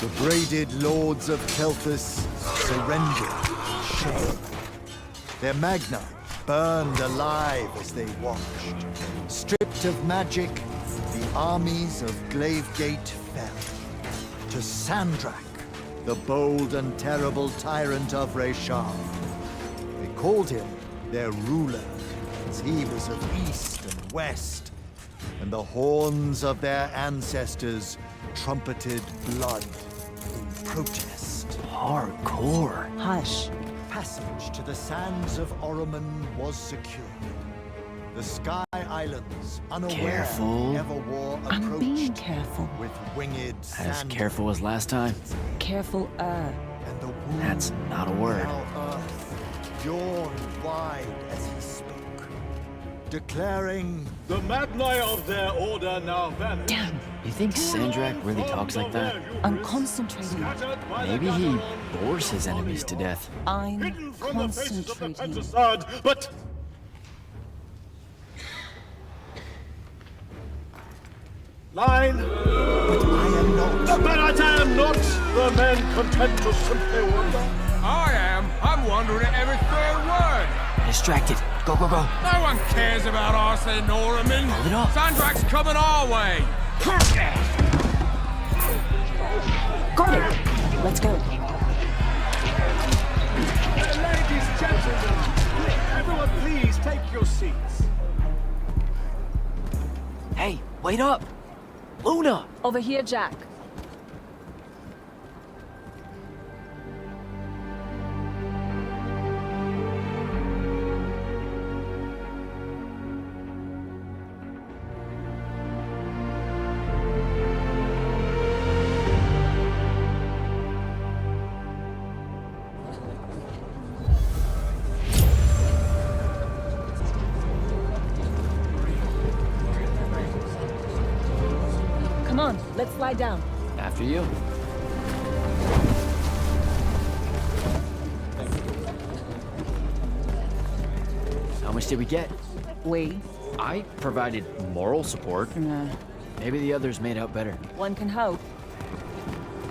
The braided lords of Telthus surrendered in shame. Their magna burned alive as they watched. Stripped of magic, the armies of Glavegate fell. To Sandrak, the bold and terrible tyrant of Reshar. They called him their ruler, as he was of east and west, and the horns of their ancestors trumpeted blood in protest. Hardcore. Hush. Passage to the sands of Oromon was secured. The Sky Islands, unaware Careful. Everwar approached. I'm being careful. With winged As sand careful as last time. Careful, and the wound That's not a word. now earth yawned wide as he spoke, declaring The Magni of their order now vanish. Damn. You think Sandrak really talks like that? I'm concentrating. Maybe he bores his enemies to death. I'm Hidden from the faces of the concentrating. Pentastad, but line. But I am not. But I am not the men content to simply wonder. I am. I'm wondering at every third word. Distracted. Go, go, go. No one cares about Arsene Norman. Hold it up. Sandrak's coming our way. Got it. Let's go. Ladies, gentlemen, everyone please take your seats. Hey, wait up. Luna. Over here, Jack. Come on, let's lie down. After you. How much did we get? We? I provided moral support. Nah. Maybe the others made out better. One can hope.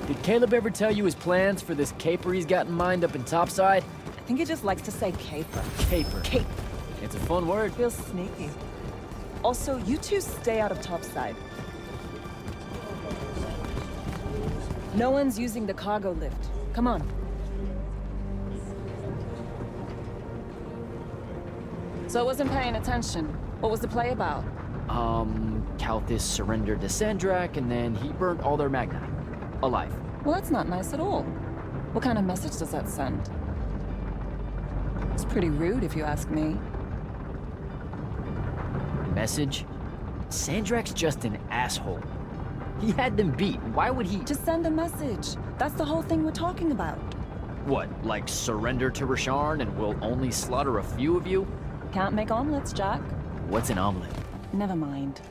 Did Caleb ever tell you his plans for this caper he's got in mind up in Topside? I think he just likes to say caper. Caper. Cape. It's a fun word. Feels sneaky. Also, you two stay out of Topside. No one's using the cargo lift. Come on. So I wasn't paying attention. What was the play about? Kalthus surrendered to Sandrak, and then he burnt all their magni. Alive. Well, that's not nice at all. What kind of message does that send? It's pretty rude, if you ask me. Message? Sandrak's just an asshole. He had them beat. Why would he... Just send a message. That's the whole thing we're talking about. What, like surrender to Rasharn and we'll only slaughter a few of you? Can't make omelets, Jack. What's an omelet? Never mind.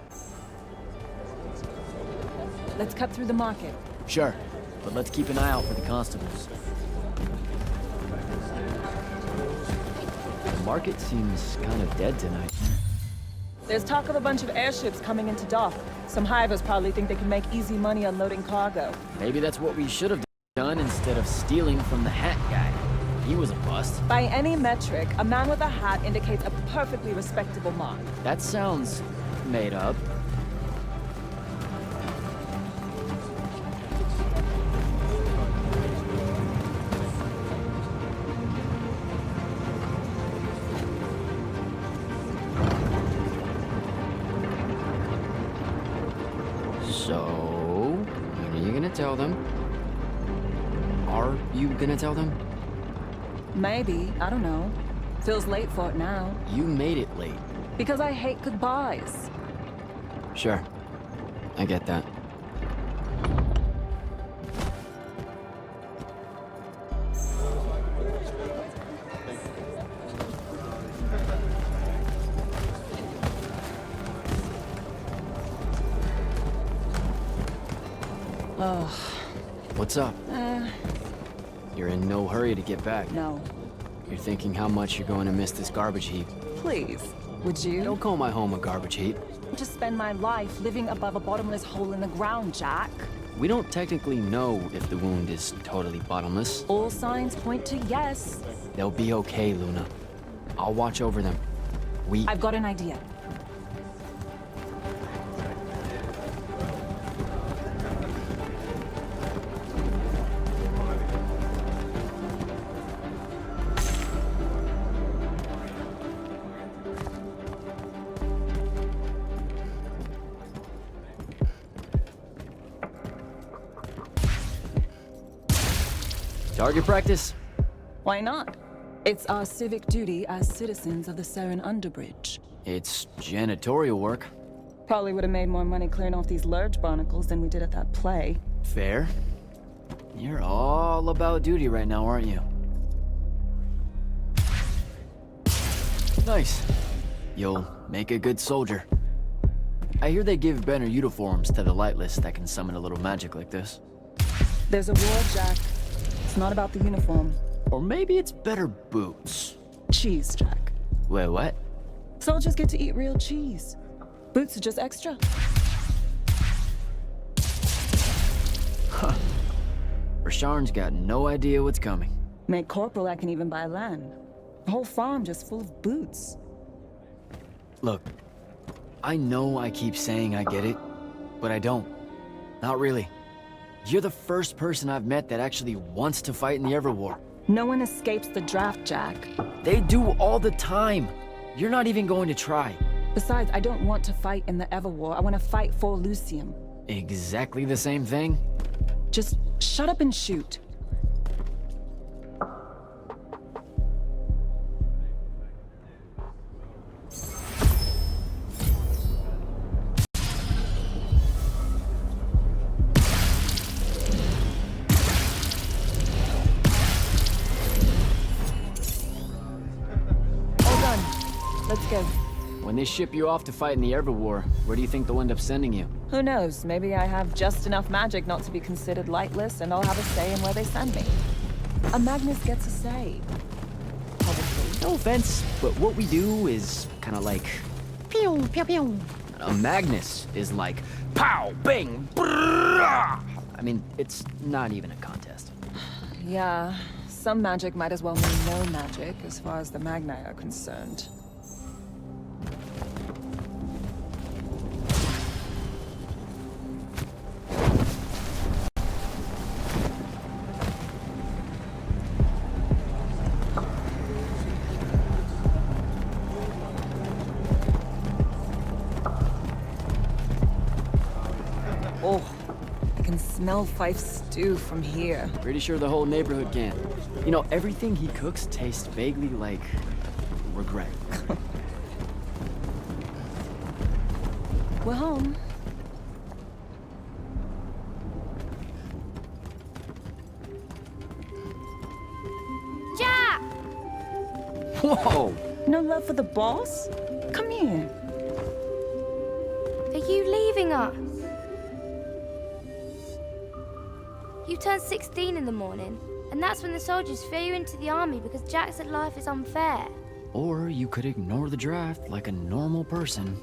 Let's cut through the market. Sure, but let's keep an eye out for the constables. The market seems kind of dead tonight. There's talk of a bunch of airships coming into dock. Some hivers probably think they can make easy money unloading cargo. Maybe that's what we should have done instead of stealing from the hat guy. He was a bust. By any metric, a man with a hat indicates a perfectly respectable mark. That sounds made up. So, when are you gonna tell them? Are you gonna tell them? Maybe, I don't know. Feels late for it now. You made it late. Because I hate goodbyes. Sure. I get that. Ugh. What's up? You're in no hurry to get back. No. You're thinking how much you're going to miss this garbage heap. Please. Would you? Don't call my home a garbage heap. to spend my life living above a bottomless hole in the ground, Jack. We don't technically know if the wound is totally bottomless. All signs point to yes. They'll be okay, Luna. I'll watch over them. I've got an idea. Target practice? Why not? It's our civic duty as citizens of the Seren Underbridge. It's janitorial work. Probably would have made more money clearing off these lurge barnacles than we did at that play. Fair. You're all about duty right now, aren't you? Nice. You'll make a good soldier. I hear they give better uniforms to the Lightless that can summon a little magic like this. There's a war, Jack. It's not about the uniform. Or maybe it's better boots. Cheese, Jack. Wait, what? Soldiers get to eat real cheese. Boots are just extra. Rasharn's got no idea what's coming. Made corporal, I can even buy land. The whole farm just full of boots. Look, I know I keep saying I get it, but I don't. Not really. You're the first person I've met that actually wants to fight in the Everwar. No one escapes the draft, Jack. They do all the time. You're not even going to try. Besides, I don't want to fight in the Everwar. I want to fight for Lucium. Exactly the same thing? Just shut up and shoot. Let's go. When they ship you off to fight in the Everwar, where do you think they'll end up sending you? Who knows? Maybe I have just enough magic not to be considered lightless, and I'll have a say in where they send me. A Magnus gets a say. Probably. No offense, but what we do is kind of like... Pew, pew, pew. A Magnus is like... Pow, bang, brrrah! I mean, it's not even a contest. Yeah, some magic might as well mean no magic, as far as the Magni are concerned. Oh, I can smell Fife's stew from here. Pretty sure the whole neighborhood can. You know, everything he cooks tastes vaguely like... regret. We're home. Jack! Whoa! No love for the boss? Come here. Are you leaving us? You turn 16 in the morning, and that's when the soldiers fear you into the army because Jack said life is unfair. Or you could ignore the draft like a normal person.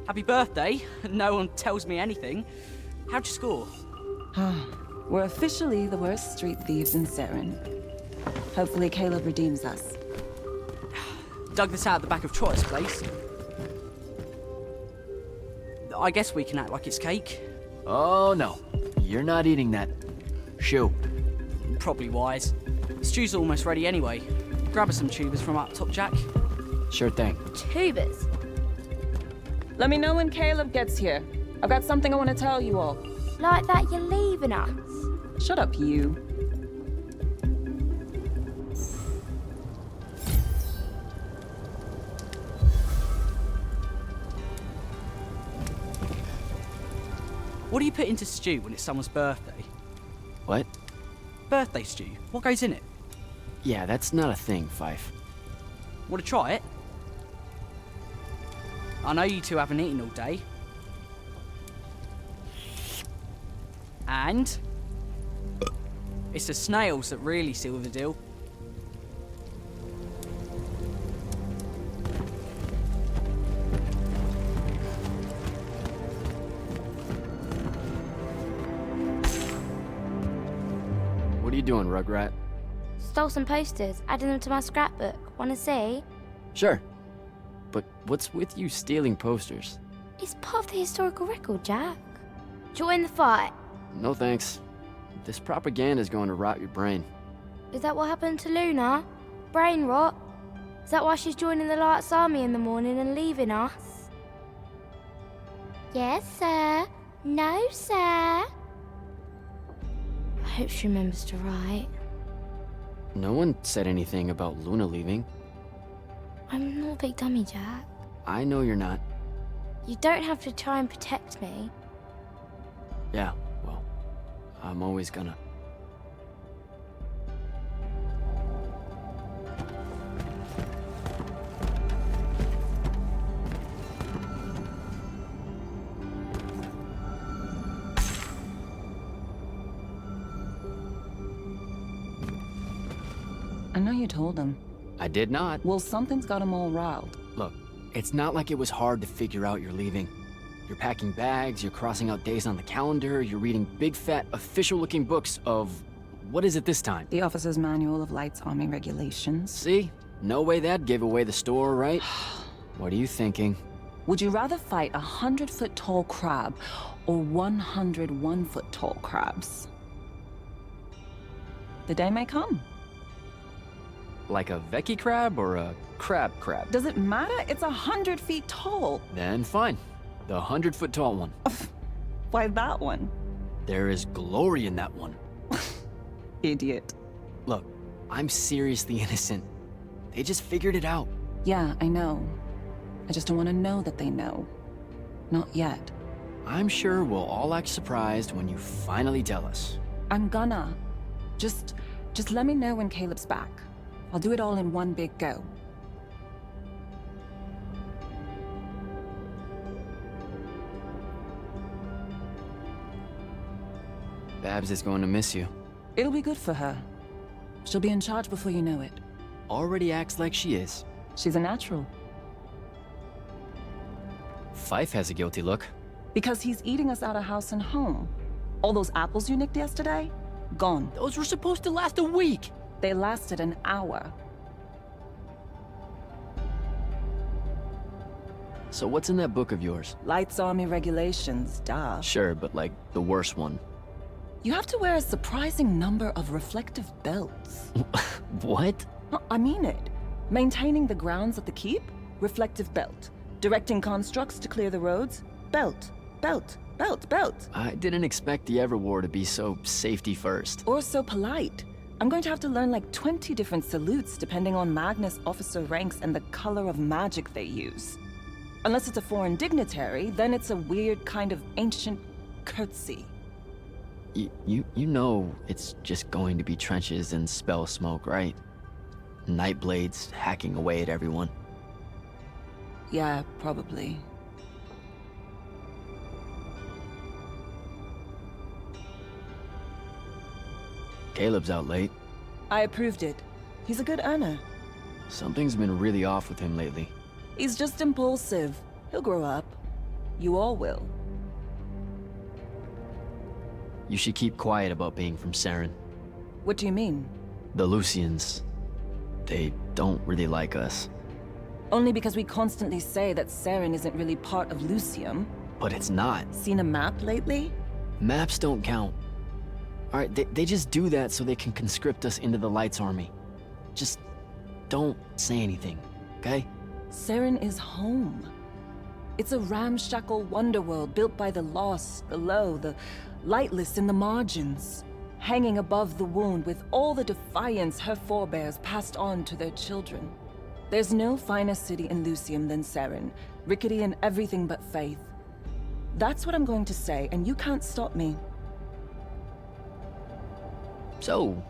Happy birthday. No one tells me anything. How'd you score? We're officially the worst street thieves in Seren. Hopefully Caleb redeems us. Dug this out the back of Trotter's place. I guess we can act like it's cake. Oh no, you're not eating that. Shoo. Probably wise. Stew's almost ready anyway. Grab us some tubers from up top, Jack. Sure thing. Tubers. Let me know when Caleb gets here. I've got something I want to tell you all. Like that you're leaving us. Shut up, you. What do you put into stew when it's someone's birthday? What? Birthday stew. What goes in it? Yeah, that's not a thing, Fife. Want to try it? I know you two haven't eaten all day. And it's the snails that really seal the deal. doing, Rugrat? Stole some posters, added them to my scrapbook. Wanna see? Sure. But what's with you stealing posters? It's part of the historical record, Jack. Join the fight. No thanks. This propaganda's going to rot your brain. Is that what happened to Luna? Brain rot? Is that why she's joining the Lights Army in the morning and leaving us? Yes, sir. No, sir. I hope she remembers to write. No one said anything about Luna leaving. I'm not a big dummy, Jack. I know you're not. You don't have to try and protect me. Yeah, well, I'm always gonna. I know you told him. I did not. Well, something's got him all riled. Look, it's not like it was hard to figure out you're leaving. You're packing bags, you're crossing out days on the calendar, you're reading big fat official-looking books of... what is it this time? The Officer's Manual of Lights Army Regulations. See? No way that gave away the store, right? What are you thinking? Would you rather fight 100-foot tall crab or 101-foot tall crabs? The day may come. Like a Veki crab or a crab crab? Does it matter? It's 100 feet tall. Then fine. The 100-foot tall one. Why that one? There is glory in that one. Idiot. Look, I'm seriously innocent. They just figured it out. Yeah, I know. I just don't want to know that they know. Not yet. I'm sure we'll all act surprised when you finally tell us. I'm gonna. Just let me know when Caleb's back. I'll do it all in one big go. Babs is going to miss you. It'll be good for her. She'll be in charge before you know it. Already acts like she is. She's a natural. Fife has a guilty look. Because he's eating us out of house and home. All those apples you nicked yesterday? Gone. Those were supposed to last a week! They lasted an hour. So what's in that book of yours? Lights Army Regulations, duh. Sure, but like the worst one. You have to wear a surprising number of reflective belts. What? I mean it. Maintaining the grounds at the keep? Reflective belt. Directing constructs to clear the roads? Belt. Belt. Belt. Belt. I didn't expect the Everwar to be so safety first. Or so polite. I'm going to have to learn like 20 different salutes depending on Magnus officer ranks and the color of magic they use. Unless it's a foreign dignitary, then it's a weird kind of ancient curtsy. You know it's just going to be trenches and spell smoke, right? Nightblades hacking away at everyone. Yeah, probably. Caleb's out late. I approved it. He's a good earner. Something's been really off with him lately. He's just impulsive. He'll grow up. You all will. You should keep quiet about being from Saren. What do you mean? The Lucians. They don't really like us. Only because we constantly say that Saren isn't really part of Lucium. But it's not. Seen a map lately? Maps don't count. Alright, they just do that so they can conscript us into the Lights Army. Just don't say anything, okay? Saren is home. It's a ramshackle wonderworld built by the lost, the low, the lightless in the margins, hanging above the wound with all the defiance her forebears passed on to their children. There's no finer city in Lucium than Saren, rickety in everything but faith. That's what I'm going to say, and you can't stop me. So,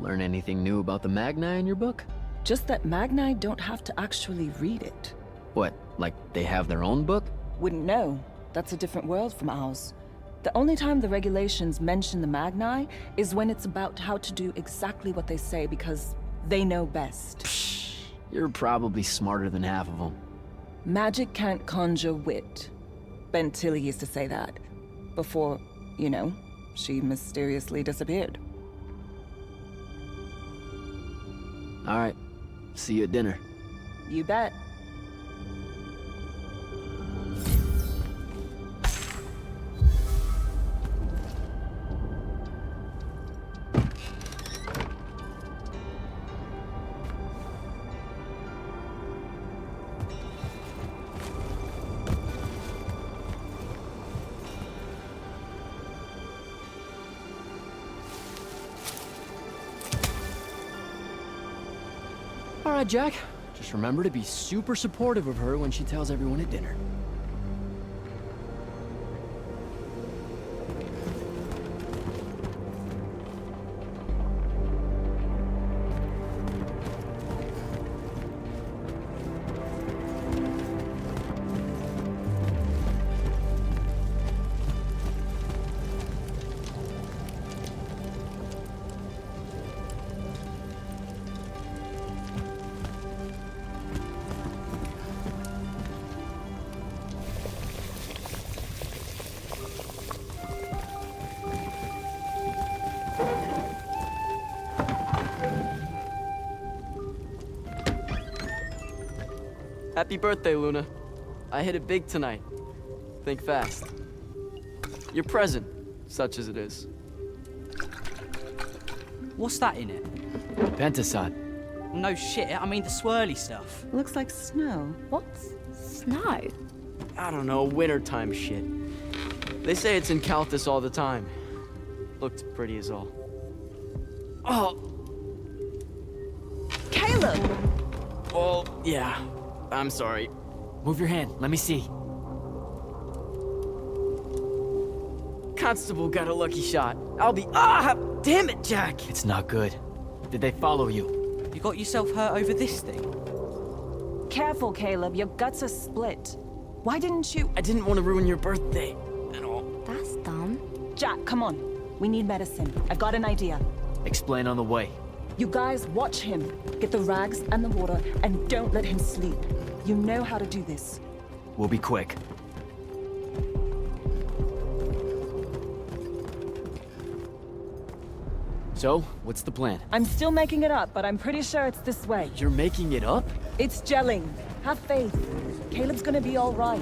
learn anything new about the Magni in your book? Just that Magni don't have to actually read it. What, like they have their own book? Wouldn't know. That's a different world from ours. The only time the regulations mention the Magni is when it's about how to do exactly what they say because they know best. Psh, you're probably smarter than half of them. Magic can't conjure wit. Ben Tilly used to say that. Before, you know, she mysteriously disappeared. All right. See you at dinner. You bet. All right, Jack. Just remember to be super supportive of her when she tells everyone at dinner. Happy birthday, Luna. I hit it big tonight. Think fast. Your present, such as it is. What's that in it? Pentasod. No shit, I mean the swirly stuff. Looks like snow. What's snow? I don't know, wintertime shit. They say it's in Calthus all the time. Looked pretty as all. Oh! Caleb! Well, yeah. I'm sorry. Move your hand. Let me see. Constable got a lucky shot. I'll be— Ah! Damn it, Jack! It's not good. Did they follow you? You got yourself hurt over this thing? Careful, Caleb. Your guts are split. Why didn't you— I didn't want to ruin your birthday and all. That's dumb. Jack, come on. We need medicine. I've got an idea. Explain on the way. You guys watch him. Get the rags and the water, and don't let him sleep. You know how to do this. We'll be quick. So, what's the plan? I'm still making it up, but I'm pretty sure it's this way. You're making it up? It's gelling. Have faith. Caleb's gonna be all right.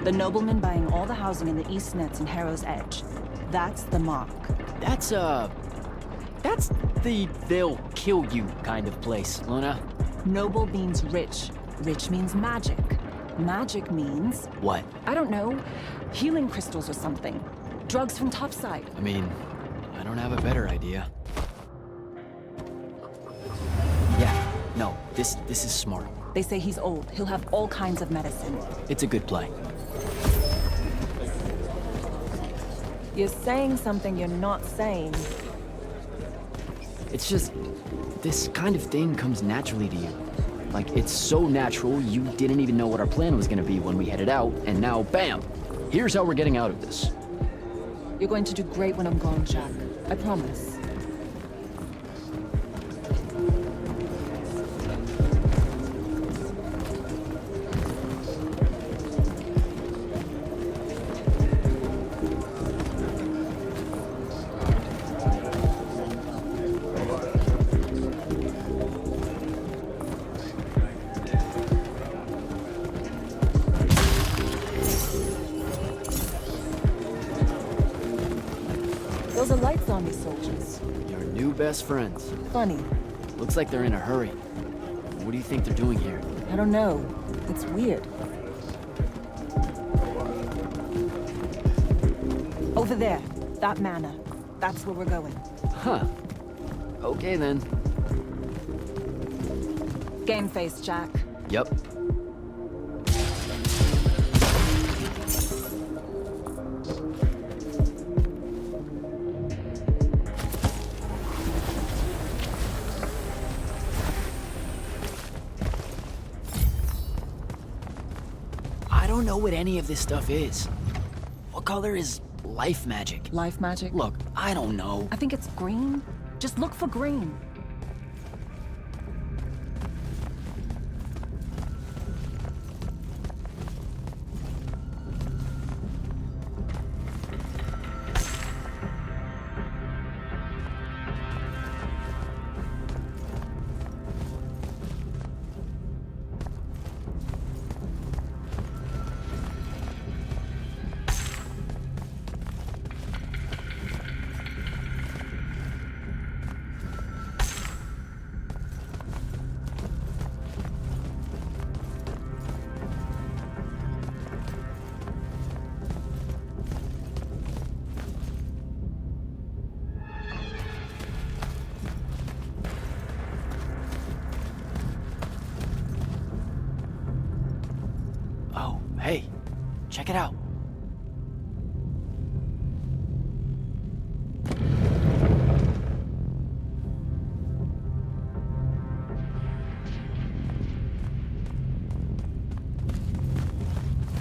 The nobleman buying all the housing in the East Nets and Harrow's Edge. That's the mark. That's the they'll kill you kind of place, Luna. Noble means rich. Rich means magic. Magic means, What? I don't know, healing crystals or something. Drugs from topside. I mean, I don't have a better idea. Yeah, no, this is smart. They say he's old. He'll have all kinds of medicine. It's a good play. You're saying something you're not saying. It's just, this kind of thing comes naturally to you. Like, it's so natural, you didn't even know what our plan was gonna be when we headed out, and now, bam! Here's how we're getting out of this. You're going to do great when I'm gone, Jack. I promise. Those are light zombie soldiers. Your new best friends. Funny. Looks like they're in a hurry. What do you think they're doing here? I don't know. It's weird. Over there. That manor. That's where we're going. Huh. Okay then. Game face, Jack. Yep. don't know what any of this stuff is. What color is life magic? Life magic? Look, I don't know. I think it's green. Just look for green. Oh, hey, check it out.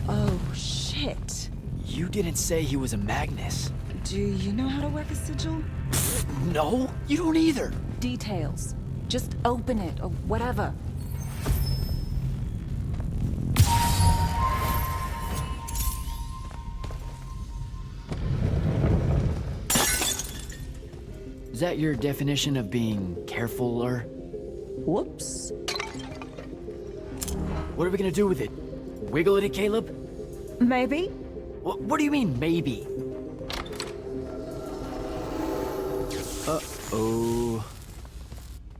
Oh, shit. You didn't say he was a Magnus. Do you know how to work a sigil? No, you don't either. Details. Just open it, or whatever. Is that your definition of being carefuler? Whoops. What are we gonna do with it? Wiggle it, Caleb? Maybe? What do you mean, maybe? Uh-oh.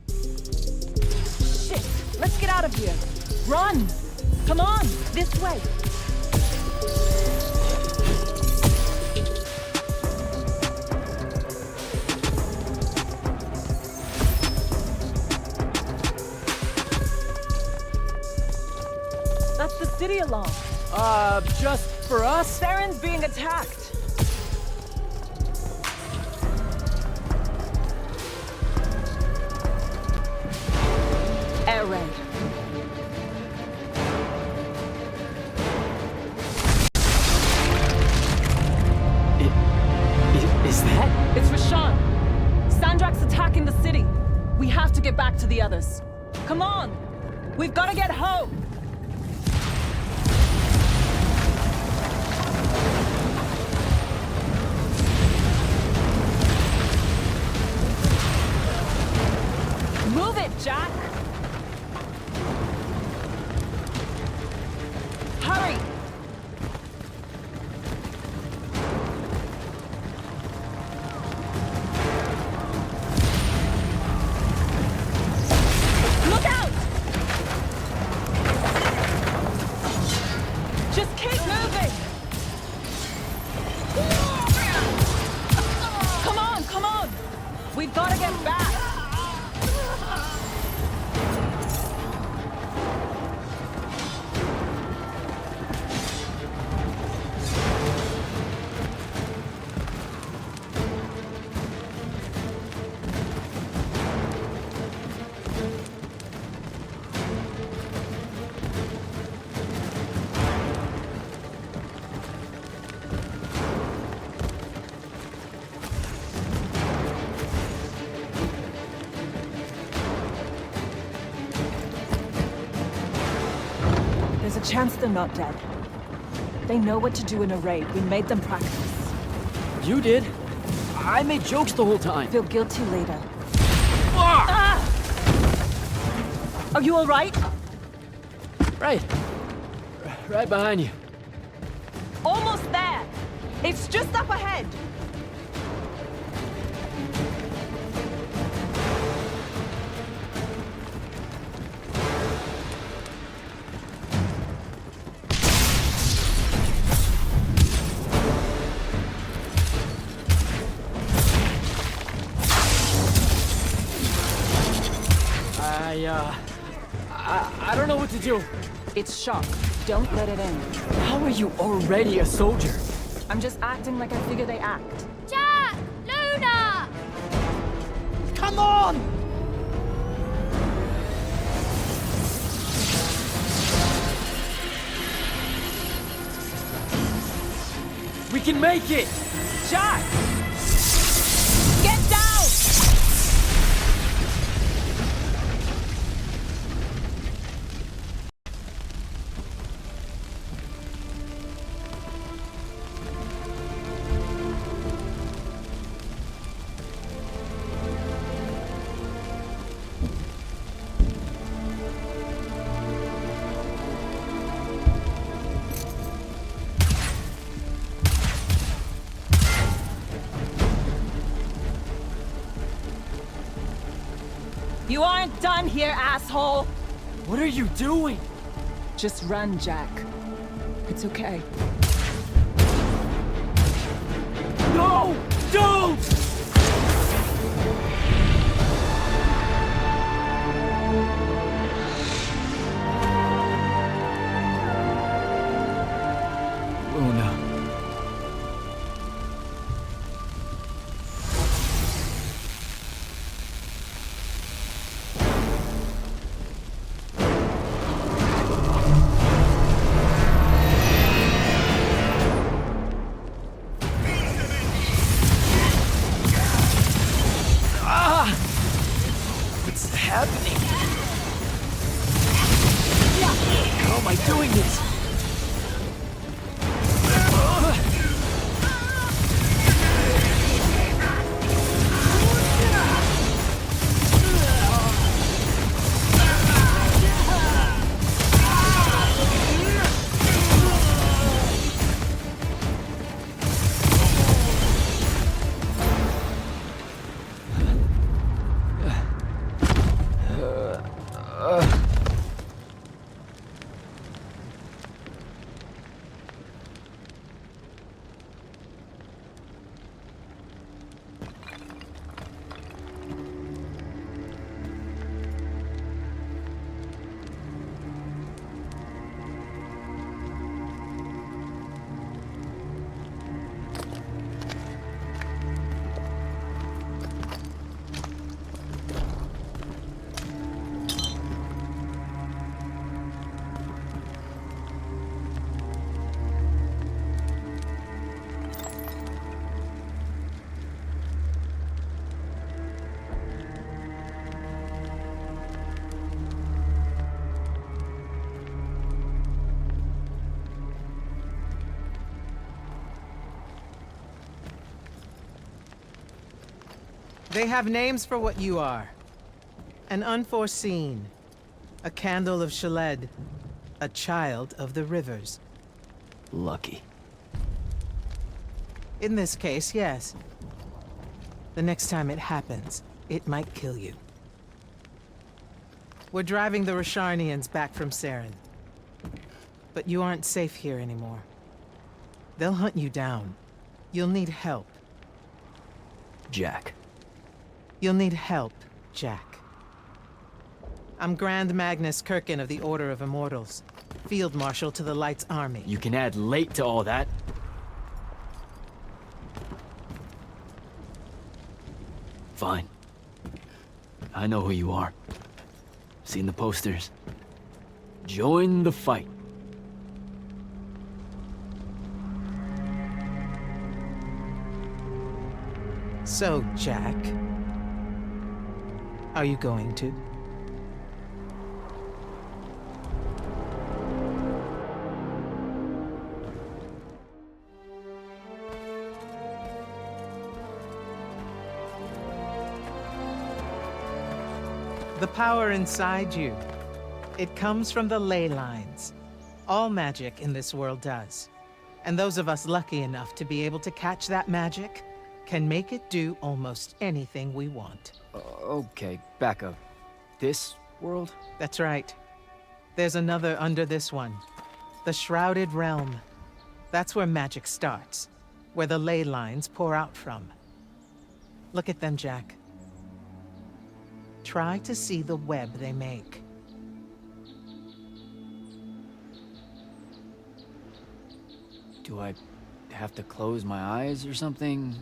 Shit! Let's get out of here! Run! Come on! This way! That's the city alarm. Just for us? Saren's being attacked. Air raid. Is that? It's Rashawn. Sandrak's attacking the city. We have to get back to the others. Come on! We've got to get home! Move it, Jack! Hurry! Look out! Just keep moving! Come on, come on! We've got to get back! There's a chance they're not dead. They know what to do in a raid. We made them practice. You did. I made jokes the whole time. Feel guilty later. Ah! Are you all right? Right behind you. Almost there. It's just up ahead. I don't know what to do. It's shock. Don't let it in. How are you already a soldier? I'm just acting like I figure they act. Jack! Luna! Come on! can make it! Jack! Get down! You aren't done here, asshole! What are you doing? Just run, Jack. It's okay. No! Don't! Luna. What's happening? How am I doing this? They have names for what you are. An unforeseen, a candle of Shaled, a child of the rivers. Lucky. In this case, yes. The next time it happens, it might kill you. We're driving the Rasharnians back from Saren. But you aren't safe here anymore. They'll hunt you down. You'll need help. Jack. You'll need help, Jack. I'm Grand Magnus Kirkin of the Order of Immortals, Field Marshal to the Light's Army. You can add late to all that. Fine. I know who you are. Seen the posters. Join the fight. So, Jack, are you going to? The power inside you, it comes from the ley lines. All magic in this world does. And those of us lucky enough to be able to catch that magic can make it do almost anything we want. Okay, back up. This world? That's right. There's another under this one. The Shrouded Realm. That's where magic starts. Where the ley lines pour out from. Look at them, Jack. Try to see the web they make. Do I have to close my eyes or something?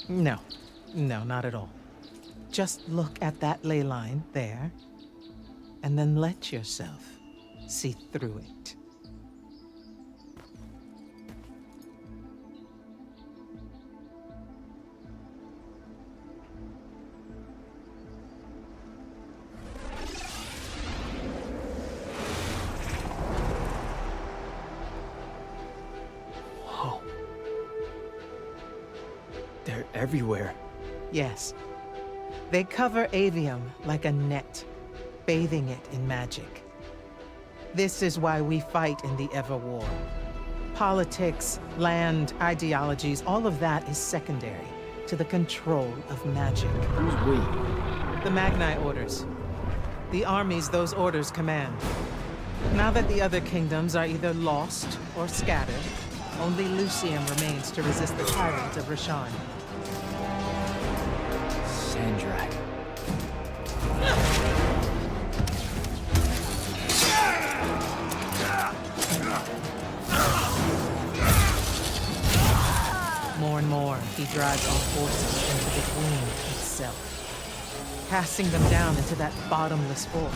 No. No, not at all. Just look at that ley line there, and then let yourself see through it. everywhere. Yes. They cover Aveum like a net, bathing it in magic. This is why we fight in the Everwar. Politics, land, ideologies, all of that is secondary to the control of magic. Who's we? The Magni orders. The armies those orders command. Now that the other kingdoms are either lost or scattered, only Lucium remains to resist the tyrant of Rasharn. Sandrak. More and more, he drives our forces into the womb itself, casting them down into that bottomless void,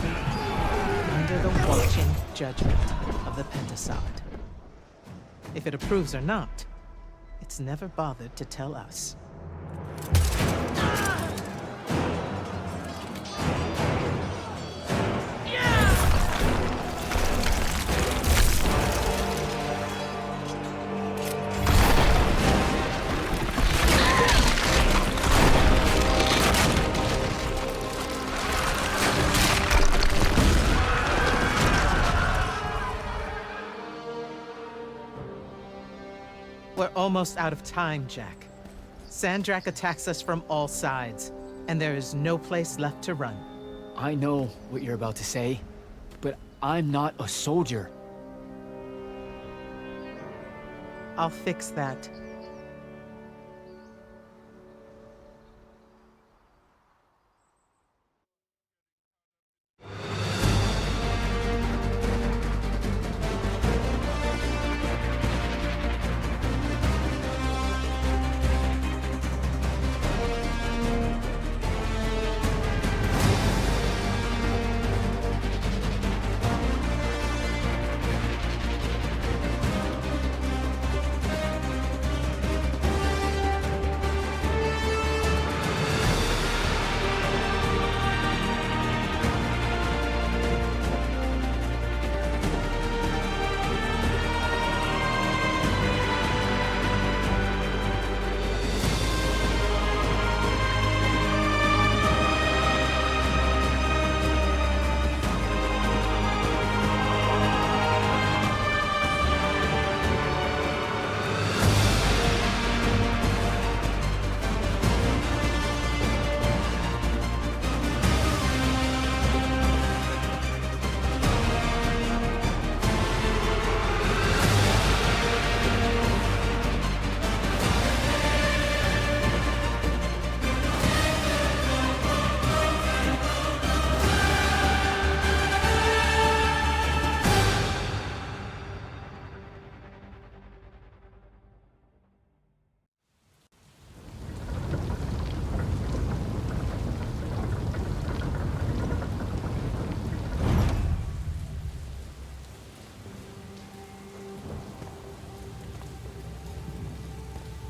under the watching judgment of the Pentasod. If it approves or not, it's never bothered to tell us. We're almost out of time, Jack. Sandrak attacks us from all sides, and there is no place left to run. I know what you're about to say, but I'm not a soldier. I'll fix that.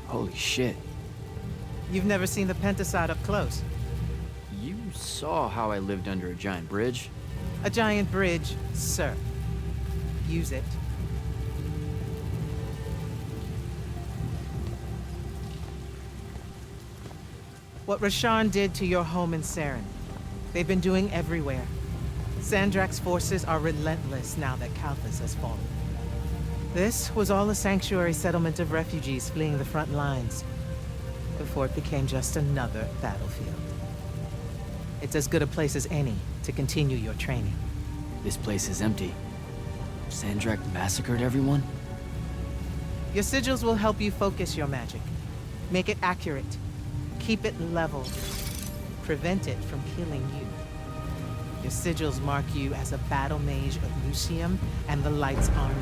Holy shit. You've never seen the Pentasod up close. You saw how I lived under a giant bridge. A giant bridge, sir. Use it. What Rasharn did to your home in Saren, they've been doing everywhere. Sandrak's forces are relentless now that Kalthus has fallen. This was all a sanctuary settlement of refugees fleeing the front lines, before it became just another battlefield. It's as good a place as any to continue your training. This place is empty. Sandrak massacred everyone? Your sigils will help you focus your magic. Make it accurate. Keep it level. Prevent it from killing you. Your sigils mark you as a battle mage of Lucium and the Light's army.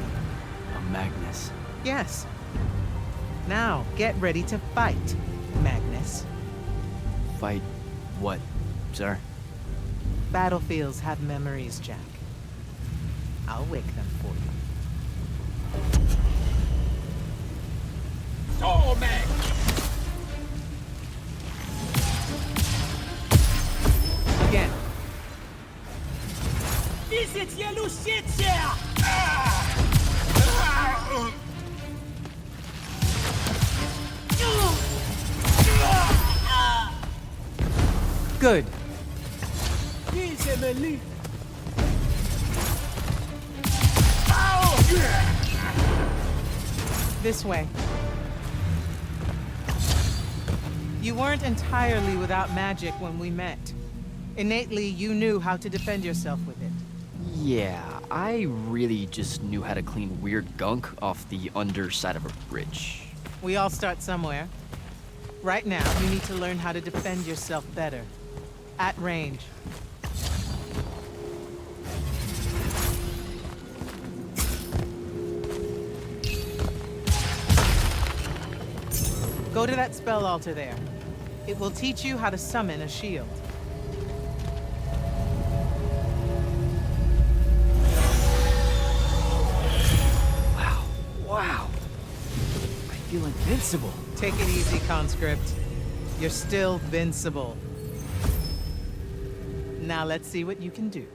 A Magnus. Yes. Now, get ready to fight, Magnus. Fight what, sir? Battlefields have memories, Jack. I'll wake them for you. Torment! Again. Widzieć je lusicie! Good. Please, Emily. This way. You weren't entirely without magic when we met. Innately, you knew how to defend yourself with it. Yeah, I really just knew how to clean weird gunk off the underside of a bridge. We all start somewhere. Right now, you need to learn how to defend yourself better. At range. Go to that spell altar there. It will teach you how to summon a shield. Wow. I feel invincible. Take it easy, conscript. You're still vincible. Now let's see what you can do.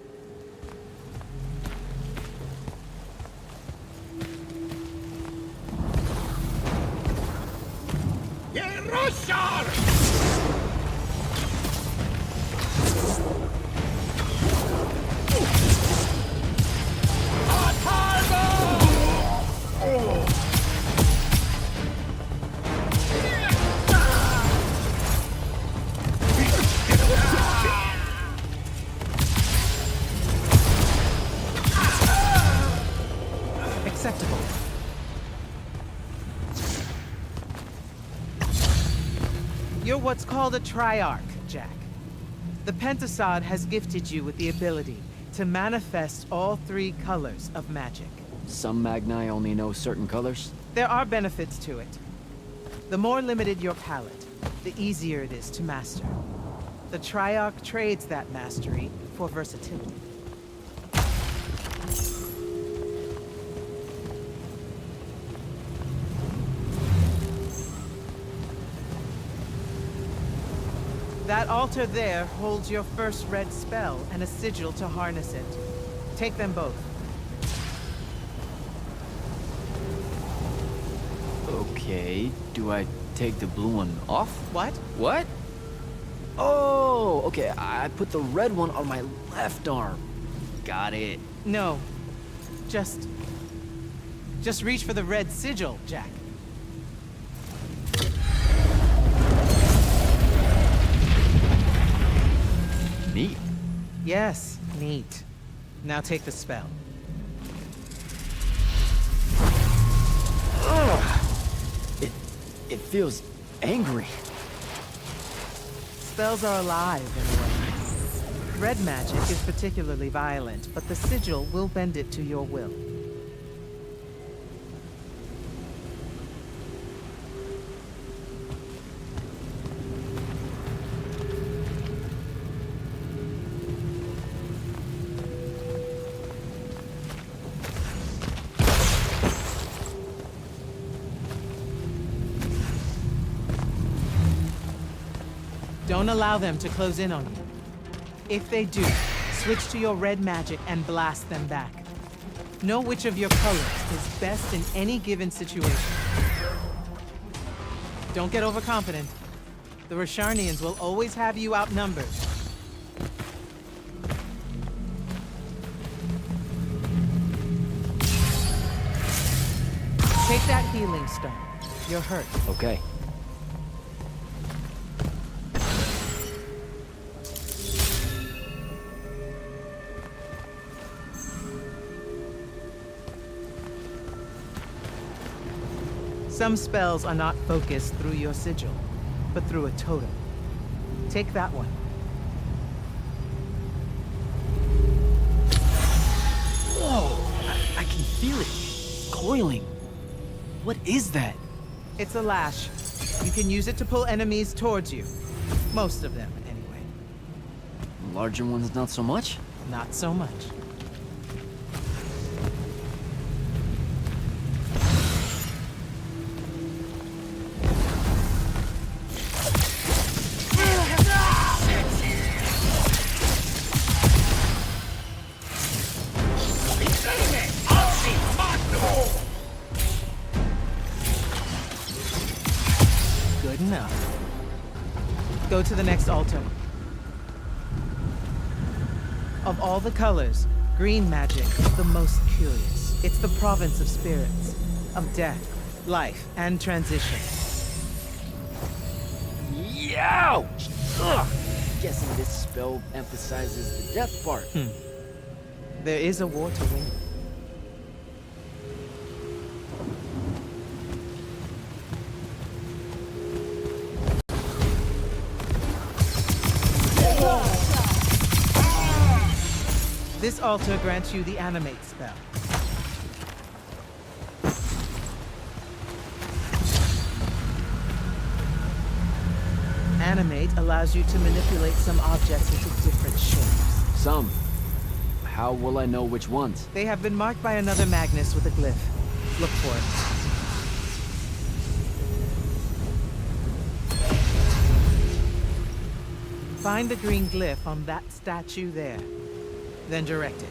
Acceptable. You're what's called a triarch, Jack. The Pentasod has gifted you with the ability to manifest all three colors of magic. Some Magni only know certain colors. There are benefits to it. The more limited your palette, the easier it is to master. The Triarch trades that mastery for versatility. That altar there holds your first red spell and a sigil to harness it. Take them both. Okay, do I take the blue one off? What? What? Oh, okay, I put the red one on my left arm. Got it. No. Just reach for the red sigil, Jack. Neat. Yes, neat. Now take the spell. Ugh. It feels angry. Spells are alive in a way. Red magic is particularly violent, but the sigil will bend it to your will. Don't allow them to close in on you. If they do, switch to your red magic and blast them back. Know which of your colors is best in any given situation. Don't get overconfident. The Rasharnians will always have you outnumbered. Take that healing stone. You're hurt. Okay. Some spells are not focused through your sigil, but through a totem. Take that one. Whoa! I can feel it. Coiling. What is that? It's a lash. You can use it to pull enemies towards you. Most of them, anyway. Larger ones, not so much? Not so much. Good enough. Go to the next altar. Of all the colors, green magic is the most curious. It's the province of spirits, of death, life, and transition. Ouch! Ugh! Guessing this spell emphasizes the death part. There is a war to win. This altar grants you the animate spell. Animate allows you to manipulate some objects into different shapes. Some. How will I know which ones? They have been marked by another Magnus with a glyph. Look for it. Find the green glyph on that statue there. Then direct it.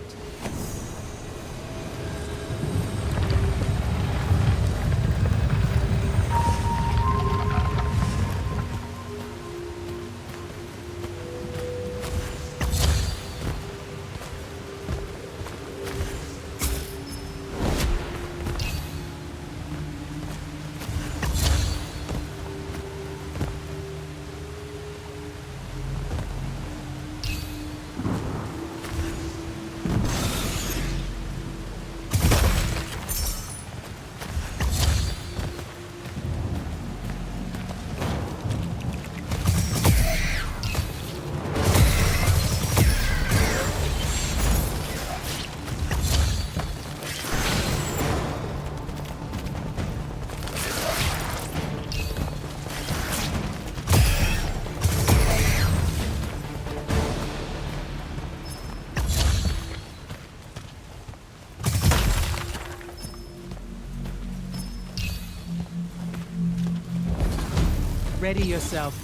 Ready yourself.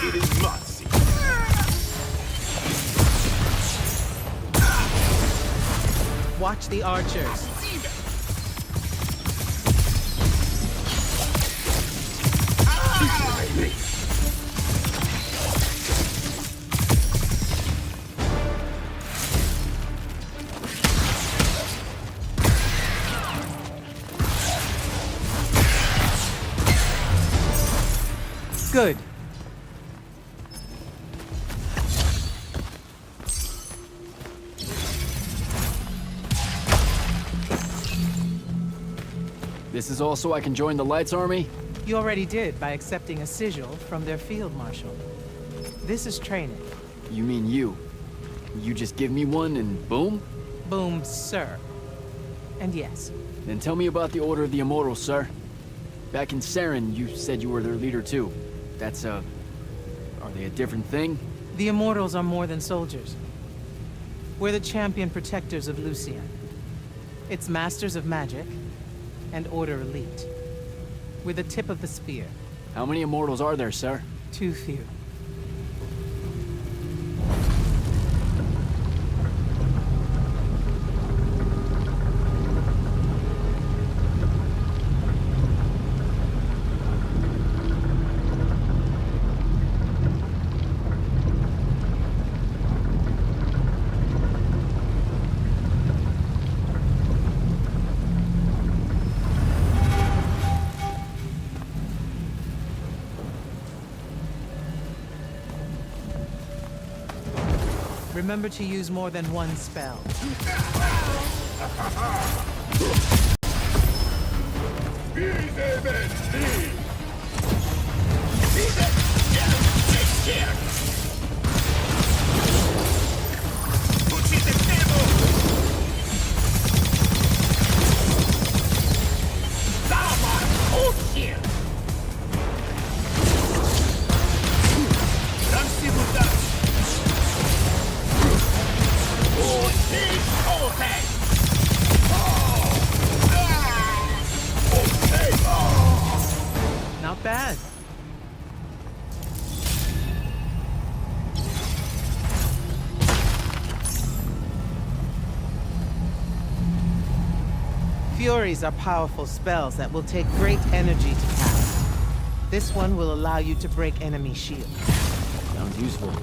It is mercy. Watch the archers. Good. This is all so I can join the Lights Army? You already did by accepting a sigil from their field marshal. This is training. You mean you? You just give me one and boom? Boom, sir. And yes, Then tell me about the Order of the Immortals, sir. Back in Saren, you said you were their leader too. That's are they a different thing? the Immortals are more than soldiers. We're the champion protectors of Lucian. It's masters of magic and Order elite. We're the tip of the spear. How many Immortals are there, sir? Too few. Remember to use more than one spell. Furies are powerful spells that will take great energy to cast. This one will allow you to break enemy shields. Sounds useful.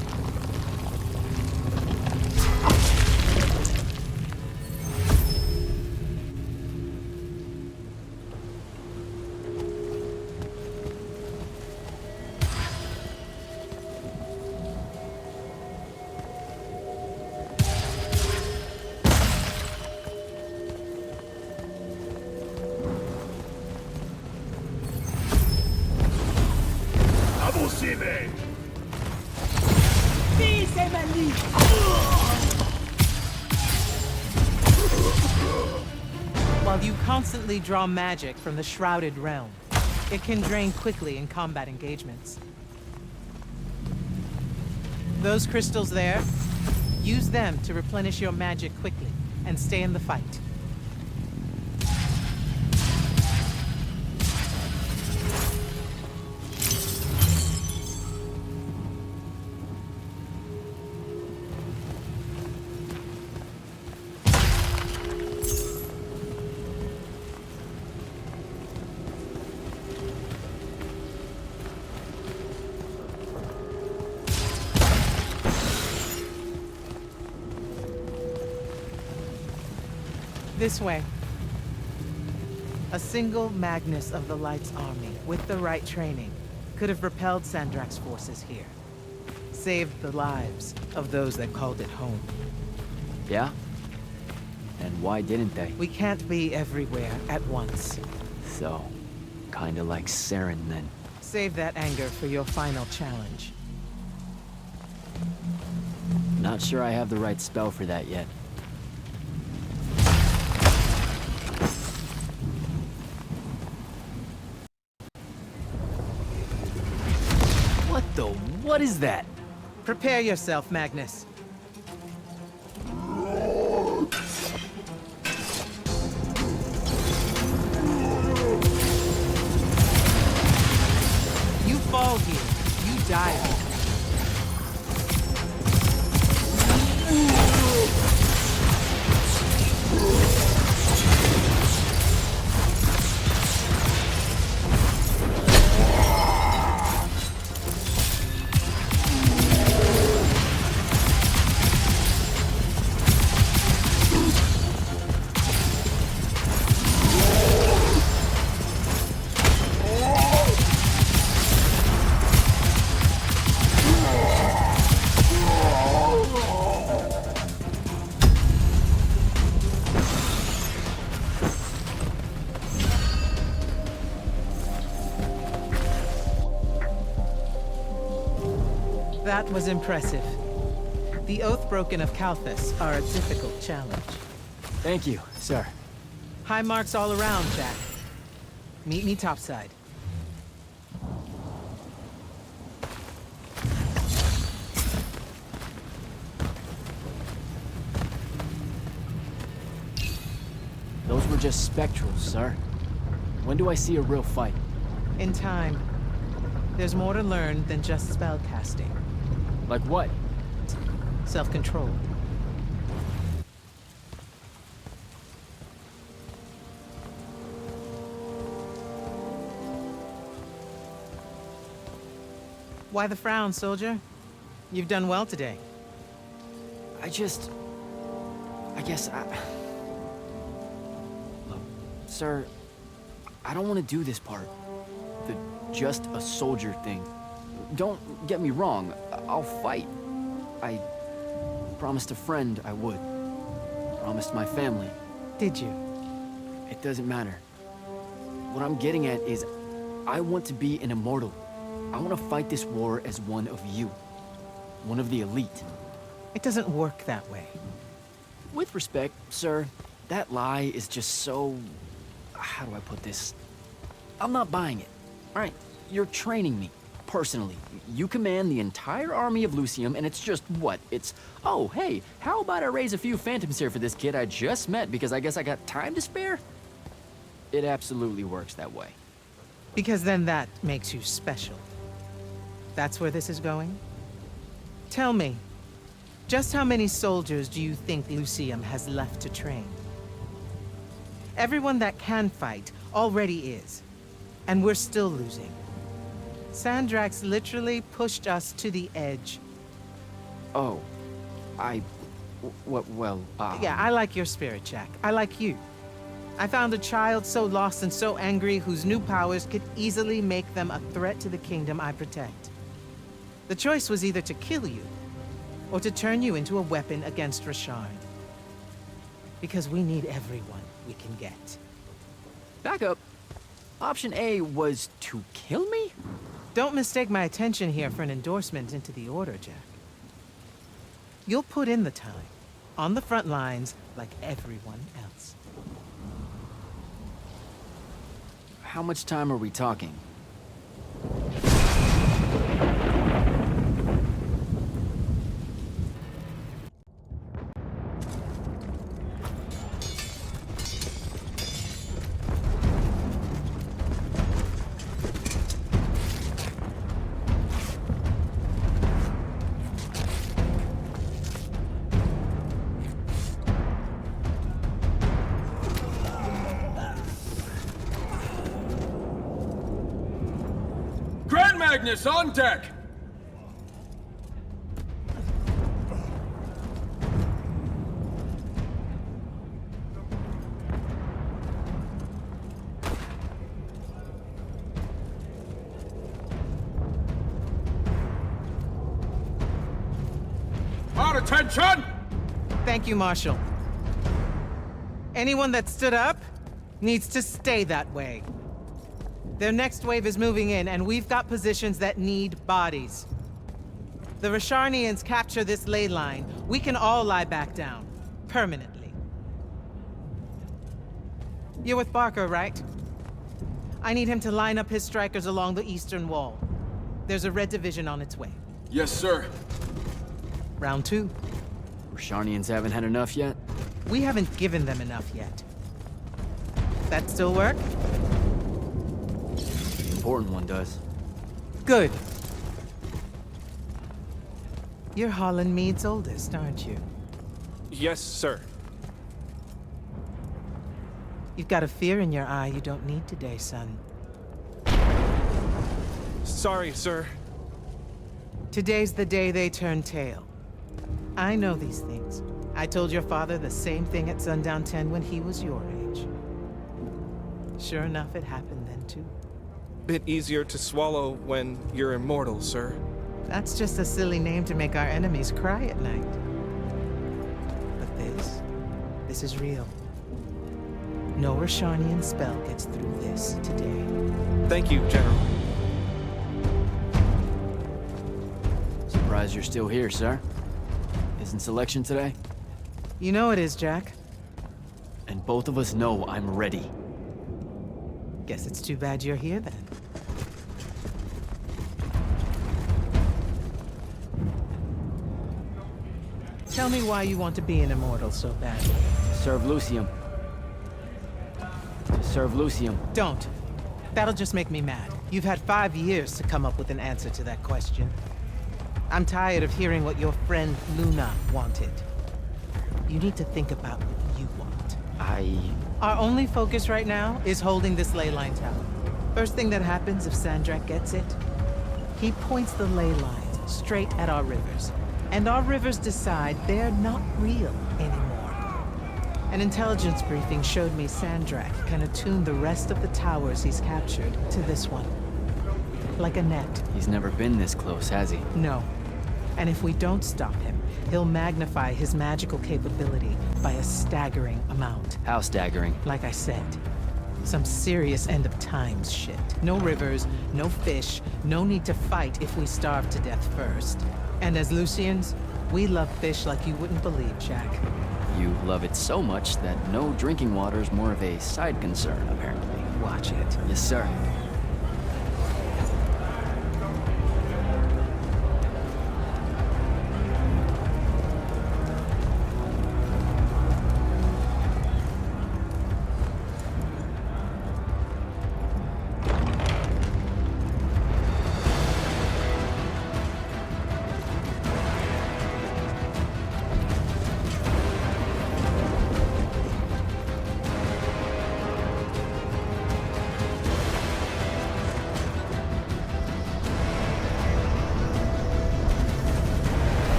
While you constantly draw magic from the Shrouded Realm, it can drain quickly in combat engagements. Those crystals there, use them to replenish your magic quickly and stay in the fight. This way. A single Magnus of the Light's army, with the right training, could have repelled Sandrak's forces here. Saved the lives of those that called it home. Yeah? And why didn't they? We can't be everywhere at once. So, kinda like Saren then. Save that anger for your final challenge. Not sure I have the right spell for that yet. What is that? Prepare yourself, Magnus. You fall here, you die here. That was impressive. The Oathbroken of Kalthus are a difficult challenge. Thank you, sir. High marks all around, Jack. Meet me topside. Those were just spectrals, sir. When do I see a real fight? In time. There's more to learn than just spell casting. Like what? Self-control. Why the frown, soldier? You've done well today. I guess Look, sir, I don't want to do this part. The just a soldier thing. Don't get me wrong, I'll fight. I promised a friend I would. Promised my family. Did you? It doesn't matter. What I'm getting at is, I want to be an immortal. I want to fight this war as one of you. One of the elite. It doesn't work that way. With respect, sir, that lie is just so... how do I put this? I'm not buying it. Alright, you're training me, personally. You command the entire army of Lucium, and it's just what? It's, oh, hey, how about I raise a few phantoms here for this kid I just met because I guess I got time to spare? It absolutely works that way. Because then that makes you special. That's where this is going? Tell me, just how many soldiers do you think Lucium has left to train? Everyone that can fight already is. And we're still losing. Sandrax literally pushed us to the edge. Oh, Yeah, I like your spirit, Jack. I like you. I found a child so lost and so angry whose new powers could easily make them a threat to the kingdom I protect. The choice was either to kill you, or to turn you into a weapon against Rashard. Because we need everyone we can get. Back up. Option A was to kill me? Don't mistake my attention here for an endorsement into the Order, Jack. You'll put in the time, on the front lines, like everyone else. How much time are we talking? Magnus on deck! Our attention! Thank you, Marshal. Anyone that stood up needs to stay that way. Their next wave is moving in, and we've got positions that need bodies. The Rasharnians capture this ley line, we can all lie back down. Permanently. You're with Barker, right? I need him to line up his strikers along the eastern wall. There's a red division on its way. Yes, sir. Round 2. Rasharnians haven't had enough yet? We haven't given them enough yet. That still work? The important one does. Good. You're Holland Mead's oldest, aren't you? Yes, sir. You've got a fear in your eye you don't need today, son. Sorry, sir. Today's the day they turn tail. I know these things. I told your father the same thing at Sundown 10 when he was your age. Sure enough, it happened then too. Bit easier to swallow when you're immortal, sir. That's just a silly name to make our enemies cry at night. But this is real. No Rashanian spell gets through this today. Thank you, General. Surprised you're still here, sir. Isn't selection today? You know it is, Jack. And both of us know I'm ready. Guess it's too bad you're here then. Tell me why you want to be an immortal so badly. Serve Lucium. To serve Lucium. Don't. That'll just make me mad. You've had 5 years to come up with an answer to that question. I'm tired of hearing what your friend Luna wanted. You need to think about what you want. Our only focus right now is holding this ley line tower. First thing that happens if Sandrak gets it, he points the ley lines straight at our rivers. And our rivers decide they're not real anymore. An intelligence briefing showed me Sandrak can attune the rest of the towers he's captured to this one. Like a net. He's never been this close, has he? No. And if we don't stop him, he'll magnify his magical capability by a staggering amount. How staggering? Like I said, some serious end of times shit. No rivers, no fish, no need to fight if we starve to death first. And as Lucians, we love fish like you wouldn't believe, Jack. You love it so much that no drinking water is more of a side concern, apparently. Watch it. Yes, sir.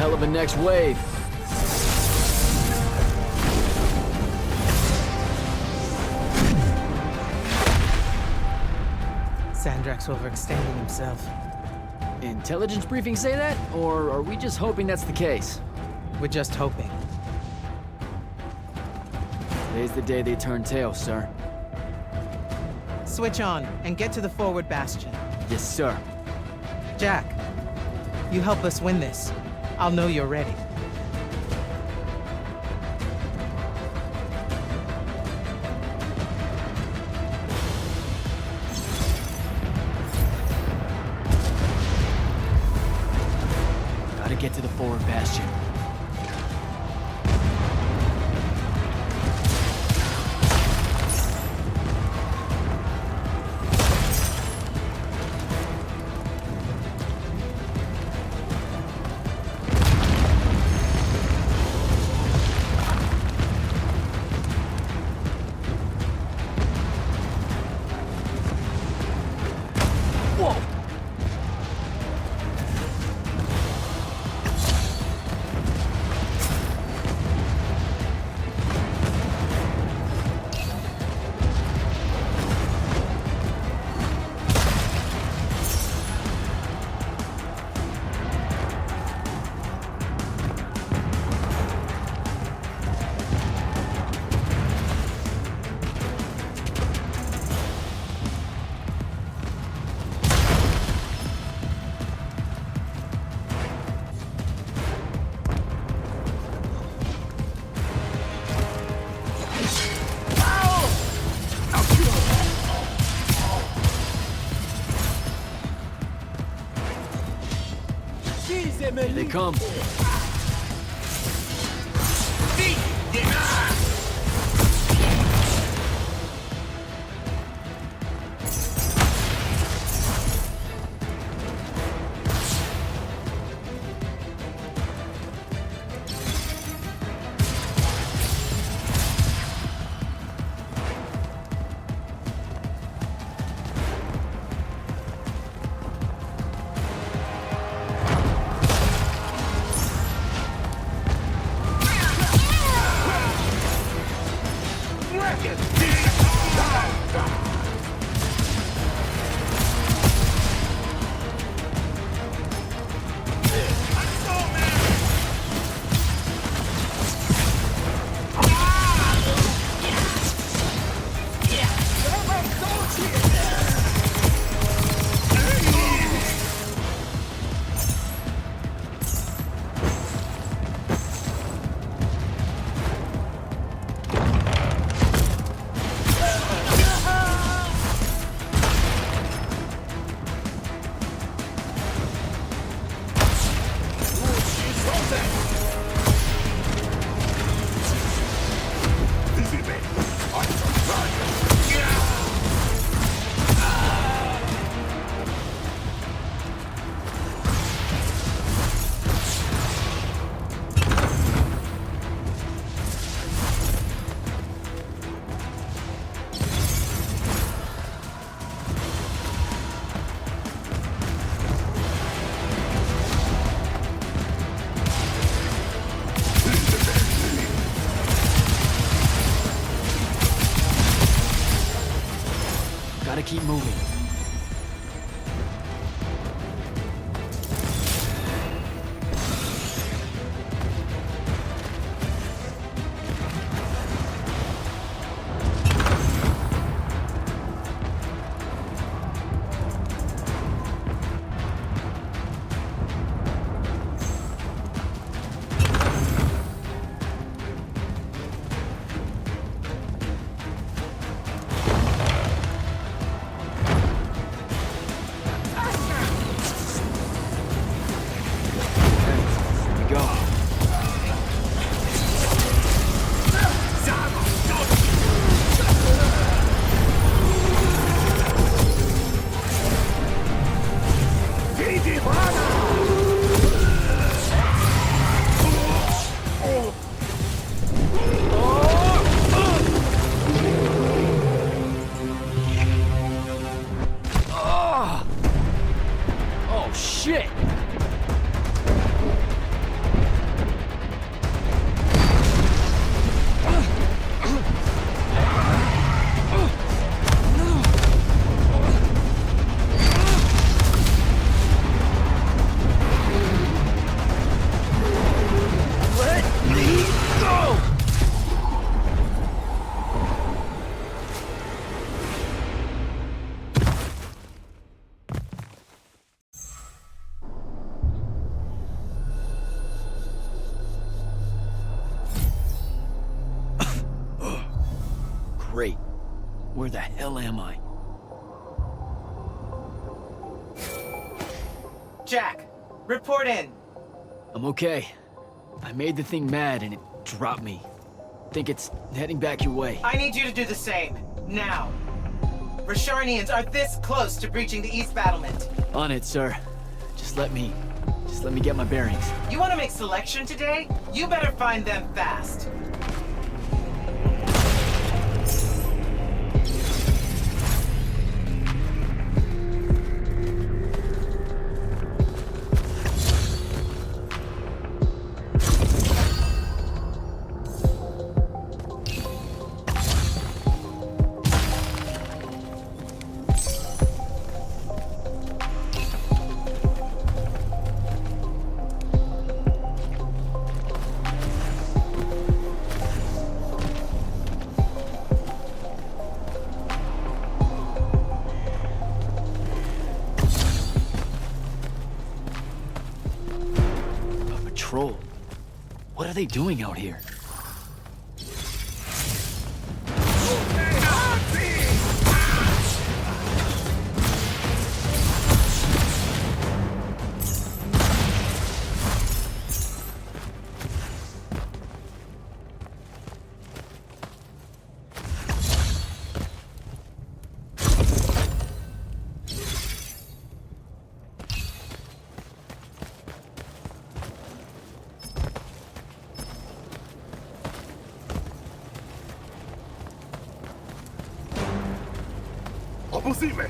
hell of a next wave. Sandrak's overextending himself. Intelligence briefings say that? Or are we just hoping that's the case? We're just hoping. Today's the day they turn tail, sir. Switch on and get to the forward bastion. Yes, sir. Jack, you help us win this. I'll know you're ready. Gotta get to the forward bastion. Here they come. Gotta keep moving. Where the hell am I? Jack, report in. I'm okay. I made the thing mad and it dropped me. Think it's heading back your way. I need you to do the same, now. Rasharnians are this close to breaching the East battlement. On it, sir. Just let me get my bearings. You want to make selection today? You better find them fast. Patrol. What are they doing out here? ¡Posible!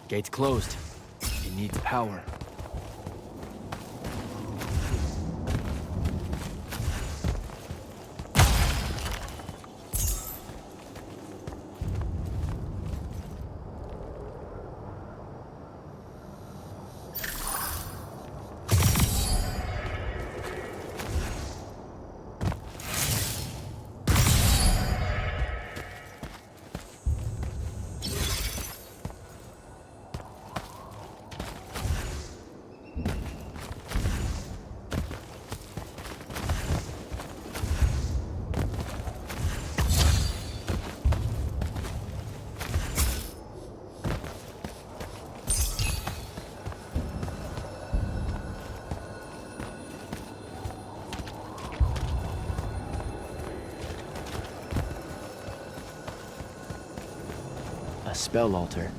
Gate's closed. It needs power. A spell altar.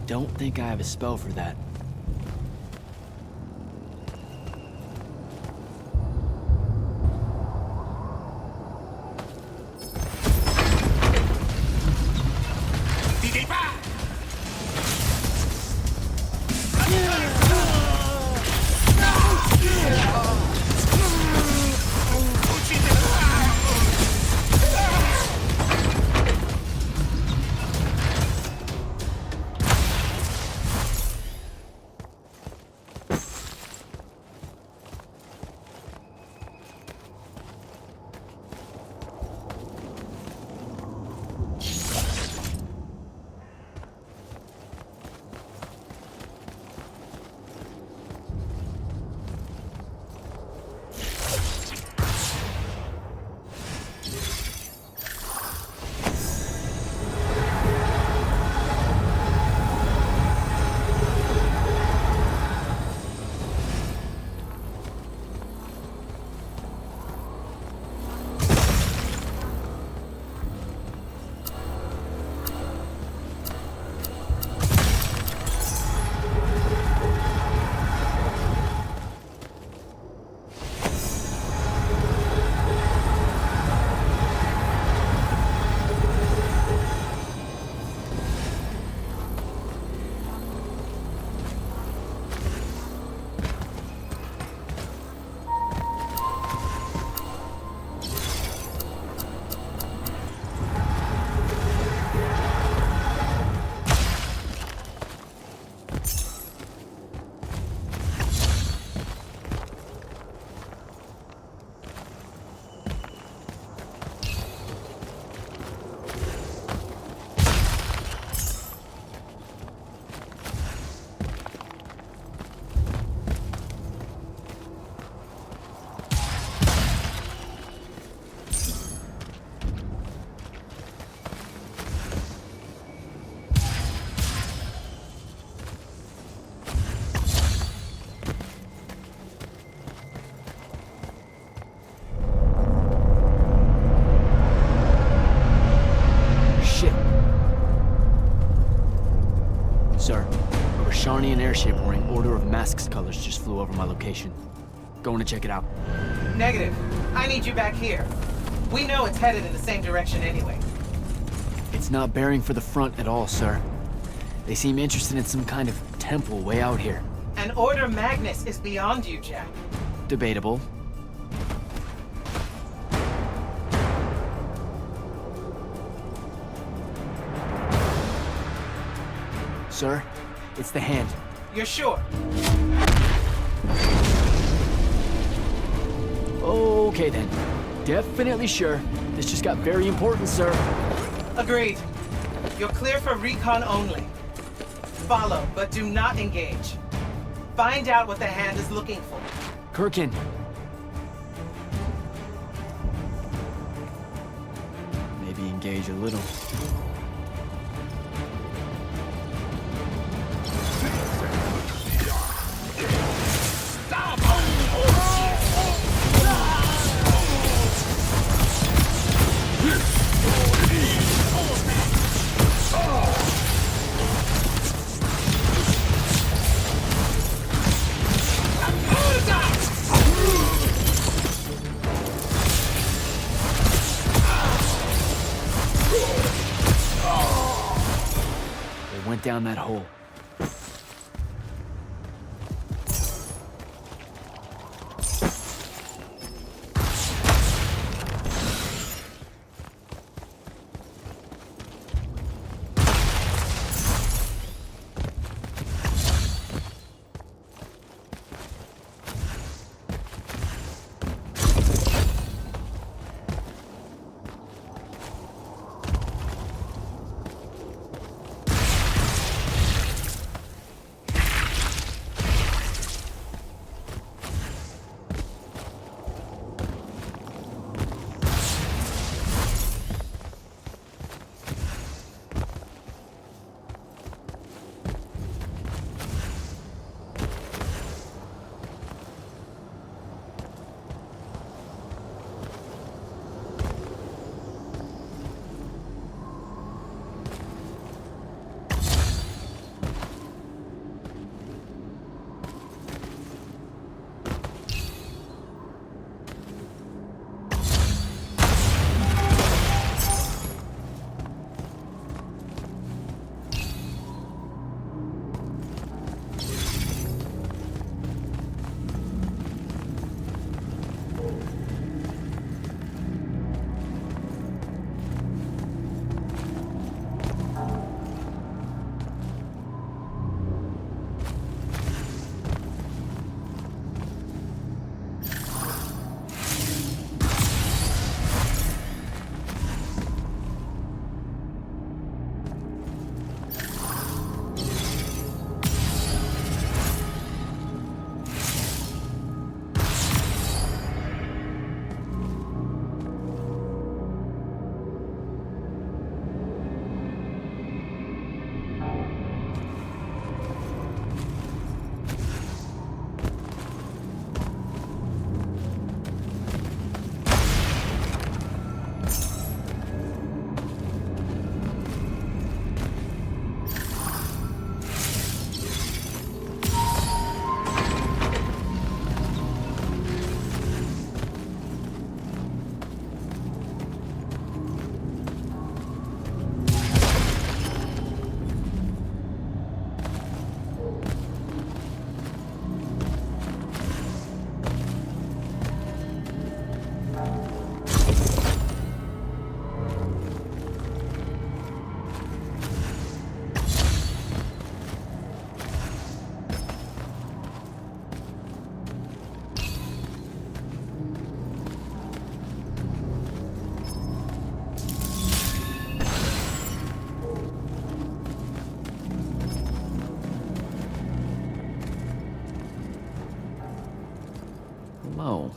Don't think I have a spell for that. Sharnian airship wearing Order of Masks colors just flew over my location. Going to check it out. Negative. I need you back here. We know it's headed in the same direction anyway. It's not bearing for the front at all, sir. They seem interested in some kind of temple way out here. An Order Magnus is beyond you, Jack. Debatable. Sir, it's the hand. You're sure? Okay then. Definitely sure. This just got very important, sir. Agreed. You're clear for recon only. Follow, but do not engage. Find out what the hand is looking for. Kirkin. Maybe engage a little. Went down that hole. Hello.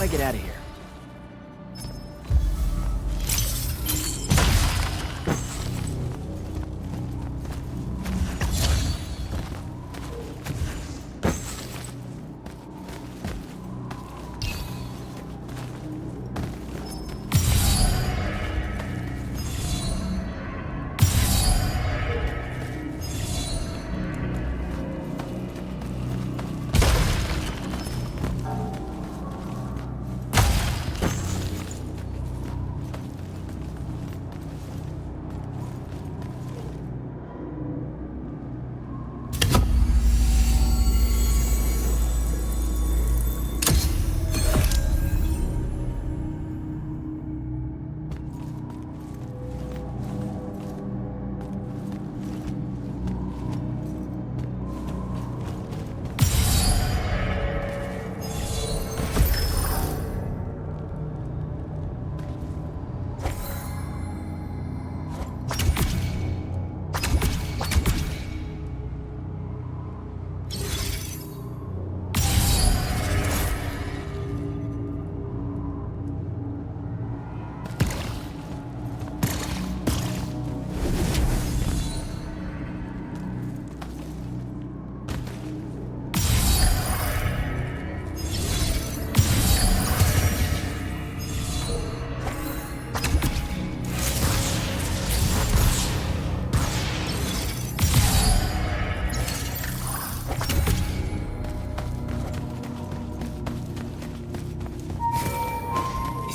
I get out of here?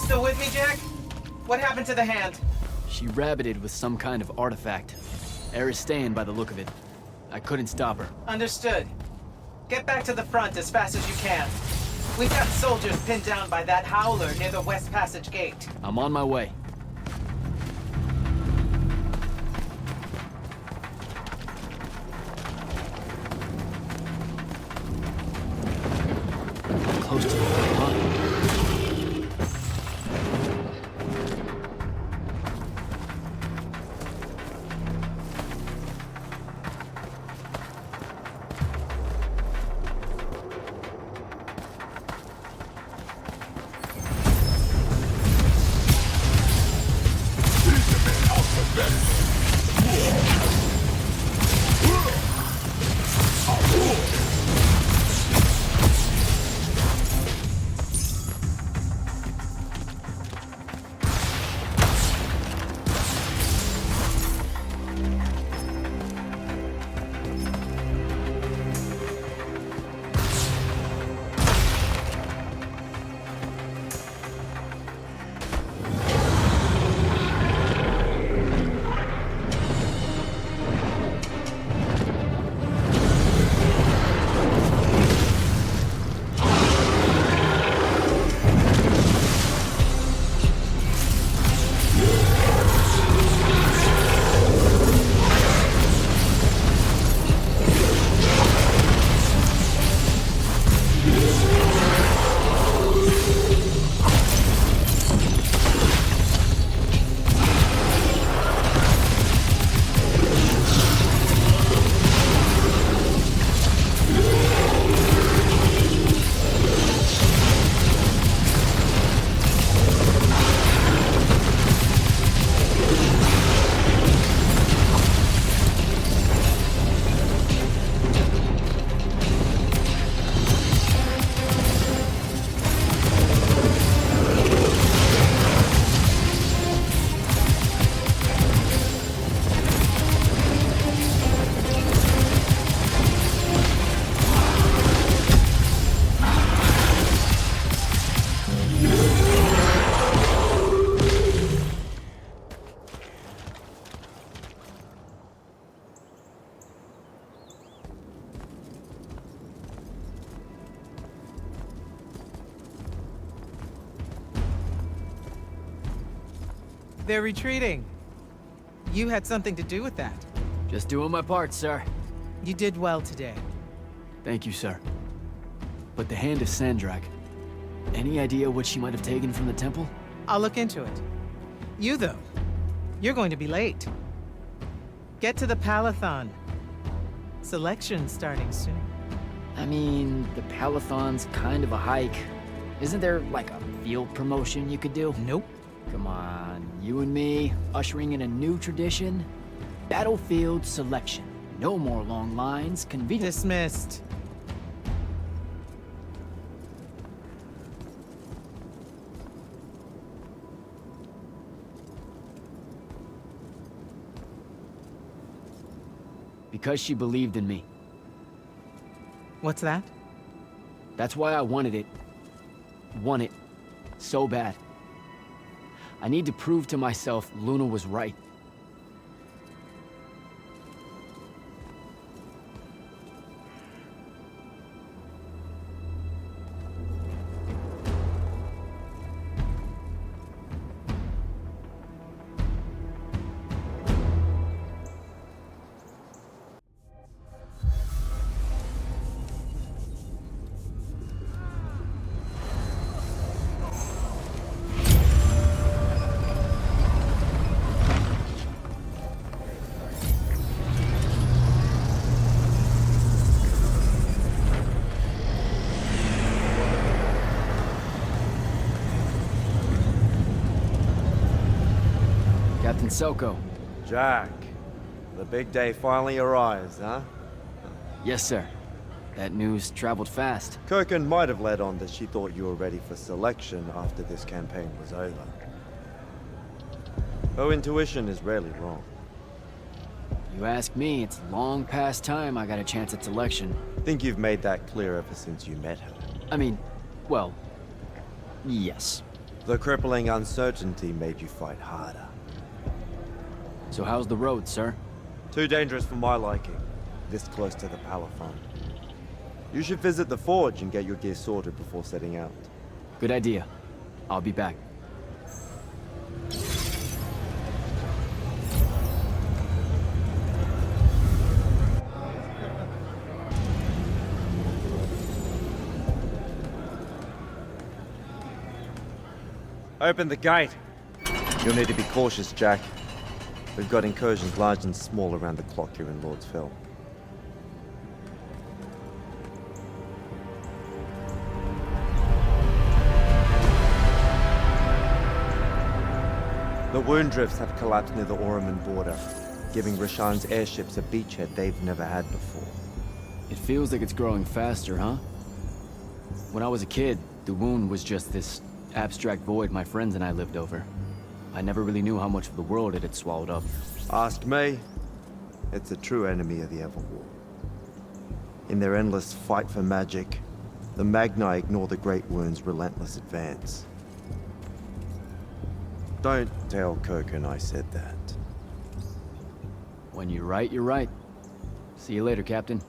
Still with me, Jack? What happened to the hand? She rabbited with some kind of artifact. Aristean by the look of it. I couldn't stop her. Understood. Get back to the front as fast as you can. We've got soldiers pinned down by that howler near the West Passage gate. I'm on my way. Close to the front. They're retreating. You had something to do with that. Just doing my part, sir. You did well today. Thank you, sir. But the hand of Sandrak. Any idea what she might have taken from the temple? I'll look into it. You, though, you're going to be late. Get to the Palathon. Selection's starting soon. I mean, the Palathon's kind of a hike. Isn't there like a field promotion you could do? Nope. Come on, you and me, ushering in a new tradition? Battlefield selection. No more long lines, convenient. Dismissed. Because she believed in me. What's that? That's why I wanted it. Want it. So bad. I need to prove to myself Luna was right. Captain Soko. Jack, the big day finally arrives, huh? Yes, sir. That news traveled fast. Kirkin might have led on that she thought you were ready for selection after this campaign was over. Her intuition is rarely wrong. You ask me, it's long past time I got a chance at selection. Think you've made that clear ever since you met her. I mean, well, yes. The crippling uncertainty made you fight harder. So how's the road, sir? Too dangerous for my liking, this close to the power fund. You should visit the forge and get your gear sorted before setting out. Good idea. I'll be back. Open the gate. You'll need to be cautious, Jack. We've got incursions large and small around the clock here in Lordsville. The wound drifts have collapsed near the Oraman border, giving Rashan's airships a beachhead they've never had before. It feels like it's growing faster, huh? When I was a kid, the wound was just this abstract void my friends and I lived over. I never really knew how much of the world it had swallowed up. Ask me. It's a true enemy of the Everwar. In their endless fight for magic, the Magni ignore the Great Wound's relentless advance. Don't tell Kirkin I said that. When you're right, you're right. See you later, Captain.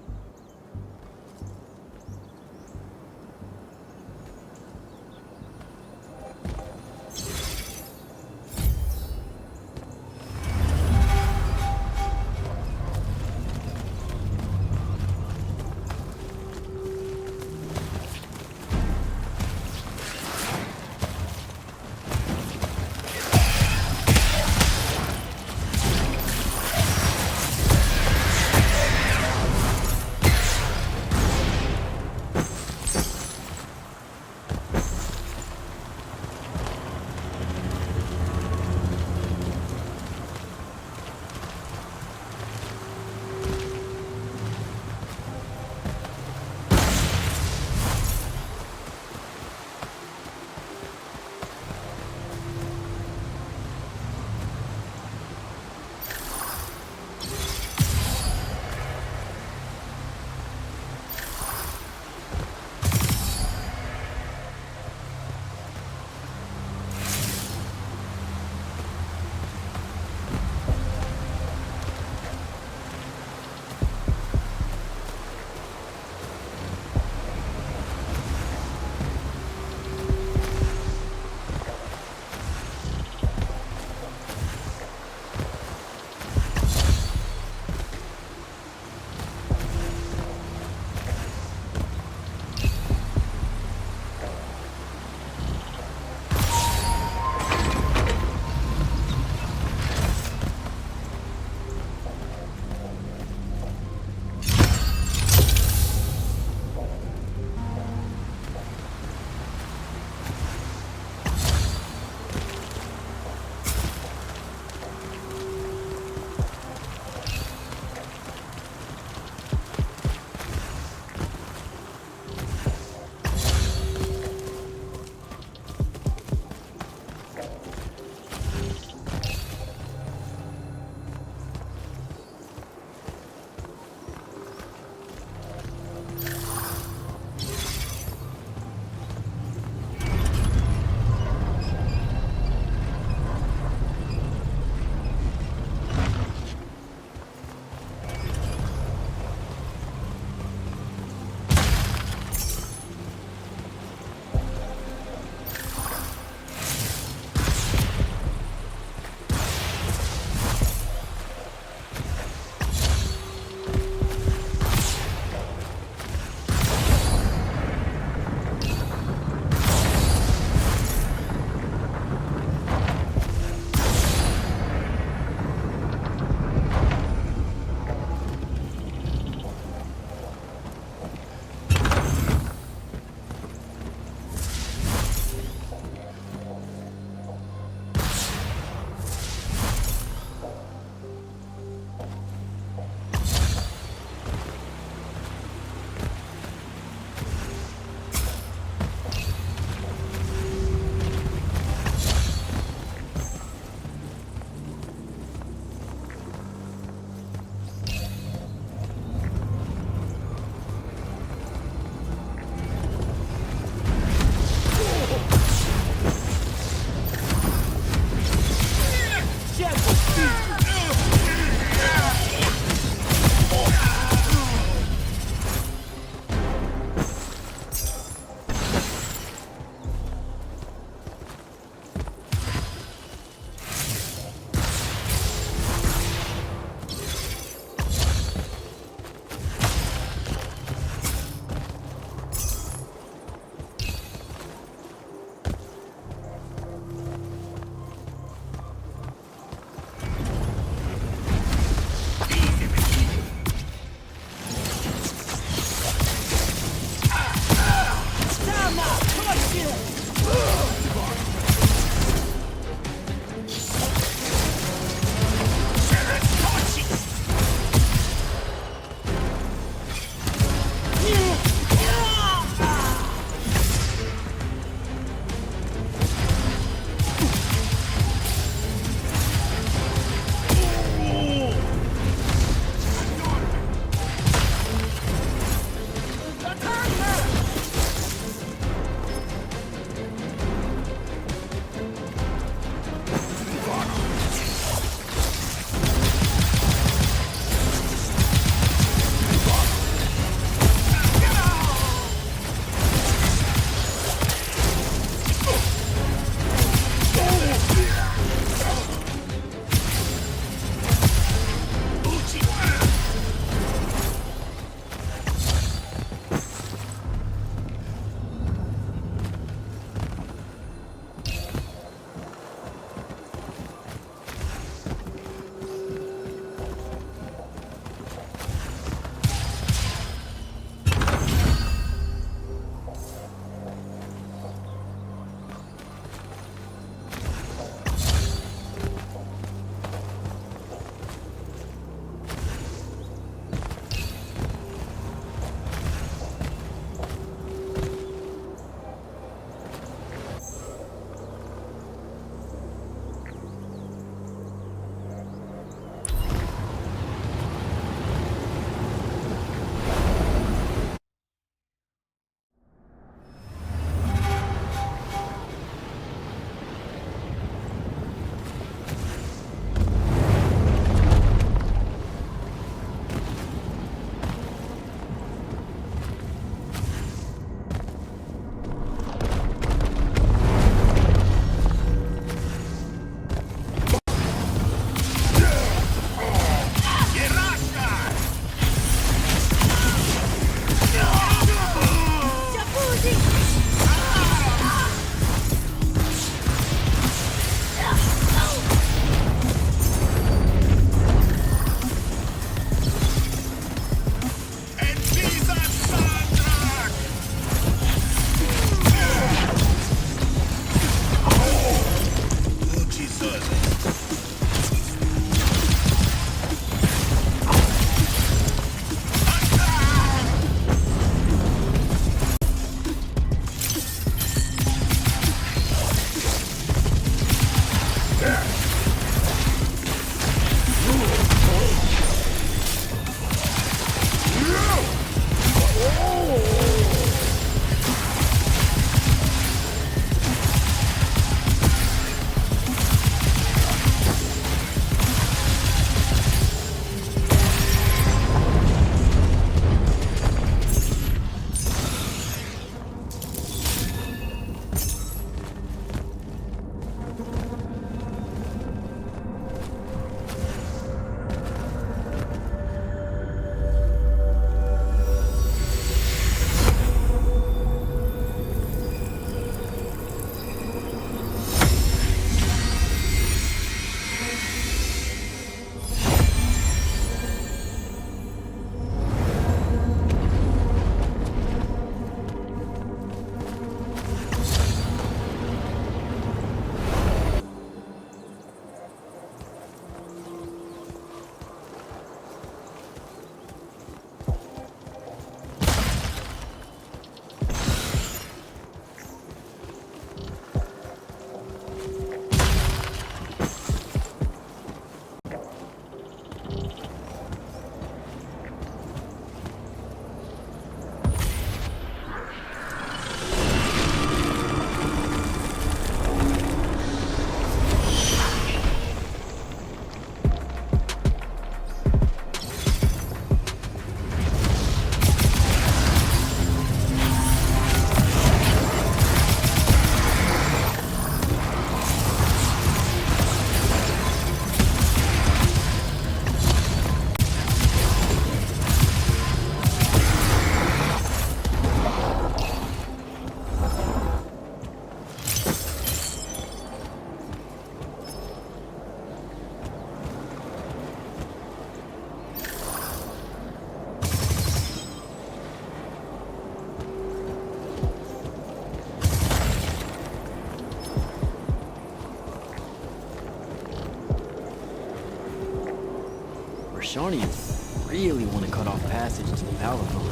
Rashanians really want to cut off passage to the Palathon.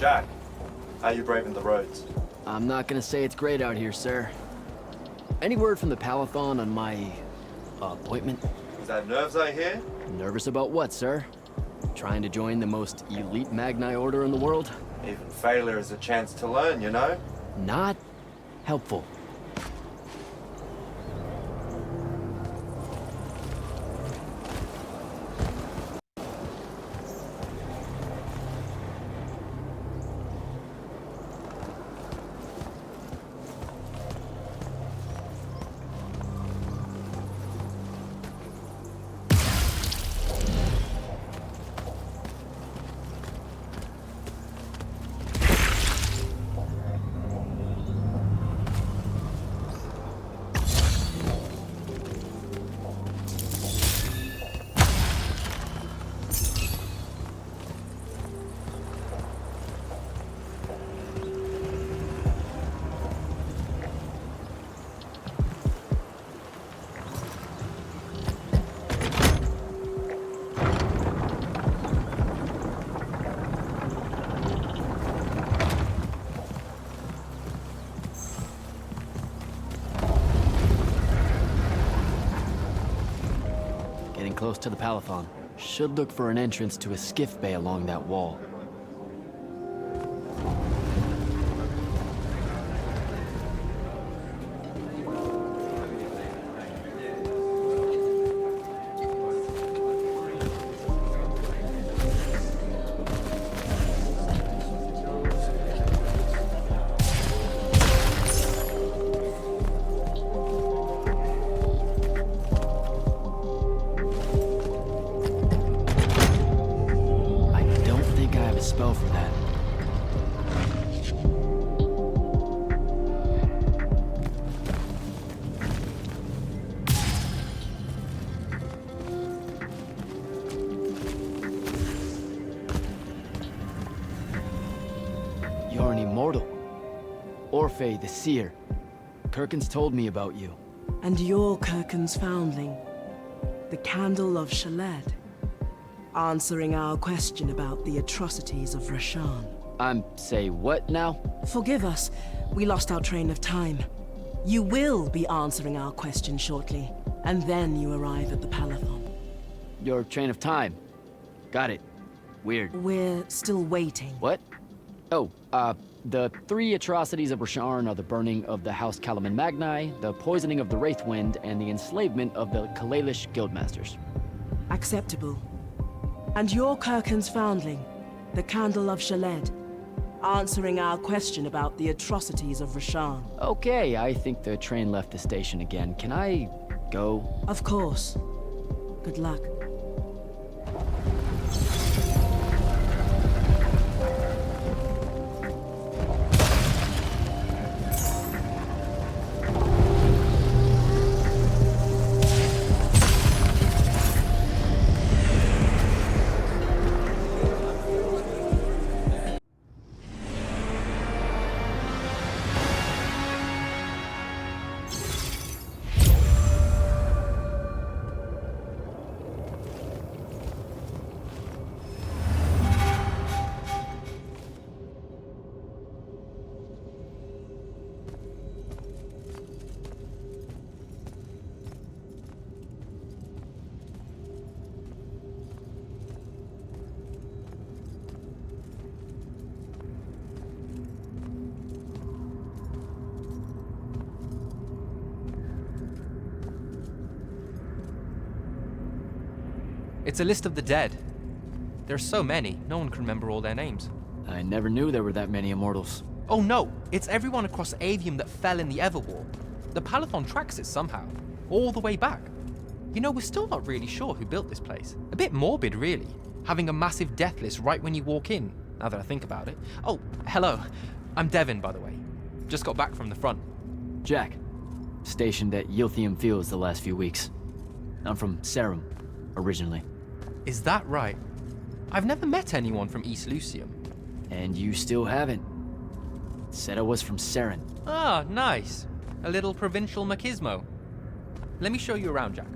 Jack, how you braving the roads? I'm not gonna say it's great out here, sir. Any word from the Palathon on my appointment? Is that nerves I hear? Nervous about what, sir? Trying to join the most elite Magni order in the world? Even failure is a chance to learn, you know? Not helpful. Close to the Palathon. Should look for an entrance to a skiff bay along that wall. Spell for that. You're an immortal. Orphe the Seer. Kirkin's told me about you. And you're Kirkin's foundling. The Candle of Shaled. Answering our question about the atrocities of Rashan. Say what now? Forgive us. We lost our train of time. You will be answering our question shortly, and then you arrive at the Palathon. Your train of time. Got it. Weird. We're still waiting. What? Oh, the 3 atrocities of Rasharn are the burning of the House Kalaman Magni, the poisoning of the Wraithwind, and the enslavement of the Kalalish Guildmasters. Acceptable. And you're Kirkin's foundling, the Candle of Shaled, answering our question about the atrocities of Rashan. Okay, I think the train left the station again. Can I go? Of course. Good luck. It's a list of the dead. There's so many, no one can remember all their names. I never knew there were that many Immortals. Oh no, it's everyone across Aveum that fell in the Everwar. The Palathon tracks it somehow, all the way back. You know, we're still not really sure who built this place. A bit morbid, really, having a massive death list right when you walk in, now that I think about it. Oh, hello. I'm Devin, by the way. Just got back from the front. Jack, stationed at Yilthium Fields the last few weeks. I'm from Serum, originally. Is that right? I've never met anyone from East Lucium. And you still haven't. Said I was from Seren. Ah, nice. A little provincial machismo. Let me show you around, Jack.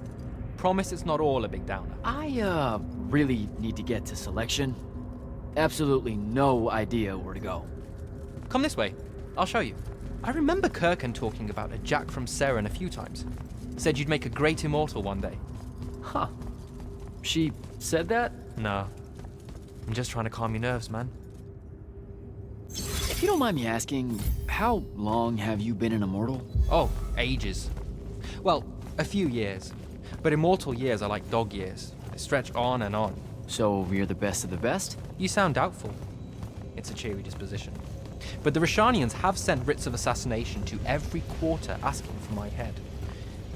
Promise it's not all a big downer. I, really need to get to Selection. Absolutely no idea where to go. Come this way. I'll show you. I remember Kirkan talking about a Jack from Seren a few times. Said you'd make a great immortal one day. Huh. She said that? No. I'm just trying to calm your nerves, man. If you don't mind me asking, how long have you been an immortal? Oh, ages. Well, a few years. But immortal years are like dog years. They stretch on and on. So you're the best of the best? You sound doubtful. It's a cheery disposition. But the Rishanians have sent writs of assassination to every quarter asking for my head.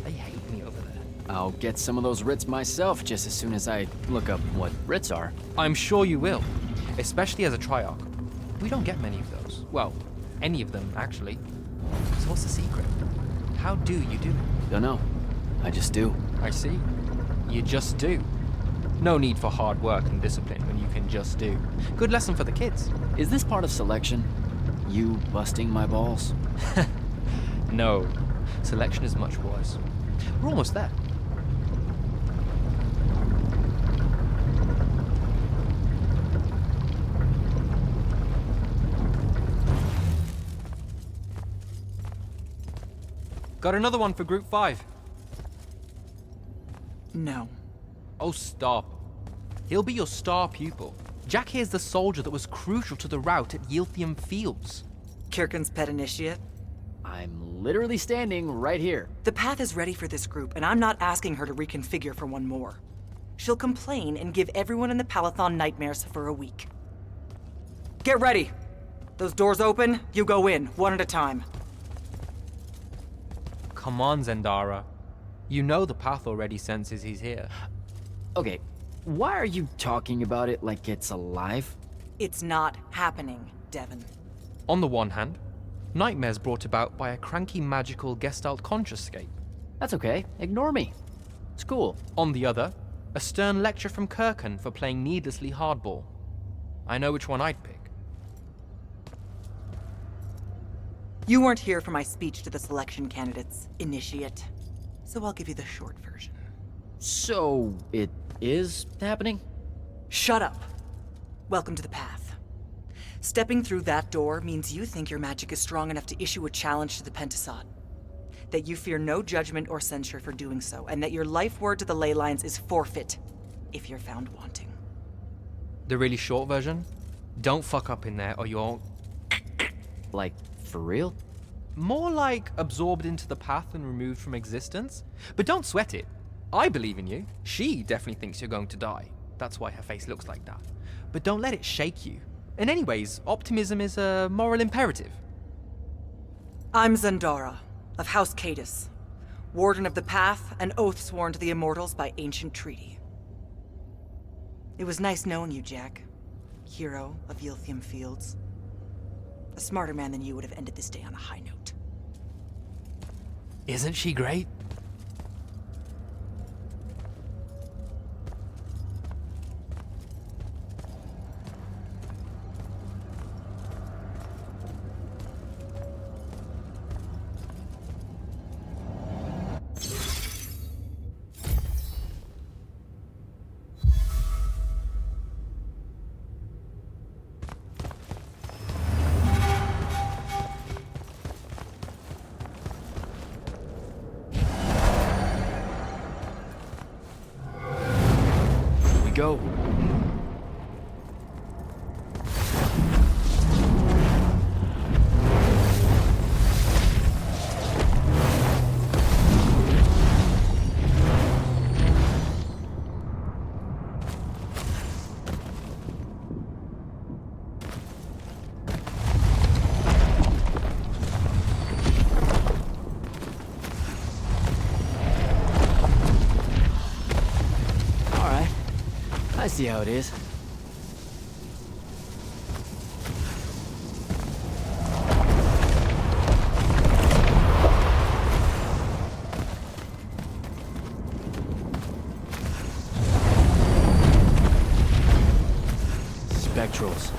They hate me over there. I'll get some of those writs myself just as soon as I look up what writs are. I'm sure you will, especially as a Triarch. We don't get many of those. Well, any of them, actually. So what's the secret? How do you do it? Don't know. I just do. I see. You just do. No need for hard work and discipline when you can just do. Good lesson for the kids. Is this part of Selection? You busting my balls? No. Selection is much worse. We're almost there. Got another one for Group 5. No. Oh, stop. He'll be your star pupil. Jack here's the soldier that was crucial to the rout at Yilthium Fields. Kirkan's pet initiate? I'm literally standing right here. The path is ready for this group, and I'm not asking her to reconfigure for one more. She'll complain and give everyone in the Palathon nightmares for a week. Get ready! Those doors open, you go in, one at a time. Come on, Zendara. You know the path already senses he's here. Okay, why are you talking about it like it's alive? It's not happening, Devon. On the one hand, nightmares brought about by a cranky magical Gestalt consciouscape. That's okay, ignore me. It's cool. On the other, a stern lecture from Kirkan for playing needlessly hardball. I know which one I'd pick. You weren't here for my speech to the selection candidates, Initiate. So I'll give you the short version. So, it is happening? Shut up. Welcome to the path. Stepping through that door means you think your magic is strong enough to issue a challenge to the Pentasod. That you fear no judgment or censure for doing so, and that your life word to the ley lines is forfeit if you're found wanting. The really short version? Don't fuck up in there or you'll... Like, for real? More like absorbed into the path and removed from existence. But don't sweat it. I believe in you. She definitely thinks you're going to die. That's why her face looks like that. But don't let it shake you. And anyways, optimism is a moral imperative. I'm Zendara, of House Cadus, Warden of the Path, and oath sworn to the Immortals by ancient treaty. It was nice knowing you, Jack. Hero of Yilthium Fields. A smarter man than you would have ended this day on a high note. Isn't she great? Go. I see how it is. trolls.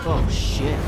Oh, shit.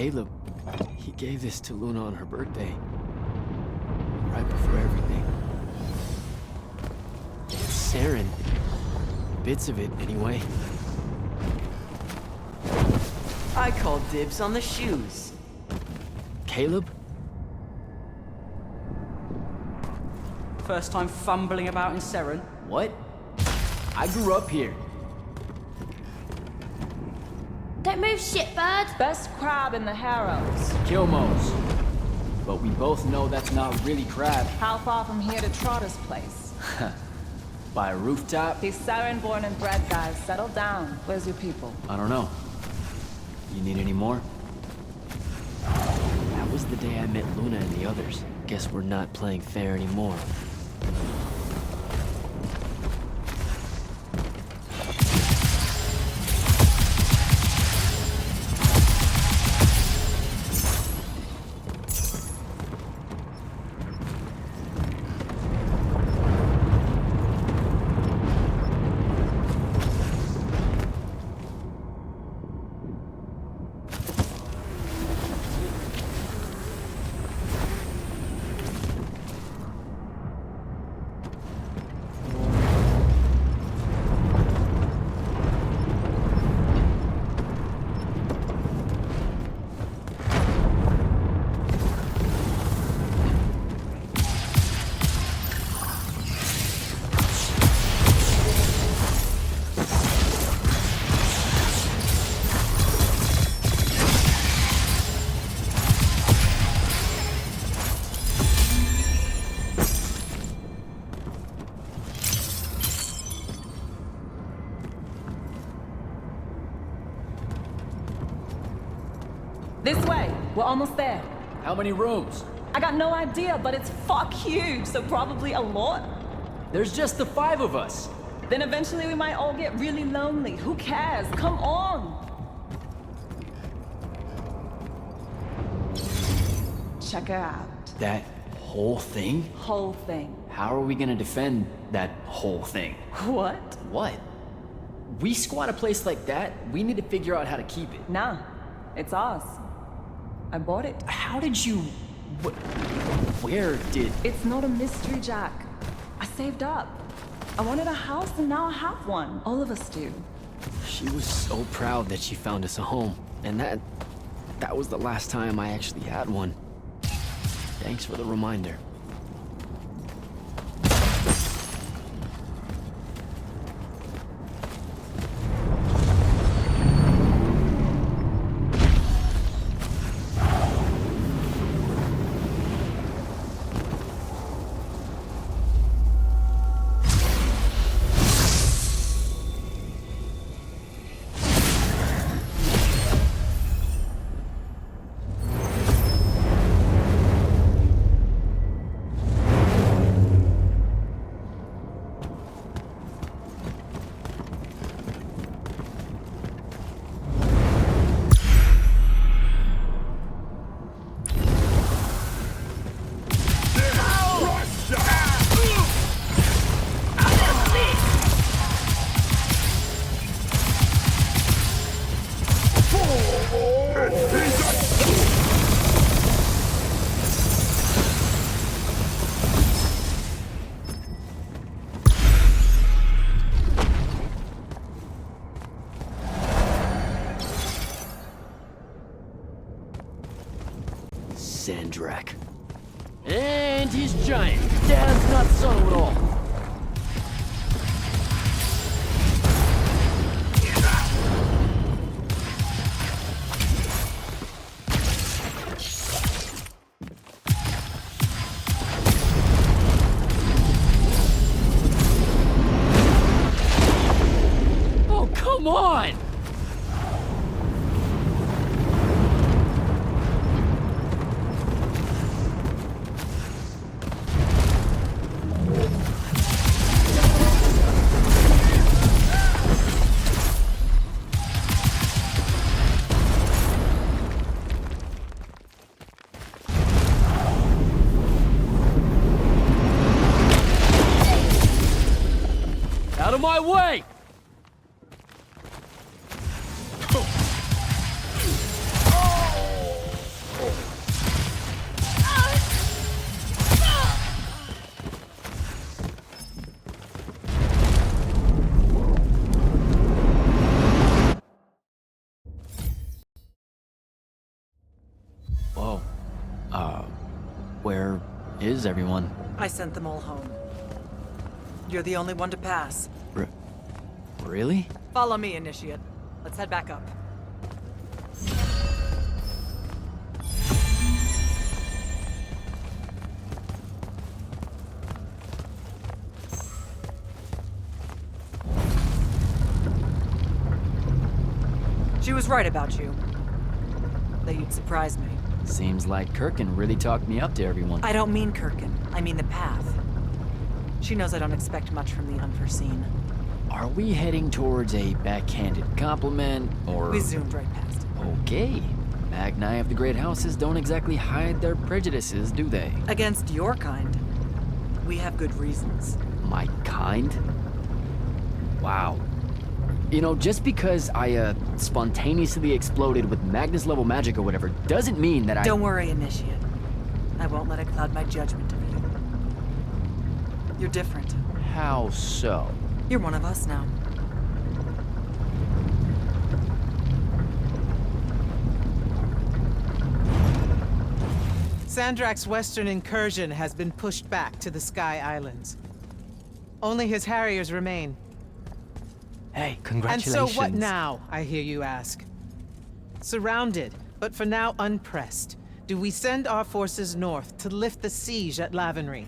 Caleb, he gave this to Luna on her birthday. Right before everything. It's Saren. Bits of it, anyway. I call dibs on the shoes. Caleb? First time fumbling about in Seren. What? I grew up here. Don't move, shitbird. Best crab in the Harrows. Kilmos. But we both know that's not really crab. How far from here to Trotter's place? By a rooftop? These Saren born and bred guys, settle down. Where's your people? I don't know. You need any more? That was the day I met Luna and the others. Guess we're not playing fair anymore. This way. We're almost there. How many rooms? I got no idea, but it's fuck huge, so probably a lot. There's just the 5 of us. Then eventually we might all get really lonely. Who cares? Come on! Check her out. That whole thing? Whole thing. How are we gonna defend that whole thing? What? What? We squat a place like that, we need to figure out how to keep it. Nah, it's ours. I bought it. How did you... Where did... It's not a mystery, Jack. I saved up. I wanted a house and now I have one. All of us do. She was so proud that she found us a home. And that was the last time I actually had one. Thanks for the reminder. Sandrak. And he's giant. Dad's not subtle at all. Oh, come on! Out of my way! Where's everyone? I sent them all home. You're the only one to pass. Really? Follow me, Initiate. Let's head back up. She was right about you. That you'd surprise me. Seems like Kirkin really talked me up to everyone. I don't mean Kirkin. I mean the path. She knows I don't expect much from the unforeseen. Are we heading towards a backhanded compliment, or...? We zoomed right past it. Okay. Magni of the Great Houses don't exactly hide their prejudices, do they? Against your kind. We have good reasons. My kind? Wow. You know, just because I, spontaneously exploded with Magnus-level magic or whatever, doesn't mean that I... Don't worry, Initiate. I won't let it cloud my judgment of you. You're different. How so? You're one of us now. Sandrak's western incursion has been pushed back to the Sky Islands. Only his Harriers remain. Hey, congratulations. And so what now, I hear you ask? Surrounded, but for now unpressed, do we send our forces north to lift the siege at Lavenry?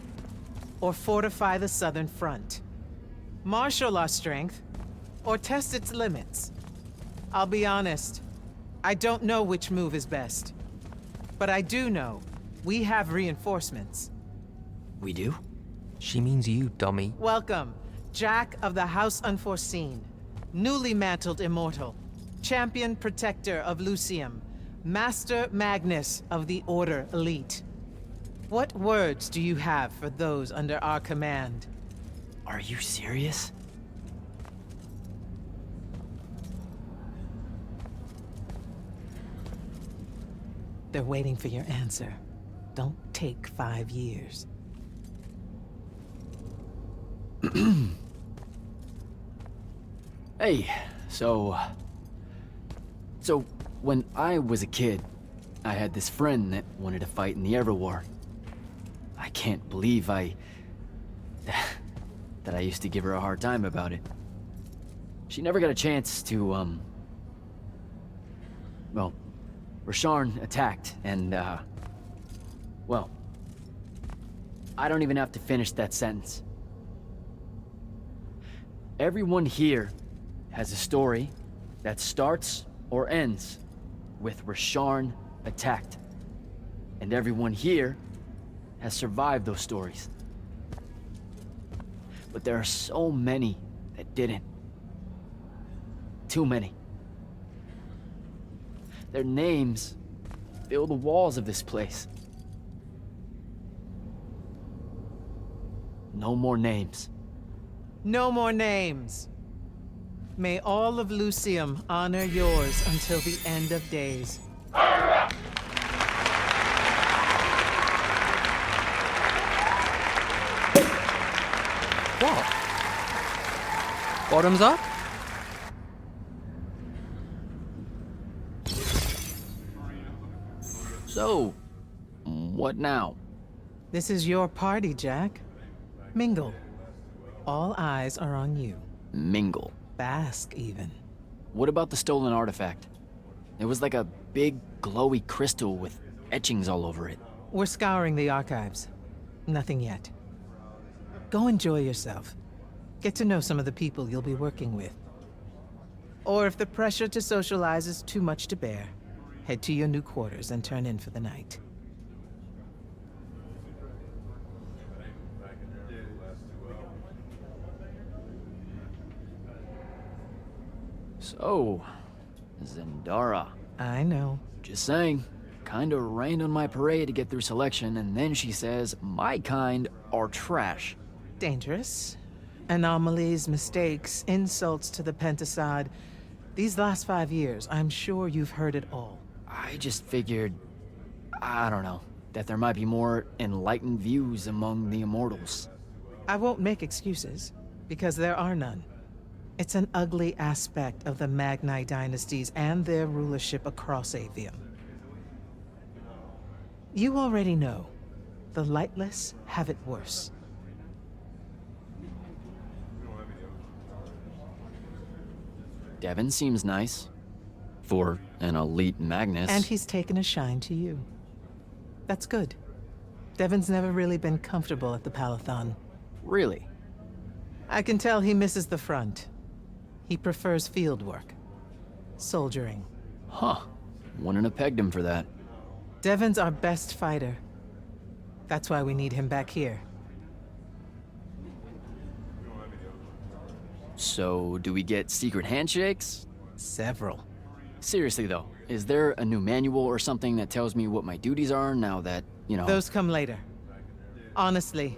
Or fortify the southern front? Marshal our strength, or test its limits? I'll be honest, I don't know which move is best. But I do know we have reinforcements. We do? She means you, dummy. Welcome, Jack of the House Unforeseen, newly mantled Immortal, Champion Protector of Lucium, Master Magnus of the Order Elite. What words do you have for those under our command? Are you serious? They're waiting for your answer. Don't take 5 years. Hey, so when I was a kid, I had this friend that wanted to fight in the Everwar. I can't believe that I used to give her a hard time about it. She never got a chance to, well, Rasharn attacked, and, well, I don't even have to finish that sentence. Everyone here has a story that starts or ends with Rasharn attacked. And everyone here has survived those stories. But there are so many that didn't. Too many. Their names fill the walls of this place. No more names. No more names. May all of Lucium honor yours until the end of days. What? Bottoms up? So, what now? This is your party, Jack. Mingle. All eyes are on you. Mingle. Bask, even. What about the stolen artifact? It was like a big, glowy crystal with etchings all over it. We're scouring the archives. Nothing yet. Go enjoy yourself. Get to know some of the people you'll be working with. Or if the pressure to socialize is too much to bear, head to your new quarters and turn in for the night. So, Zendara. I know. Just saying. Kinda rained on my parade to get through selection, and then she says my kind are trash. Dangerous. Anomalies, mistakes, insults to the Pentasod. These last 5 years, I'm sure you've heard it all. I just figured, I don't know, that there might be more enlightened views among the Immortals. I won't make excuses, because there are none. It's an ugly aspect of the Magni dynasties and their rulership across Aveum. You already know. the Lightless have it worse. Devin seems nice. For an elite Magnus. And he's taken a shine to you. That's good. Devin's never really been comfortable at the Palathon. Really? I can tell he misses the front. He prefers field work. Soldiering. Huh. Wouldn't have pegged him for that. Devin's our best fighter. That's why we need him back here. So, do we get secret handshakes? Several. Seriously though, is there a new manual or something that tells me what my duties are now that, you know... Those come later. Honestly,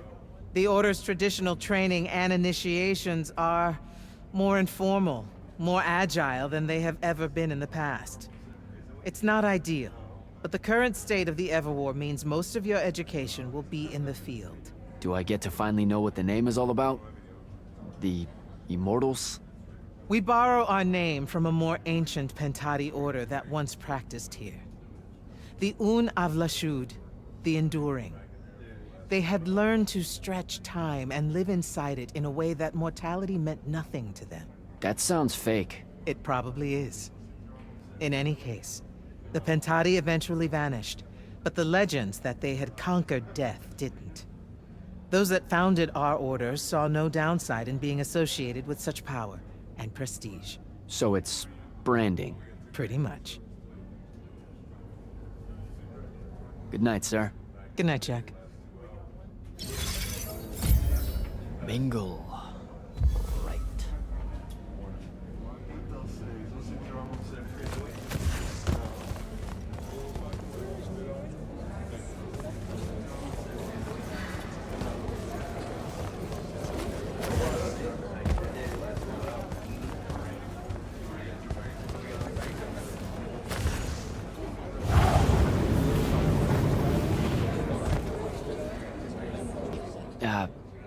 the Order's traditional training and initiations are more informal, more agile than they have ever been in the past. It's not ideal, but the current state of the Everwar means most of your education will be in the field. Do I get to finally know what the name is all about? The Immortals? We borrow our name from a more ancient Pentati order that once practiced here. The Un Avlashud, the Enduring. They had learned to stretch time and live inside it in a way that mortality meant nothing to them. That sounds fake. It probably is. In any case, the Pentati eventually vanished, but the legends that they had conquered death didn't. Those that founded our order saw no downside in being associated with such power and prestige. So it's branding? Pretty much. Good night, sir. Good night, Jack. Bingo. Right.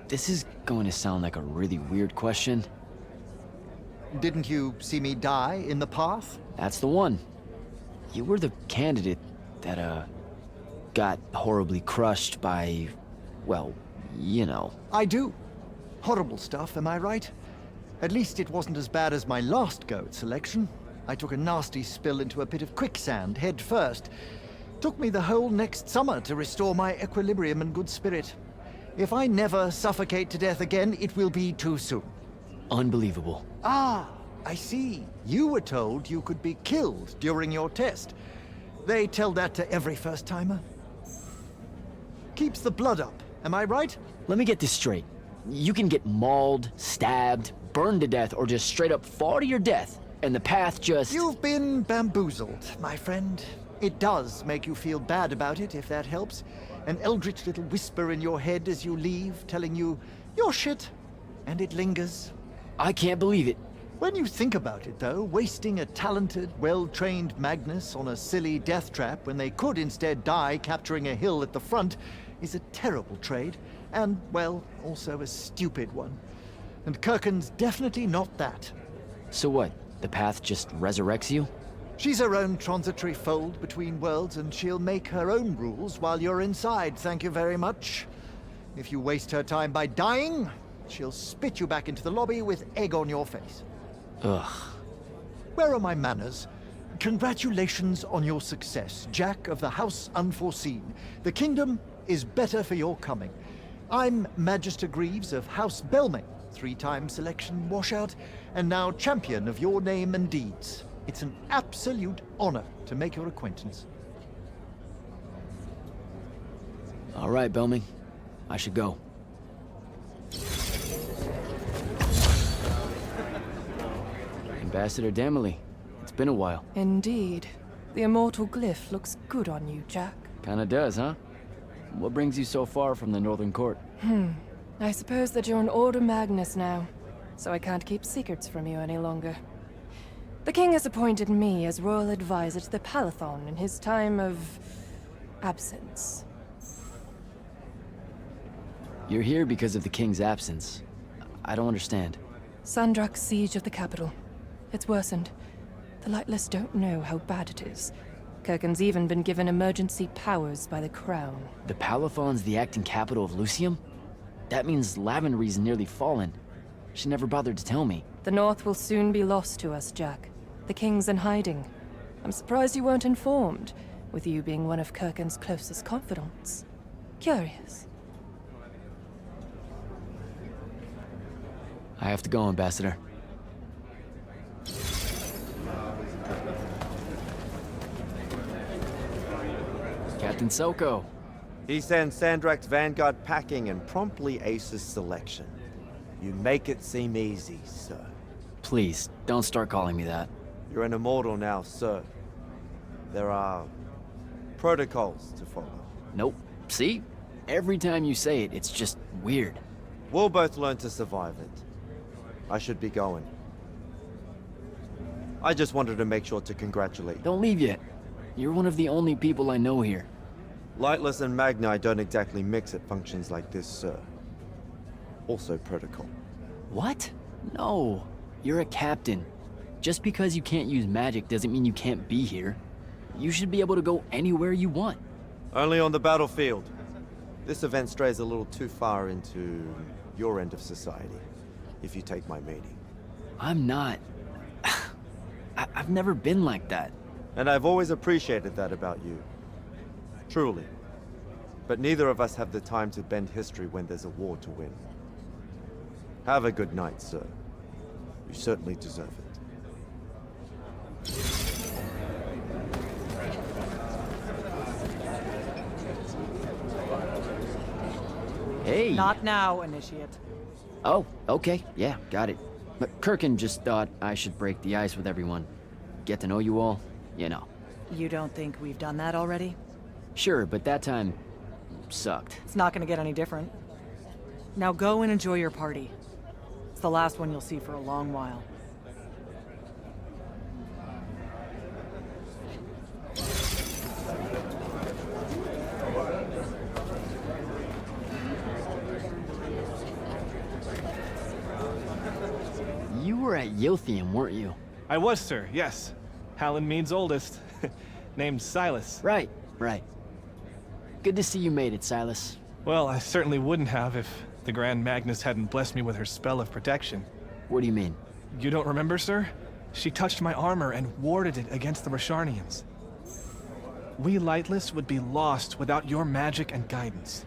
This is going to sound like a really weird question. Didn't you see me die in the path? That's the one. You were the candidate that, got horribly crushed by, well, you know. I do. Horrible stuff, am I right? At least it wasn't as bad as my last go at selection. I took a nasty spill into a pit of quicksand head first. Took me the whole next summer to restore my equilibrium and good spirit. If I never suffocate to death again, it will be too soon. Unbelievable. Ah, I see. You were told you could be killed during your test. They tell that to every first-timer. Keeps the blood up, am I right? Let me get this straight. You can get mauled, stabbed, burned to death, or just straight up fall to your death, and the path just... You've been bamboozled, my friend. It does make you feel bad about it, if that helps. An eldritch little whisper in your head as you leave, telling you, you're shit. And it lingers. I can't believe it. When you think about it, though, wasting a talented, well-trained Magnus on a silly death trap when they could instead die capturing a hill at the front is a terrible trade. And, well, also a stupid one. And Kirkin's definitely not that. So what? The path just resurrects you? She's her own transitory fold between worlds, and she'll make her own rules while you're inside, thank you very much. If you waste her time by dying, she'll spit you back into the lobby with egg on your face. Ugh. Where are my manners? Congratulations on your success, Jack of the House Unforeseen. The kingdom is better for your coming. I'm Magister Greaves of House Belming, 3-time selection washout, and now champion of your name and deeds. It's an absolute honor to make your acquaintance. All right, Belming. I should go. Ambassador Damley. It's been a while. Indeed. The immortal glyph looks good on you, Jack. Kinda does, huh? What brings you so far from the Northern Court? I suppose that you're an Order Magnus now, so I can't keep secrets from you any longer. The king has appointed me as royal advisor to the Palathon in his time of... absence. You're here because of the king's absence. I don't understand. Sandrak's siege of the capital. It's worsened. The Lightless don't know how bad it is. Kirkin's even been given emergency powers by the Crown. The Palathon's the acting capital of Lucium? That means Lavenry's nearly fallen. She never bothered to tell me. The North will soon be lost to us, Jack. The King's in hiding. I'm surprised you weren't informed, with you being one of Kirkin's closest confidants. Curious. I have to go, Ambassador. Captain Soko. He sends Sandrak's vanguard packing and promptly aces selection. You make it seem easy, sir. Please, don't start calling me that. You're an immortal now, sir. There are protocols to follow. Nope. See? Every time you say it, it's just weird. We'll both learn to survive it. I should be going. I just wanted to make sure to congratulate you. Don't leave yet. You're one of the only people I know here. Lightless and Magni don't exactly mix at functions like this, sir. Also protocol. What? No. You're a captain. Just because you can't use magic doesn't mean you can't be here. You should be able to go anywhere you want. Only on the battlefield. This event strays a little too far into your end of society, if you take my meaning. I'm not. I've never been like that. And I've always appreciated that about you. Truly. But neither of us have the time to bend history when there's a war to win. Have a good night, sir. You certainly deserve it. Hey! Not now, Initiate. Oh, okay. Yeah, got it. But Kirkin just thought I should break the ice with everyone. Get to know you all, you know. You don't think we've done that already? Sure, but that time sucked. It's not gonna get any different. Now go and enjoy your party. It's the last one you'll see for a long while. You were at Yilthium, weren't you? I was, sir, yes. Hallen means oldest. Named Silas. Right. Good to see you made it, Silas. Well, I certainly wouldn't have if the Grand Magnus hadn't blessed me with her spell of protection. What do you mean? You don't remember, sir? She touched my armor and warded it against the Rasharnians. We Lightless would be lost without your magic and guidance.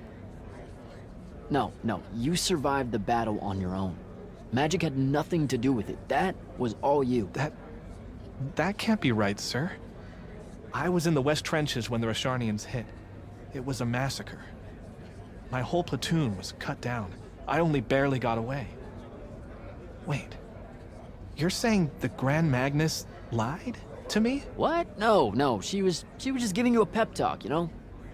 No, you survived the battle on your own. Magic had nothing to do with it. That was all you. That can't be right, sir. I was in the West Trenches when the Rasharnians hit. It was a massacre. My whole platoon was cut down. I only barely got away. Wait. You're saying the Grand Magnus lied to me? What? No. She was just giving you a pep talk, you know?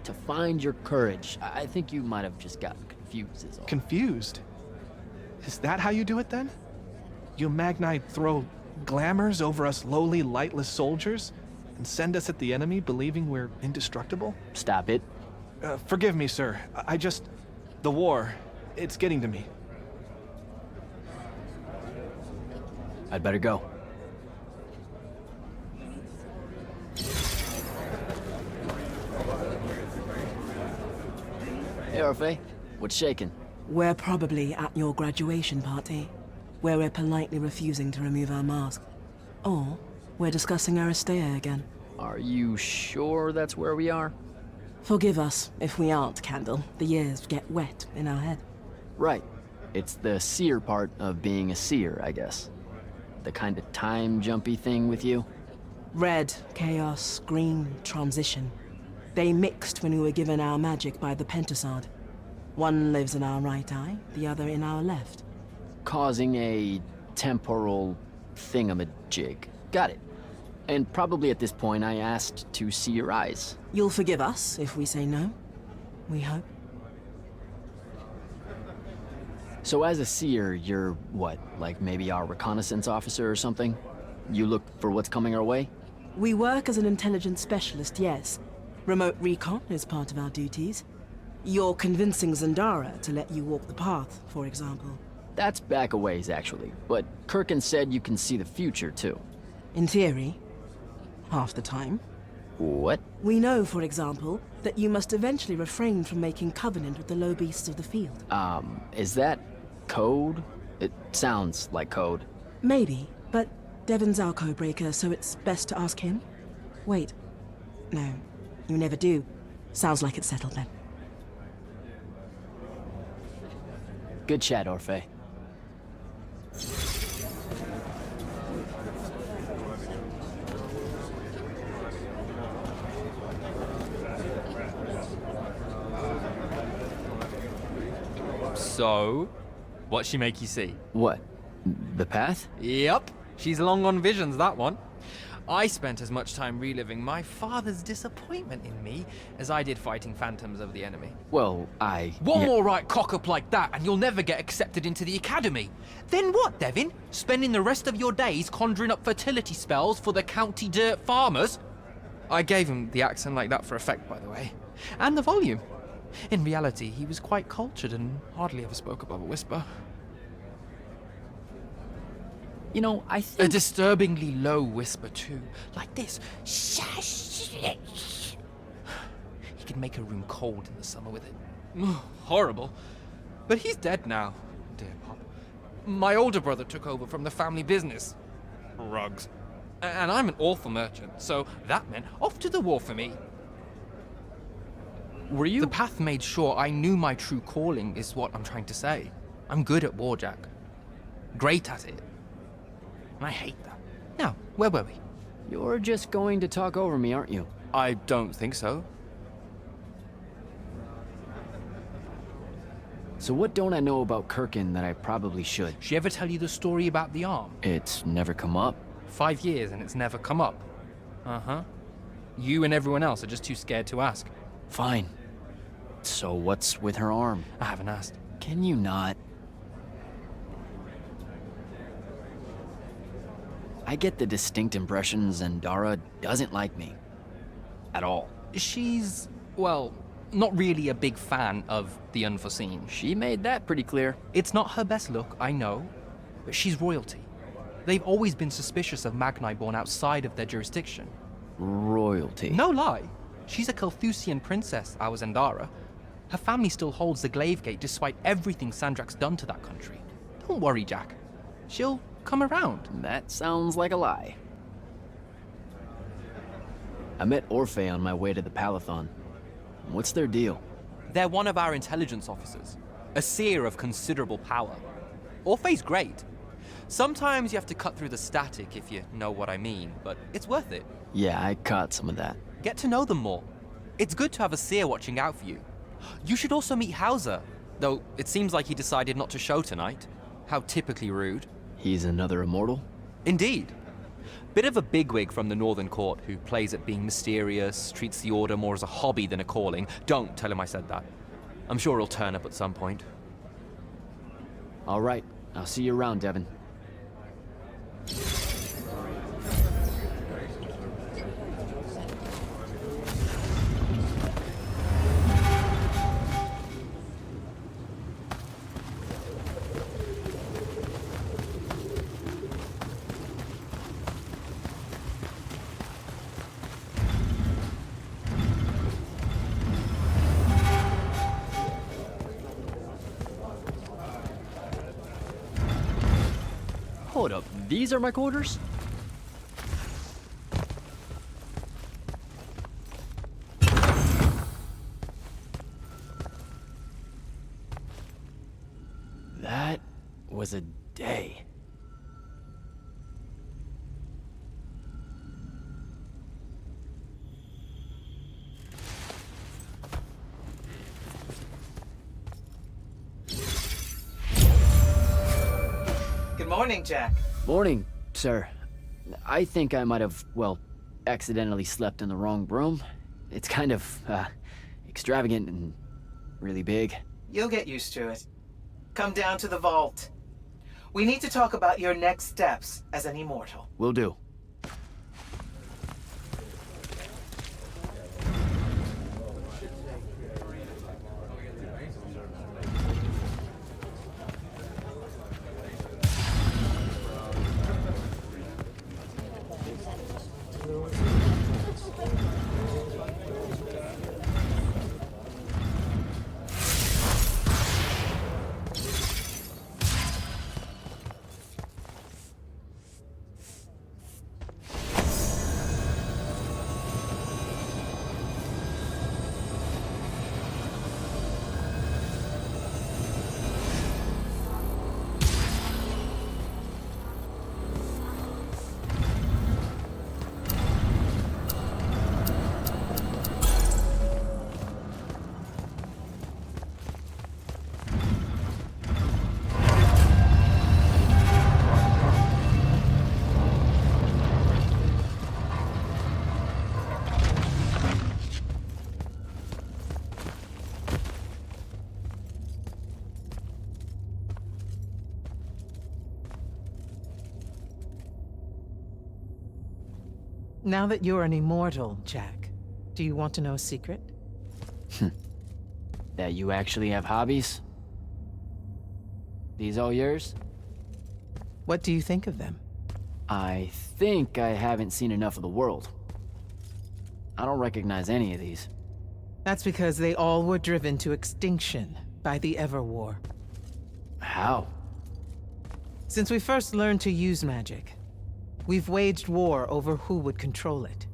To find your courage. I think you might have just gotten confused is all. Confused? Is that how you do it then? You Magni throw glamours over us lowly, lightless soldiers and send us at the enemy believing we're indestructible? Stop it. Forgive me, sir. The war, it's getting to me. I'd better go. Hey, Orphe. What's shaking? We're probably at your graduation party, where we're politely refusing to remove our mask. Or we're discussing Aristea again. Are you sure that's where we are? Forgive us if we aren't, Candle. The years get wet in our head. Right. It's the seer part of being a seer, I guess. The kind of time-jumpy thing with you. Red, chaos, green, transition. They mixed when we were given our magic by the Pentasod. One lives in our right eye, the other in our left. Causing a temporal thingamajig. Got it. And probably at this point I asked to see your eyes. You'll forgive us if we say no? We hope. So as a seer, you're what? Like maybe our reconnaissance officer or something? You look for what's coming our way? We work as an intelligence specialist, yes. Remote recon is part of our duties. You're convincing Zendara to let you walk the path, for example. That's back a ways, actually. But Kirkin said you can see the future, too. In theory. Half the time. What? We know, for example, that you must eventually refrain from making covenant with the low beasts of the field. Is that code? It sounds like code. Maybe, but Devon's our codebreaker, so it's best to ask him. Wait. No, you never do. Sounds like it's settled then. Good chat, Orphe. So, what'd she make you see? What? The path? Yep, she's long on visions, that one. I spent as much time reliving my father's disappointment in me as I did fighting phantoms of the enemy. Well, One more right cock-up like that and you'll never get accepted into the academy. Then what, Devin? Spending the rest of your days conjuring up fertility spells for the county dirt farmers? I gave him the accent like that for effect, by the way. And the volume. In reality, he was quite cultured and hardly ever spoke above a whisper. You know, I think... A disturbingly low whisper, too. Like this. He could make a room cold in the summer with it. Horrible. But he's dead now, dear Pop. My older brother took over from the family business. Rugs. And I'm an awful merchant, so that meant off to the war for me. Were you? The path made sure I knew my true calling, is what I'm trying to say. I'm good at war, Jack. Great at it. And I hate that. Now, where were we? You're just going to talk over me, aren't you? I don't think so. So what don't I know about Kirkin that I probably should? She ever tell you the story about the arm? It's never come up. 5 years and it's never come up. Uh-huh. You and everyone else are just too scared to ask. Fine. So what's with her arm? I haven't asked. Can you not? I get the distinct impression Zendara doesn't like me. At all. She's, well, not really a big fan of the unforeseen. She made that pretty clear. It's not her best look, I know, but she's royalty. They've always been suspicious of Magni born outside of their jurisdiction. Royalty? No lie. She's a Carthusian princess, our Zendara. Her family still holds the Glaive Gate despite everything Sandrak's done to that country. Don't worry, Jack. She'll come around. That sounds like a lie. I met Orphe on my way to the Palathon. What's their deal? They're one of our intelligence officers. A seer of considerable power. Orphe's great. Sometimes you have to cut through the static, if you know what I mean, but it's worth it. Yeah, I caught some of that. Get to know them more. It's good to have a seer watching out for you. You should also meet Hauser, though it seems like he decided not to show tonight. How typically rude. He's another immortal? Indeed. Bit of a bigwig from the Northern Court who plays at being mysterious, treats the Order more as a hobby than a calling. Don't tell him I said that. I'm sure he'll turn up at some point. All right, I'll see you around, Devin. Hold up, these are my quarters? That was a day. Good morning, Jack. Morning, sir. I think I might have, well, accidentally slept in the wrong room. It's kind of, extravagant and really big. You'll get used to it. Come down to the vault. We need to talk about your next steps as an immortal. Will do. Now that you're an immortal, Jack, do you want to know a secret? That you actually have hobbies? These all yours? What do you think of them? I think I haven't seen enough of the world. I don't recognize any of these. That's because they all were driven to extinction by the Everwar. How? Since we first learned to use magic, we've waged war over who would control it.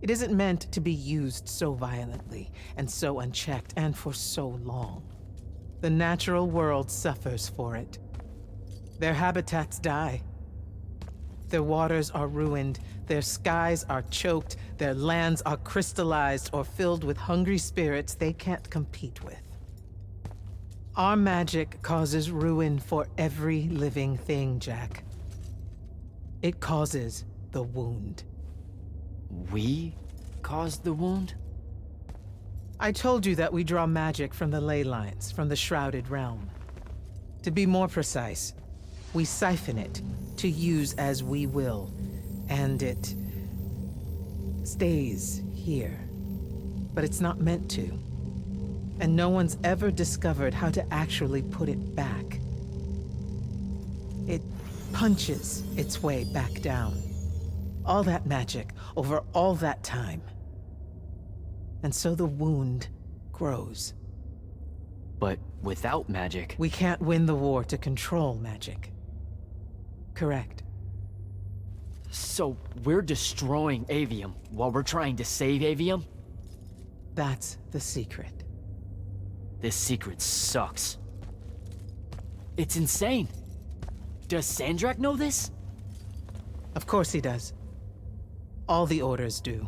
It isn't meant to be used so violently and so unchecked and for so long. The natural world suffers for it. Their habitats die. Their waters are ruined, their skies are choked, their lands are crystallized or filled with hungry spirits they can't compete with. Our magic causes ruin for every living thing, Jack. It causes the wound. We caused the wound? I told you that we draw magic from the ley lines, from the Shrouded Realm. To be more precise, we siphon it to use as we will, and it stays here. But it's not meant to. And no one's ever discovered how to actually put it back. It punches its way back down. All that magic over all that time. And so the wound grows. But without magic... We can't win the war to control magic. Correct. So we're destroying Aveum while we're trying to save Aveum? That's the secret. This secret sucks. It's insane. Does Sandrak know this? Of course he does. All the Orders do.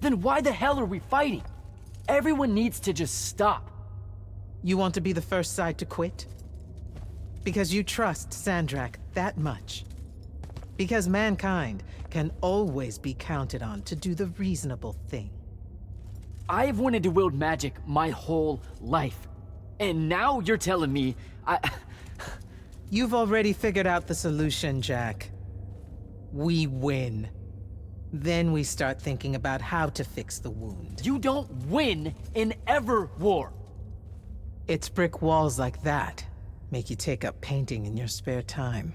Then why the hell are we fighting? Everyone needs to just stop. You want to be the first side to quit? Because you trust Sandrak that much. Because mankind can always be counted on to do the reasonable thing. I've wanted to wield magic my whole life. And now you're telling me You've already figured out the solution, Jack. We win. Then we start thinking about how to fix the wound. You don't win in Everwar. It's brick walls like that make you take up painting in your spare time.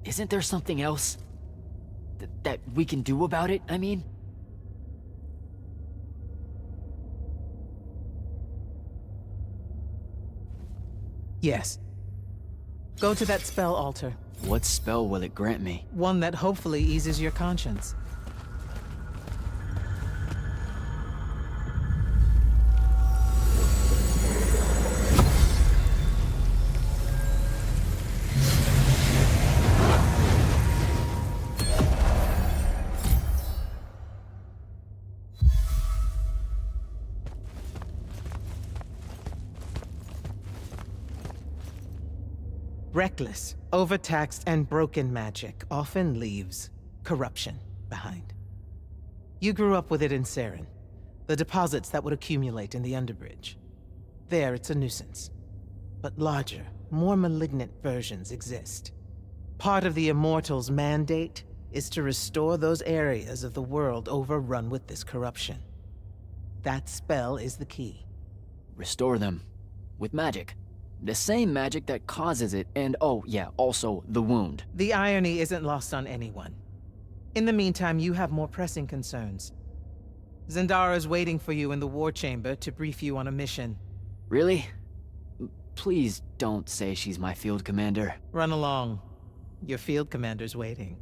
Isn't there something else that we can do about it, I mean? Yes. Go to that spell altar. What spell will it grant me? One that hopefully eases your conscience. Reckless, overtaxed, and broken magic often leaves corruption behind. You grew up with it in Saren, the deposits that would accumulate in the Underbridge. There, it's a nuisance. But larger, more malignant versions exist. Part of the Immortals' mandate is to restore those areas of the world overrun with this corruption. That spell is the key. Restore them. With magic. The same magic that causes it, and oh yeah, also the wound. The irony isn't lost on anyone. In the meantime, you have more pressing concerns. Zendara's waiting for you in the war chamber to brief you on a mission. Really? Please don't say she's my field commander. Run along. Your field commander's waiting.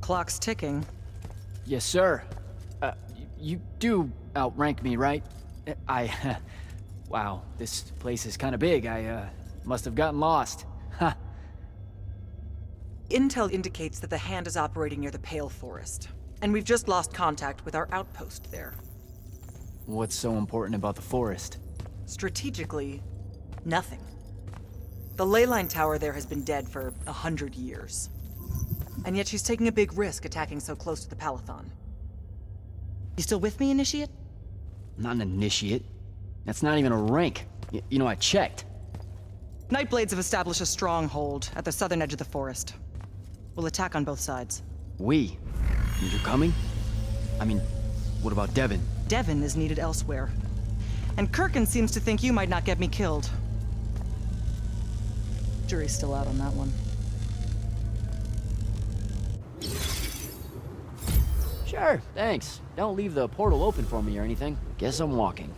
clock's ticking. Yes, sir. You do outrank me, right? Wow, this place is kind of big. I must have gotten lost. Ha. Intel indicates that the Hand is operating near the Pale Forest, and we've just lost contact with our outpost there. What's so important about the forest? Strategically, nothing. The leyline tower there has been dead for 100 years. And yet she's taking a big risk attacking so close to the Palathon. You still with me, Initiate? Not an initiate. That's not even a rank. You know, I checked. Nightblades have established a stronghold at the southern edge of the forest. We'll attack on both sides. We? You're coming? I mean, what about Devin? Devin is needed elsewhere. And Kirkin seems to think you might not get me killed. Jury's still out on that one. Sure, thanks. Don't leave the portal open for me or anything. Guess I'm walking.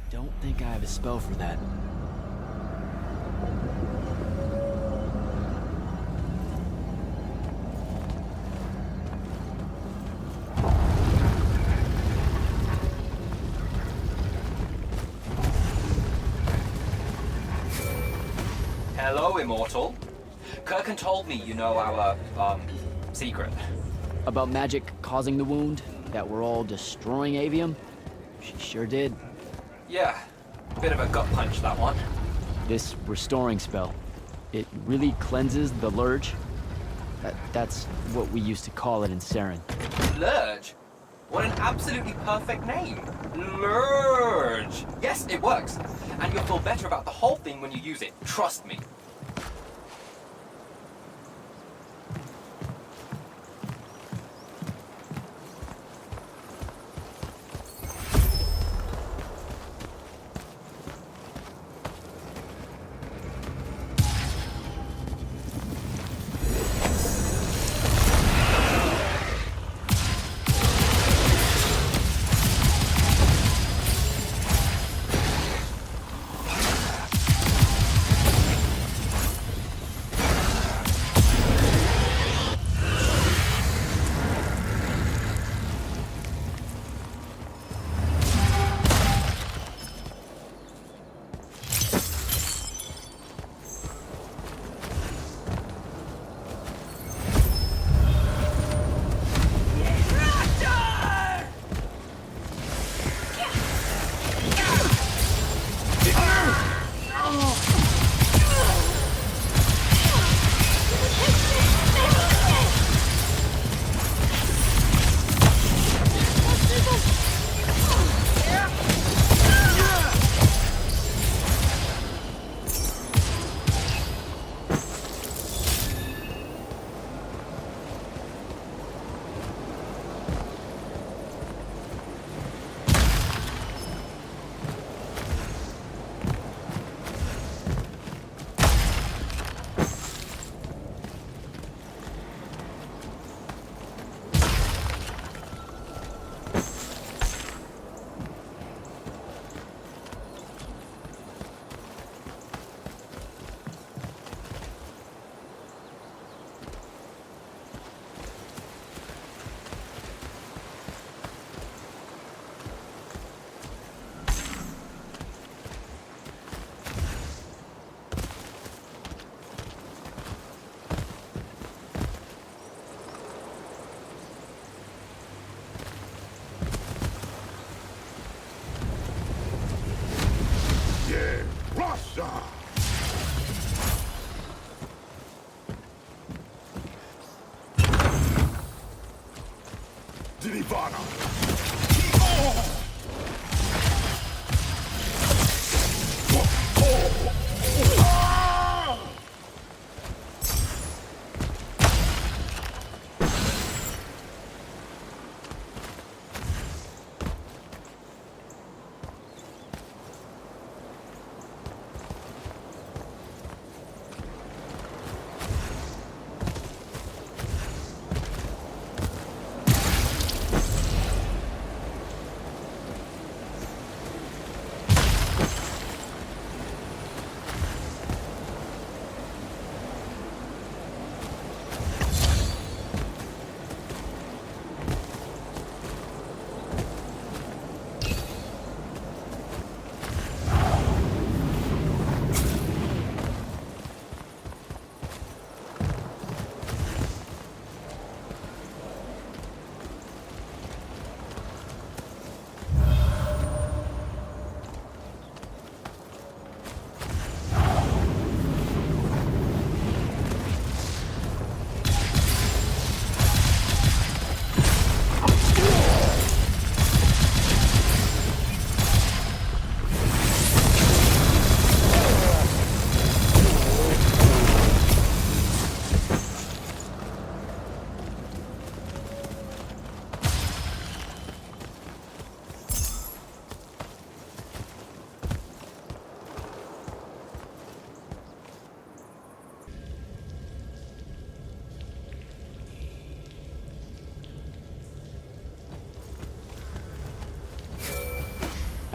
Don't think I have a spell for that. Hello, Immortal. Kirkin told me you know our, secret. About magic causing the wound? That we're all destroying Aveum? She sure did. Yeah, bit of a gut punch, that one. This restoring spell, it really cleanses the Lurge? That's what we used to call it in Saren. Lurge? What an absolutely perfect name. Lurge. Yes, it works. And you'll feel better about the whole thing when you use it. Trust me.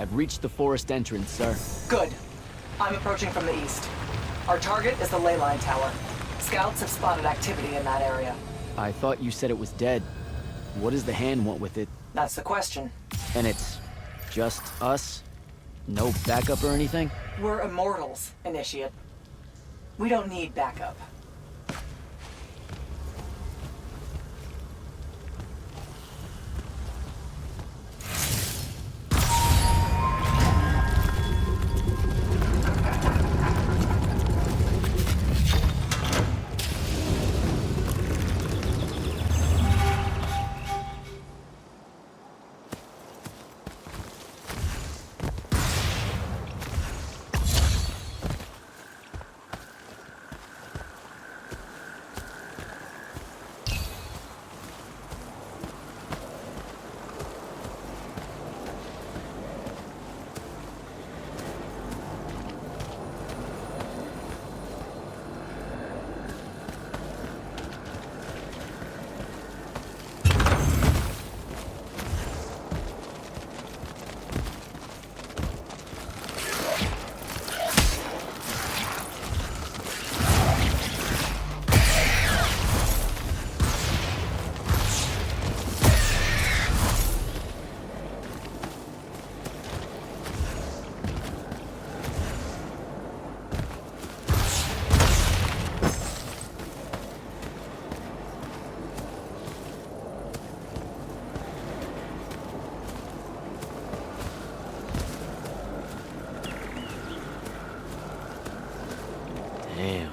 I've reached the forest entrance, sir. Good. I'm approaching from the east. Our target is the ley line tower. Scouts have spotted activity in that area. I thought you said it was dead. What does the hand want with it? That's the question. And it's just us? No backup or anything? We're Immortals, Initiate. We don't need backup. Damn.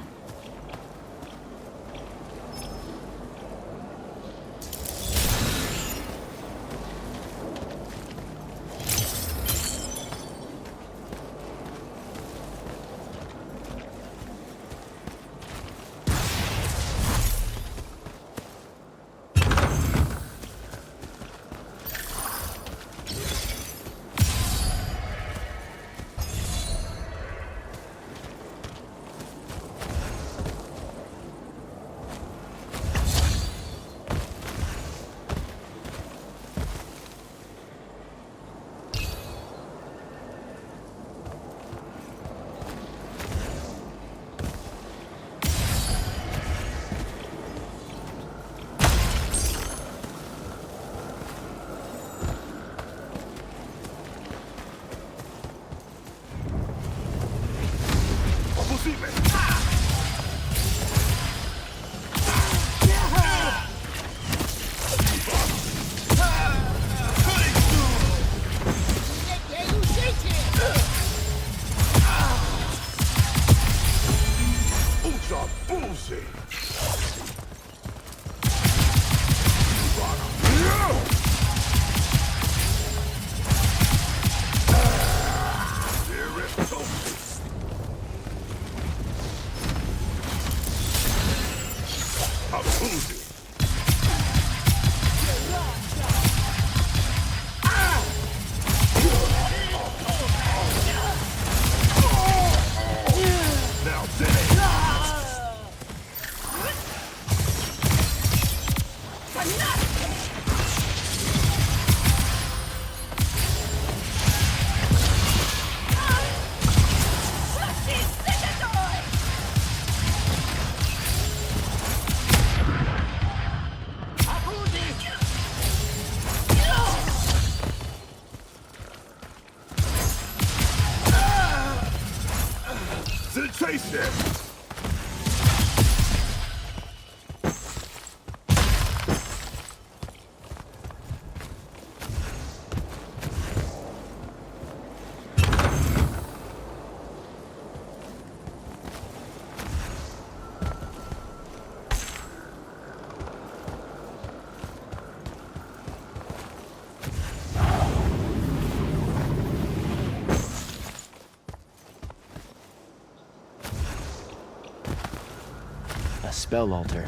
A spell altar.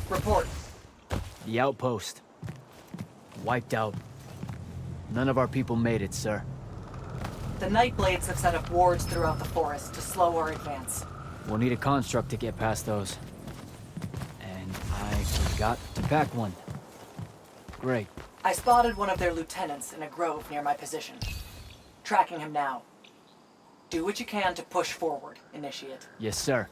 Report. The outpost. Wiped out. None of our people made it, sir. The Nightblades have set up wards throughout the forest to slow our advance. We'll need a construct to get past those. And I forgot to pack one. Great. I spotted one of their lieutenants in a grove near my position. Tracking him now. Do what you can to push forward, Initiate. Yes, sir.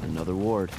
Another ward.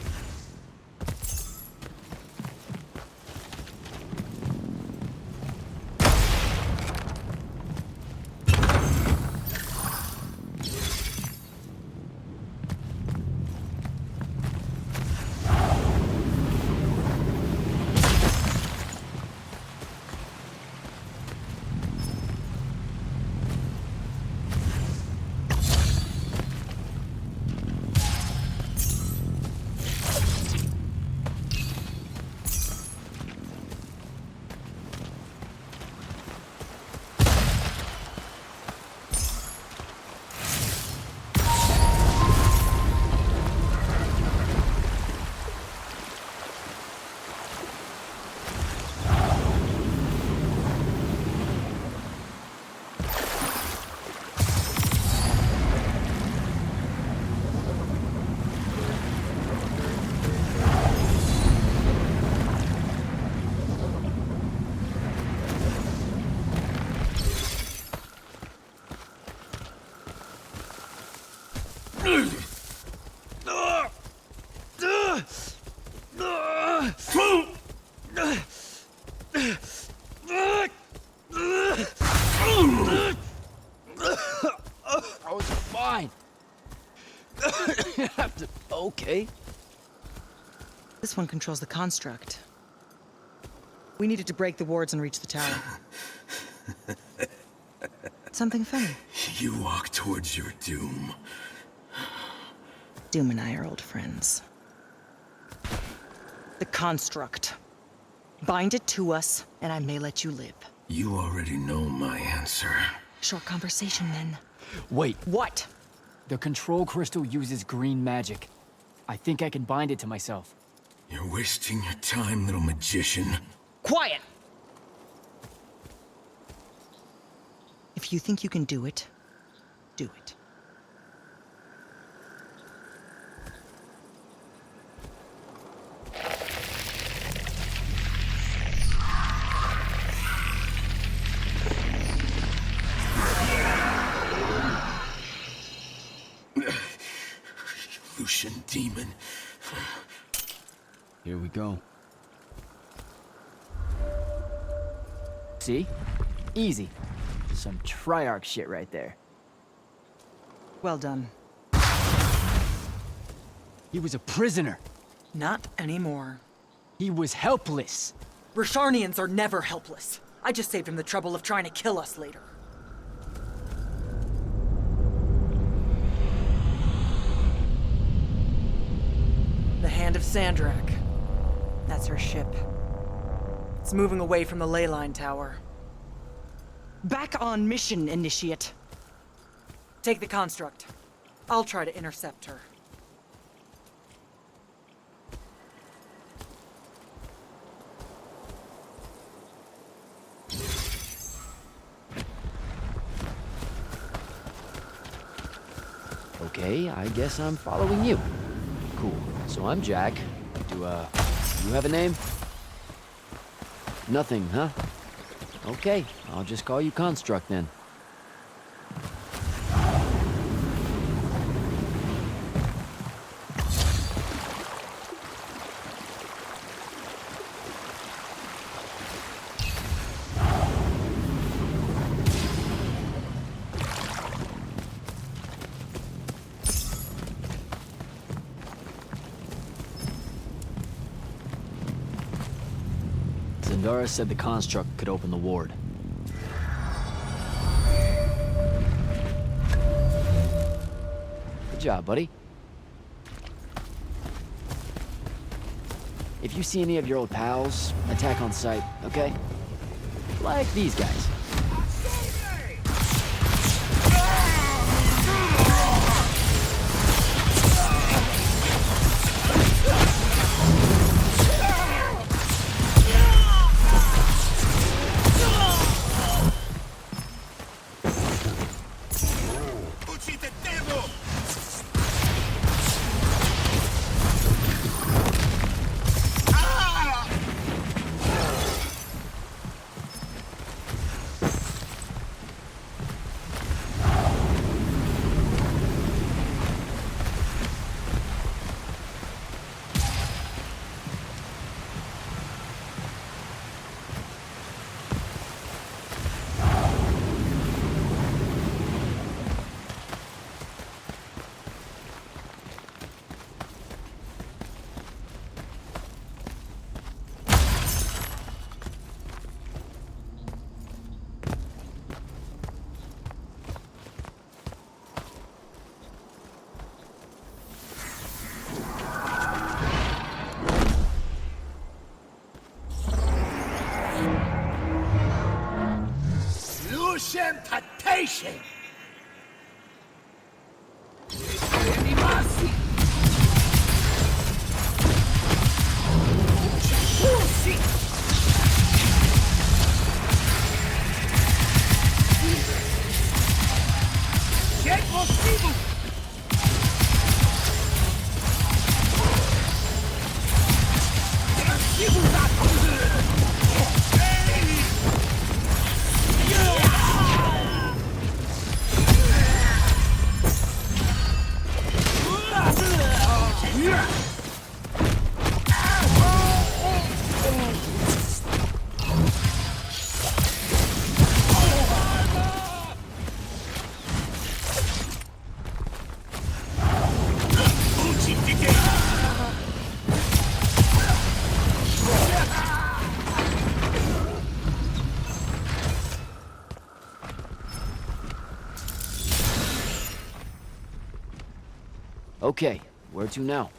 I was fine. Okay. This one controls the construct. We needed to break the wards and reach the tower. Something funny. You walk towards your doom. Doom and I are old friends. The construct. Bind it to us, and I may let you live. You already know my answer. Short conversation, then. Wait. What? The control crystal uses green magic. I think I can bind it to myself. You're wasting your time, little magician. Quiet! If you think you can do it, do it. ocean demon. Here we go. See? Easy. Some Triarch shit right there. Well done. He was a prisoner. Not anymore. He was helpless. Rasharnians are never helpless. I just saved him the trouble of trying to kill us later. The Hand of Sandrak. That's her ship. It's moving away from the ley line tower. Back on mission, Initiate. Take the construct. I'll try to intercept her. Okay, I guess I'm following you. Cool. So I'm Jack. Do you have a name? Nothing, huh? Okay, I'll just call you Construct then. Zendara said the construct could open the ward. Good job, buddy. If you see any of your old pals, attack on sight, okay? Like these guys. Temptation! Okay, where to now?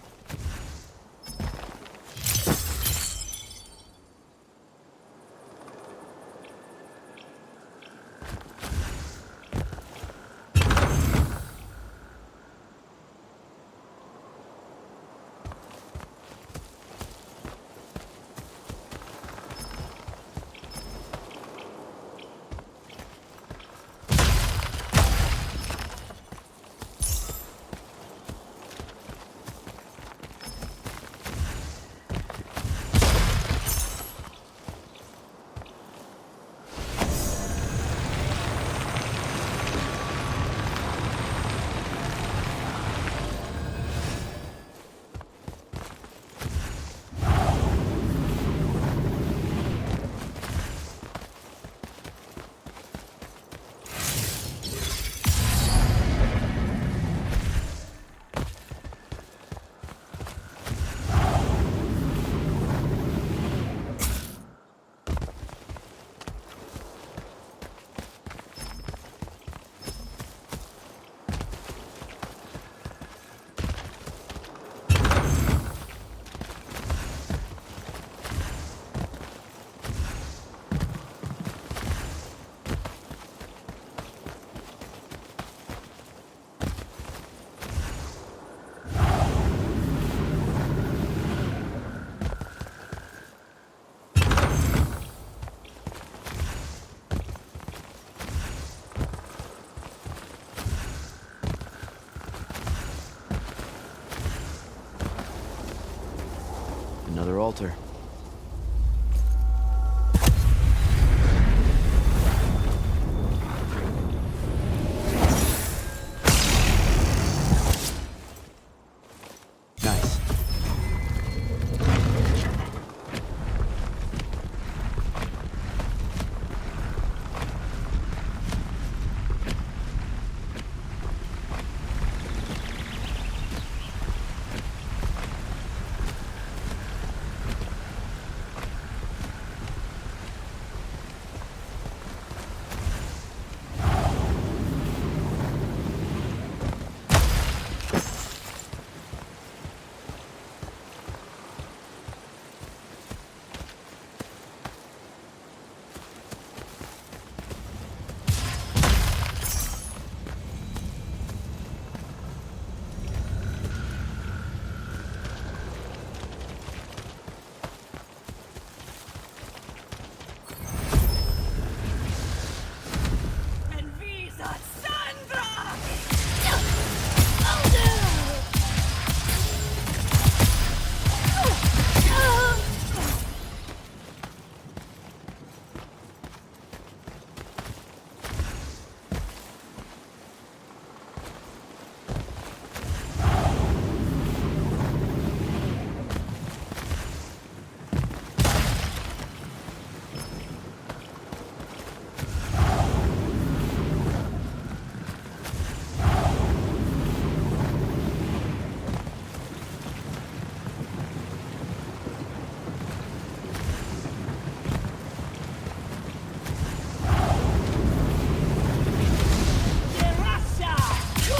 Another altar. Nice.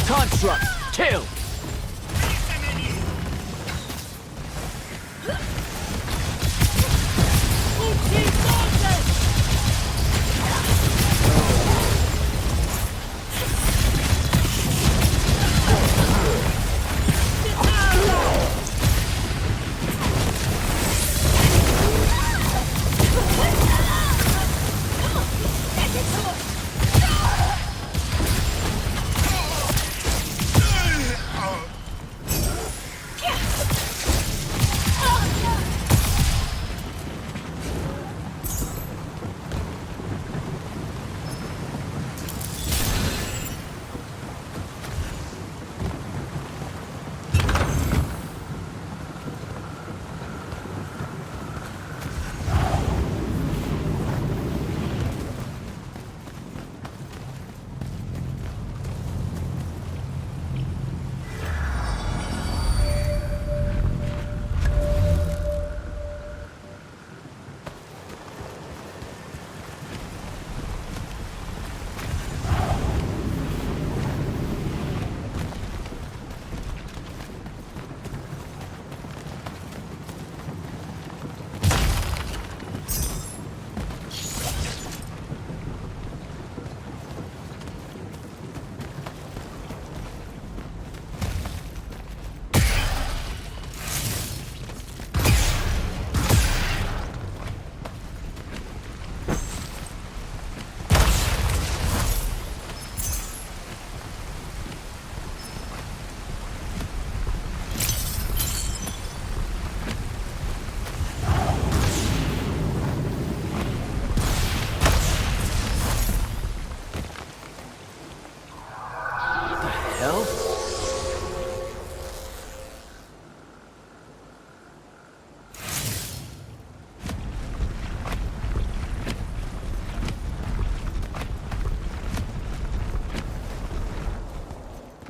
Construct, kill!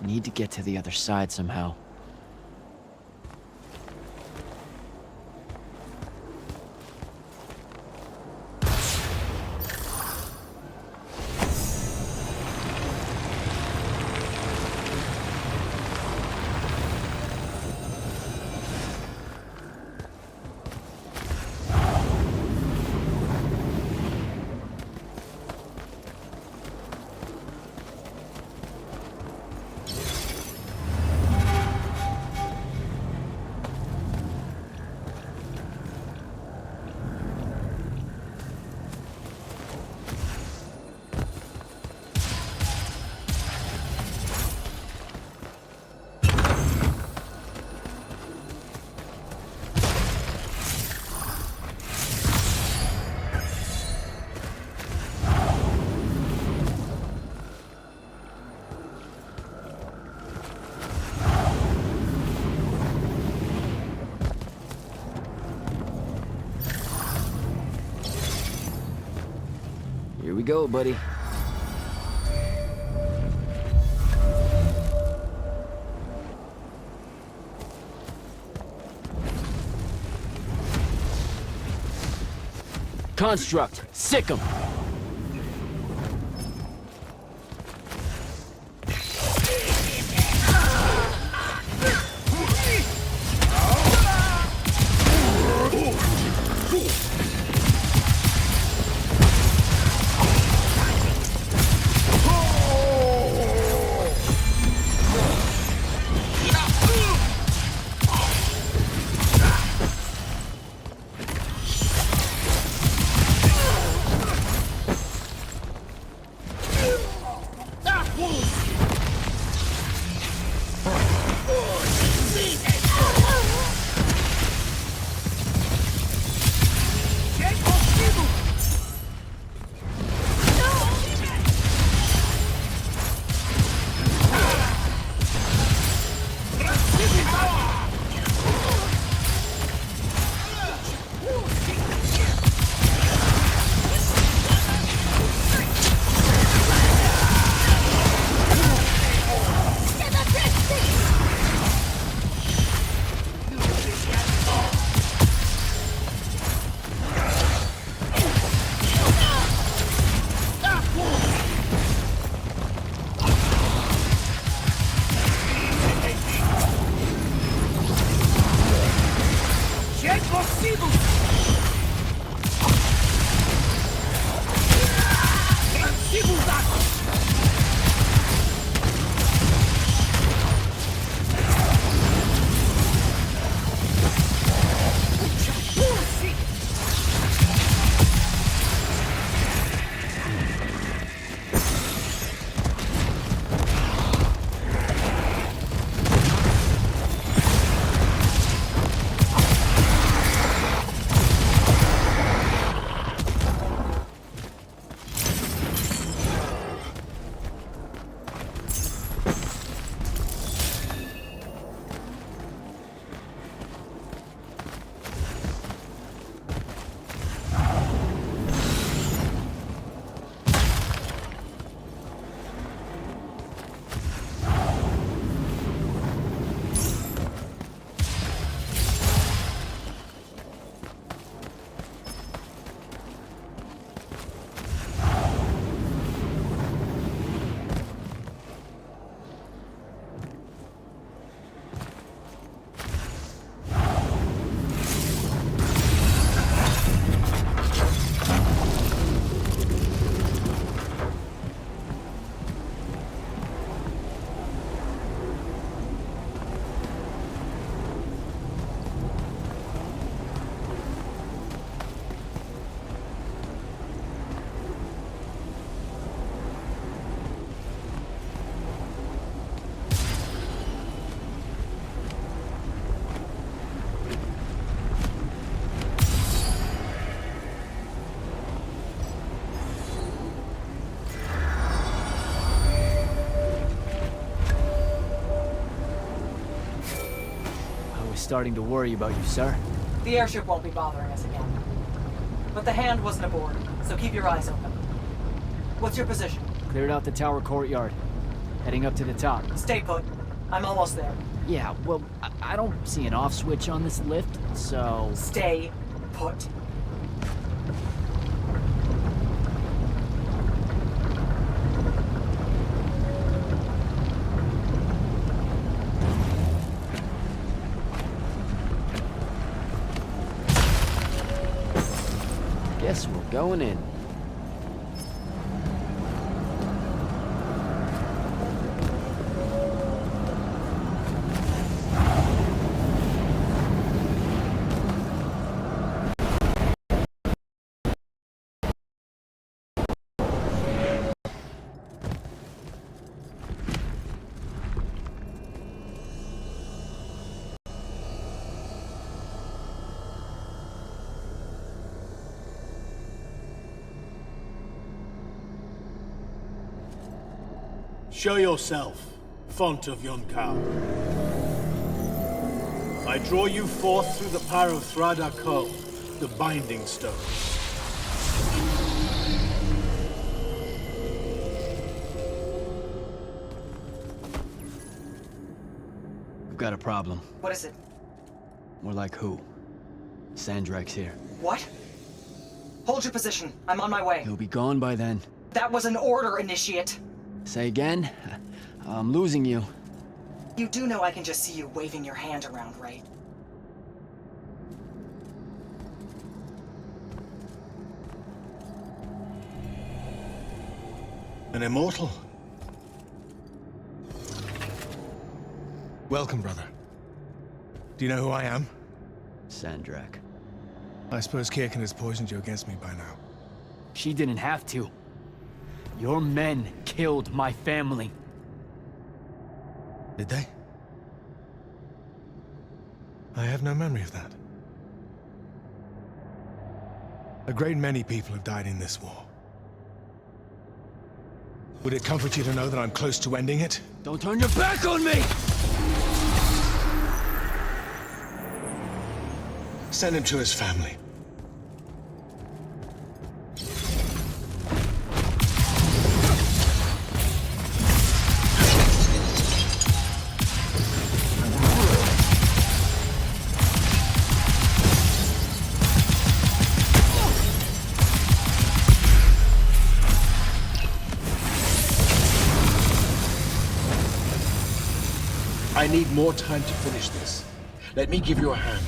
Need to get to the other side somehow. Here we go, buddy. Construct, sick 'em. Starting to worry about you, sir. The airship won't be bothering us again. But the hand wasn't aboard, so keep your eyes open. What's your position? Cleared out the tower courtyard. Heading up to the top. Stay put. I'm almost there. Yeah, well, I don't see an off switch on this lift, so... Stay put. Guess we're going in. Show yourself, font of Yonkou. I draw you forth through the power of Thradako, the Binding Stone. got a problem. What is it? More like who? Sandrak's here. What? Hold your position. I'm on my way. He'll be gone by then. That was an order, Initiate. Say again? I'm losing you. You do know I can just see you waving your hand around, right? An immortal? Welcome, brother. Do you know who I am? Sandrak. I suppose Kirkin has poisoned you against me by now. She didn't have to. Your men killed my family. Did they? I have no memory of that. A great many people have died in this war. Would it comfort you to know that I'm close to ending it? Don't turn your back on me! Send him to his family. I need more time to finish this. Let me give you a hand.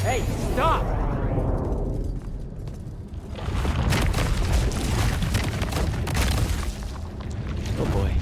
Hey, stop! Oh boy.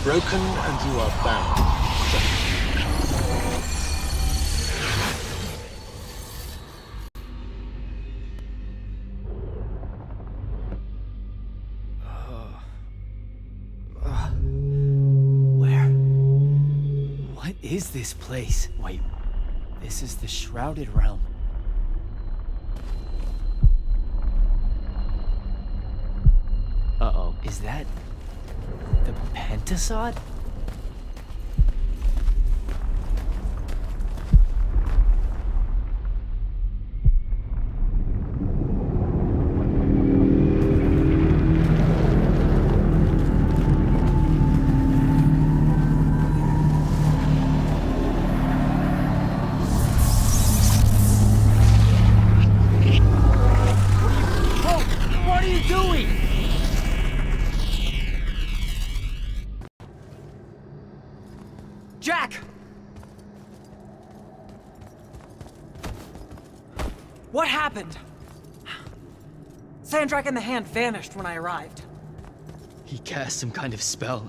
Broken and you are bound. Where? What is this place? Wait, this is the Shrouded Realm. Uh-oh, is that the Pentasod? What are you doing? Jack! What happened? Sandrak and the Hand vanished when I arrived. He cast some kind of spell.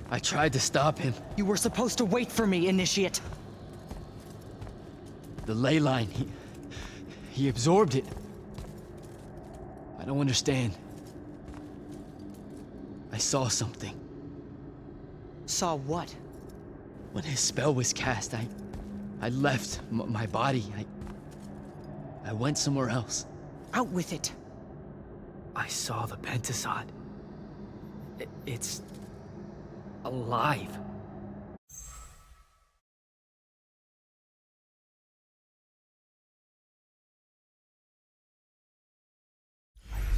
I tried to stop him. You were supposed to wait for me, Initiate. The ley line, he absorbed it. I don't understand. I saw something. Saw what? When his spell was cast, I left my body. I went somewhere else. Out with it. I saw the Pentasod. It's alive.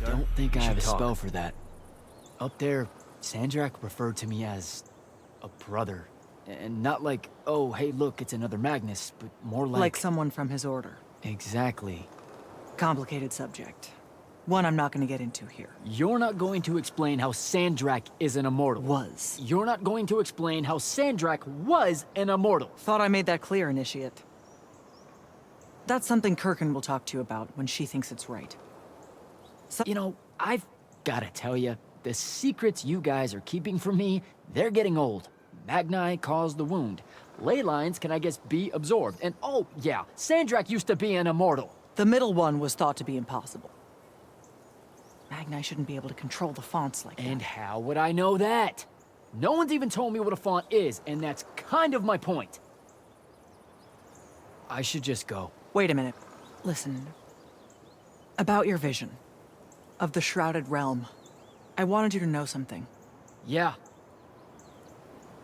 I don't think I have a spell for that. Up there, Sandrak referred to me as a brother. And not like, oh, hey, look, it's another Magnus, but more like... Like someone from his order. Exactly. Complicated subject. One I'm not going to get into here. You're not going to explain how Sandrak is an immortal. Was. You're not going to explain how Sandrak was an immortal. Thought I made that clear, Initiate. That's something Kirkin will talk to you about when she thinks it's right. You know, I've gotta tell you, the secrets you guys are keeping from me, they're getting old. Magni caused the wound. Ley lines can, I guess, be absorbed. And oh, yeah, Sandrak used to be an immortal. The middle one was thought to be impossible. Magni shouldn't be able to control the fonts like that. And how would I know that? No one's even told me what a font is, and that's kind of my point. I should just go. Wait a minute. Listen. About your vision of the Shrouded Realm. I wanted you to know something. Yeah.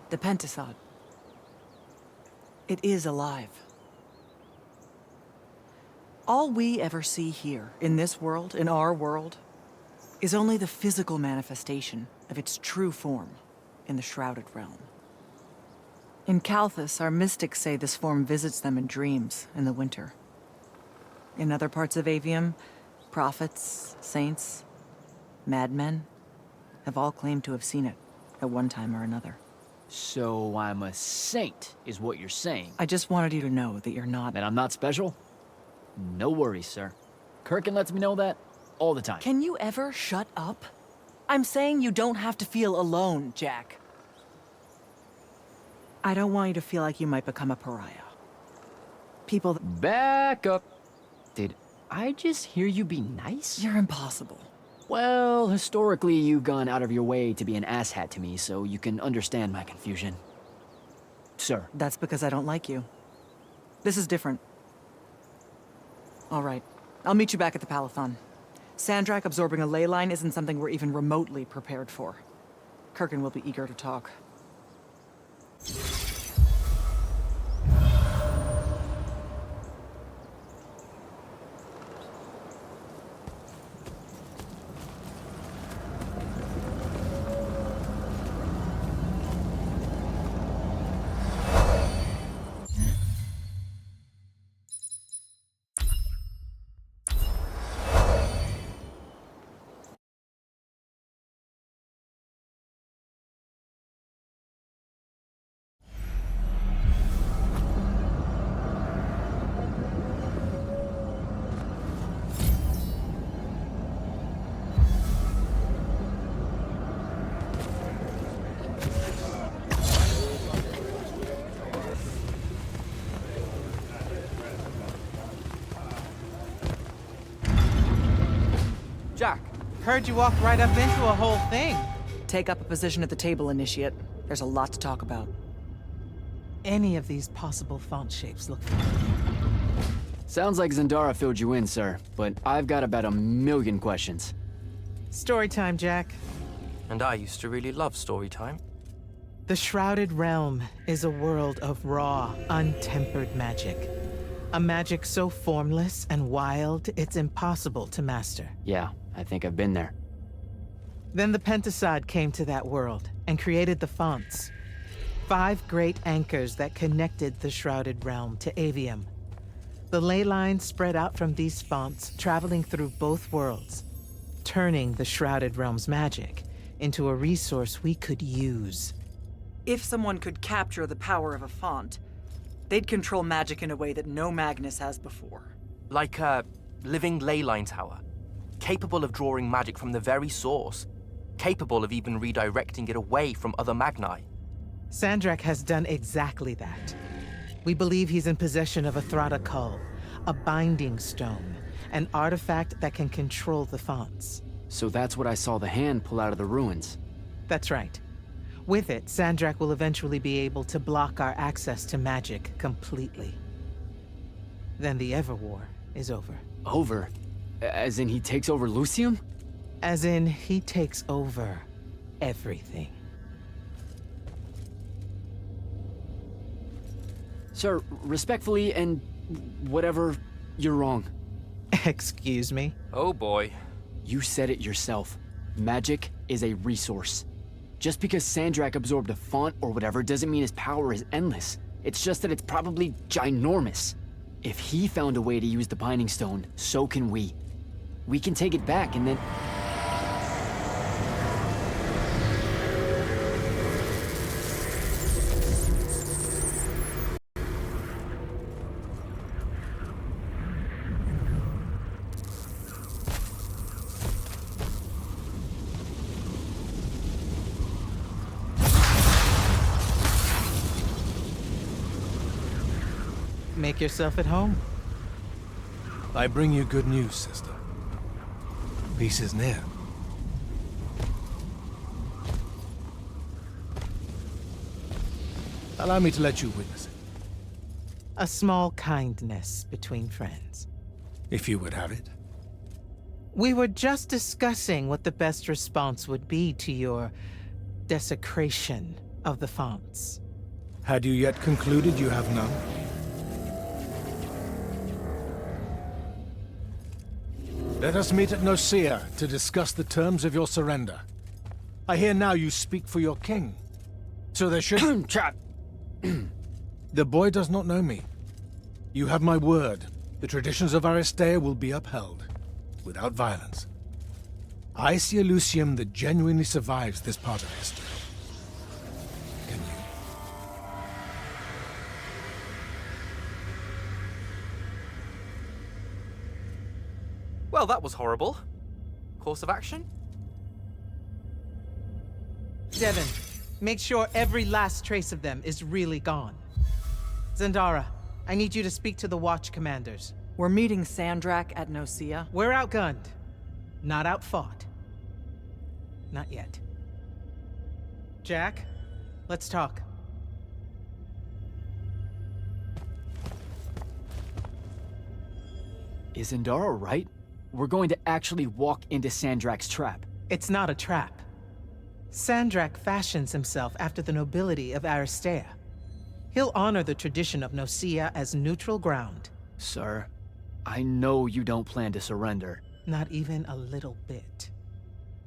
The Pentasod. It is alive. All we ever see here, in this world, in our world, is only the physical manifestation of its true form in the Shrouded Realm. In Kalthus, our mystics say this form visits them in dreams in the winter. In other parts of Aveum, prophets, saints, madmen have all claimed to have seen it at one time or another. So I'm a saint, is what you're saying. I just wanted you to know that you're not... And I'm not special? No worries, sir. Kirkin lets me know that all the time. Can you ever shut up? I'm saying you don't have to feel alone, Jack. I don't want you to feel like you might become a pariah. People that... Back up. Did I just hear you be nice? You're impossible. Well, historically, you've gone out of your way to be an asshat to me, so you can understand my confusion. Sir. That's because I don't like you. This is different. All right. I'll meet you back at the Palathon. Sandrak absorbing a ley line isn't something we're even remotely prepared for. Kirkin will be eager to talk. Jack. Heard you walked right up into a whole thing. Take up a position at the table, Initiate. There's a lot to talk about. Any of these possible font shapes look familiar. Sounds like Zendara filled you in, sir, but I've got about 1,000,000 questions. Story time, Jack. And I used to really love story time. The Shrouded Realm is a world of raw, untempered magic. A magic so formless and wild, it's impossible to master. Yeah, I think I've been there. Then the Pentasod came to that world and created the fonts. 5 great anchors that connected the Shrouded Realm to Aveum. The ley lines spread out from these fonts, traveling through both worlds, turning the Shrouded Realm's magic into a resource we could use. If someone could capture the power of a font, they'd control magic in a way that no Magnus has before. Like a living ley line tower, capable of drawing magic from the very source, capable of even redirecting it away from other Magni. Sandrak has done exactly that. We believe he's in possession of a Thrata Cull, a binding stone, an artifact that can control the fonts. So that's what I saw the hand pull out of the ruins. That's right. With it, Sandrak will eventually be able to block our access to magic completely. then the Everwar is over. Over? As in he takes over Lucium? As in he takes over everything. Sir, respectfully and whatever, you're wrong. Excuse me? Oh boy. You said it yourself. Magic is a resource. Just because Sandrak absorbed a font or whatever doesn't mean his power is endless. It's just that it's probably ginormous. If he found a way to use the Binding Stone, so can we. We can take it back and then... Make yourself at home. I bring you good news, sister. Peace is near. Allow me to let you witness it. A small kindness between friends. If you would have it. We were just discussing what the best response would be to your desecration of the fonts. Had you yet concluded you have none? Let us meet at Nicaea to discuss the terms of your surrender. I hear now you speak for your king. So there should... Trap! The boy does not know me. You have my word. The traditions of Aristea will be upheld, without violence. I see a Lucium that genuinely survives this part of history. Can you? Well, that was horrible. Course of action? Devin, make sure every last trace of them is really gone. Zendara, I need you to speak to the Watch commanders. We're meeting Sandrak at Nicaea. We're outgunned, not outfought. Not yet. Jack, let's talk. Is Zendara right? We're going to actually walk into Sandrak's trap. It's not a trap. Sandrak fashions himself after the nobility of Aristea. He'll honor the tradition of Nicaea as neutral ground. Sir, I know you don't plan to surrender. Not even a little bit.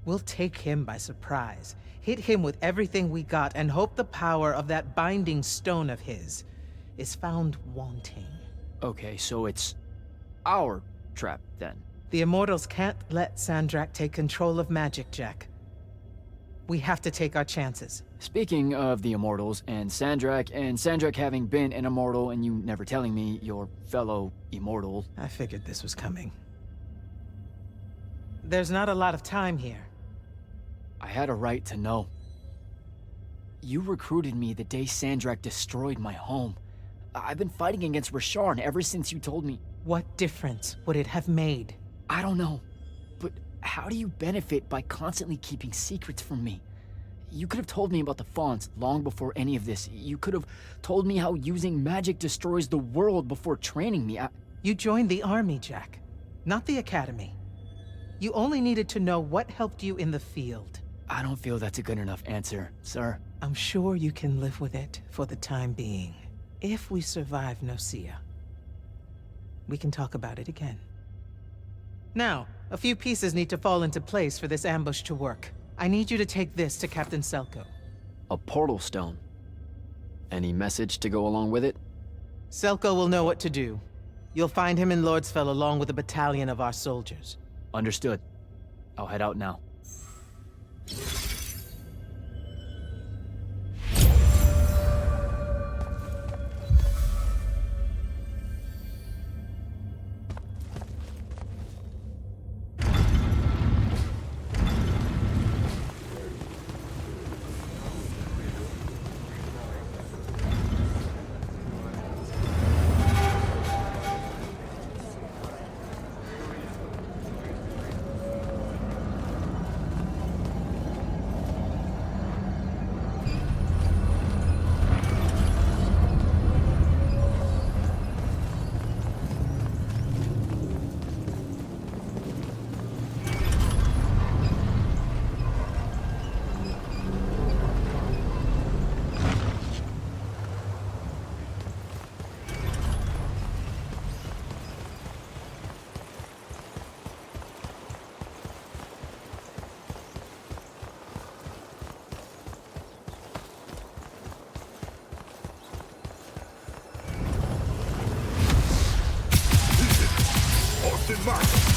We'll take him by surprise, hit him with everything we got, and hope the power of that binding stone of his is found wanting. Okay, so it's our trap, then. The Immortals can't let Sandrak take control of magic, Jack. We have to take our chances. Speaking of the Immortals and Sandrak having been an Immortal and you never telling me your fellow Immortal... I figured this was coming. There's not a lot of time here. I had a right to know. You recruited me the day Sandrak destroyed my home. I've been fighting against Rasharn ever since you told me... What difference would it have made? I don't know. But how do you benefit by constantly keeping secrets from me? You could have told me about the fonts long before any of this. You could have told me how using magic destroys the world before training me. You joined the army, Jack, not the academy. You only needed to know what helped you in the field. I don't feel that's a good enough answer, sir. I'm sure you can live with it for the time being. If we survive Nicaea, we can talk about it again. Now, a few pieces need to fall into place for this ambush to work. I need you to take this to Captain Selko. A portal stone. Any message to go along with it? Selko will know what to do. You'll find him in Lordsfell along with a battalion of our soldiers. Understood. I'll head out now. and march!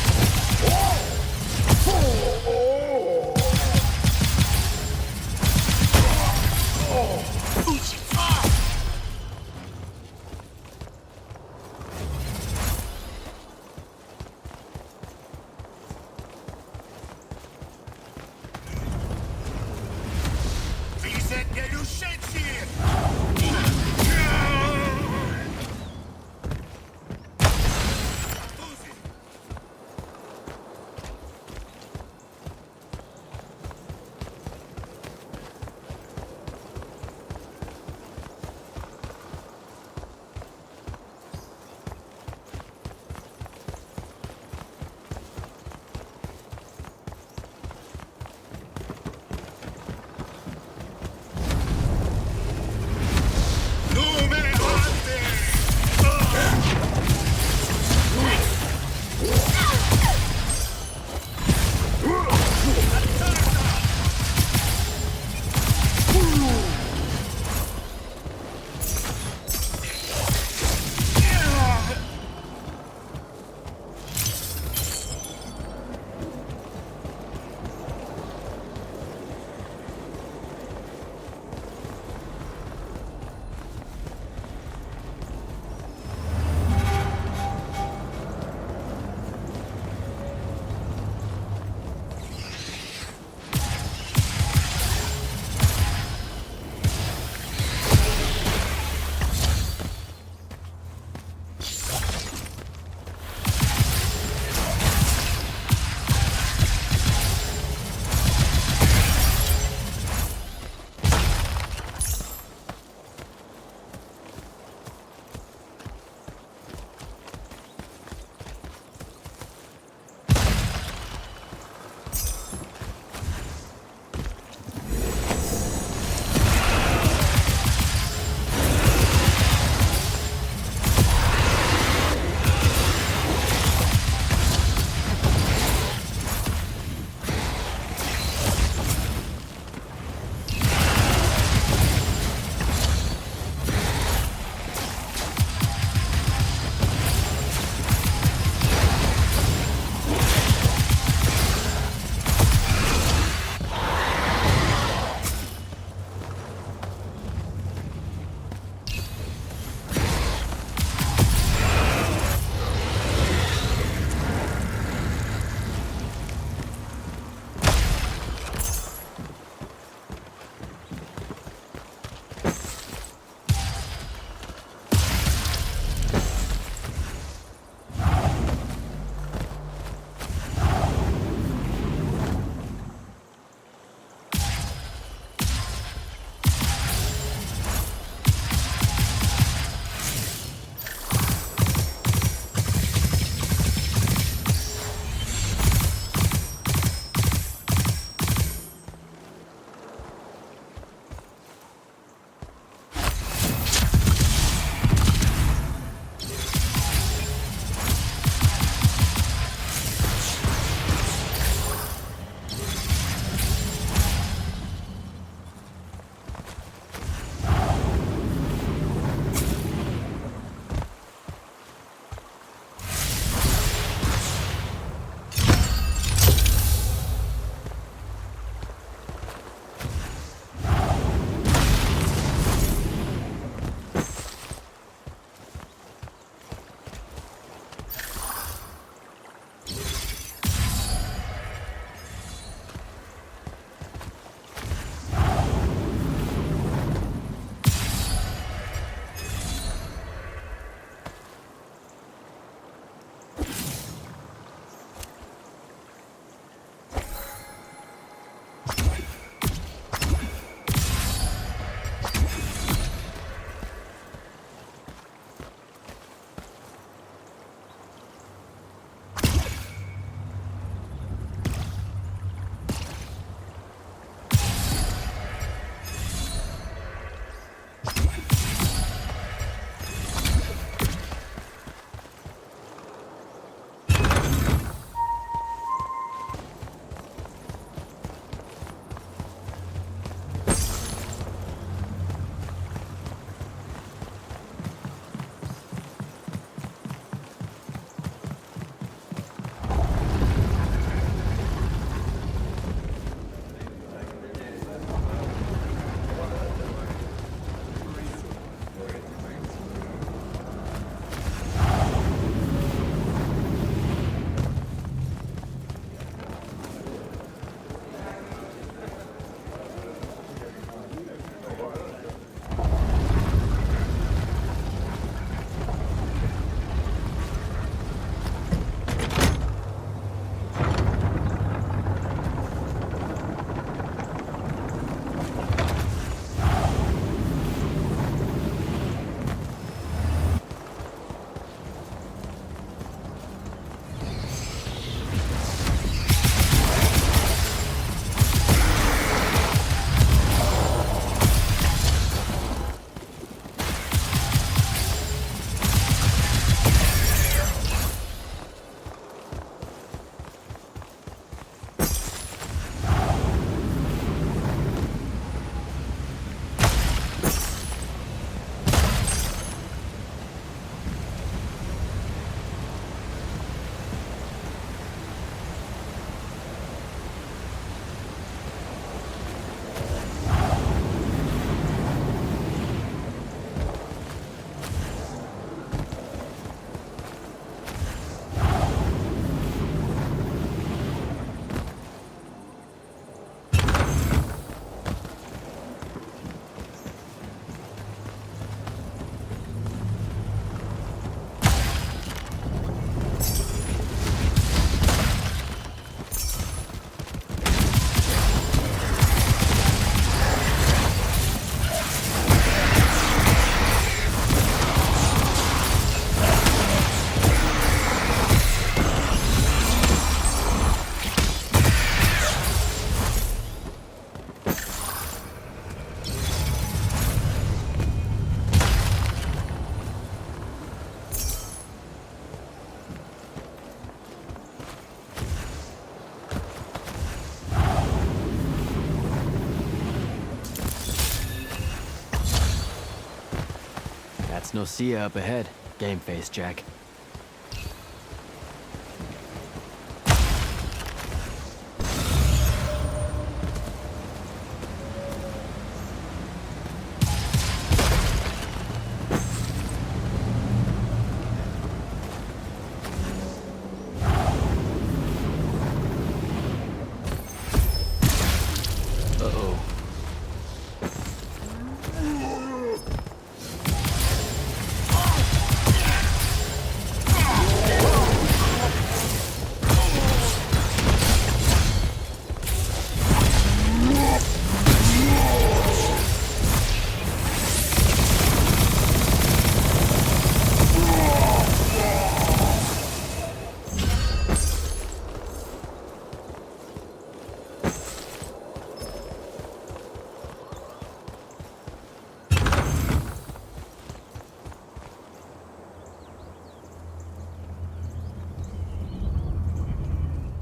Nocia up ahead. Game face, Jack.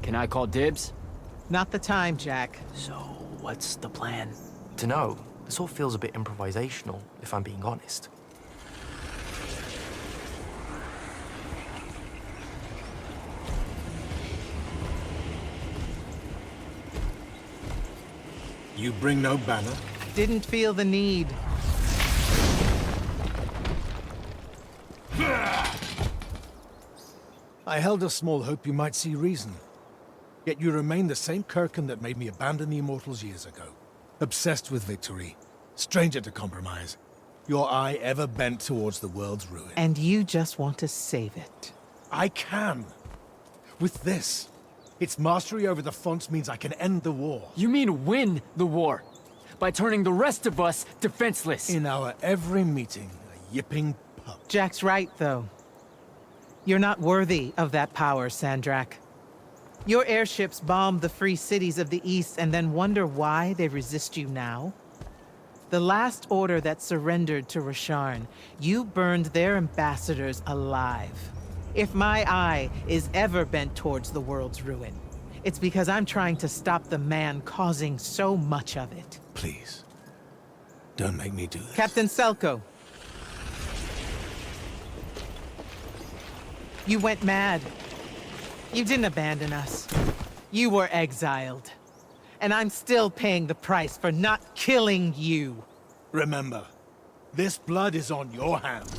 Can I call dibs? Not the time, Jack. So, what's the plan? Dunno. This all feels a bit improvisational, if I'm being honest. You bring no banner? Didn't feel the need. I held a small hope you might see reason. Yet you remain the same Kirkin that made me abandon the Immortals years ago. Obsessed with victory, stranger to compromise. Your eye ever bent towards the world's ruin. And you just want to save it. I can. With this. Its mastery over the fonts means I can end the war. You mean win the war? By turning the rest of us defenseless? In our every meeting, a yipping pup. Jack's right, though. You're not worthy of that power, Sandrak. Your airships bombed the free cities of the East and then wonder why they resist you now? The last order that surrendered to Rasharn, you burned their ambassadors alive. If my eye is ever bent towards the world's ruin, it's because I'm trying to stop the man causing so much of it. Please, don't make me do this. Captain Selko. You went mad. You didn't abandon us. You were exiled. And I'm still paying the price for not killing you. Remember, this blood is on your hands.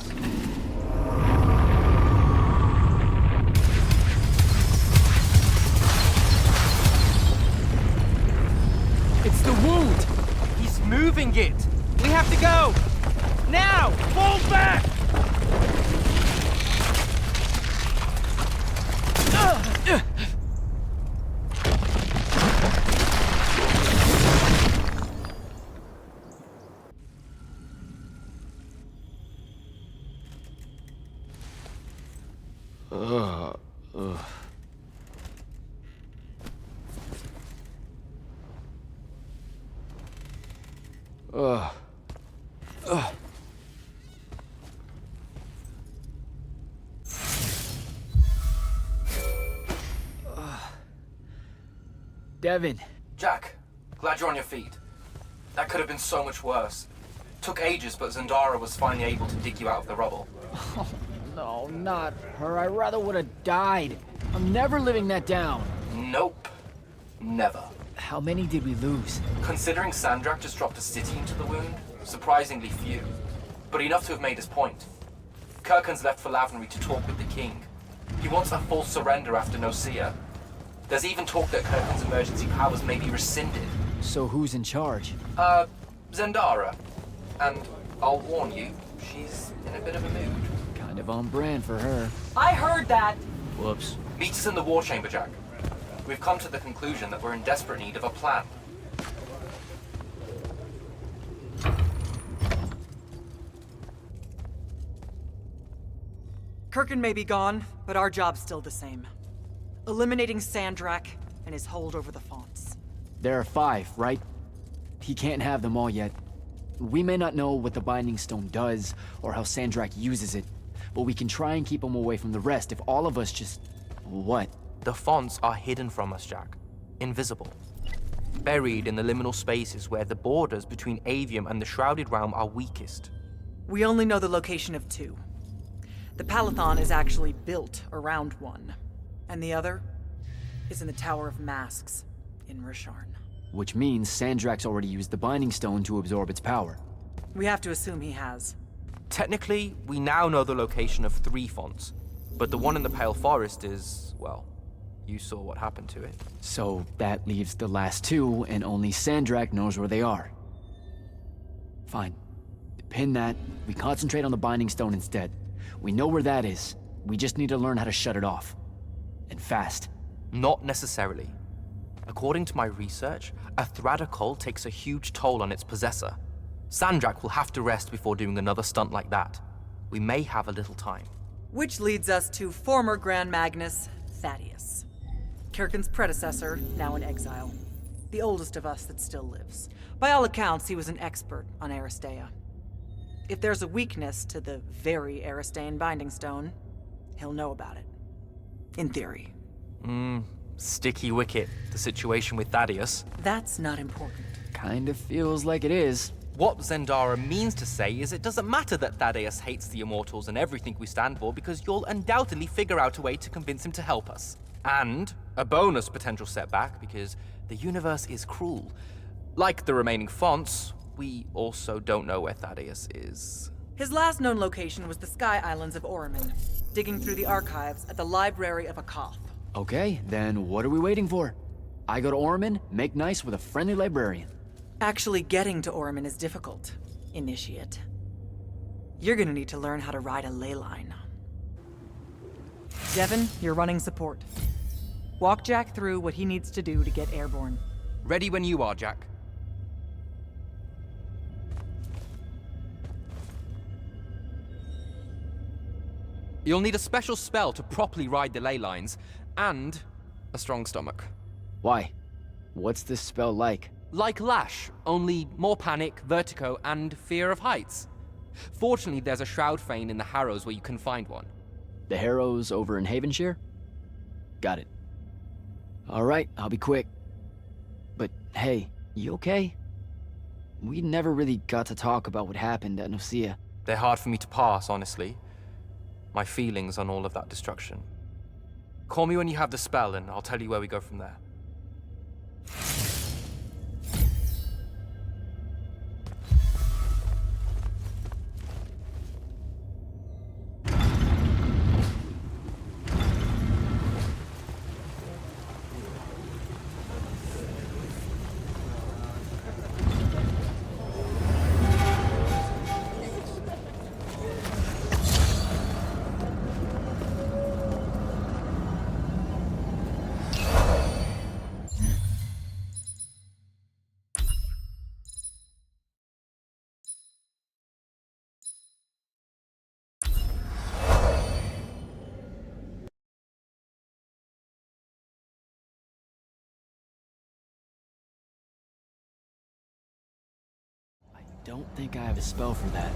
It's the wound! He's moving it! We have to go! Now! Fall back! Devin. Jack, glad you're on your feet. That could have been so much worse. Took ages, but Zendara was finally able to dig you out of the rubble. Oh, no, not her. I rather would have died. I'm never living that down. Nope. Never. How many did we lose? Considering Sandrak just dropped a city into the wound, surprisingly few. But enough to have made his point. Kirkin's left for Lavenry to talk with the king. He wants a full surrender after Nocia. There's even talk that Kirkin's emergency powers may be rescinded. So who's in charge? Zendara. And I'll warn you, she's in a bit of a mood. Kind of on brand for her. I heard that! Whoops. Meet us in the war chamber, Jack. We've come to the conclusion that we're in desperate need of a plan. Kirkin may be gone, but our job's still the same. Eliminating Sandrak and his hold over the fonts. There are 5, right? He can't have them all yet. We may not know what the Binding Stone does, or how Sandrak uses it, but we can try and keep him away from the rest if all of us just... What? The fonts are hidden from us, Jack. Invisible. Buried in the liminal spaces where the borders between Aveum and the Shrouded Realm are weakest. We only know the location of 2. The Palathon is actually built around one, and the other is in the Tower of Masks in Rasharn. Which means Sandrak's already used the Binding Stone to absorb its power. We have to assume he has. Technically, we now know the location of 3 fonts, but the one in the Pale Forest is, well, you saw what happened to it. So that leaves the last 2, and only Sandrak knows where they are. Fine. Pin that. We concentrate on the Binding Stone instead. We know where that is. We just need to learn how to shut it off. And fast. Not necessarily. According to my research, a Thradda Cull takes a huge toll on its possessor. Sandrak will have to rest before doing another stunt like that. We may have a little time. Which leads us to former Grand Magnus, Thaddeus. Kirkin's predecessor, now in exile. The oldest of us that still lives. By all accounts, he was an expert on Aristea. If there's a weakness to the very Aristean Binding Stone, he'll know about it. In theory. Sticky wicket, the situation with Thaddeus. That's not important. Kind of feels like it is. What Zendara means to say is it doesn't matter that Thaddeus hates the Immortals and everything we stand for, because you'll undoubtedly figure out a way to convince him to help us. And a bonus potential setback, because the universe is cruel. Like the remaining fonts, we also don't know where Thaddeus is. His last known location was the Sky Islands of Oromon, digging through the archives at the Library of Akoth. Okay, then what are we waiting for? I go to Oromon, make nice with a friendly librarian. Actually getting to Oromon is difficult, Initiate. You're gonna need to learn how to ride a ley line. Devin, you're running support. Walk Jack through what he needs to do to get airborne. Ready when you are, Jack. You'll need a special spell to properly ride the ley lines, and a strong stomach. Why? What's this spell like? Like Lash, only more panic, vertigo, and fear of heights. Fortunately, there's a Shroud Fane in the Harrows where you can find one. The Harrows over in Havenshire? Got it. Alright, I'll be quick. But hey, you okay? We never really got to talk about what happened at Nicaea. They're hard for me to pass, honestly. My feelings on all of that destruction. Call me when you have the spell, and I'll tell you where we go from there. Don't think I have a spell for that.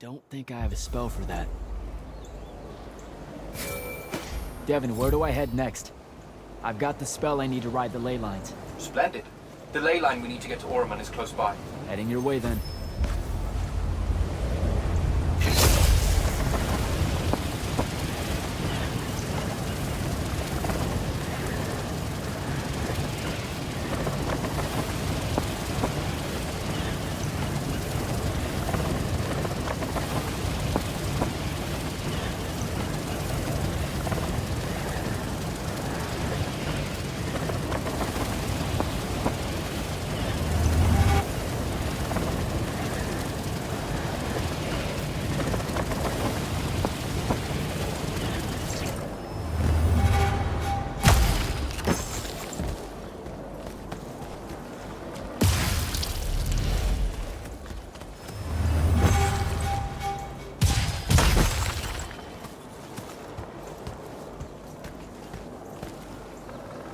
don't think I have a spell for that. Devin, where do I head next? I've got the spell I need to ride the ley lines. Splendid. The ley line we need to get to Orman is close by. Heading your way then.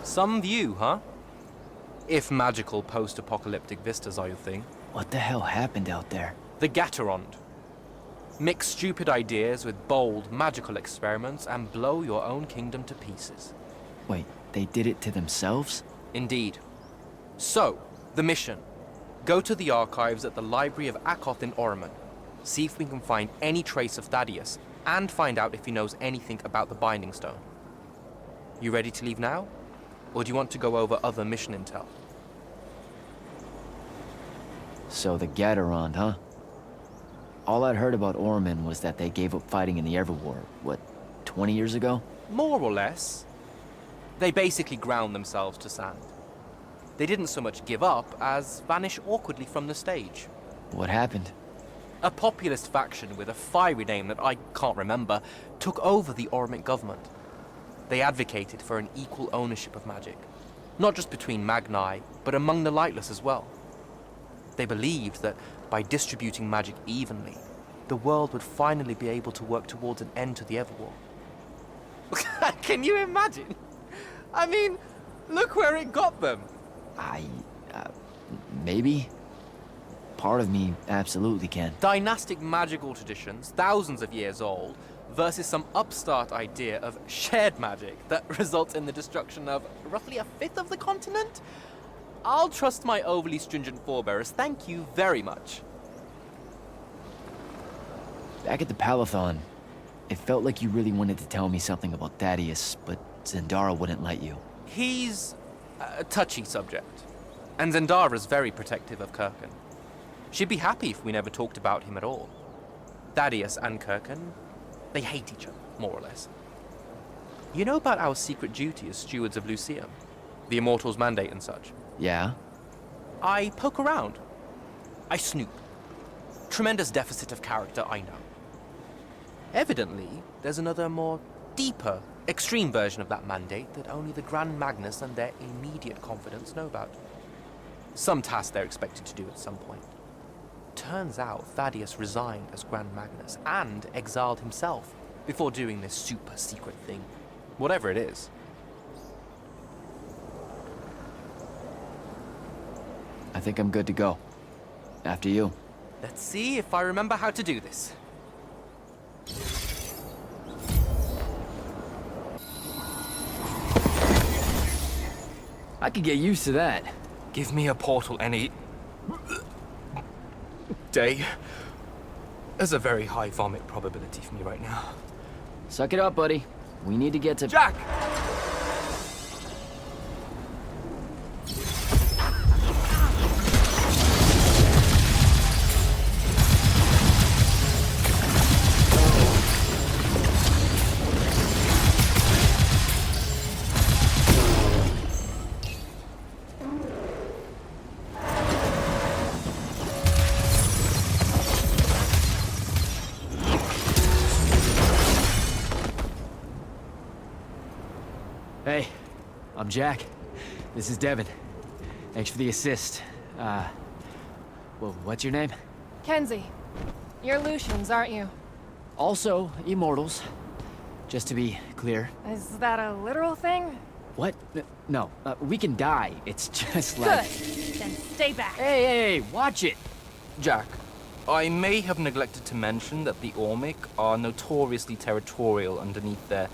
Some view, huh? If magical post-apocalyptic vistas are your thing. What the hell happened out there? The Gatorond. Mix stupid ideas with bold, magical experiments and blow your own kingdom to pieces. Wait, they did it to themselves? Indeed. So, the mission. Go to the archives at the Library of Akoth in Orman. See if we can find any trace of Thaddeus, and find out if he knows anything about the Binding Stone. You ready to leave now? Or do you want to go over other mission intel? So the Gatorond, huh? All I'd heard about Orman was that they gave up fighting in the Everwar, what, 20 years ago? More or less. They basically ground themselves to sand. They didn't so much give up as vanish awkwardly from the stage. What happened? A populist faction with a fiery name that I can't remember took over the Ormic government. They advocated for an equal ownership of magic, not just between Magni, but among the lightless as well. They believed that by distributing magic evenly, the world would finally be able to work towards an end to the Everwar. Can you imagine? I mean, look where it got them. Maybe? Part of me absolutely can. Dynastic magical traditions, thousands of years old, versus some upstart idea of shared magic that results in the destruction of roughly a fifth of the continent? I'll trust my overly stringent forebearers, thank you very much. Back at the Palathon, it felt like you really wanted to tell me something about Thaddeus, but Zendara wouldn't let you. He's a touchy subject, and Zendara's very protective of Kirkan. She'd be happy if we never talked about him at all. Thaddeus and Kirkan, they hate each other, more or less. You know about our secret duty as stewards of Lucium? The Immortals' mandate and such? Yeah? I poke around. I snoop. Tremendous deficit of character, I know. Evidently, there's another more deeper, extreme version of that mandate that only the Grand Magnus and their immediate confidants know about. Some task they're expected to do at some point. Turns out Thaddeus resigned as Grand Magnus and exiled himself before doing this super secret thing. Whatever it is. I think I'm good to go. After you. Let's see if I remember how to do this. I could get used to that. Give me a portal any day. There's a very high vomit probability for me right now. Suck it up, buddy. We need to get to... Jack! Hey, I'm Jack. This is Devin. Thanks for the assist. Well, what's your name? Kenzie. You're Lucians, aren't you? Also, Immortals. Just to be clear. Is that a literal thing? What? No, we can die. It's just like... Good. Then stay back. Hey, watch it. Jack, I may have neglected to mention that the Ormic are notoriously territorial underneath their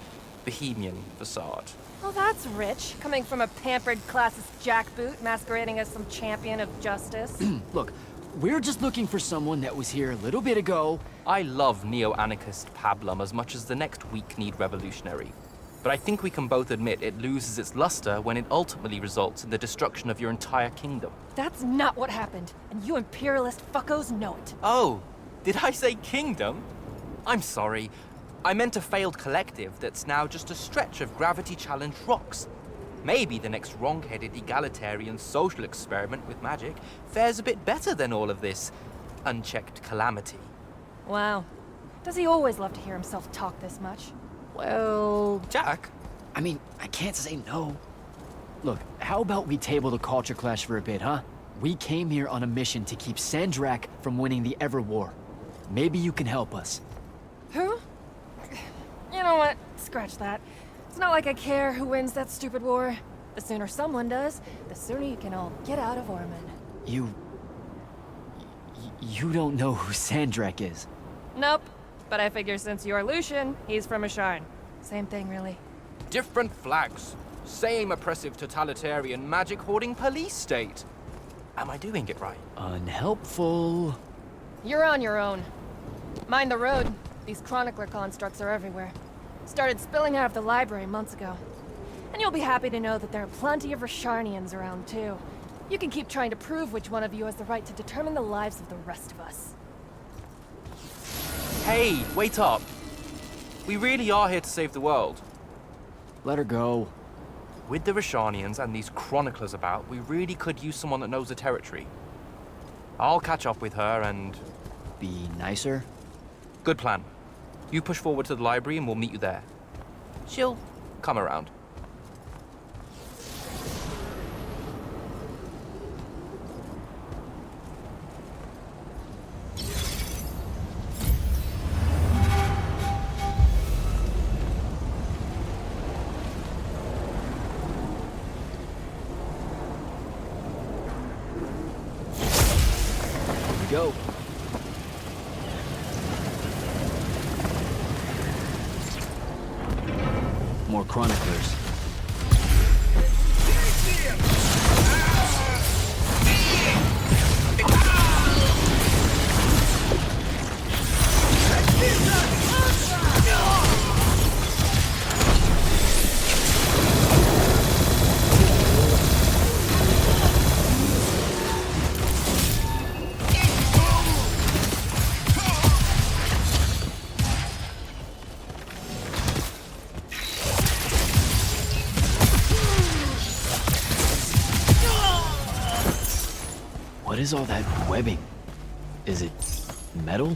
bohemian facade. Well, that's rich, coming from a pampered classist jackboot masquerading as some champion of justice. Look, we're just looking for someone that was here a little bit ago. I love neo-anarchist pablum as much as the next weak-kneed revolutionary. But I think we can both admit it loses its luster when it ultimately results in the destruction of your entire kingdom. That's not what happened, and you imperialist fuckos know it. Oh, did I say kingdom? I'm sorry. I meant a failed collective that's now just a stretch of gravity-challenged rocks. Maybe the next wrong-headed egalitarian social experiment with magic fares a bit better than all of this unchecked calamity. Wow. Does he always love to hear himself talk this much? Well... Jack? I mean, I can't say no. Look, how about we table the culture clash for a bit, huh? We came here on a mission to keep Sandrak from winning the Ever War. Maybe you can help us. Who? You know what? Scratch that. It's not like I care who wins that stupid war. The sooner someone does, the sooner you can all get out of Ormond. You don't know who Sandrak is? Nope. But I figure since you're Lucian, he's from Asharn. Same thing, really. Different flags. Same oppressive totalitarian magic-hoarding police state. Am I doing it right? Unhelpful. You're on your own. Mind the road. These chronicler constructs are everywhere. Started spilling out of the library months ago. And you'll be happy to know that there are plenty of Rasharnians around, too. You can keep trying to prove which one of you has the right to determine the lives of the rest of us. Hey, wait up. We really are here to save the world. Let her go. With the Rasharnians and these chroniclers about, we really could use someone that knows the territory. I'll catch up with her and... Be nicer? Good plan. You push forward to the library and we'll meet you there. She'll come around. Go. More chroniclers. What is all that webbing? Is it metal?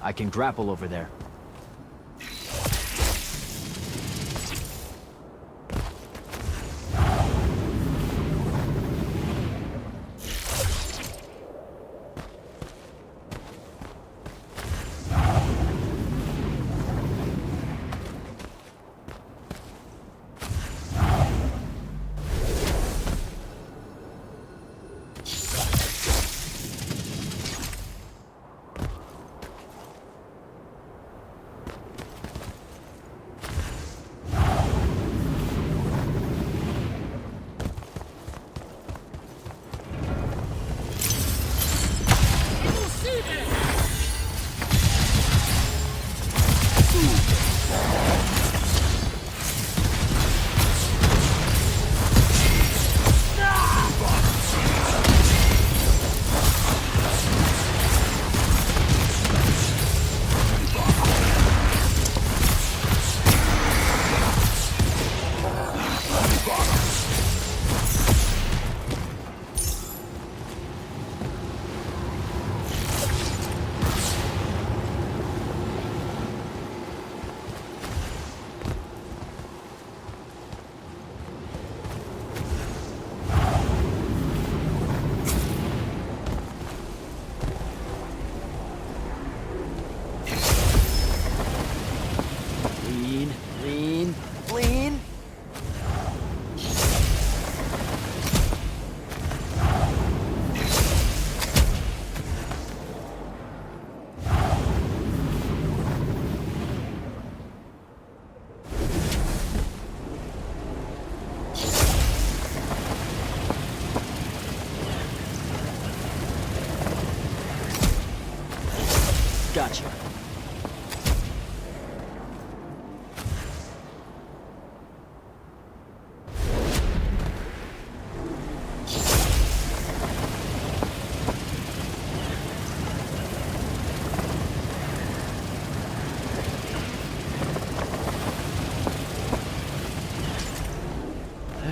I can grapple over there.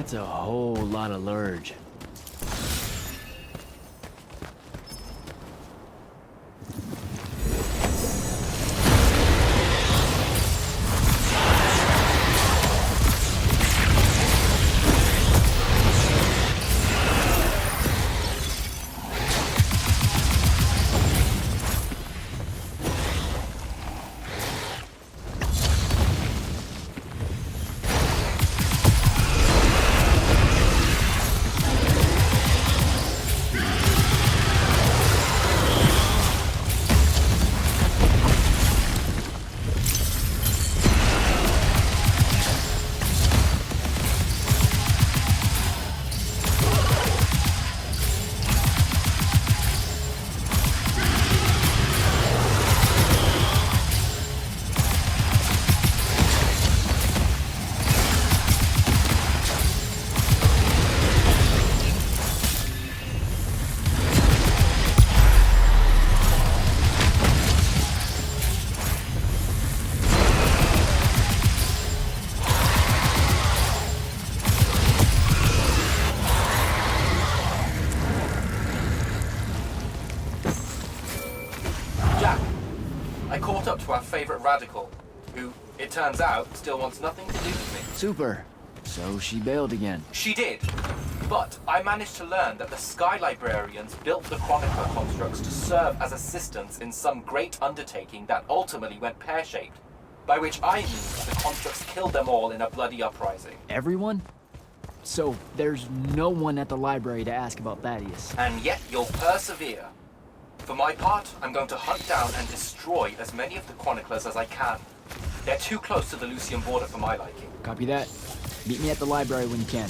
That's a whole lot of lurge. Up to our favorite radical, who, it turns out, still wants nothing to do with me. Super. So she bailed again. She did. But I managed to learn that the Sky Librarians built the Chronicler constructs to serve as assistants in some great undertaking that ultimately went pear-shaped. By which I mean the constructs killed them all in a bloody uprising. Everyone? So there's no one at the library to ask about Thaddeus. And yet you'll persevere. For my part, I'm going to hunt down and destroy as many of the Chroniclers as I can. They're too close to the Lucian border for my liking. Copy that. Meet me at the library when you can.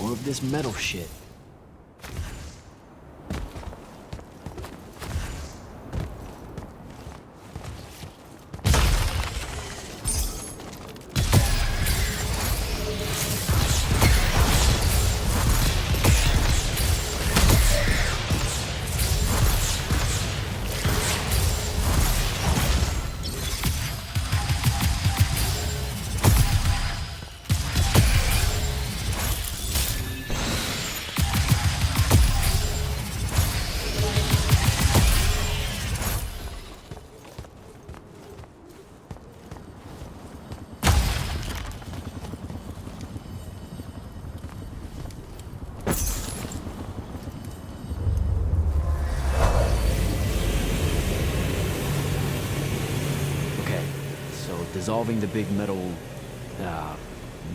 More of this metal shit. Dissolving the big metal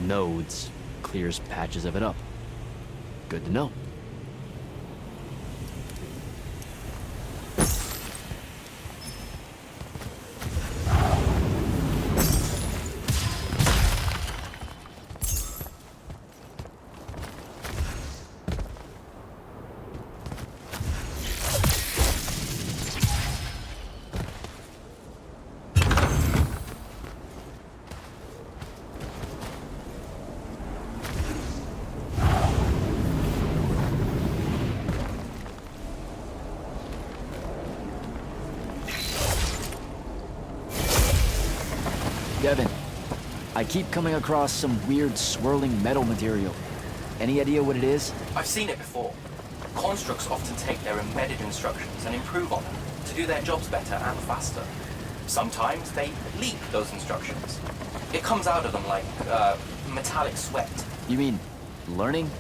nodes clears patches of it up. Good to know. Devin, I keep coming across some weird swirling metal material. Any idea what it is? I've seen it before. Constructs often take their embedded instructions and improve on them to do their jobs better and faster. Sometimes they leak those instructions. It comes out of them like metallic sweat. You mean learning?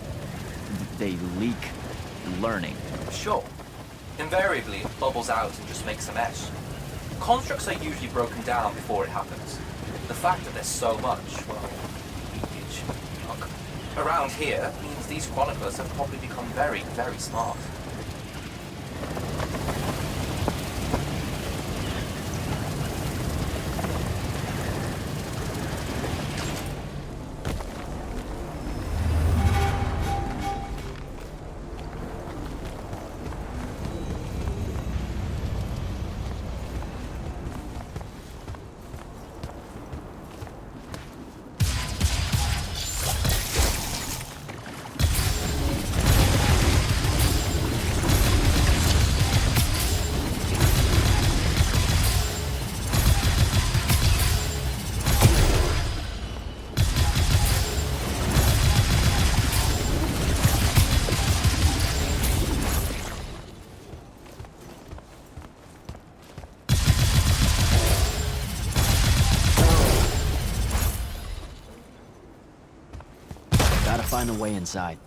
They leak learning. Sure. Invariably, it bubbles out and just makes a mess. Constructs are usually broken down before it happens. The fact that there's so much, well, leakage, junk, around here means these chroniclers have probably become very, very smart. Find a way inside.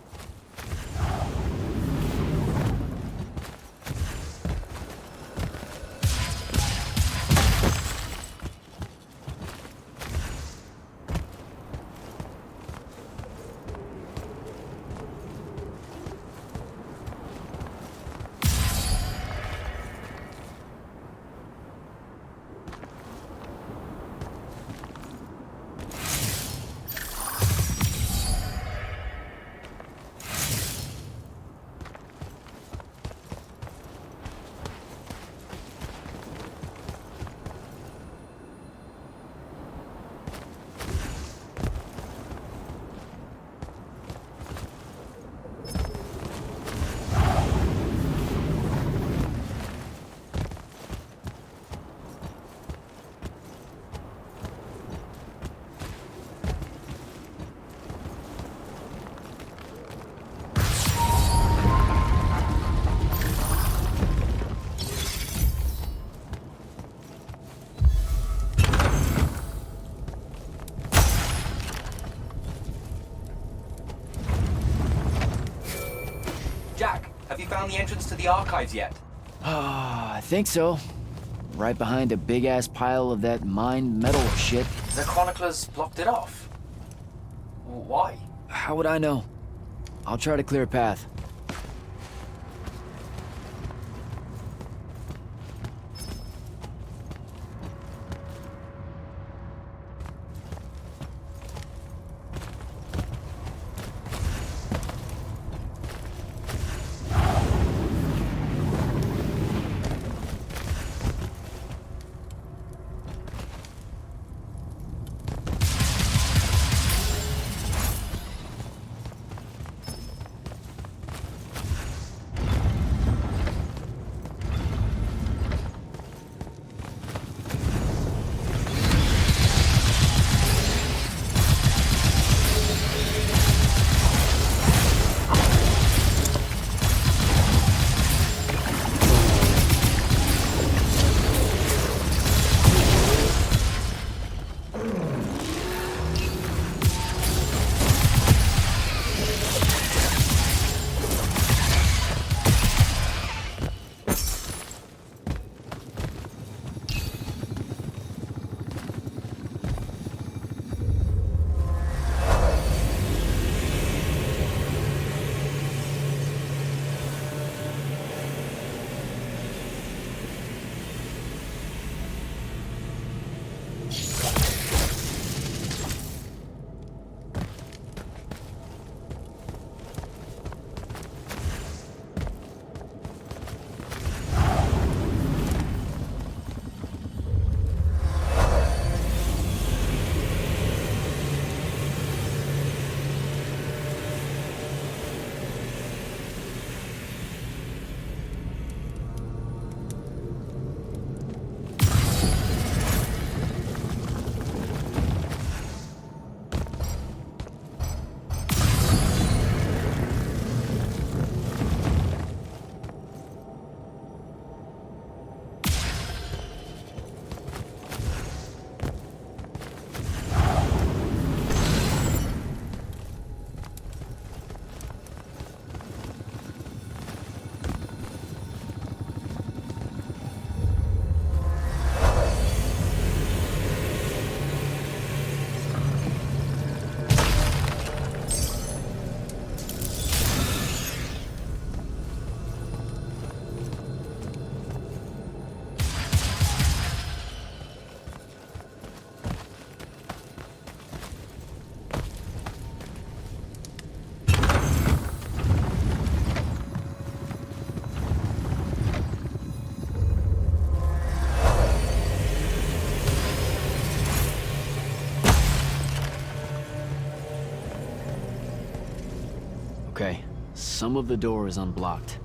Have you found the entrance to the archives yet? I think so. Right behind a big-ass pile of that mined metal shit. The chroniclers blocked it off. Why? How would I know? I'll try to clear a path. some of the door is unblocked.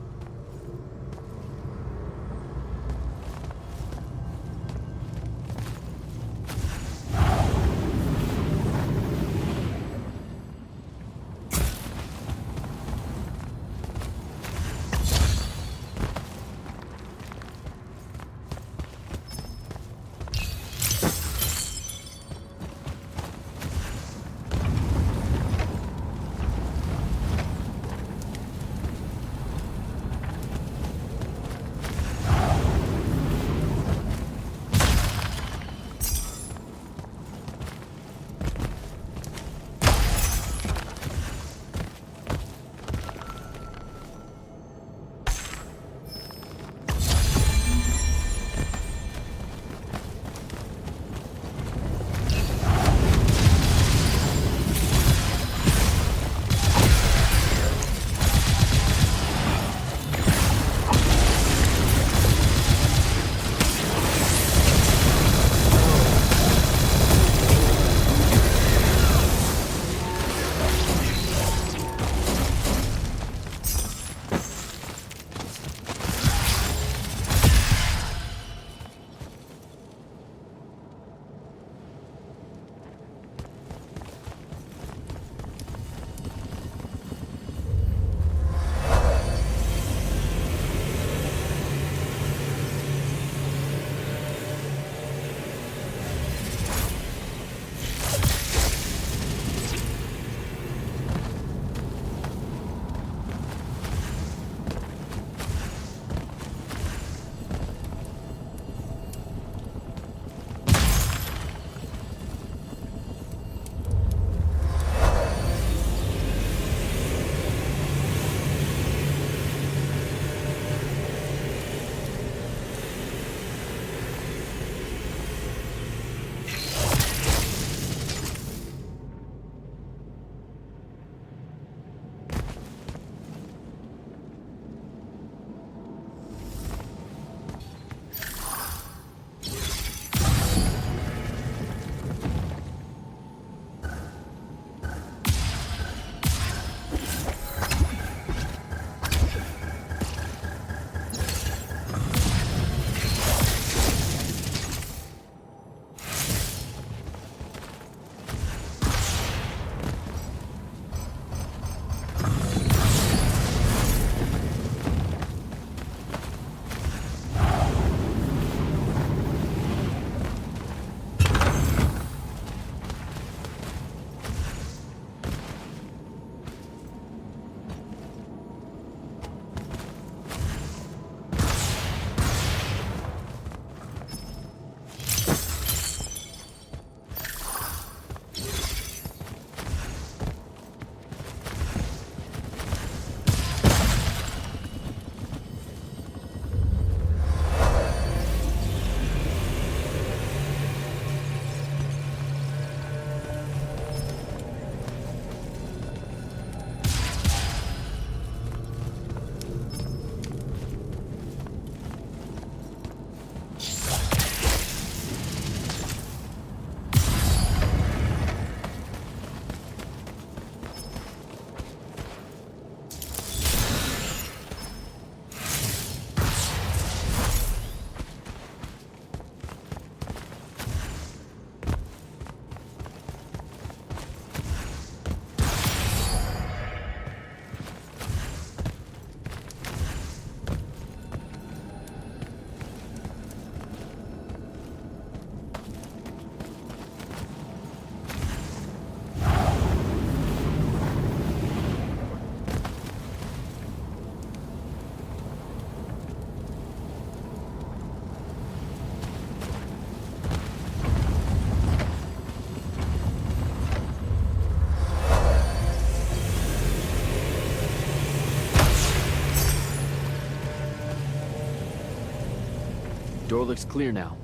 Door looks clear now.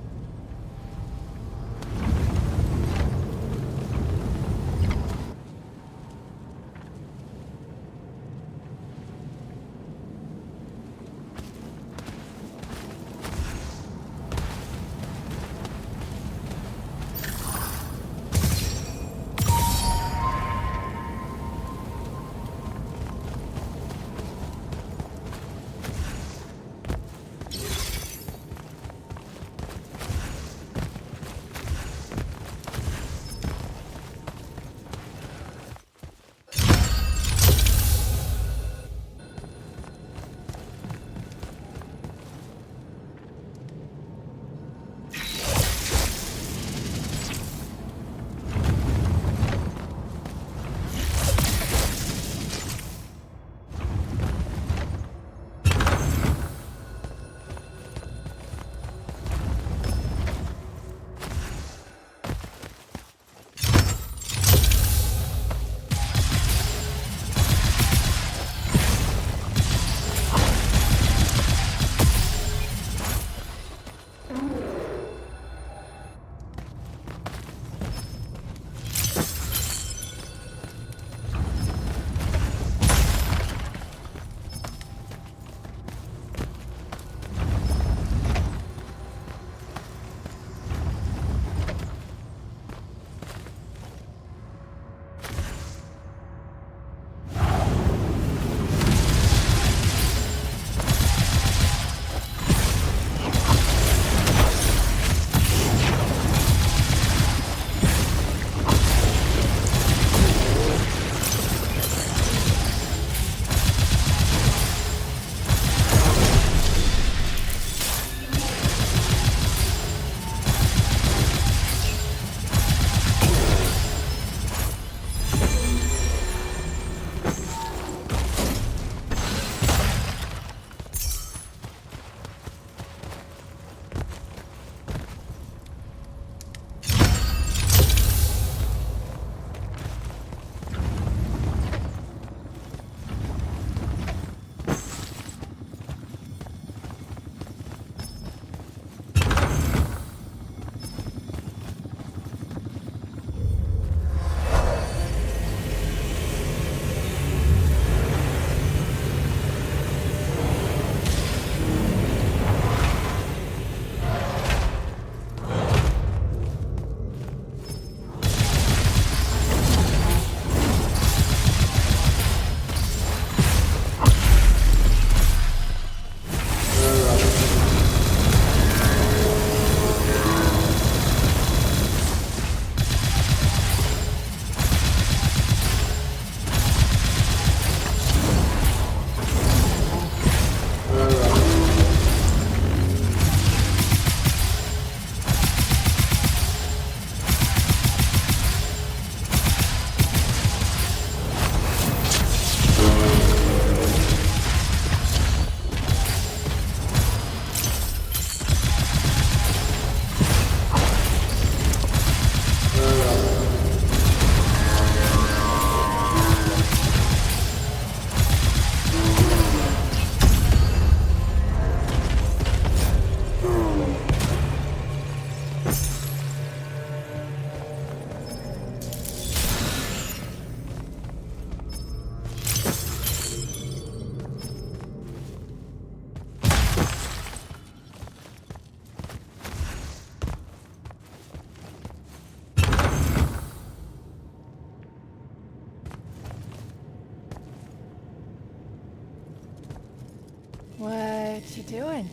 What you doing?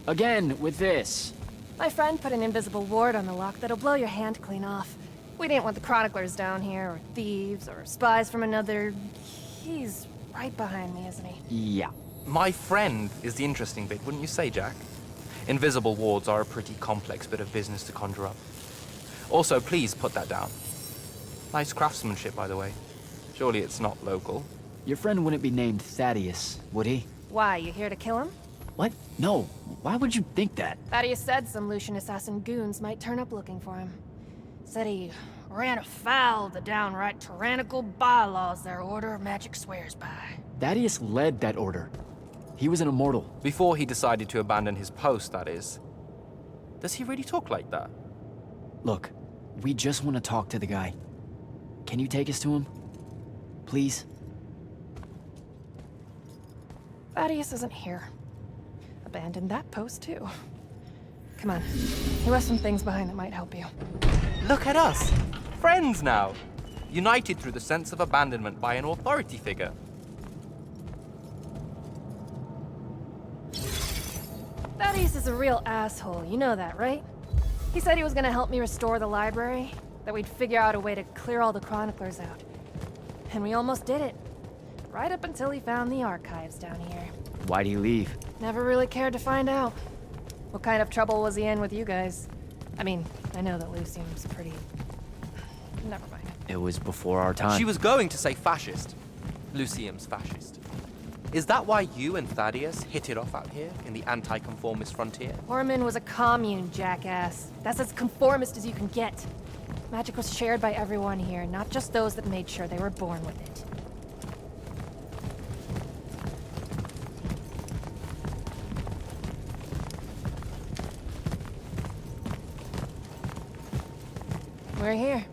Again, with this. My friend put an invisible ward on the lock that'll blow your hand clean off. We didn't want the chroniclers down here, or thieves, or spies from another... He's right behind me, isn't he? Yeah. My friend is the interesting bit, wouldn't you say, Jack? Invisible wards are a pretty complex bit of business to conjure up. Also, please put that down. Nice craftsmanship, by the way. Surely it's not local. Your friend wouldn't be named Thaddeus, would he? Why, you here to kill him? What? No. Why would you think that? Thaddeus said some Lucian assassin goons might turn up looking for him. Said he ran afoul of the downright tyrannical bylaws their Order of Magic swears by. Thaddeus led that order. He was an immortal. Before he decided to abandon his post, that is. Does he really talk like that? Look, we just want to talk to the guy. Can you take us to him? Please? Thaddeus isn't here. Abandoned that post, too. Come on. He left some things behind that might help you. Look at us! Friends now! United through the sense of abandonment by an authority figure. Thaddeus is a real asshole, you know that, right? He said he was gonna help me restore the library, that we'd figure out a way to clear all the chroniclers out. And we almost did it. Right up until he found the archives down here. Why'd he leave? Never really cared to find out. What kind of trouble was he in with you guys? I mean, I know that Lucium's pretty... Never mind. It was before our time. She was going to say fascist. Lucium's fascist. Is that why you and Thaddeus hit it off out here in the anti-conformist frontier? Horman was a commune, jackass. That's as conformist as you can get. Magic was shared by everyone here, not just those that made sure they were born with it. We're here.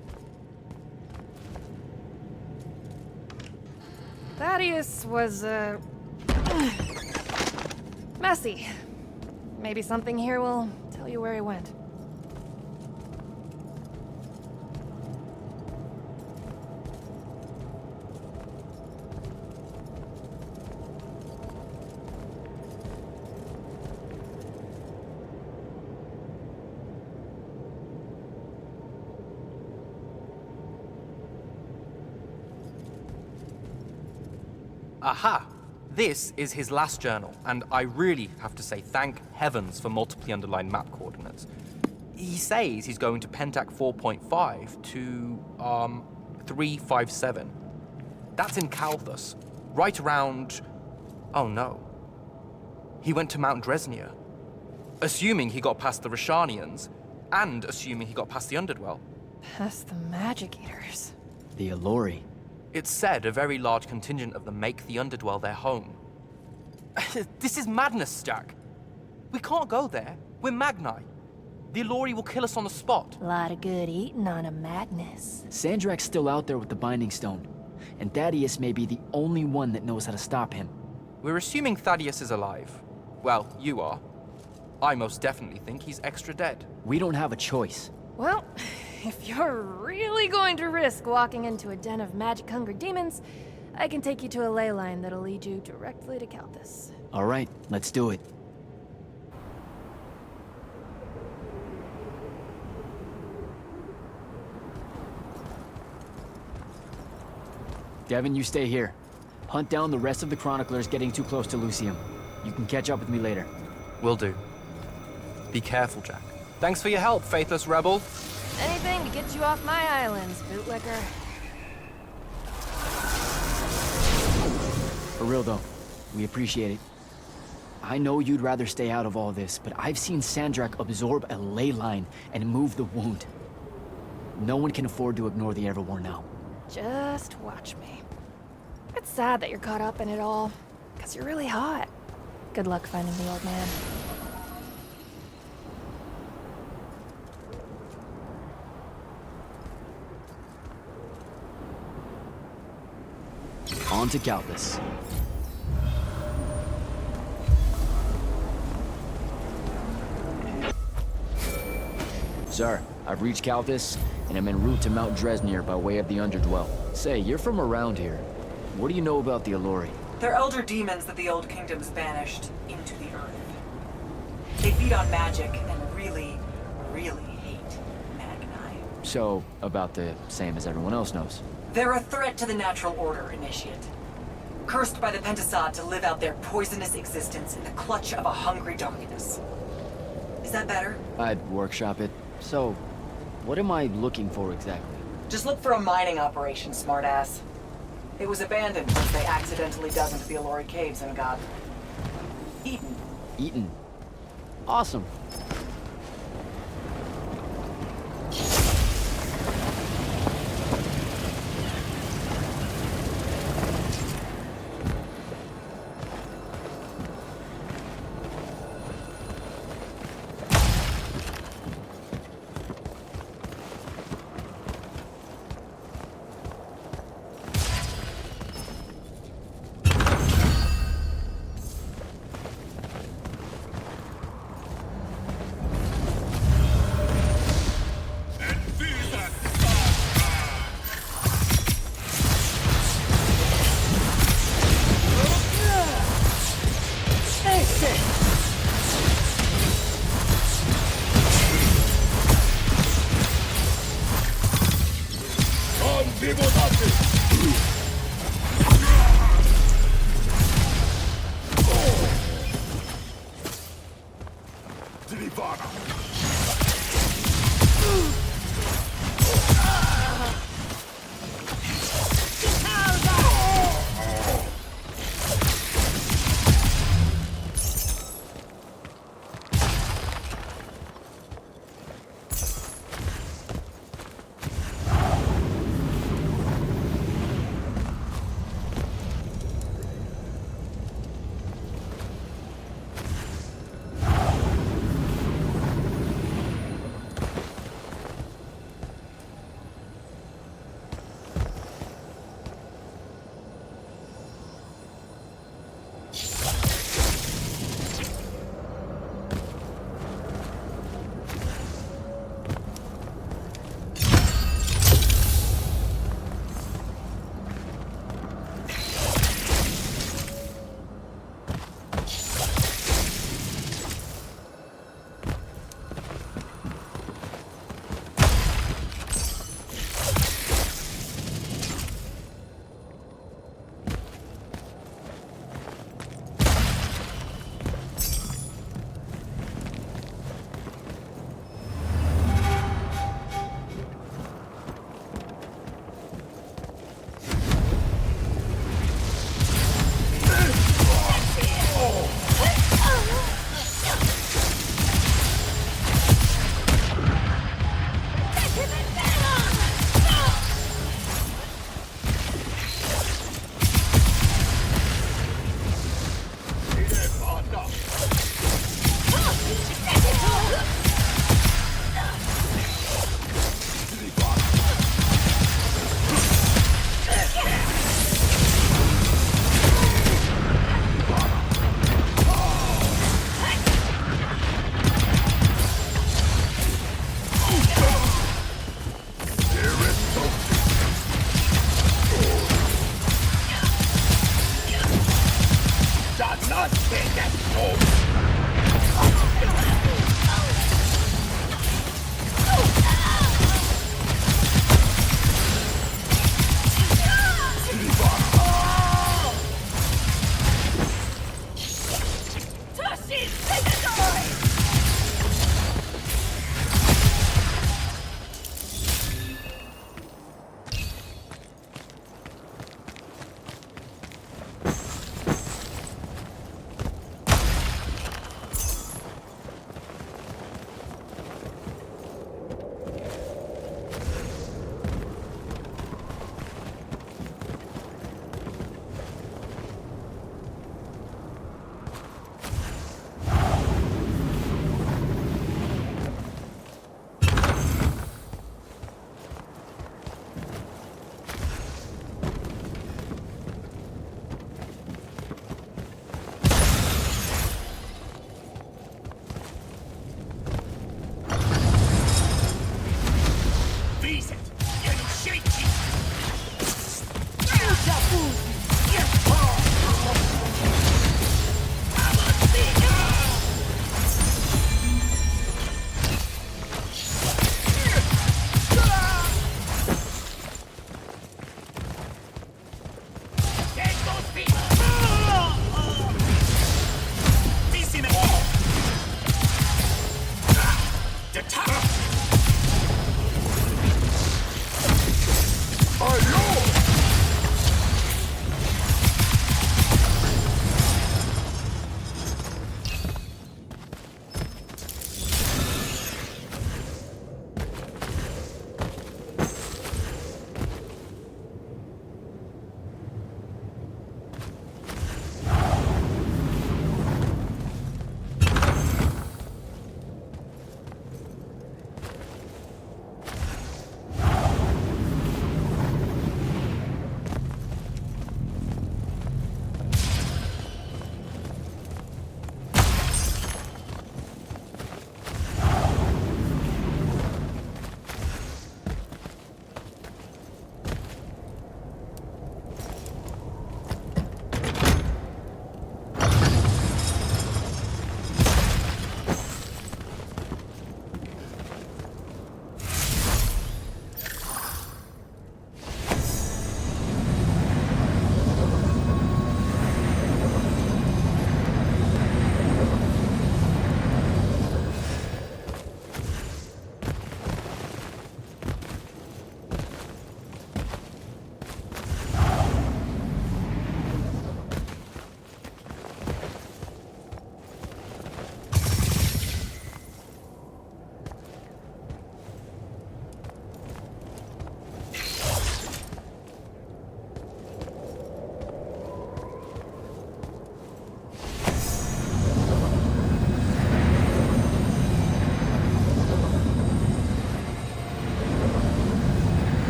Thaddeus was, messy. Maybe something here will tell you where he went. Aha! This is his last journal, and I really have to say thank heavens for multiply underlined map coordinates. He says he's going to Pentac 4.5 to, 357. That's in Calthus, right around... Oh no. He went to Mount Dresnia. Assuming he got past the Rashanians, and assuming he got past the Underdwell. Past the Magic Eaters. The Allori. It's said a very large contingent of them make the Underdwell their home. This is madness, Jack. We can't go there. We're Magni. The Allori will kill us on the spot. A lot of good eating on a madness. Sandrak's still out there with the Binding Stone, and Thaddeus may be the only one that knows how to stop him. We're assuming Thaddeus is alive. Well, you are. I most definitely think he's extra dead. We don't have a choice. Well, if you're really going to risk walking into a den of magic-hungry demons, I can take you to a ley line that'll lead you directly to Calthus. All right, let's do it. Devin, you stay here. Hunt down the rest of the chroniclers getting too close to Lucium. You can catch up with me later. Will do. Be careful, Jack. Thanks for your help, faithless rebel. Anything to get you off my islands, bootlicker. For real though, we appreciate it. I know you'd rather stay out of all this, but I've seen Sandrak absorb a ley line and move the wound. No one can afford to ignore the Everwar now. Just watch me. It's sad that you're caught up in it all, because you're really hot. Good luck finding the old man. On to Calthus. Sir, I've reached Calthus, and I'm en route to Mount Dresnir by way of the Underdwell. Say, you're from around here. What do you know about the Allori? They're elder demons that the Old Kingdom's banished into the earth. They feed on magic and really, really hate Magni. So, about the same as everyone else knows. They're a threat to the natural order, Initiate. Cursed by the Pentasod to live out their poisonous existence in the clutch of a hungry darkness. Is that better? I'd workshop it. So, what am I looking for exactly? Just look for a mining operation, smartass. It was abandoned once they accidentally dug into the Alori caves and got eaten. Eaten. Awesome.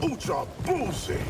Ultra bullshit!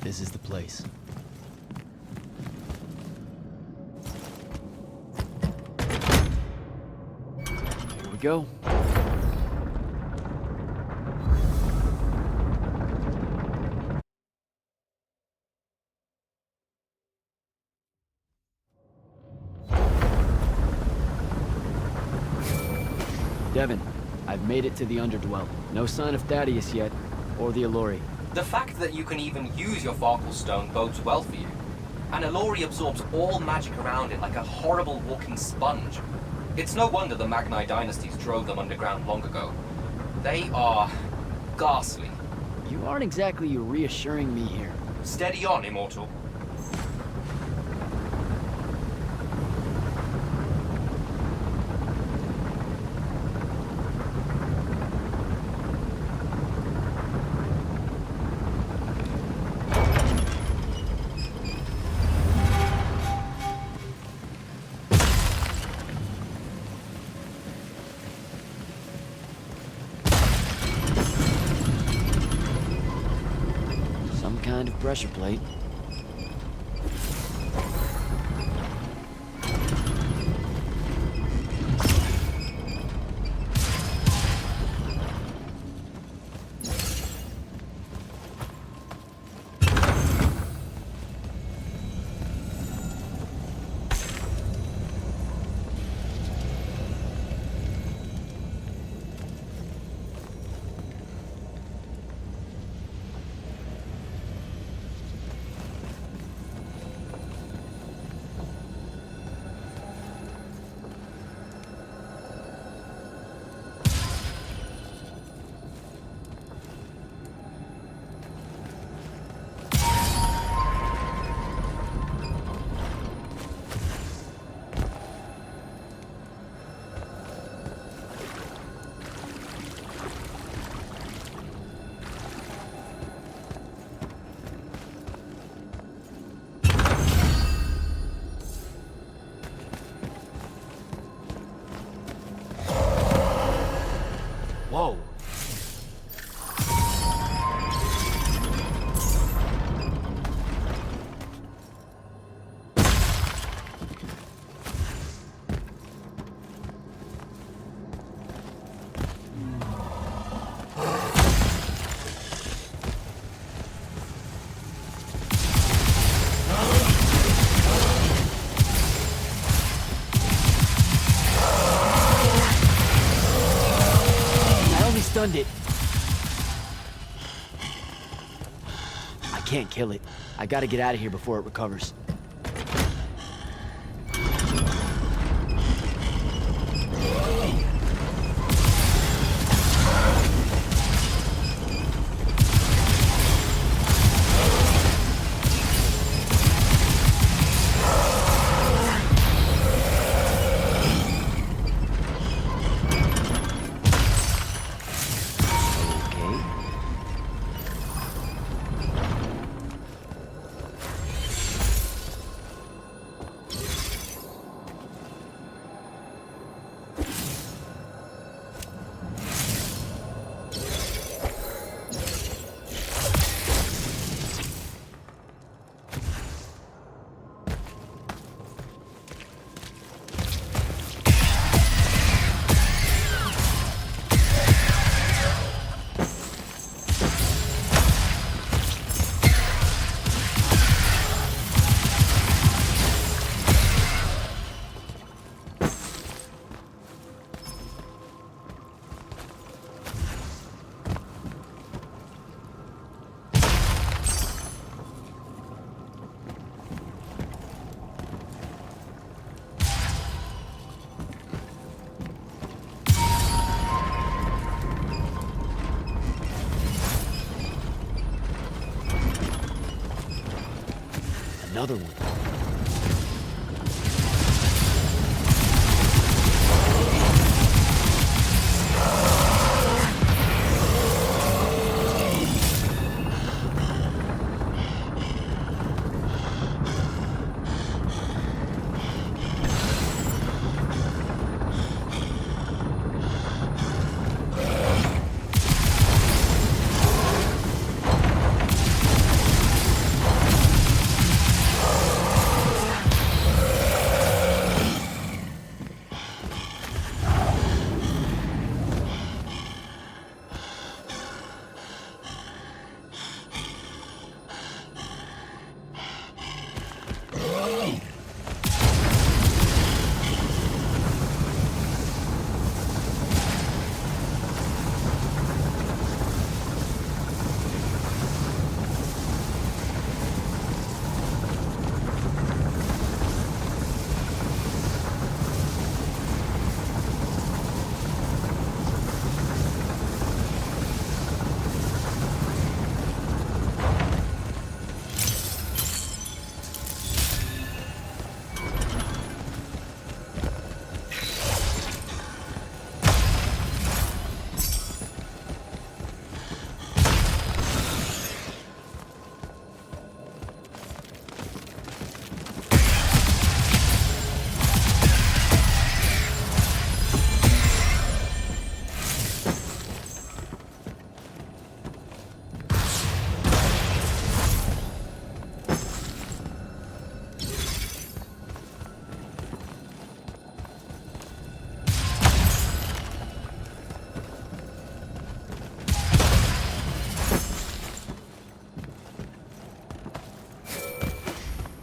This is the place. Here we go. Devin, I've made it to the Underdwell. No sign of Thaddeus yet, or the Allori. The fact that you can even use your Farkle Stone bodes well for you. And Allori absorbs all magic around it like a horrible walking sponge. It's no wonder the Magni dynasties drove them underground long ago. They are ghastly. You aren't exactly reassuring me here. Steady on, Immortal. Kind of pressure plate. can't kill it. I gotta get out of here before it recovers. Another one.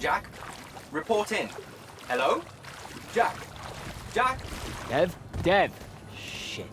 Jack? Report in. Hello? Jack? Jack? Dev? Dev! Shit.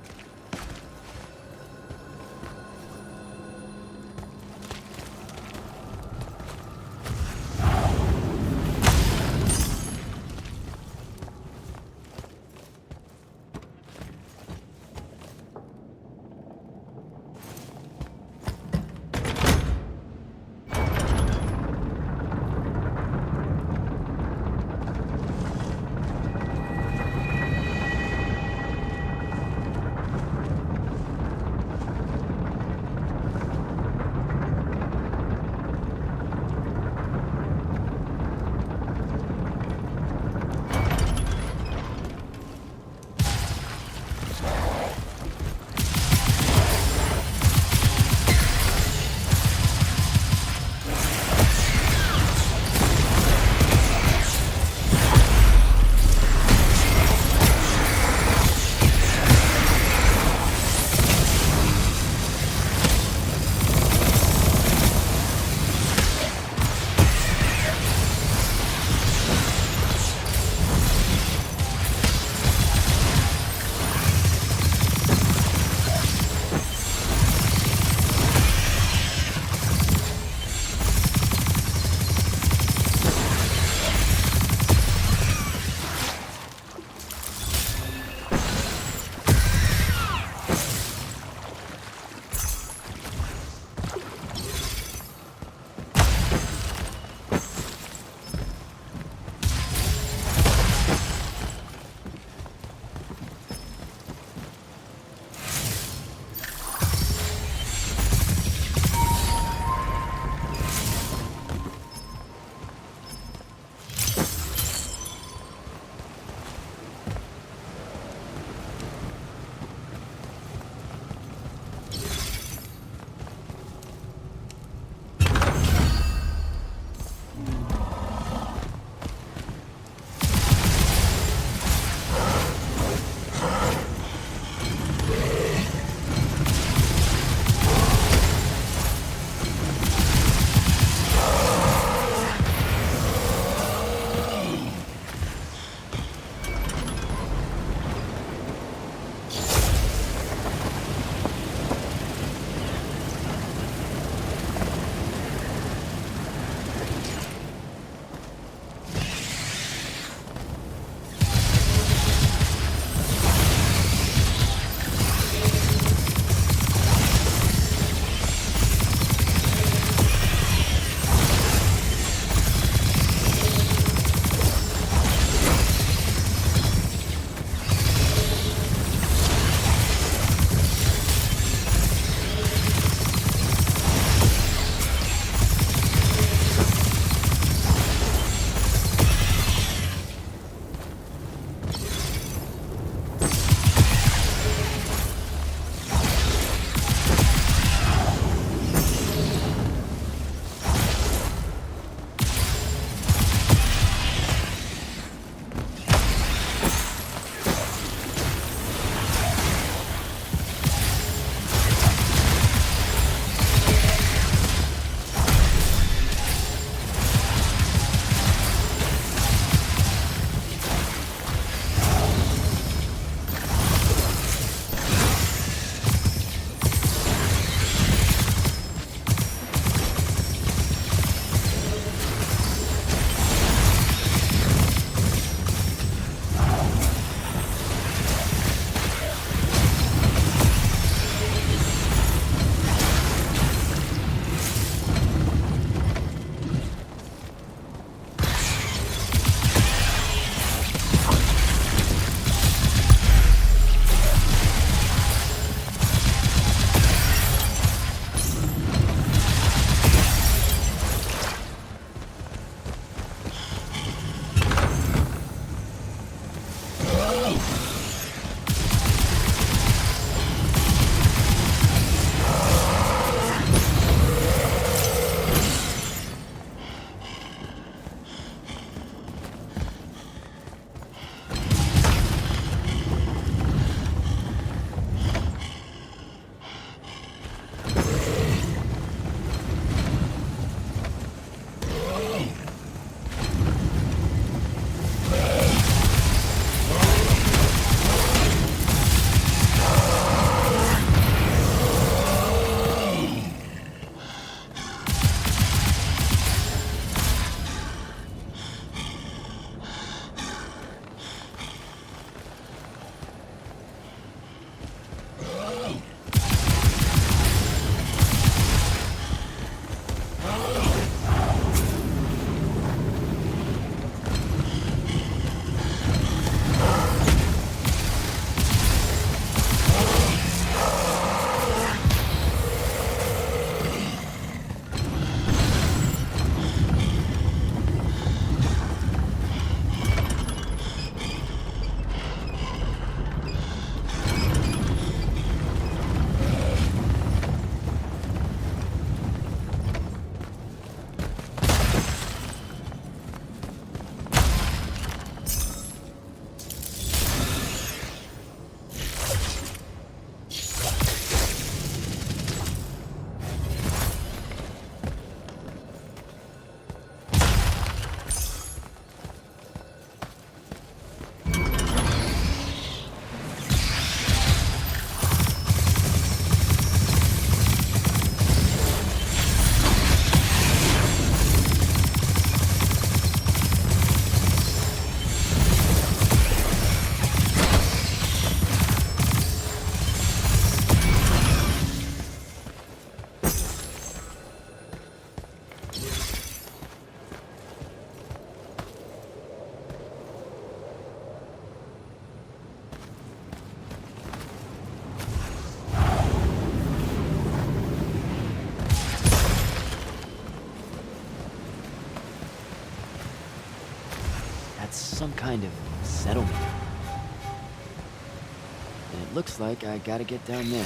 That's some kind of settlement. And it looks like I gotta get down there.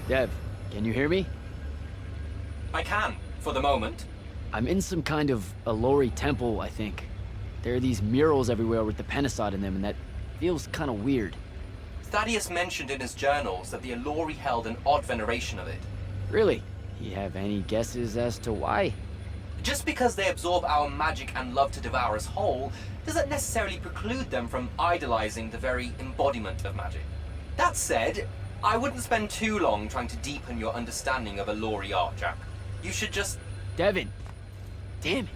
Dev, can you hear me? I can, for the moment. I'm in some kind of Alori temple, I think. There are these murals everywhere with the Penasod in them, and that feels kind of weird. Thaddeus mentioned in his journals that the Alori held an odd veneration of it. Really? You have any guesses as to why? Just because they absorb our magic and love to devour us whole, doesn't necessarily preclude them from idolizing the very embodiment of magic. That said, I wouldn't spend too long trying to deepen your understanding of Alori art, Jack. You should just... Devin! Damn it!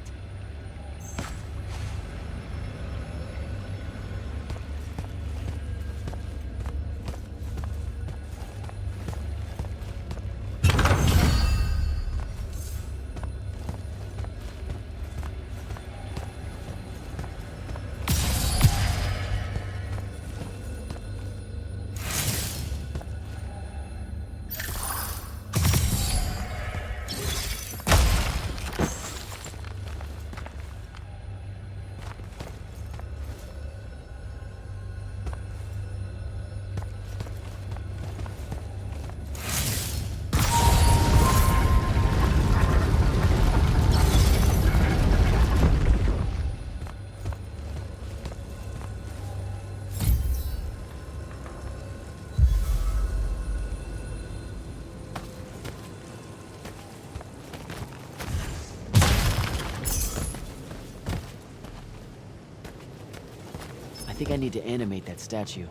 I think I need to animate that statue.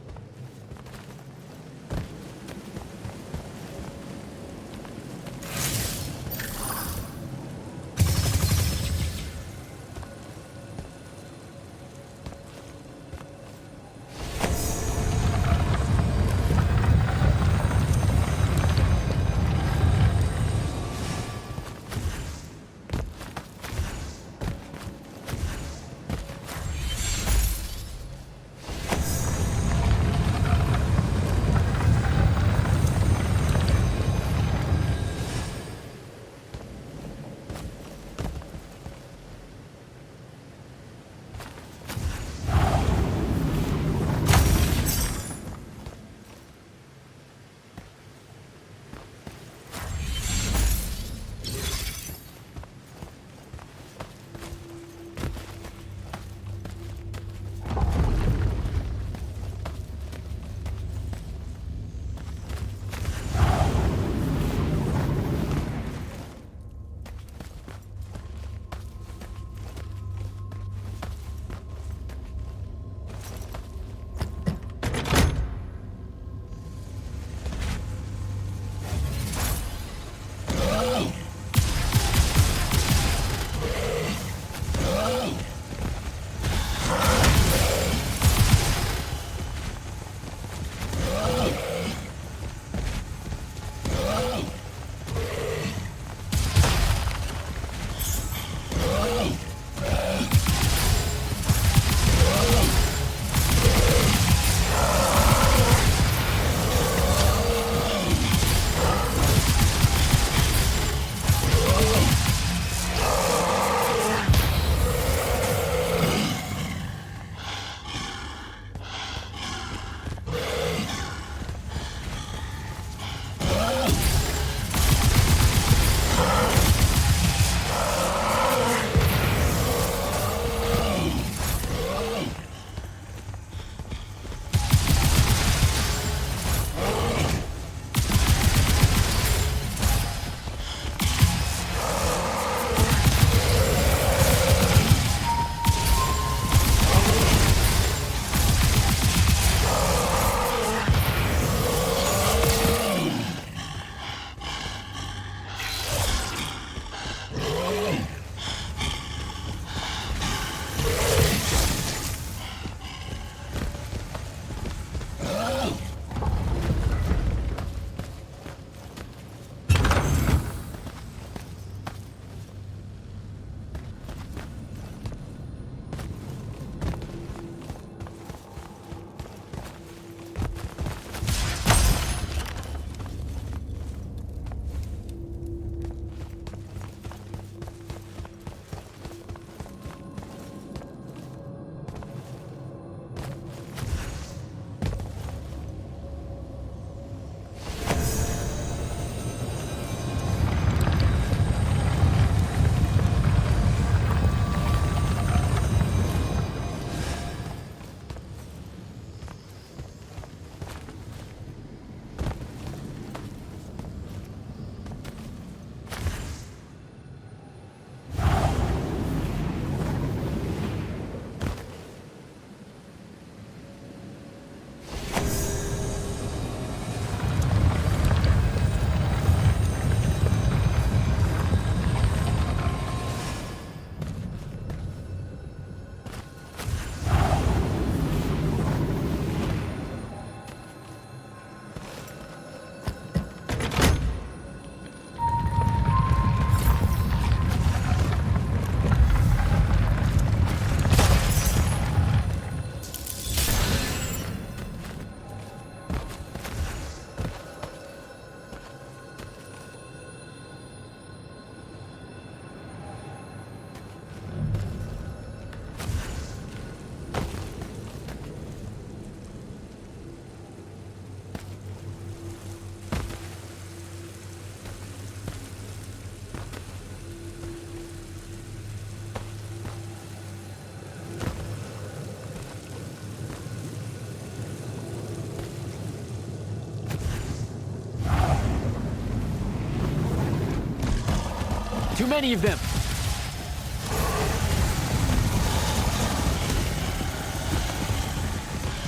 Too many of them!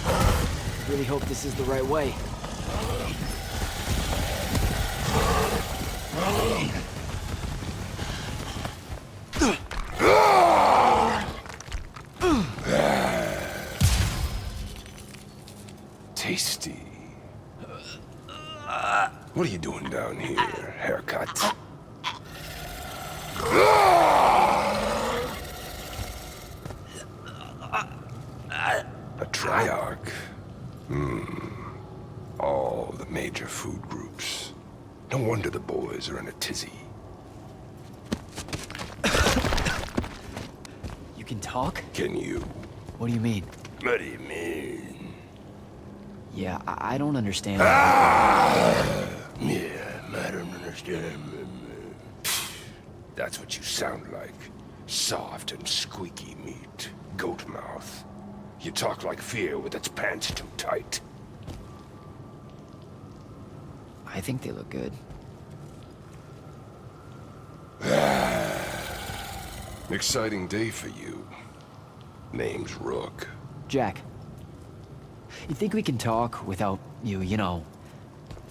I really hope this is the right way. Tasty. What are you doing down here, haircut? A triarch? All the major food groups. No wonder the boys are in a tizzy. You can talk? Can you? What do you mean? What do you mean? Yeah, I don't understand. Yeah, I don't understand. That's what you sound like. Soft and squeaky meat. Goat mouth. You talk like fear with its pants too tight. I think they look good. Exciting day for you. Name's Rook. Jack, you think we can talk without you know,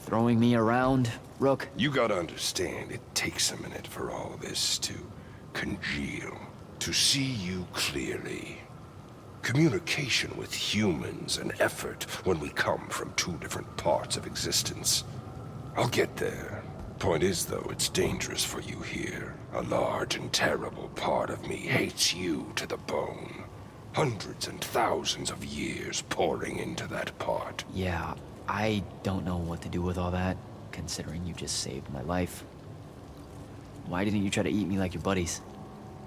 throwing me around, Rook? You gotta understand, it takes a minute for all this to congeal, to see you clearly. Communication with humans an effort when we come from two different parts of existence. I'll get there. Point is, though, it's dangerous for you here. A large and terrible part of me hates you to the bone. Hundreds and thousands of years pouring into that part. Yeah, I don't know what to do with all that, considering you just saved my life. Why didn't you try to eat me like your buddies?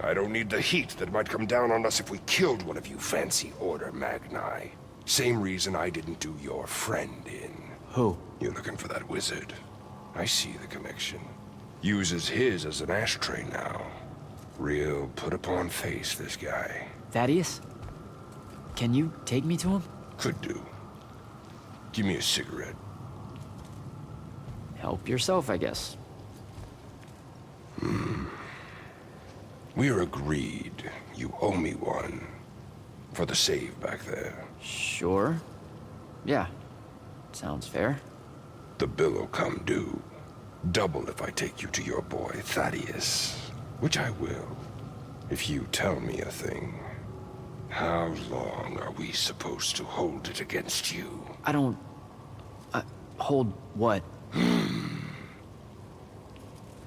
I don't need the heat that might come down on us if we killed one of you fancy Order Magni. Same reason I didn't do your friend in. Who? You're looking for that wizard. I see the connection. Uses his as an ashtray now. Real put-upon face, this guy. Thaddeus? Can you take me to him? Could do. Give me a cigarette. Help yourself, I guess. We're agreed. You owe me one. For the save back there. Sure. Yeah. Sounds fair. The bill'll come due. Double if I take you to your boy, Thaddeus. Which I will. If you tell me a thing. How long are we supposed to hold it against you? I don't... hold what?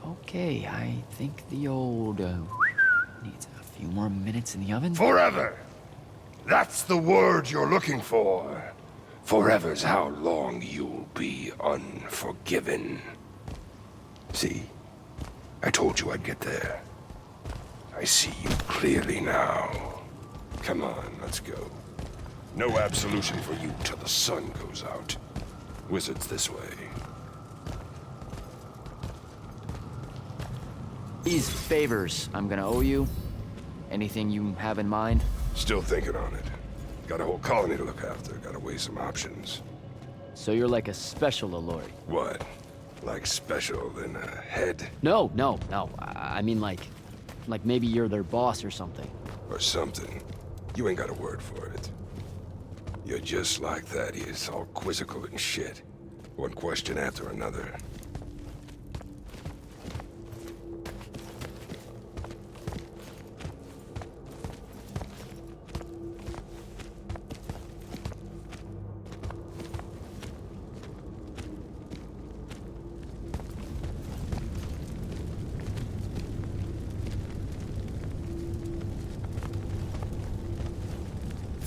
Okay, I think the old, needs a few more minutes in the oven. Forever! That's the word you're looking for. Forever's how long you'll be unforgiven. See? I told you I'd get there. I see you clearly now. Come on, let's go. No absolution for you till the sun goes out. Wizards this way. These favors I'm gonna owe you. Anything you have in mind? Still thinking on it. Got a whole colony to look after. Gotta weigh some options. So you're like a special Allori? What? Like special than a head? No. I mean like maybe you're their boss or something. Or something. You ain't got a word for it. You're just like Thaddeus, all quizzical and shit. One question after another.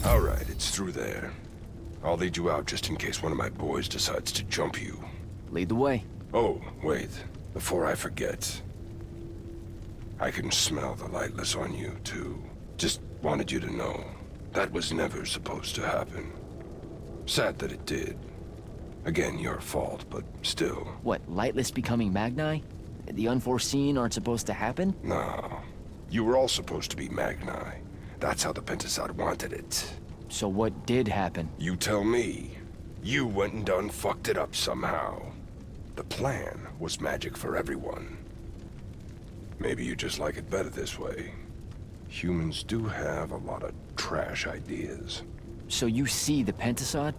All right, it's through there. I'll lead you out just in case one of my boys decides to jump you. Lead the way. Oh, wait. Before I forget. I can smell the lightless on you, too. Just wanted you to know. That was never supposed to happen. Sad that it did. Again, your fault, but still. What, lightless becoming Magni? The unforeseen aren't supposed to happen? No. You were all supposed to be Magni. That's how the Pentasod wanted it. So what did happen? You tell me. You went and done fucked it up somehow. The plan was magic for everyone. Maybe you just like it better this way. Humans do have a lot of trash ideas. So you see the Pentasod?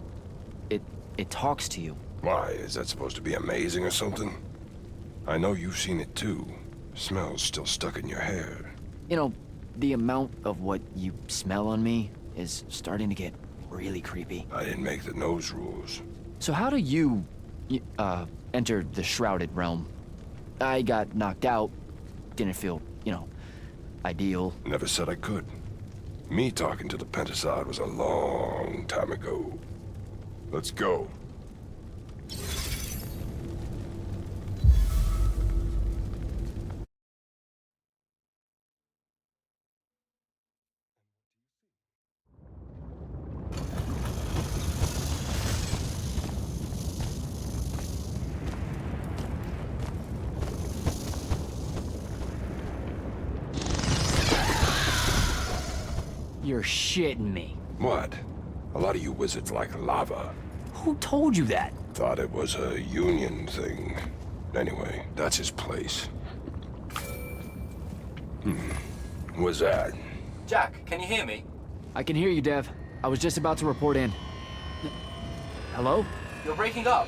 It talks to you. Why, is that supposed to be amazing or something? I know you've seen it too. Smell's still stuck in your hair. You know, the amount of what you smell on me is starting to get really creepy. I didn't make the nose rules. So how do you, enter the Shrouded Realm? I got knocked out. Didn't feel, ideal. Never said I could. Me talking to the Pentasod was a long time ago. Let's go. You're shitting me. What? A lot of you wizards like lava. Who told you that? Thought it was a union thing. Anyway, that's his place. What's that? Jack, can you hear me? I can hear you, Dev. I was just about to report in. Hello? You're breaking up.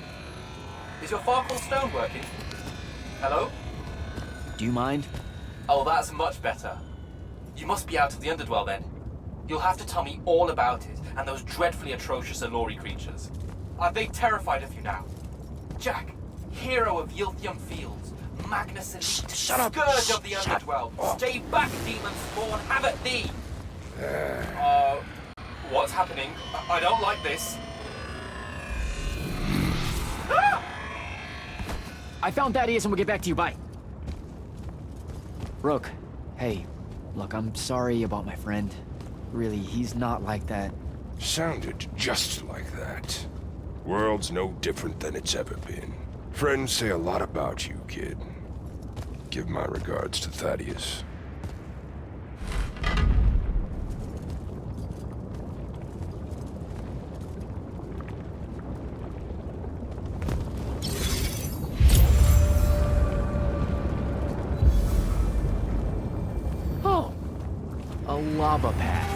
Is your Farkle stone working? Hello? Do you mind? Oh, that's much better. You must be out of the Underdwell then. You'll have to tell me all about it, and those dreadfully atrocious Allori creatures. Are they terrified of you now? Jack, hero of Yilthium Fields, Magnus Elite, Scourge of the Underdwell, stay back, demon spawn, have at thee! What's happening? I don't like this. I found Thaddeus and we'll get back to you, bye. Rook, hey, look, I'm sorry about my friend. Really, he's not like that. Sounded just like that. World's no different than it's ever been. Friends say a lot about you, kid. Give my regards to Thaddeus. Oh, a lava path.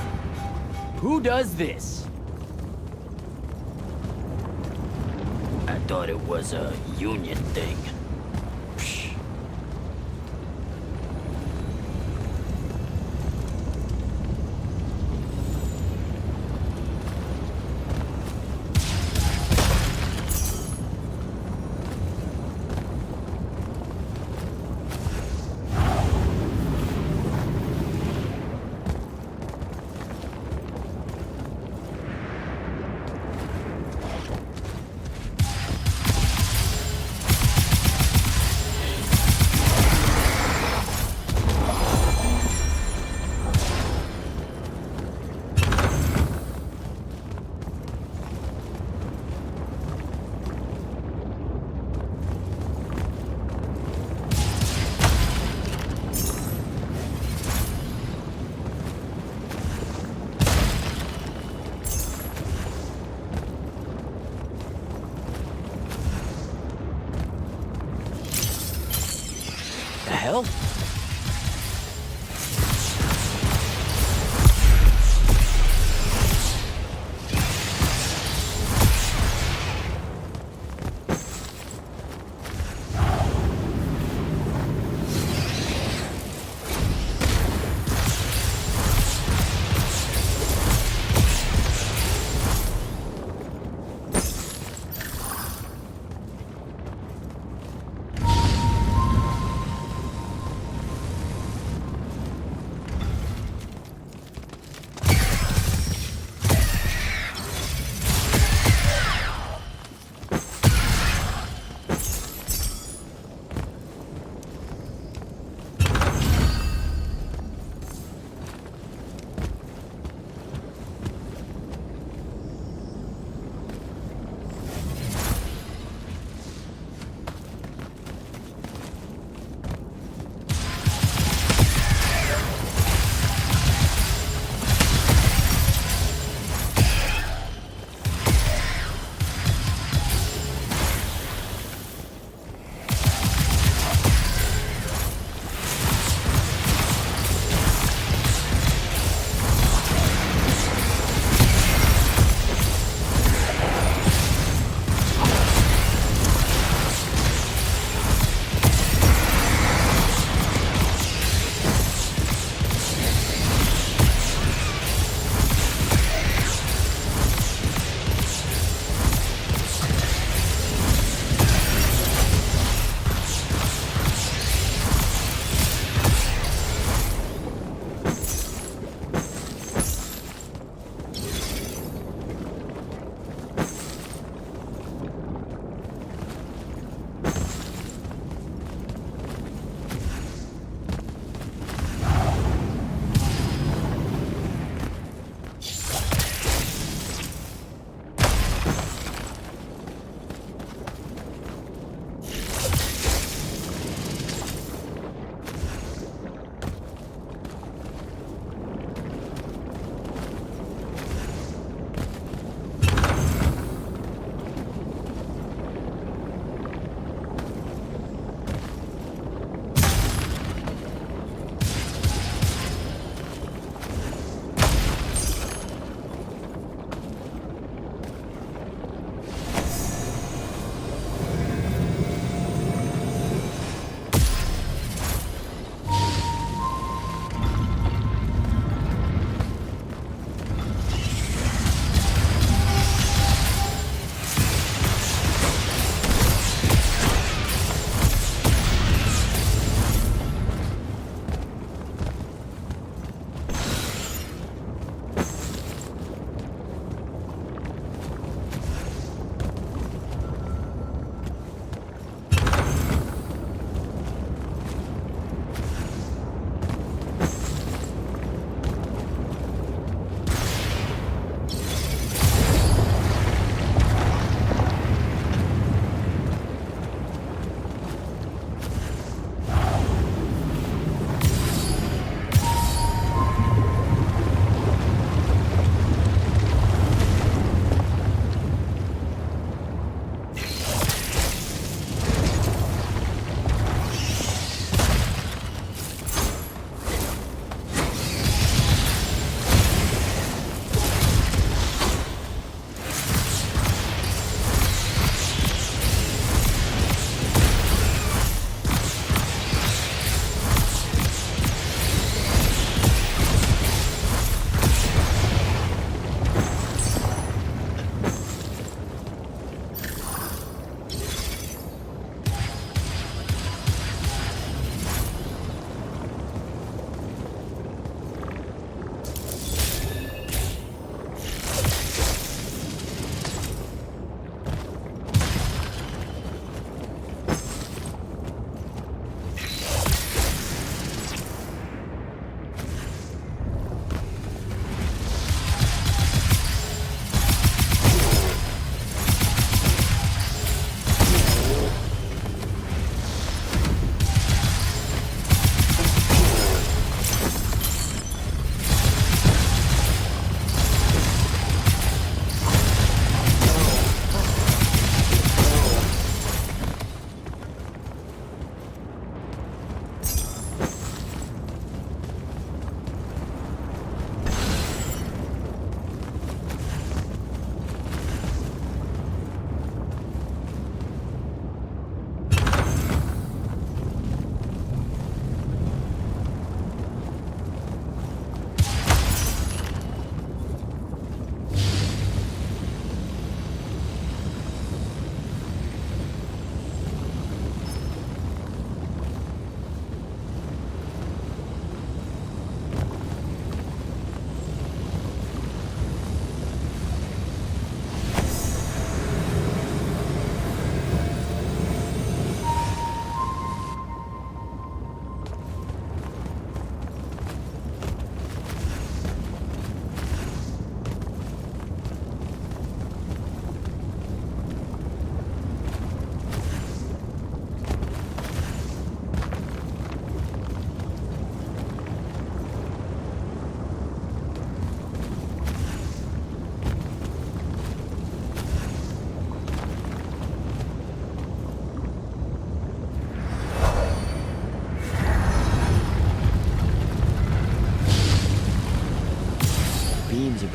Who does this? I thought it was a union thing. Psh. The hell?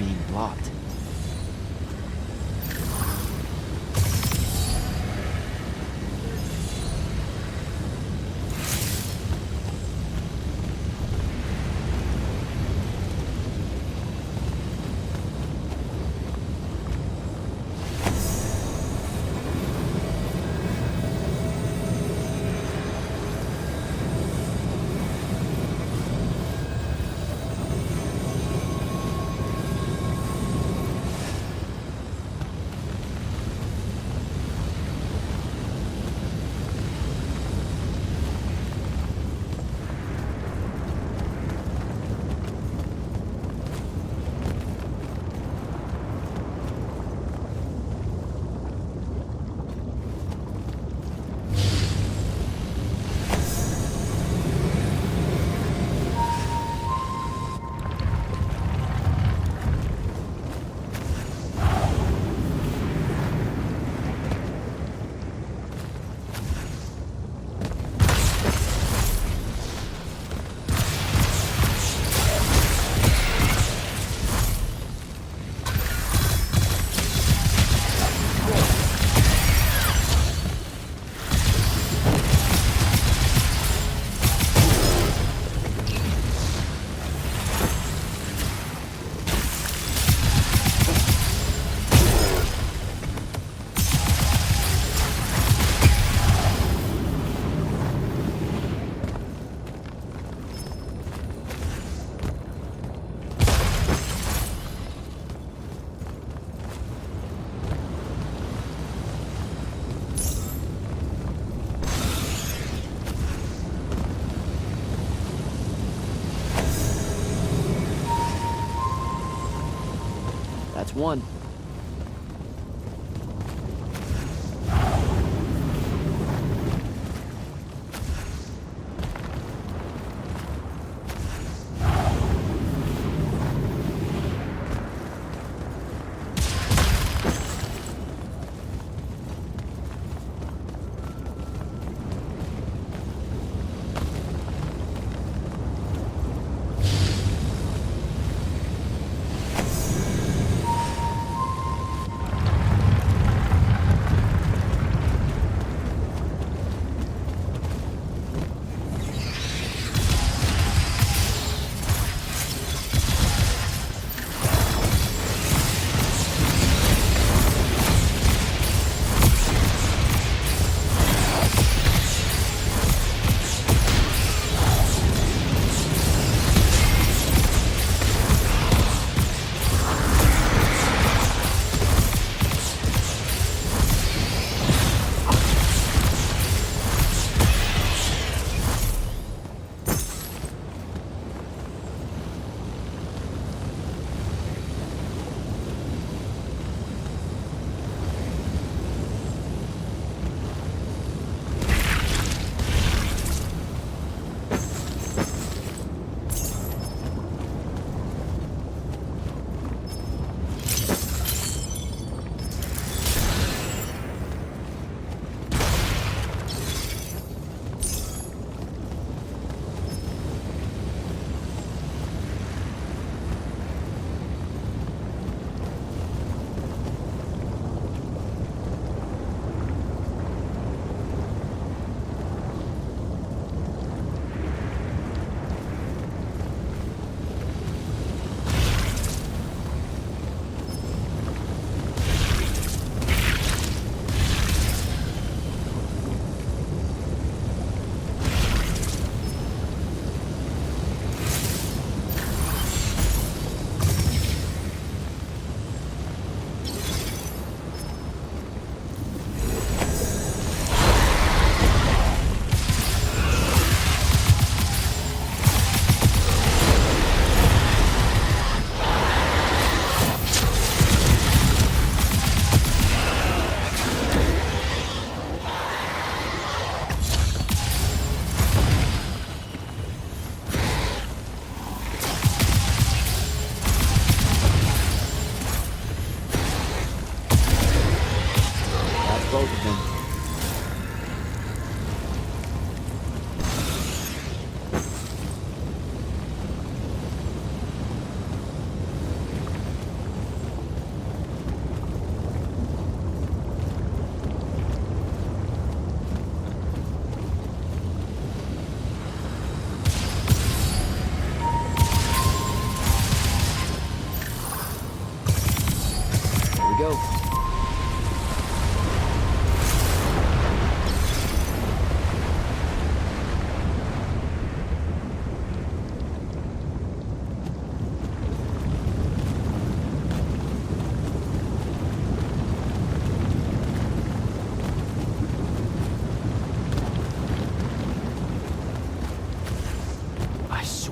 being blocked. That's one.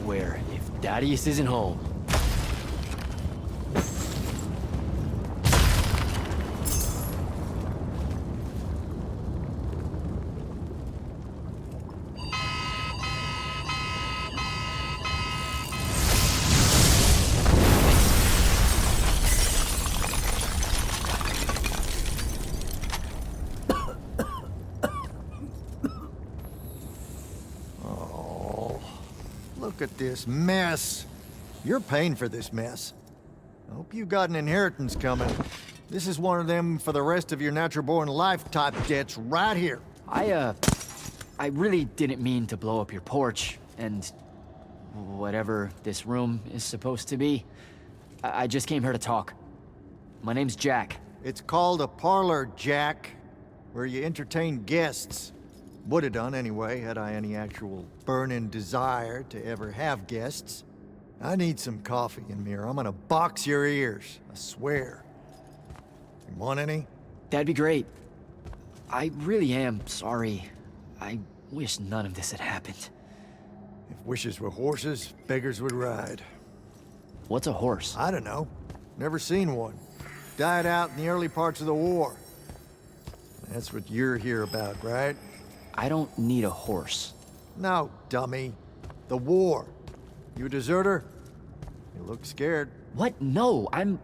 swear, if Thaddeus isn't home... Look at this mess. You're paying for this mess. I hope you got an inheritance coming. This is one of them for the rest of your natural-born life type debts right here. I really didn't mean to blow up your porch, and whatever this room is supposed to be. I just came here to talk. My name's Jack. It's called a parlor, Jack, where you entertain guests. Would have done anyway, had I any actual burning desire to ever have guests. I need some coffee in here. I'm gonna box your ears, I swear. You want any? That'd be great. I really am sorry. I wish none of this had happened. If wishes were horses, beggars would ride. What's a horse? I don't know. Never seen one. Died out in the early parts of the war. That's what you're here about, right? I don't need a horse. No, dummy. The war. You a deserter? You look scared. What? No, I'm...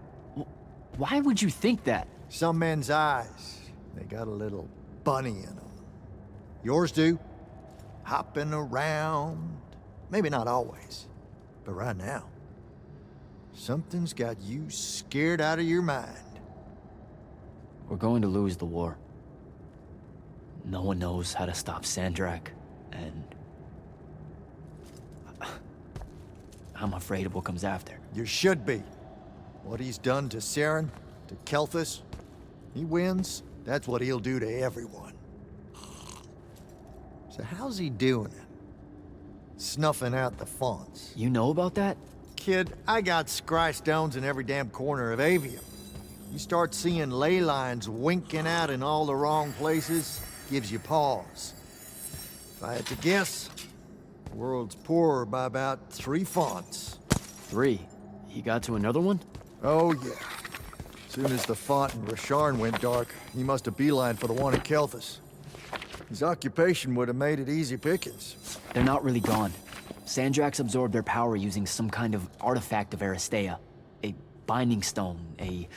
Why would you think that? Some men's eyes, they got a little bunny in them. Yours do. Hopping around. Maybe not always, but right now. Something's got you scared out of your mind. We're going to lose the war. No one knows how to stop Sandrak, and... I'm afraid of what comes after. You should be. What he's done to Saren, to Kelthus, he wins, that's what he'll do to everyone. So how's he doing it? Snuffing out the fonts. You know about that? Kid, I got scry stones in every damn corner of Aveum. You start seeing ley lines winking out in all the wrong places, gives you pause. If I had to guess, the world's poorer by about 3 fonts. 3? He got to another one? Oh, yeah. Soon as the font in Rasharn went dark, he must have beelined for the one in Kelthus. His occupation would have made it easy pickings. They're not really gone. Sandrax absorbed their power using some kind of artifact of Aristea. A binding stone, a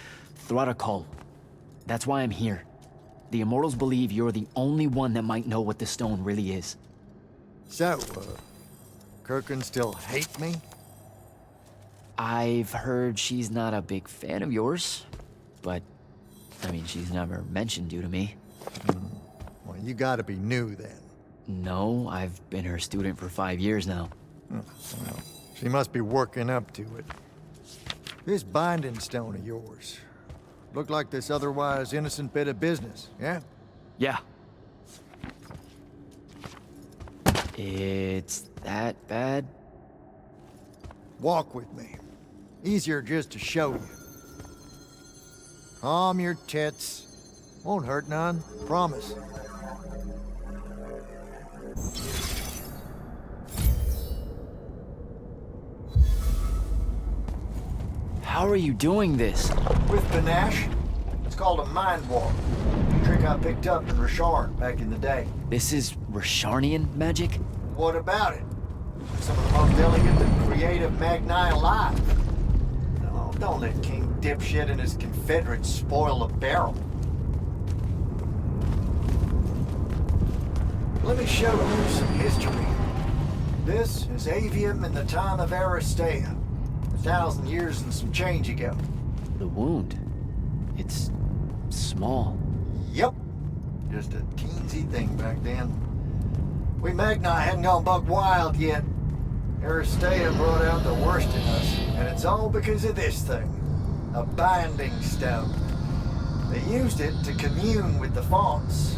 Thrutakul. That's why I'm here. The Immortals believe you're the only one that might know what the stone really is. So, Kirkin still hate me? I've heard she's not a big fan of yours, but, I mean, she's never mentioned you to me. Well, you gotta be new then. No, I've been her student for 5 years now. Well, she must be working up to it. This binding stone of yours, look like this otherwise innocent bit of business, yeah? Yeah. It's that bad? Walk with me. Easier just to show you. Calm your tits. Won't hurt none, promise. How are you doing this? With panache. It's called a mind walk. A trick I picked up in Rasharn back in the day. This is Rasharnian magic? What about it? Some of the most elegant and creative Magni alive. No, don't let King Dipshit and his Confederates spoil the barrel. Let me show you some history. This is Aveum in the time of Aristea. 1,000 years and some change ago. The wound. It's small. Yep. Just a teensy thing back then. We Magni hadn't gone buck wild yet. Aristea brought out the worst in us, and it's all because of this thing. A binding stone. They used it to commune with the fonts,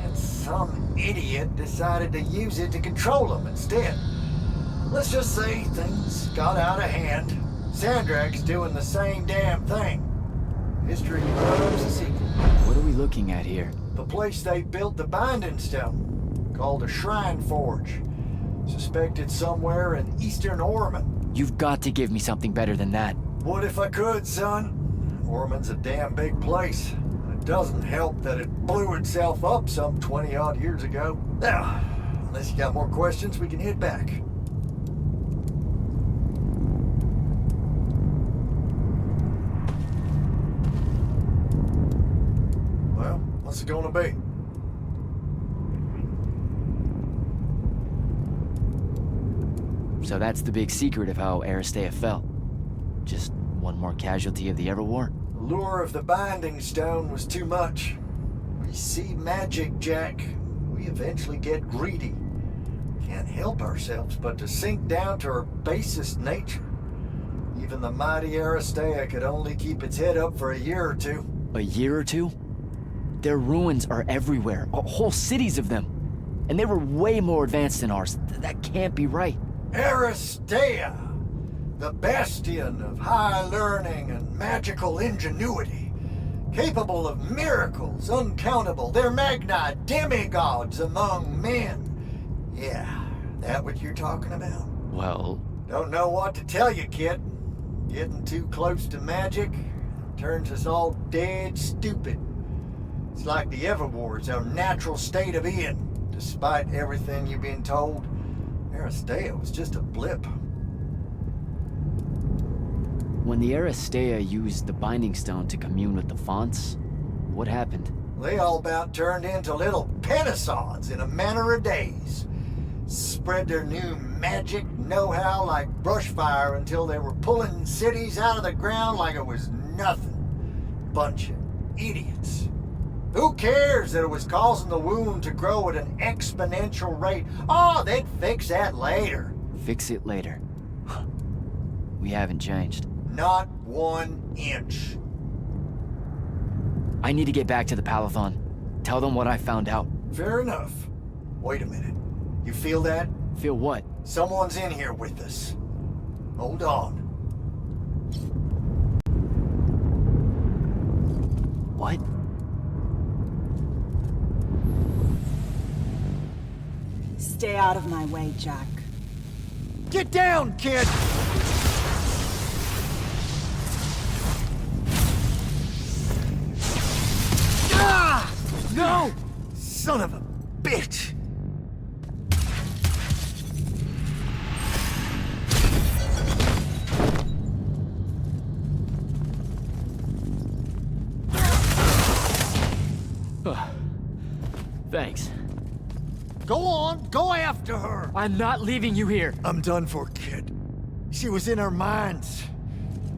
and some idiot decided to use it to control them instead. Let's just say things got out of hand. Sandrak's doing the same damn thing. History loves a sequel. What are we looking at here? The place they built the binding stone, called a shrine forge. Suspected somewhere in eastern Orman. You've got to give me something better than that. Would if I could, son. Orman's a damn big place. It doesn't help that it blew itself up some 20-odd years ago. Now, unless you got more questions, we can head back. Well, what's it gonna be? So that's the big secret of how Aristea fell. Just one more casualty of the Everwar? The lure of the Binding Stone was too much. We see magic, Jack. We eventually get greedy. Can't help ourselves but to sink down to our basest nature. Even the mighty Aristea could only keep its head up for a year or two. A year or two? Their ruins are everywhere, whole cities of them. And they were way more advanced than ours. That can't be right. Aristea, the bastion of high learning and magical ingenuity, capable of miracles uncountable. They're magni demigods among men. Yeah, that what you're talking about? Well... Don't know what to tell you, kid. Getting too close to magic turns us all dead stupid. It's like the Everwar's our natural state of being. Despite everything you've been told, Aristea was just a blip. When the Aristea used the Binding Stone to commune with the Fonts, what happened? They all about turned into little Penasons in a matter of days. Spread their new magic know-how like brushfire until they were pulling cities out of the ground like it was nothing. Bunch of idiots. Who cares that it was causing the wound to grow at an exponential rate? Oh, they'd fix that later. Fix it later. We haven't changed. Not 1 inch. I need to get back to the Palathon. Tell them what I found out. Fair enough. Wait a minute. You feel that? Feel what? Someone's in here with us. Hold on. What? Stay out of my way, Jack. Get down, kid! Ah! No! Son of a bitch! Thanks. Go on, go after her! I'm not leaving you here. I'm done for, kid. She was in our minds.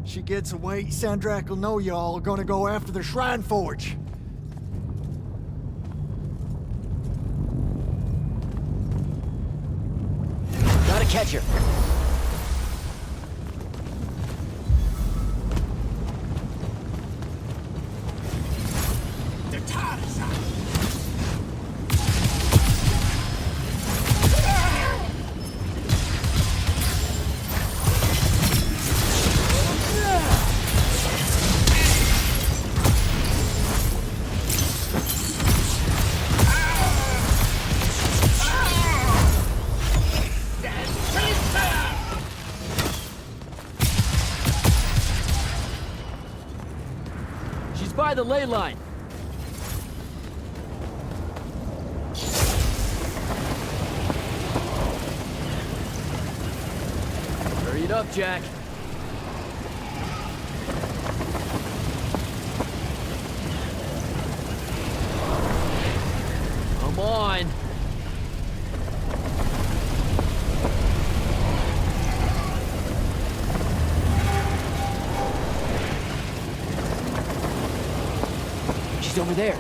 She gets away, Sandrak will know y'all are gonna go after the Shrine Forge. Gotta catch her. By the ley line. Hurry it up, Jack. Come on. She's over there.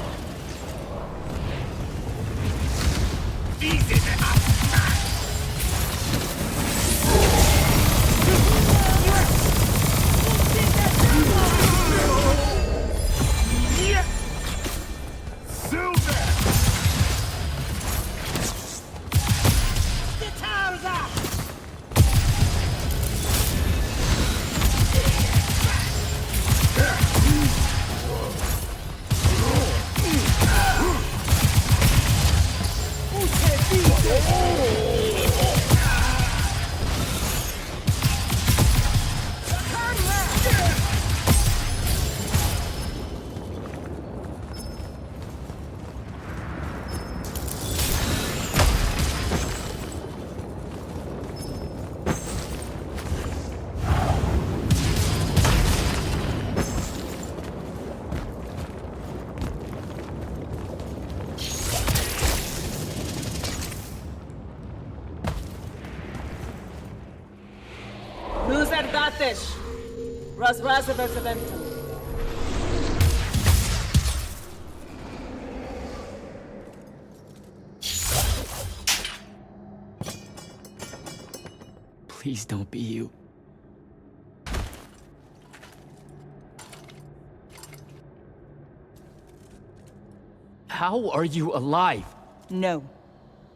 Batish. Razrazaversaventum. Please don't be you. How are you alive? No.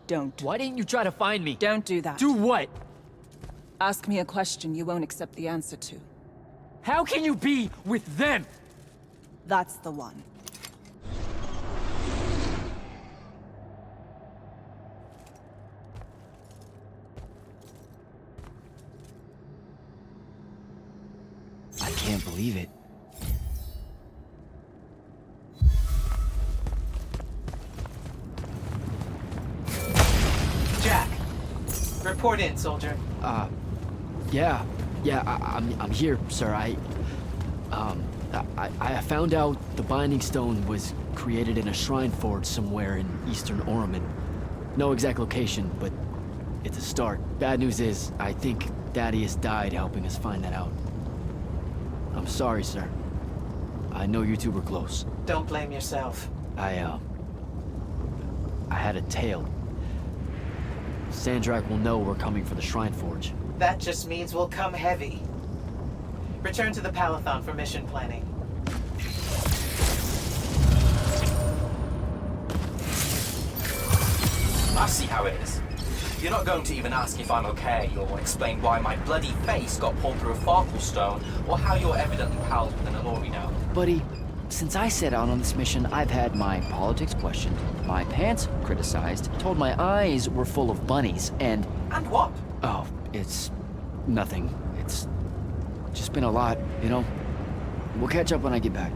Don't. Why didn't you try to find me? Don't do that. Do what? Ask me a question you won't accept the answer to. How can you be with them? That's the one. I can't believe it. Jack, report in, soldier. I'm here, sir. I found out the Binding Stone was created in a shrine forge somewhere in eastern Oromon. No exact location, but it's a start. Bad news is, I think Thaddeus died helping us find that out. I'm sorry, sir. I know you two were close. Don't blame yourself. I had a tail. Sandrak will know we're coming for the Shrine Forge. That just means we'll come heavy. Return to the Palathon for mission planning. I see how it is. You're not going to even ask if I'm okay, or explain why my bloody face got pulled through a Farkle stone, or how you're evidently pals with an Alori now. Buddy, since I set out on this mission, I've had my politics questioned, my pants criticized, told my eyes were full of bunnies, and... And what? Oh, it's... nothing. It's... just been a lot, you know? We'll catch up when I get back.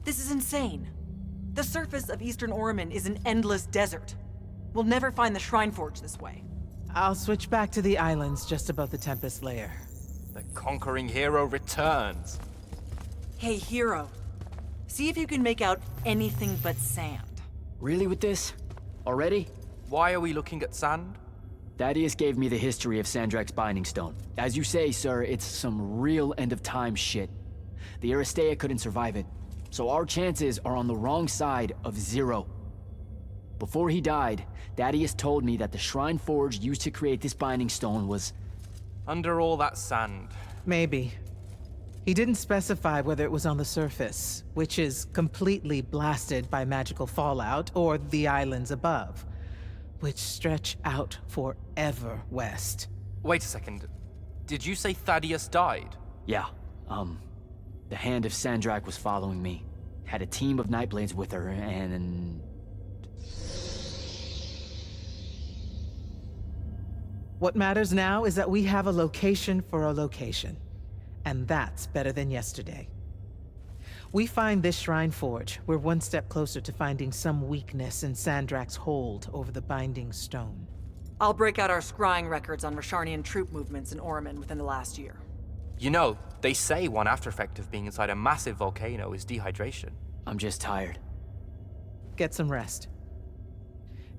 This is insane. The surface of Eastern Oromon is an endless desert. We'll never find the Shrine Forge this way. I'll switch back to the islands just above the Tempest Lair. The conquering hero returns. Hey, hero. See if you can make out anything but sand. Really with this? Already? Why are we looking at sand? Thaddeus gave me the history of Sandrak's Binding Stone. As you say, sir, it's some real end-of-time shit. The Aristea couldn't survive it, so our chances are on the wrong side of 0. Before he died, Thaddeus told me that the Shrine Forge used to create this Binding Stone was... under all that sand. Maybe. He didn't specify whether it was on the surface, which is completely blasted by magical fallout, or the islands above, which stretch out forever west. Wait a second. Did you say Thaddeus died? Yeah, the Hand of Sandrak was following me. Had a team of Nightblades with her, and... What matters now is that we have a location for a location. And that's better than yesterday. We find this Shrine Forge, we're one step closer to finding some weakness in Sandrak's hold over the Binding Stone. I'll break out our scrying records on Rasharnian troop movements in Oromon within the last year. You know, they say one after effect of being inside a massive volcano is dehydration. I'm just tired. Get some rest.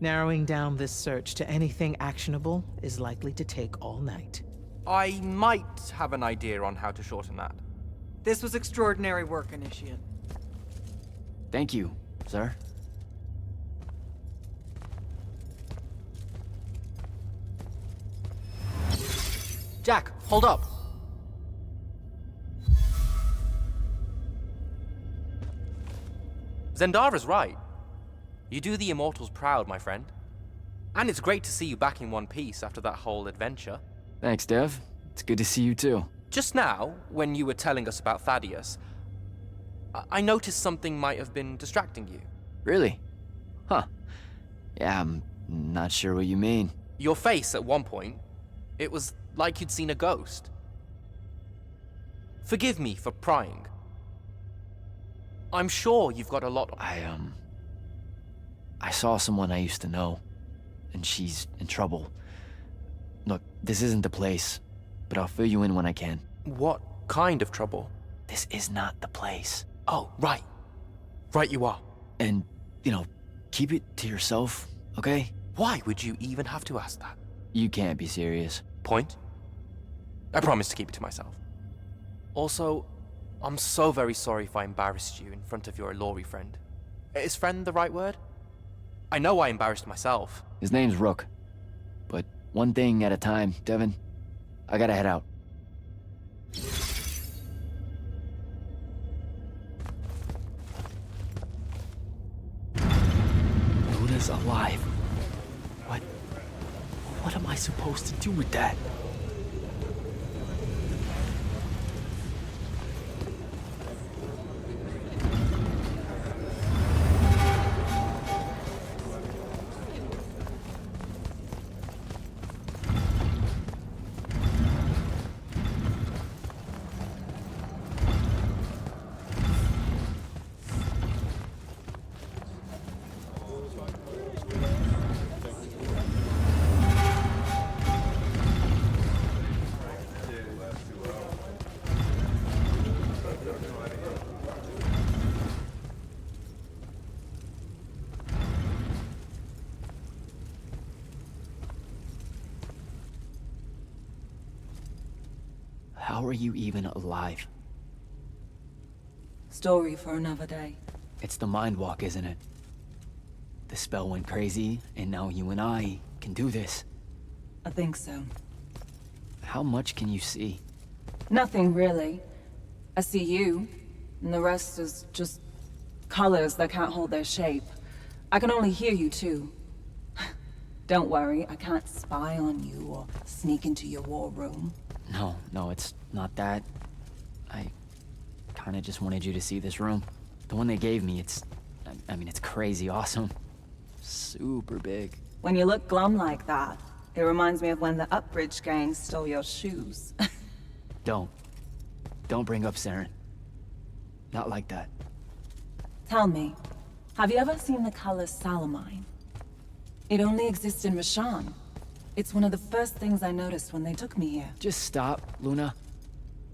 Narrowing down this search to anything actionable is likely to take all night. I might have an idea on how to shorten that. This was extraordinary work, Initiate. Thank you, sir. Jack, hold up. Zendara's right. You do the Immortals proud, my friend. And it's great to see you back in one piece after that whole adventure. Thanks, Dev. It's good to see you too. Just now, when you were telling us about Thaddeus, I noticed something might have been distracting you. Really? Huh. Yeah, I'm not sure what you mean. Your face at one point, it was like you'd seen a ghost. Forgive me for prying. I'm sure you've got a lot of... I saw someone I used to know, and she's in trouble. Look, this isn't the place. but I'll fill you in when I can. What kind of trouble? This is not the place. Oh, right. Right you are. And, keep it to yourself, okay? Why would you even have to ask that? You can't be serious. Point? I promise to keep it to myself. Also, I'm so very sorry if I embarrassed you in front of your Ilori friend. Is friend the right word? I know I embarrassed myself. His name's Rook. But one thing at a time, Devin. I gotta head out. Luna's alive. What am I supposed to do with that? How are you even alive? Story for another day. It's the mind walk, isn't it? The spell went crazy, and now you and I can do this. I think so. How much can you see? Nothing, really. I see you, and the rest is just colors that can't hold their shape. I can only hear you, too. Don't worry, I can't spy on you or sneak into your war room. No, it's not that. I kinda just wanted you to see this room. The one they gave me, it's crazy awesome. Super big. When you look glum like that, it reminds me of when the Upbridge gang stole your shoes. Don't bring up Saren. Not like that. Tell me, have you ever seen the color Salamine? It only exists in Rashan. It's one of the first things I noticed when they took me here. Just stop, Luna.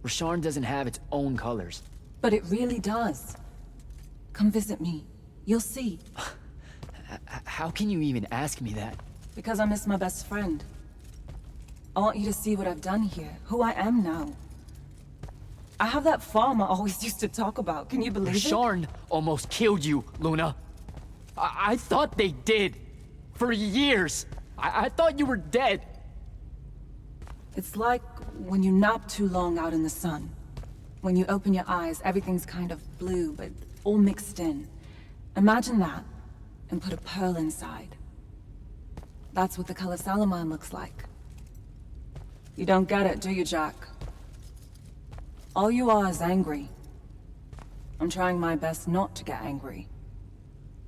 Rasharn doesn't have its own colors. But it really does. Come visit me. You'll see. How can you even ask me that? Because I miss my best friend. I want you to see what I've done here, who I am now. I have that farm I always used to talk about. Can you believe it? Rasharn almost killed you, Luna. I thought they did. For years. I thought you were dead. It's like when you nap too long out in the sun. When you open your eyes, everything's kind of blue, but all mixed in. Imagine that, and put a pearl inside. That's what the color Salamine looks like. You don't get it, do you, Jack? All you are is angry. I'm trying my best not to get angry.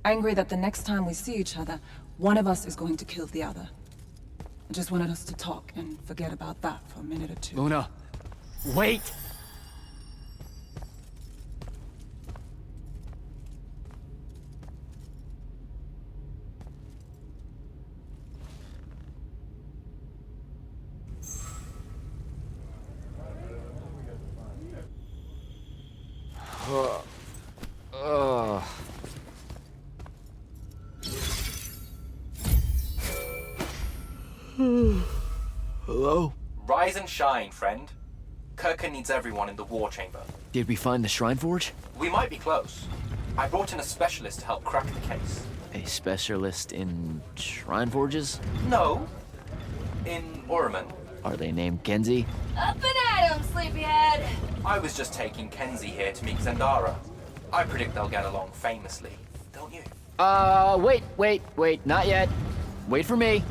Angry that the next time we see each other, one of us is going to kill the other. I just wanted us to talk and forget about that for a minute or two. Luna, wait! Hello? Rise and shine, friend. Kirkin needs everyone in the war chamber. Did we find the Shrine Forge? We might be close. I brought in a specialist to help crack the case. A specialist in Shrine Forges? No. In Orman. Are they named Kenzie? Up and at 'em, sleepyhead! I was just taking Kenzie here to meet Zendara. I predict they'll get along famously, don't you? Wait, not yet. Wait for me.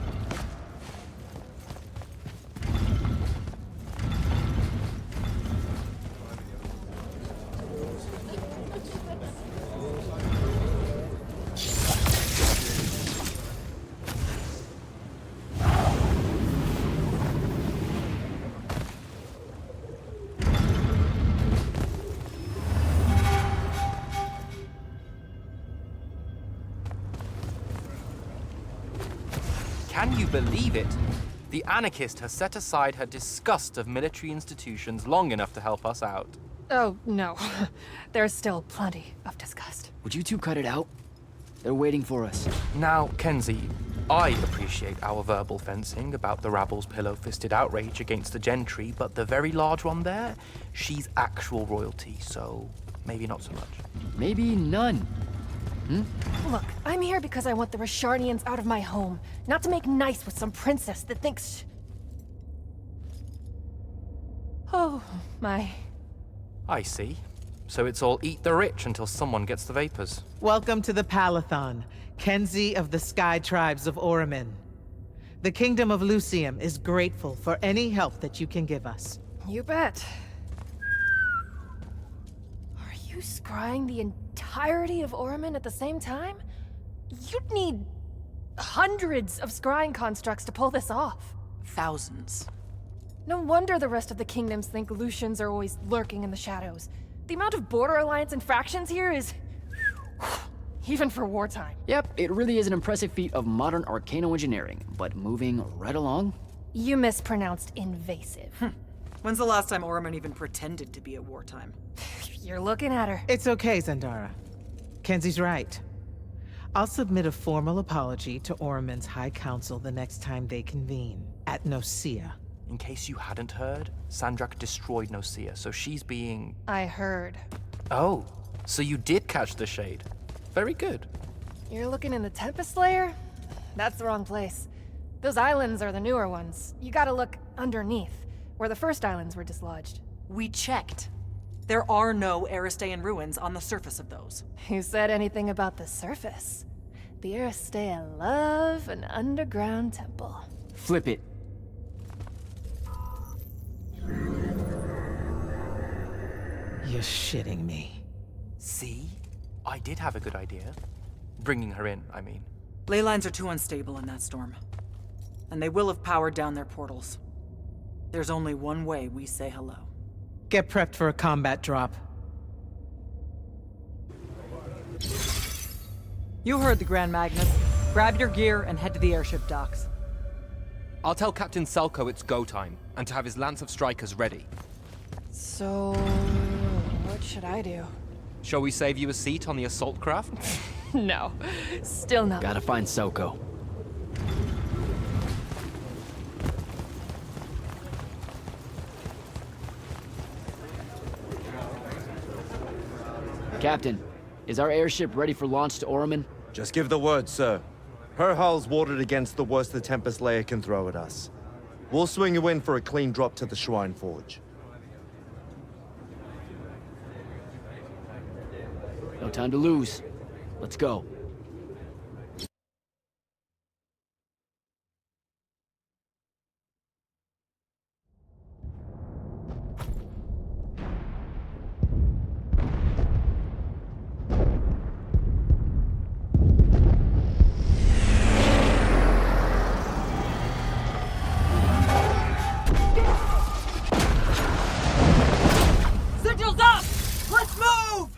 Can you believe it? The anarchist has set aside her disgust of military institutions long enough to help us out. Oh, no. There's still plenty of disgust. Would you two cut it out? They're waiting for us. Now, Kenzie, I appreciate our verbal fencing about the rabble's pillow-fisted outrage against the gentry, but the very large one there, she's actual royalty, so maybe not so much. Maybe none. Look, I'm here because I want the Rasharnians out of my home, not to make nice with some princess that thinks... Oh, my... I see. So it's all eat the rich until someone gets the vapors. Welcome to the Palathon, Kenzie of the Sky Tribes of Oramin. The Kingdom of Lucium is grateful for any help that you can give us. You bet. Are you scrying the entirety of Oramin at the same time? You'd need hundreds of scrying constructs to pull this off. Thousands. No wonder the rest of the kingdoms think Lucians are always lurking in the shadows. The amount of border alliance and factions here is... even for wartime. Yep, it really is an impressive feat of modern arcano-engineering, but moving right along? You mispronounced invasive. When's the last time Oramin even pretended to be at wartime? You're looking at her. It's okay, Zendara. Kenzie's right. I'll submit a formal apology to Oramin's High Council the next time they convene, at Nosea. In case you hadn't heard, Sandrak destroyed Nosea, so she's being... I heard. Oh, so you did catch the shade. Very good. You're looking in the Tempest Layer? That's the wrong place. Those islands are the newer ones. You gotta look underneath, where the first islands were dislodged. We checked. There are no Aristean ruins on the surface of those. Who said anything about the surface? The Aristeia love an underground temple. Flip it. You're shitting me. See? I did have a good idea. Bringing her in, I mean. Ley lines are too unstable in that storm. And they will have powered down their portals. There's only one way we say hello. Get prepped for a combat drop. You heard the Grand Magnus. Grab your gear and head to the airship docks. I'll tell Captain Selko it's go time, and to have his lance of strikers ready. So... what should I do? Shall we save you a seat on the assault craft? No, still not. Gotta find Selko. Captain, is our airship ready for launch to Oramin? Just give the word, sir. Her hull's warded against the worst the Tempest Layer can throw at us. We'll swing you in for a clean drop to the Shrine Forge. No time to lose. Let's go. Sigils up! Let's move!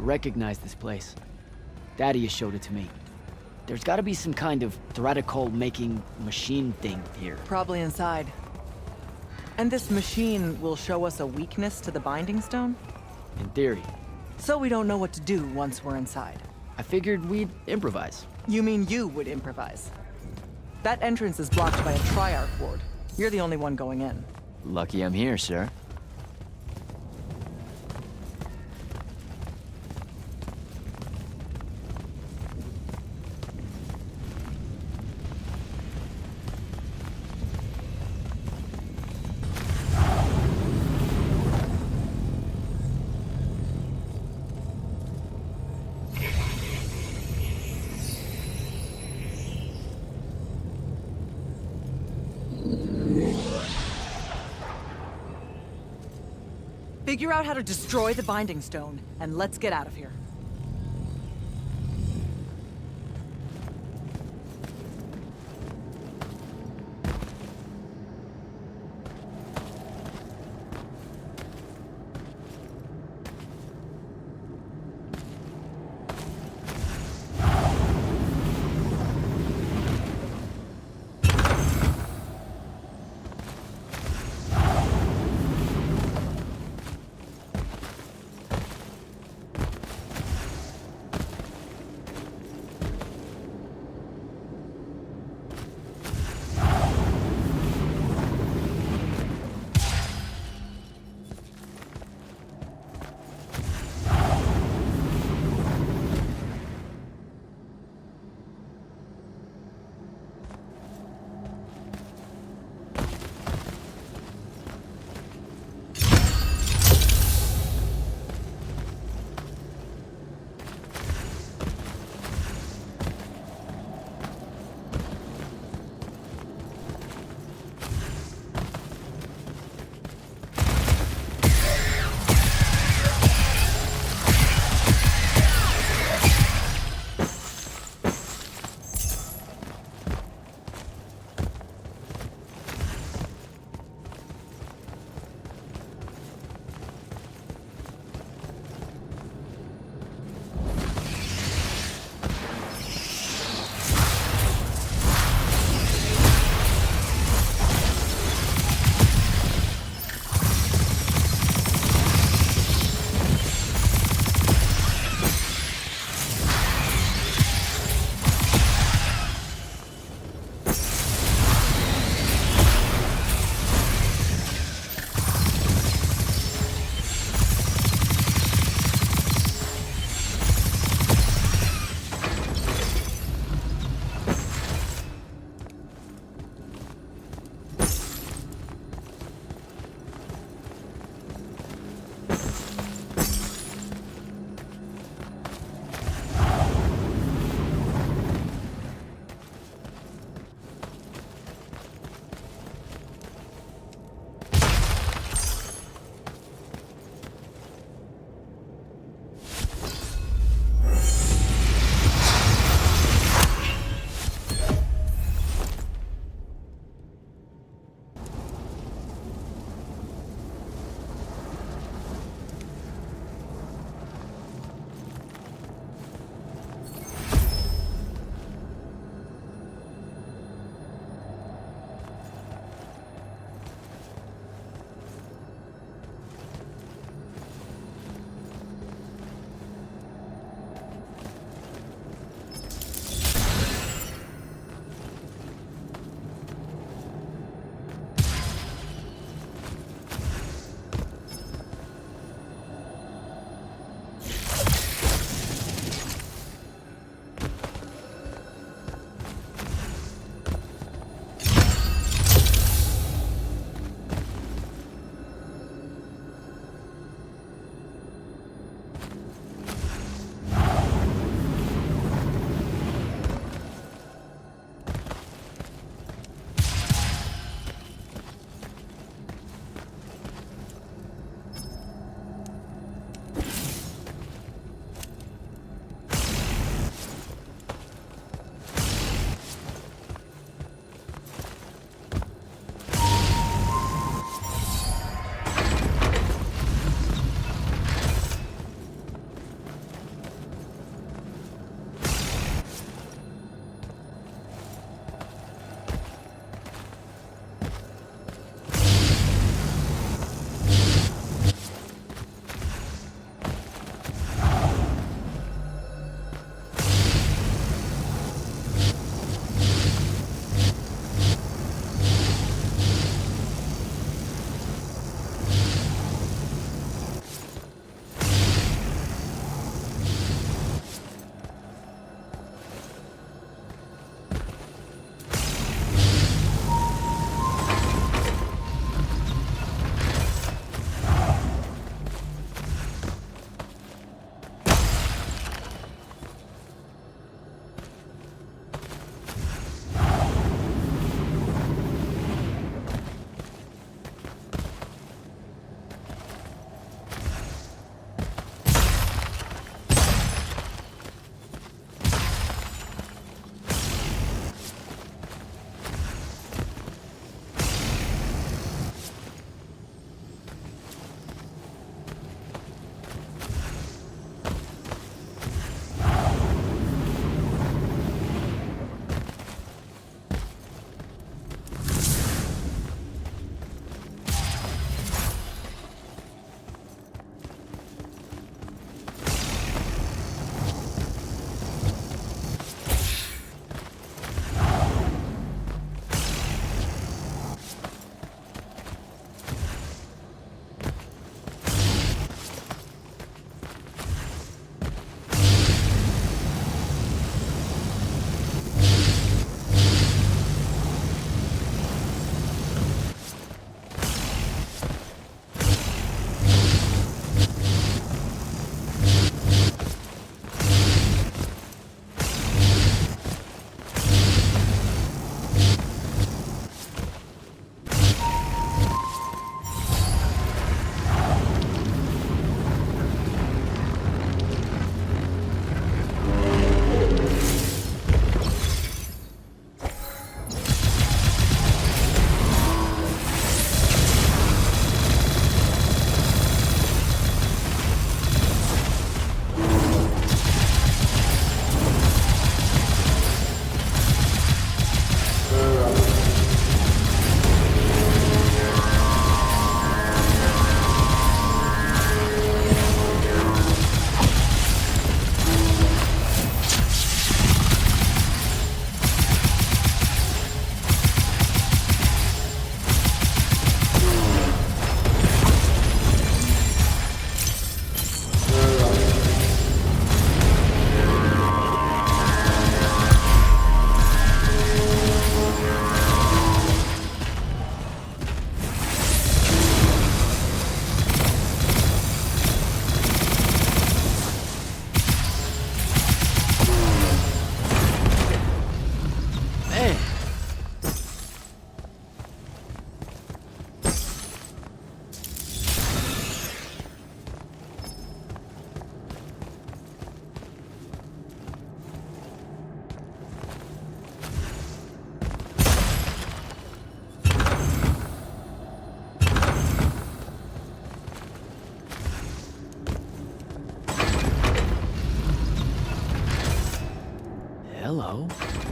Recognize this place. Thaddeus showed it to me. There's gotta be some kind of Threadicol-making machine thing here. Probably inside. And this machine will show us a weakness to the Binding Stone? In theory. So we don't know what to do once we're inside. I figured we'd improvise. You mean you would improvise? That entrance is blocked by a Triarch ward. You're the only one going in. Lucky I'm here, sir. Figure out how to destroy the Binding Stone, and let's get out of here.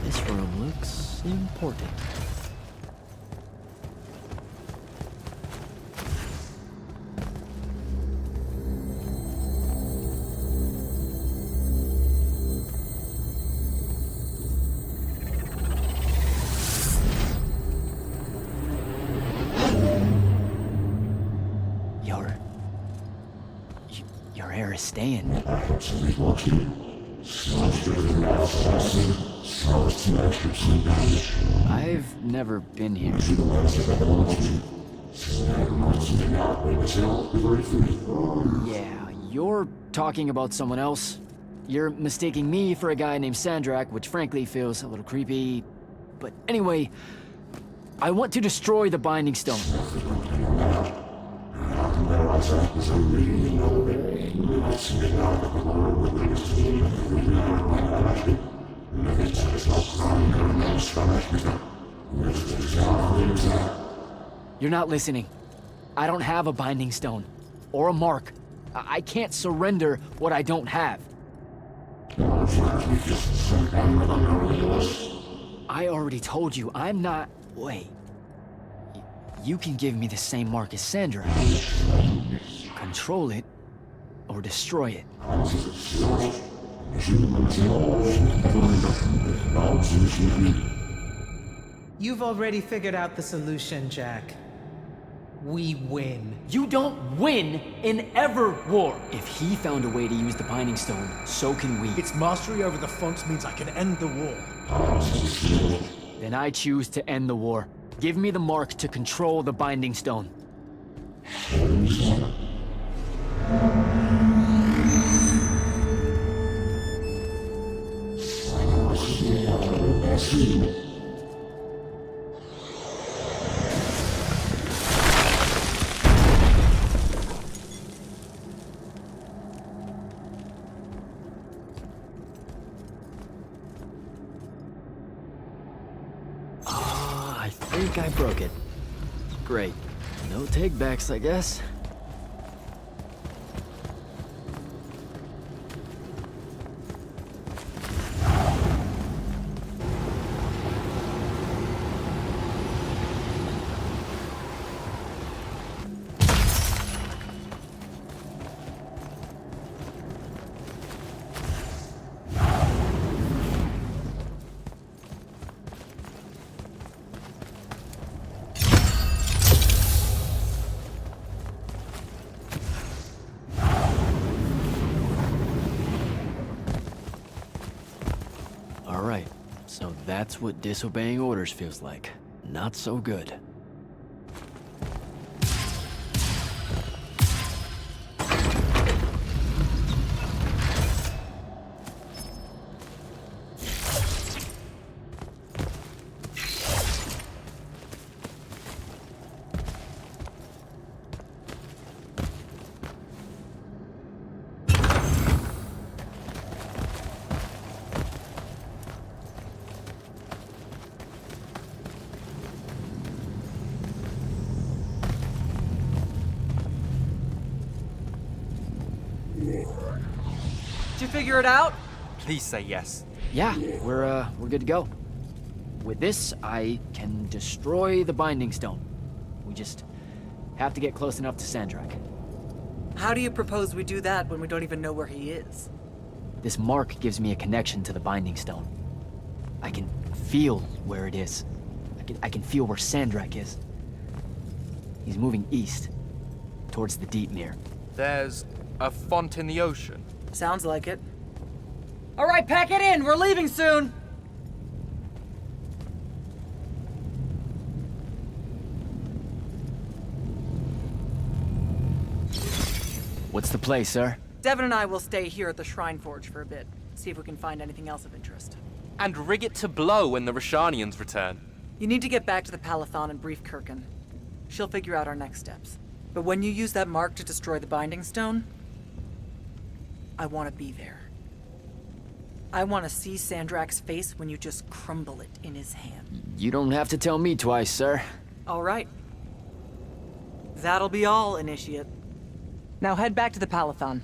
This room looks important. Your hair is staying. I've never been here. Yeah, you're talking about someone else. You're mistaking me for a guy named Sandrak, which frankly feels a little creepy. But anyway, I want to destroy the Binding Stone. You're not listening. I don't have a Binding Stone. Or a mark. I can't surrender what I don't have. I already told you, I'm not... Wait. You can give me the same mark as Sandra. Control it, or destroy it. You've already figured out the solution, Jack. We win. You don't win in Ever War! If he found a way to use the Binding Stone, so can we. Its mastery over the fonts means I can end the war. Then I choose to end the war. Give me the mark to control the Binding Stone. I think I broke it. Great. No take-backs, I guess. Alright, so that's what disobeying orders feels like. Not so good. Did you figure it out? Please say yes. Yeah, we're good to go. With this, I can destroy the Binding Stone. We just have to get close enough to Sandrak. How do you propose we do that when we don't even know where he is? This mark gives me a connection to the Binding Stone. I can feel where it is. I can feel where Sandrak is. He's moving east, towards the Deepmere. There's a font in the ocean. Sounds like it. All right, pack it in. We're leaving soon. What's the play, sir? Devin and I will stay here at the Shrine Forge for a bit. See if we can find anything else of interest. And rig it to blow when the Rashanians return. You need to get back to the Palathon and brief Kirkin. She'll figure out our next steps. But when you use that mark to destroy the Binding Stone, I want to be there. I want to see Sandrak's face when you just crumble it in his hand. You don't have to tell me twice, sir. All right. That'll be all, Initiate. Now head back to the Palathon.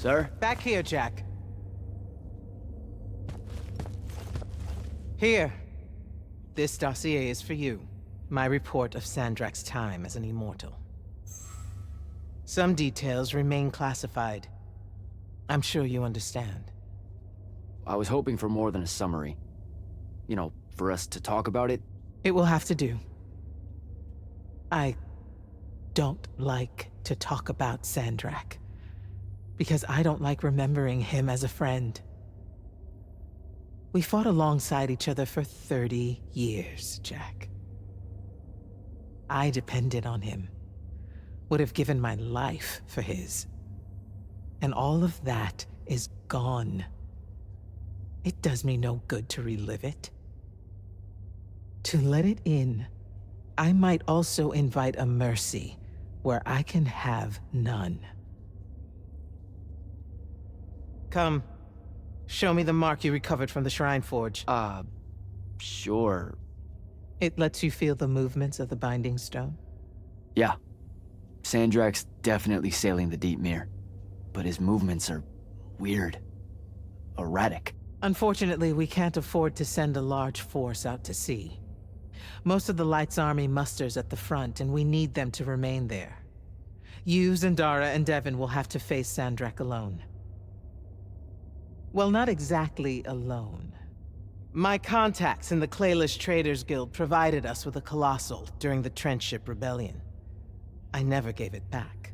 Sir? Back here, Jack. Here. This dossier is for you. My report of Sandrak's time as an immortal. Some details remain classified. I'm sure you understand. I was hoping for more than a summary. You know, for us to talk about it. It will have to do. I don't like to talk about Sandrak, because I don't like remembering him as a friend. We fought alongside each other for 30 years, Jack. I depended on him, would have given my life for his. And all of that is gone. It does me no good to relive it. To let it in, I might also invite a mercy where I can have none. Come, show me the mark you recovered from the Shrine Forge. Sure. It lets you feel the movements of the Binding Stone? Yeah. Sandrak's definitely sailing the deep mirror, but his movements are weird. Erratic. Unfortunately, we can't afford to send a large force out to sea. Most of the Light's army musters at the front, and we need them to remain there. You, Zendara, and Devon will have to face Sandrak alone. Well, not exactly alone. My contacts in the Clayless Traders Guild provided us with a Colossal during the Trenchship Rebellion. I never gave it back.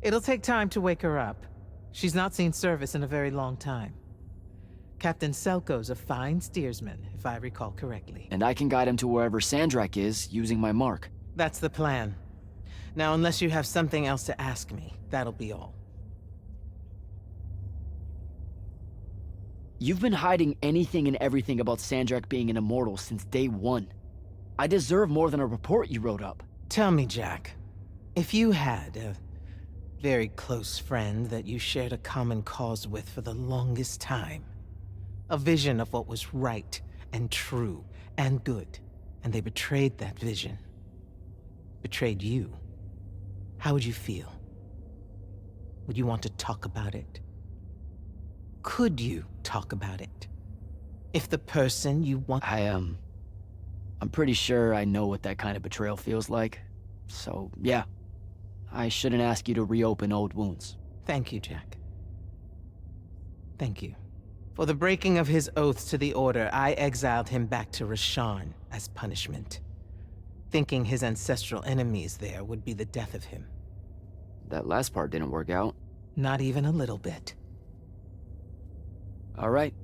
It'll take time to wake her up. She's not seen service in a very long time. Captain Selko's a fine steersman, if I recall correctly. And I can guide him to wherever Sandrak is, using my mark. That's the plan. Now, unless you have something else to ask me, that'll be all. You've been hiding anything and everything about Sandrak being an immortal since day one. I deserve more than a report you wrote up. Tell me, Jack, if you had a very close friend that you shared a common cause with for the longest time, a vision of what was right and true and good, and they betrayed that vision, betrayed you, how would you feel? Would you want to talk about it? Could you talk about it? If the person you want... I'm pretty sure I know what that kind of betrayal feels like. So, yeah. I shouldn't ask you to reopen old wounds. Thank you, Jack. Thank you. For the breaking of his oaths to the Order, I exiled him back to Rasharn as punishment, thinking his ancestral enemies there would be the death of him. That last part didn't work out. Not even a little bit. All right.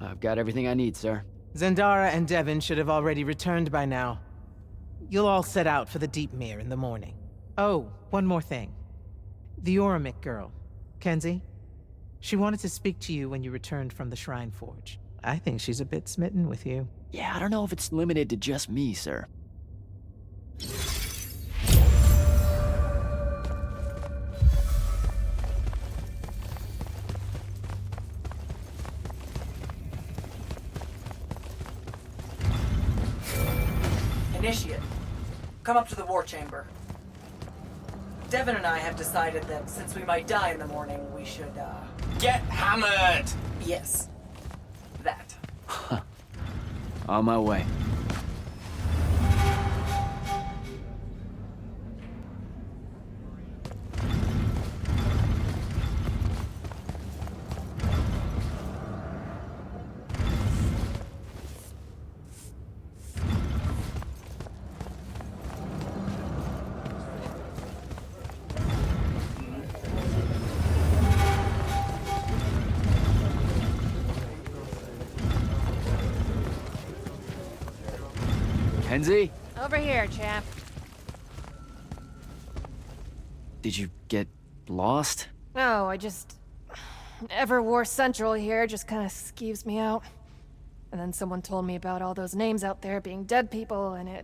I've got everything I need, sir. Zendara and Devon should have already returned by now. You'll all set out for the Deep Mere in the morning. Oh, one more thing. The Oromik girl, Kenzie, she wanted to speak to you when you returned from the Shrine Forge. I think she's a bit smitten with you. Yeah, I don't know if it's limited to just me, sir. Initiate, come up to the war chamber. Devon and I have decided that since we might die in the morning, we should, Get hammered! Yes. That. On my way. Kenzie? Over here, chap. Did you get lost? No, Everwar Central here just kind of skeeves me out. And then someone told me about all those names out there being dead people, and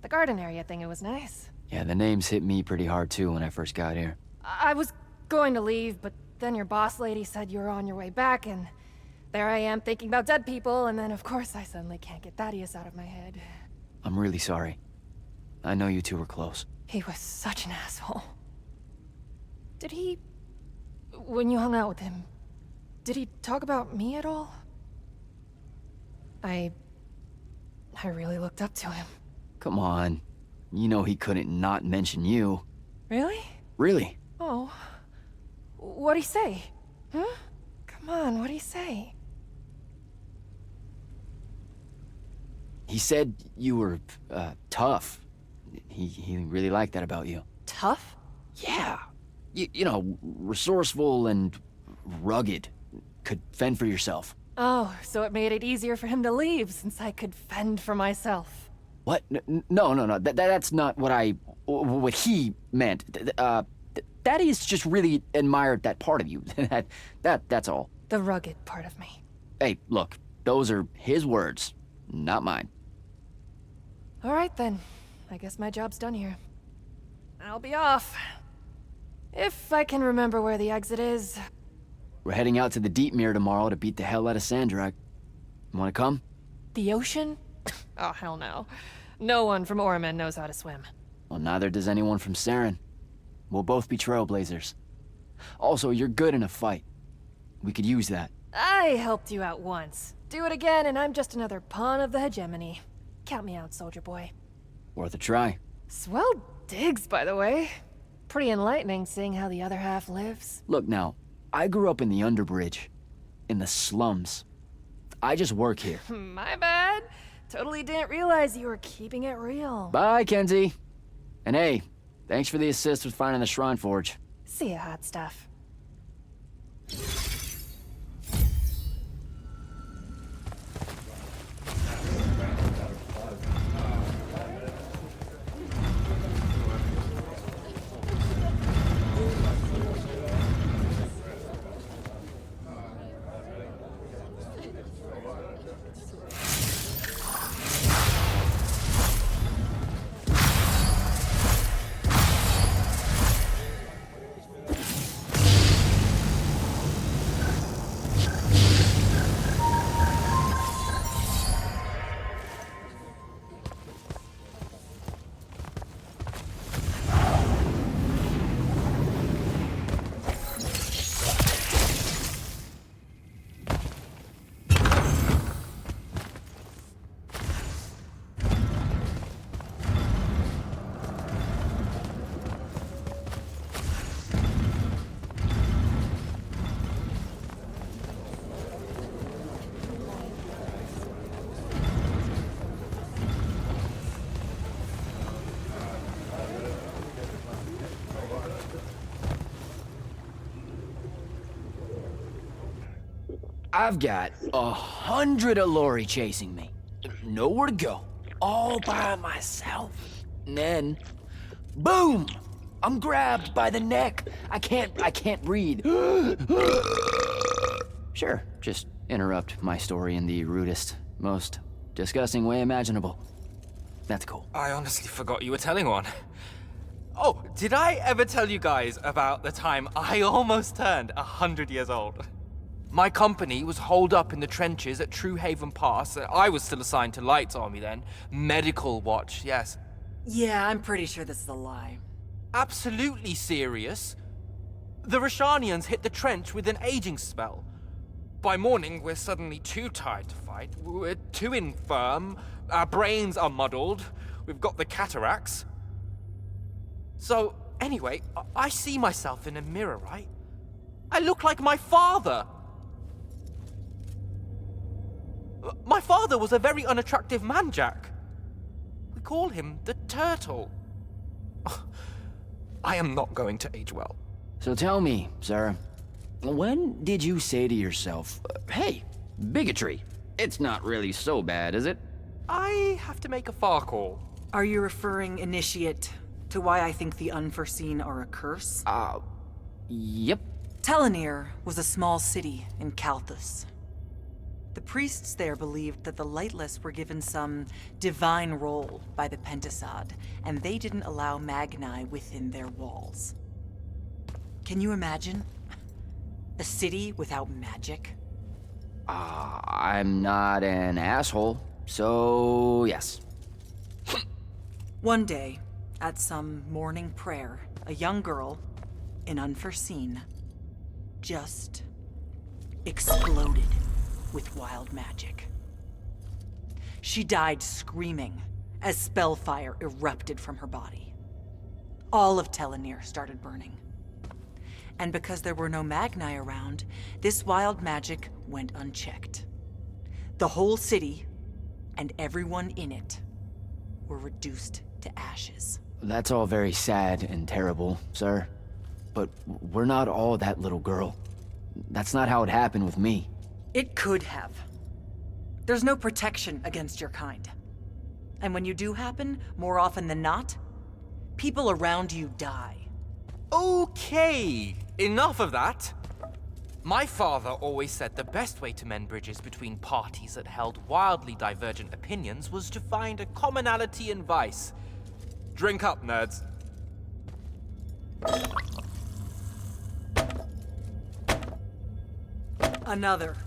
the garden area thing, it was nice. Yeah, the names hit me pretty hard too when I first got here. I was going to leave, but then your boss lady said you were on your way back, and there I am thinking about dead people, and then of course I suddenly can't get Thaddeus out of my head. I'm really sorry. I know you two were close. He was such an asshole. Did he when you hung out with him, did he talk about me at all? I really looked up to him. Come on. You know he couldn't not mention you. Really? Really? Oh. What'd he say? Huh? Come on, what'd he say? He said you were, tough. He really liked that about you. Tough? Yeah. You know, resourceful and rugged. Could fend for yourself. Oh, so it made it easier for him to leave since I could fend for myself. What? No. That's not what he meant. Daddy's just really admired that part of you. That's all. The rugged part of me. Hey, look, those are his words, not mine. All right then. I guess my job's done here. I'll be off. If I can remember where the exit is. We're heading out to the Deep Mirror tomorrow to beat the hell out of Sandrak. Wanna come? The ocean? Oh, hell no. No one from Oramen knows how to swim. Well, neither does anyone from Saren. We'll both be trailblazers. Also, you're good in a fight. We could use that. I helped you out once. Do it again and I'm just another pawn of the hegemony. Count me out, soldier boy. Worth a try. Swell digs, by the way. Pretty enlightening seeing how the other half lives. Look now, I grew up in the Underbridge. In the slums. I just work here. My bad. Totally didn't realize you were keeping it real. Bye, Kenzie. And hey, thanks for the assist with finding the Shrine Forge. See ya, hot stuff. I've got 100 Alori chasing me. Nowhere to go. All by myself. And then, boom! I'm grabbed by the neck. I can't breathe. Sure, just interrupt my story in the rudest, most disgusting way imaginable. That's cool. I honestly forgot you were telling one. Oh, did I ever tell you guys about the time I almost turned 100 years old? My company was holed up in the trenches at True Haven Pass. I was still assigned to Light's army then. Medical watch, yes. Yeah, I'm pretty sure this is a lie. Absolutely serious. The Rashanians hit the trench with an aging spell. By morning, we're suddenly too tired to fight. We're too infirm. Our brains are muddled. We've got the cataracts. So, anyway, I see myself in a mirror, right? I look like my father. My father was a very unattractive man, Jack. We call him the Turtle. I am not going to age well. So tell me, sir, when did you say to yourself, hey, bigotry, it's not really so bad, is it? I have to make a far call. Are you referring, Initiate, to why I think the unforeseen are a curse? Yep. Telenir was a small city in Kalthus. The priests there believed that the Lightless were given some divine role by the Pentasad, and they didn't allow Magni within their walls. Can you imagine? A city without magic? I'm not an asshole, so yes. One day, at some morning prayer, a young girl, an unforeseen, just exploded with wild magic. She died screaming as spellfire erupted from her body. All of Telenir started burning. And because there were no Magni around, this wild magic went unchecked. The whole city, and everyone in it, were reduced to ashes. That's all very sad and terrible, sir. But we're not all that little girl. That's not how it happened with me. It could have. There's no protection against your kind. And when you do happen, more often than not, people around you die. Okay, enough of that. My father always said the best way to mend bridges between parties that held wildly divergent opinions was to find a commonality in vice. Drink up, nerds. Another.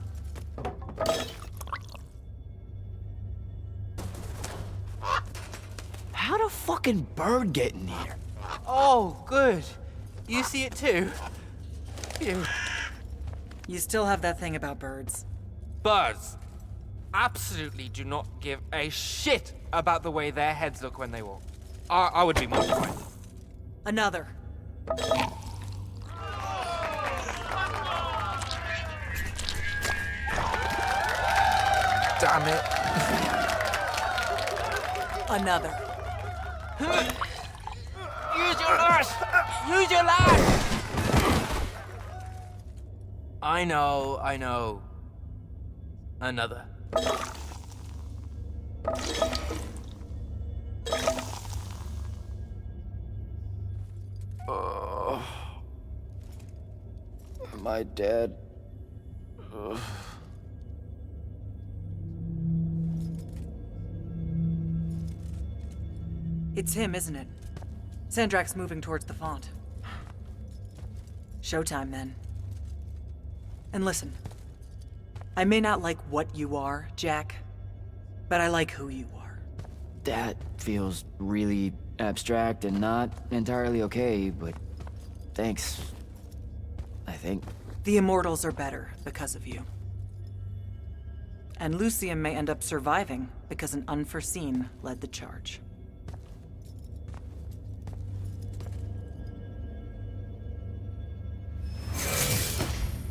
How'd a fucking bird get in here? Oh, good. You see it too? Phew. You still have that thing about birds. Birds absolutely do not give a shit about the way their heads look when they walk. I would be mortified. Another. Damn it. Another. Use your lash! Use your lash! I know. Another. Am I dead? Ugh. It's him, isn't it? Sandrak's moving towards the font. Showtime, then. And listen, I may not like what you are, Jack, but I like who you are. That feels really abstract and not entirely okay, but thanks. I think. The Immortals are better because of you. And Lucium may end up surviving because an unforeseen led the charge.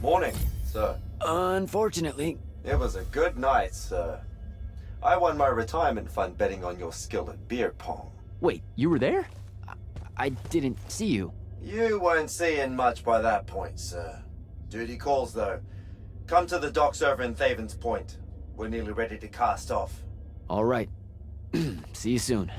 Morning, sir. Unfortunately. It was a good night, sir. I won my retirement fund betting on your skill at beer pong. Wait, you were there? I didn't see you. You weren't seeing much by that point, sir. Duty calls, though. Come to the docks over in Thaven's Point. We're nearly ready to cast off. All right. See you soon.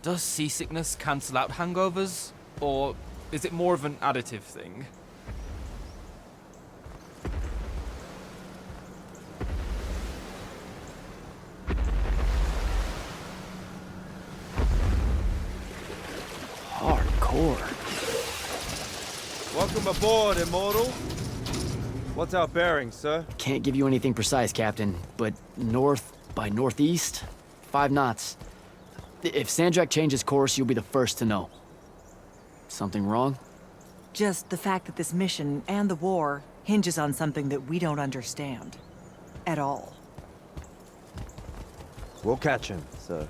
Does seasickness cancel out hangovers? Or is it more of an additive thing? Hardcore. Welcome aboard, Immortal. What's our bearing, sir? Can't give you anything precise, Captain, but north by northeast, 5 knots. If Sandrak changes course, you'll be the first to know. Something wrong? Just the fact that this mission and the war hinges on something that we don't understand. At all. We'll catch him, sir.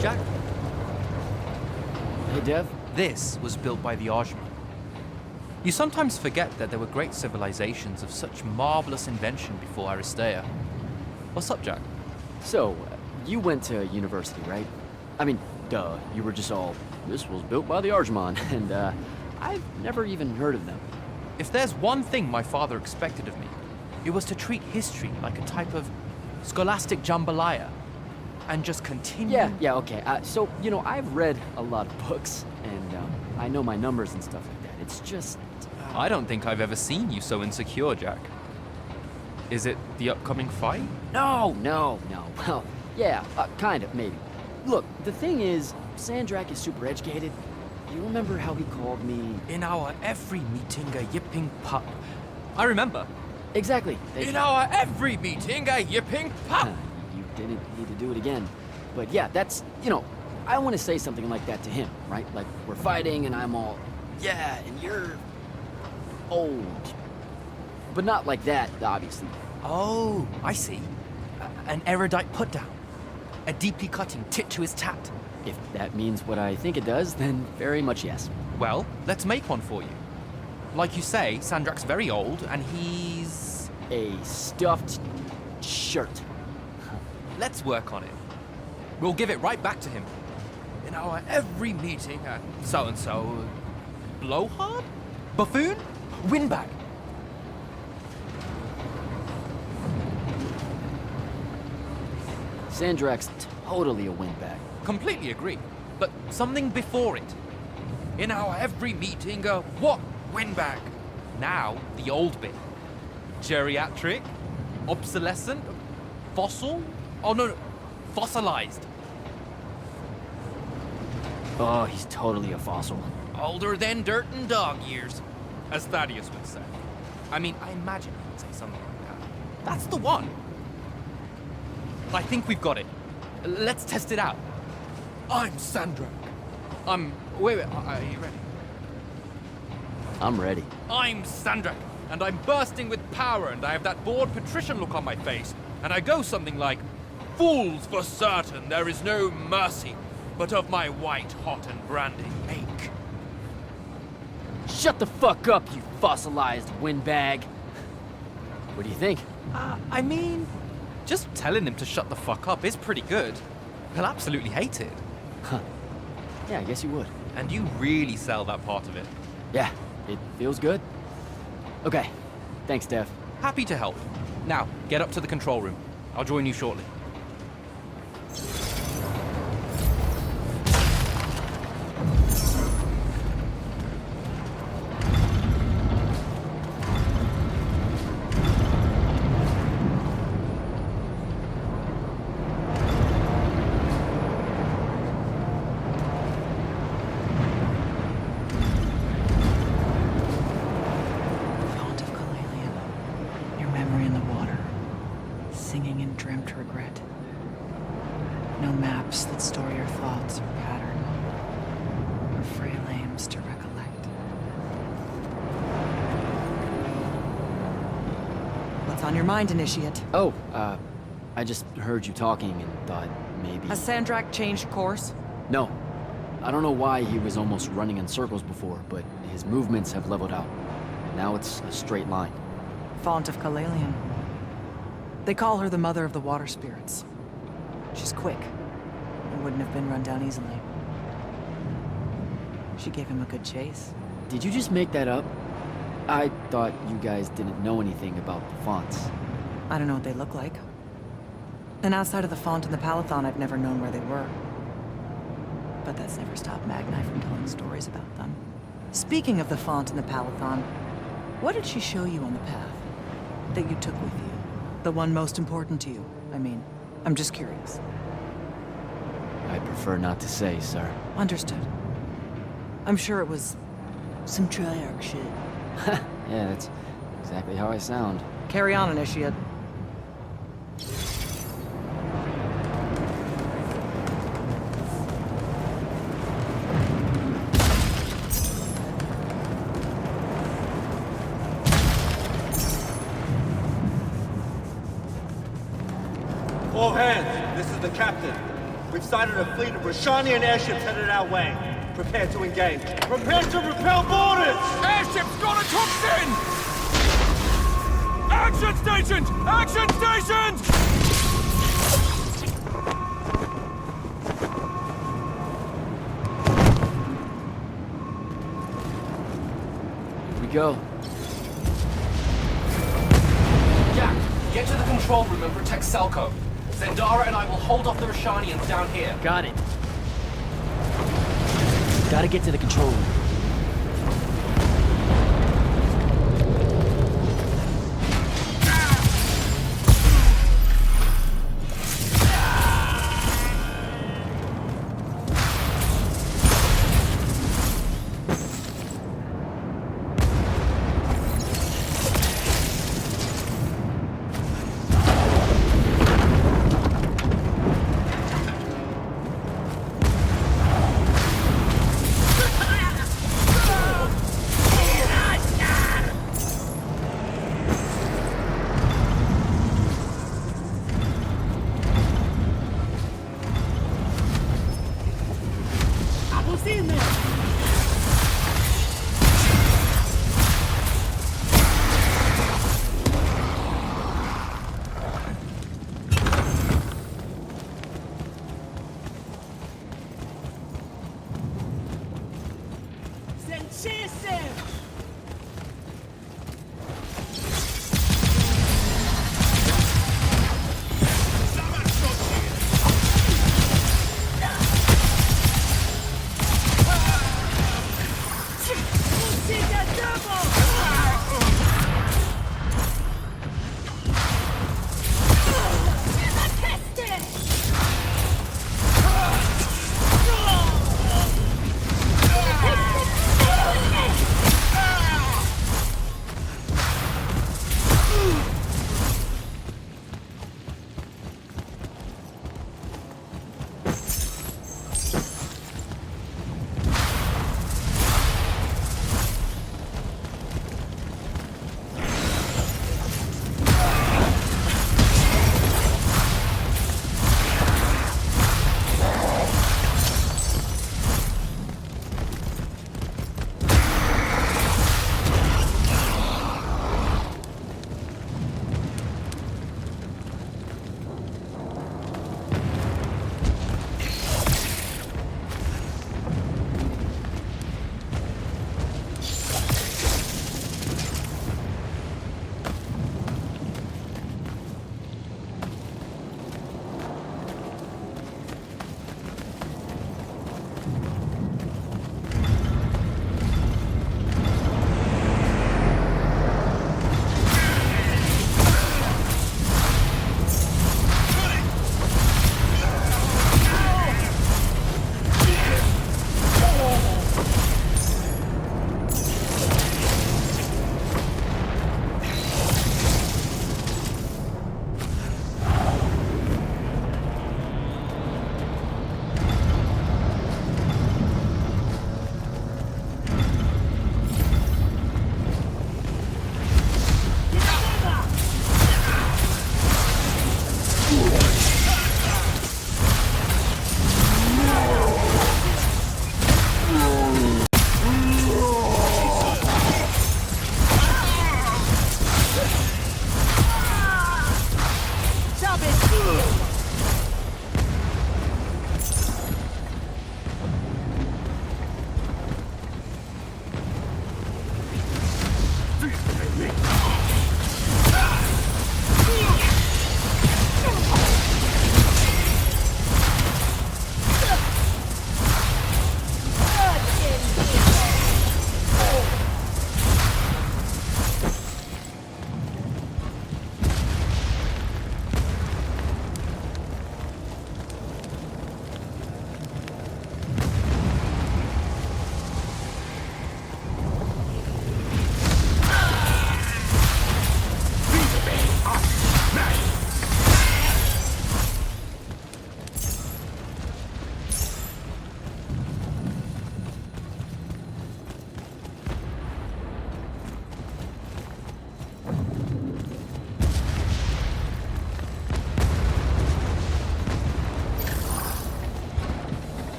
Jack? Hey, Dev? This was built by the Ajman. You sometimes forget that there were great civilizations of such marvelous invention before Aristea. What's up, Jack? So, you went to university, right? I mean, duh, you were just all, this was built by the Ajman, and I've never even heard of them. If there's one thing my father expected of me, it was to treat history like a type of scholastic jambalaya. And just continue. Yeah, okay. So, you know, I've read a lot of books, and I know my numbers and stuff like that. It's just... I don't think I've ever seen you so insecure, Jack. Is it the upcoming fight? No. Well, yeah, kind of, maybe. Look, the thing is, Sandrak is super educated. You remember how he called me... In our every meeting, a yipping pup. I remember. Exactly. In our every meeting, a yipping pup! You didn't need to do it again. But yeah, that's, you know, I want to say something like that to him, right? Like, we're fighting and I'm all, yeah, and you're old. But not like that, obviously. Oh, I see. An erudite put-down. A deeply cutting tit to his tat. If that means what I think it does, then very much yes. Well, let's make one for you. Like you say, Sandrak's very old, and he's... a stuffed shirt. Let's work on it. We'll give it right back to him. In our every meeting, so-and-so... Blowhard? Buffoon? Windbag? Sandrak's totally a windbag. Completely agree. But something before it. In our every meeting, what? Windbag. Now, the old bit. Geriatric? Obsolescent? Fossil? Oh, no. Fossilized. Oh, he's totally a fossil. Older than dirt and dog years, as Thaddeus would say. I mean, I imagine he would say something like that. That's the one. I think we've got it. Let's test it out. I'm Sandrak. Wait, are you ready? I'm ready. I'm Sandrak, and I'm bursting with power, and I have that bored patrician look on my face, and I go something like, "Fools, for certain, there is no mercy, but of my white-hot and branding ache." Shut the fuck up, you fossilized windbag. What do you think? I mean, just telling him to shut the fuck up is pretty good. He'll absolutely hate it. Huh. Yeah, I guess you would. And you really sell that part of it. Yeah, it feels good. Okay, thanks, Dev. Happy to help. Now, get up to the control room. I'll join you shortly. No maps that store your thoughts or pattern, or frail aims to recollect. What's on your mind, Initiate? Oh, I just heard you talking and thought maybe... Has Sandrak changed course? No. I don't know why he was almost running in circles before, but his movements have leveled out. Now it's a straight line. Font of Kalalion. They call her the Mother of the Water Spirits. She's quick. And wouldn't have been run down easily. She gave him a good chase. Did you just make that up? I thought you guys didn't know anything about the fonts. I don't know what they look like. And outside of the font and the Palathon, I've never known where they were. But that's never stopped Magni from telling stories about them. Speaking of the font and the Palathon, what did she show you on the path that you took with you? The one most important to you, I mean. I'm just curious. I prefer not to say, sir. Understood. I'm sure it was some Triarch shit. Yeah, that's exactly how I sound. Carry on, Initiate. All hands, this is the captain. We've sighted a fleet of Rashanian airships headed our way. Prepare to engage. Prepare to repel boarders! Airships got a toxin! Action stations! Action stations! Here we go. Jack, get to the control room and protect Selko. Zendara and I will hold off the Rashanians down here. Got it. Gotta get to the control room.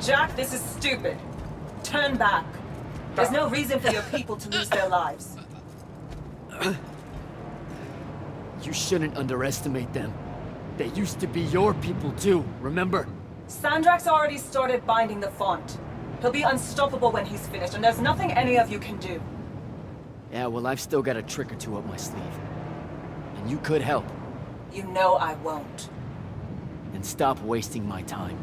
Jack, this is stupid. Turn back. There's no reason for your people to lose their lives. You shouldn't underestimate them. They used to be your people too, remember? Sandrak's already started binding the font. He'll be unstoppable when he's finished, and there's nothing any of you can do. Yeah, well, I've still got a trick or two up my sleeve. And you could help. You know I won't. Then stop wasting my time.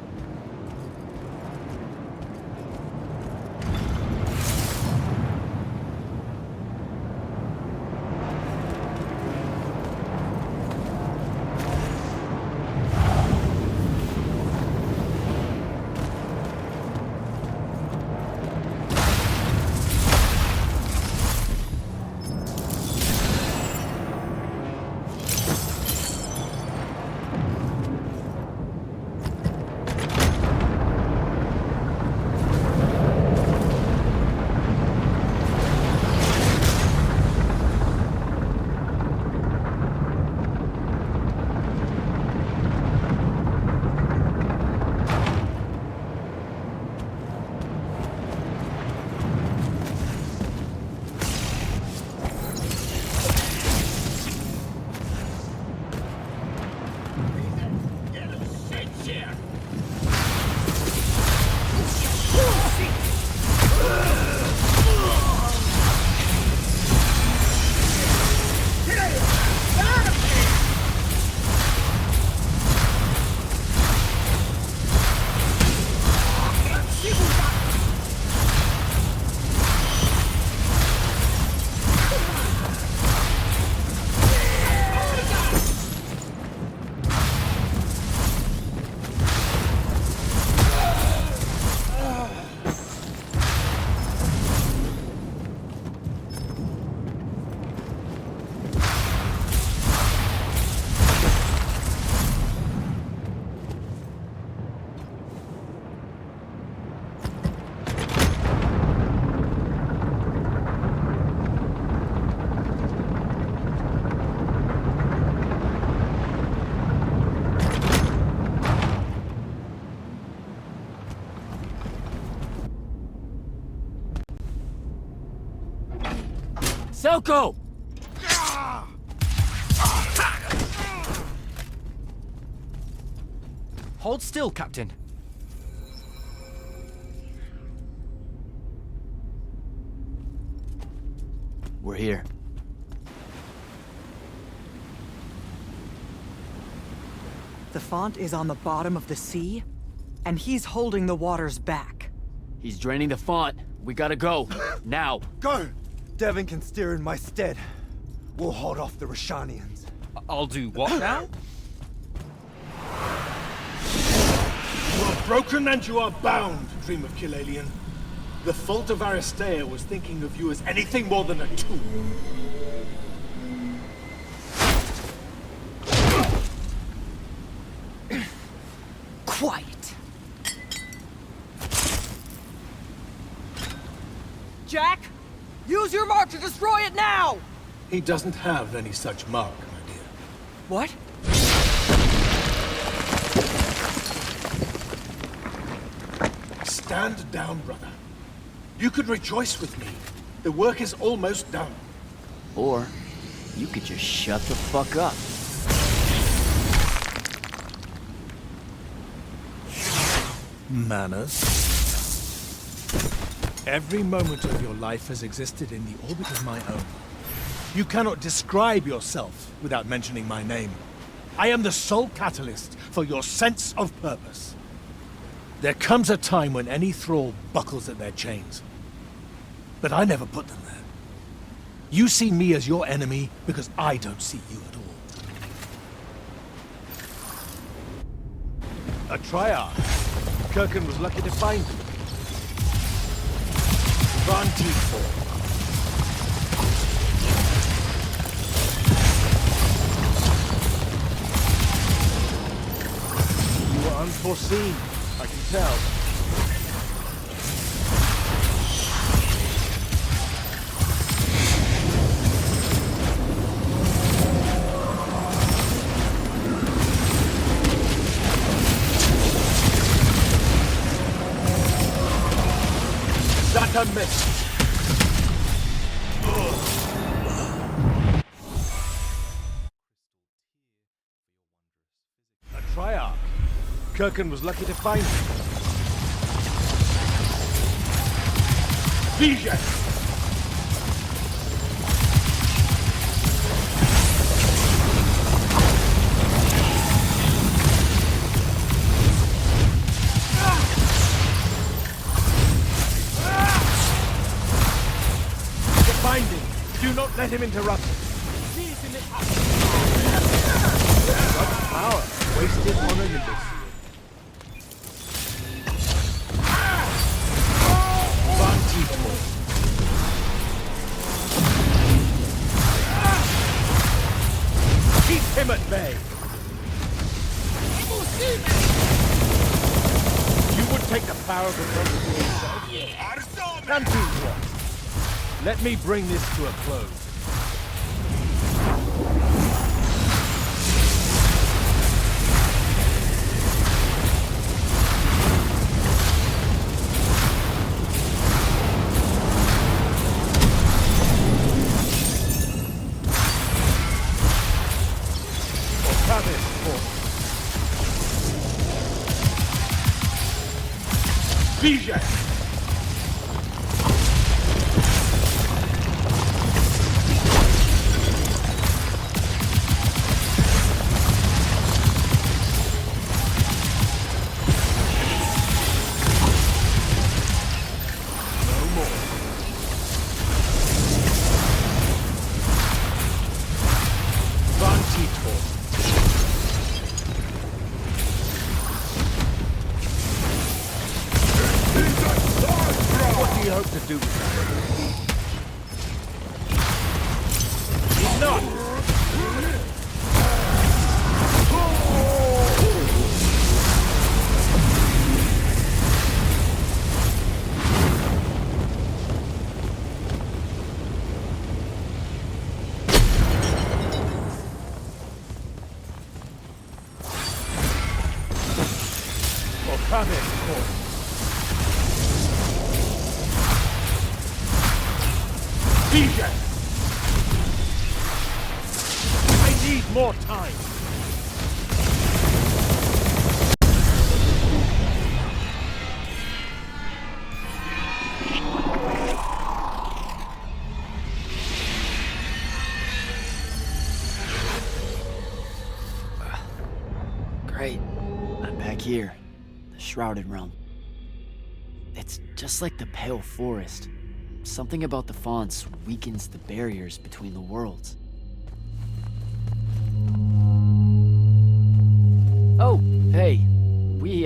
Selko! Hold still, Captain. We're here. The font is on the bottom of the sea, and he's holding the waters back. He's draining the font. We gotta go. Now. Go! Devin can steer in my stead. We'll hold off the Rashanians. I'll do what now? You are broken and you are bound, Dream of Kilalian. The fault of Aristea was thinking of you as anything more than a tool. Quiet. Jack, use your mark to destroy it now! He doesn't have any such mark, my dear. What? Stand down, brother. You could rejoice with me. The work is almost done. Or you could just shut the fuck up. Manners. Every moment of your life has existed in the orbit of my own. You cannot describe yourself without mentioning my name. I am the sole catalyst for your sense of purpose. There comes a time when any thrall buckles at their chains. But I never put them there. You see me as your enemy because I don't see you at all. A triarch. Kirkin was lucky to find them. You were unforeseen, I can tell. unmissed. A Triarch. Kirkin was lucky to find him. Vision! Binding. Do not let him interrupt. Such power wasted on a Nimbus. Keep him at bay. You would take the power of the Thunderbolt yourself? Can't do what? Let me bring this to a close. Vision! I need more time. Great. I'm back here. The Shrouded Realm. It's just like the Pale Forest. Something about the fonts weakens the barriers between the worlds. Oh, hey. We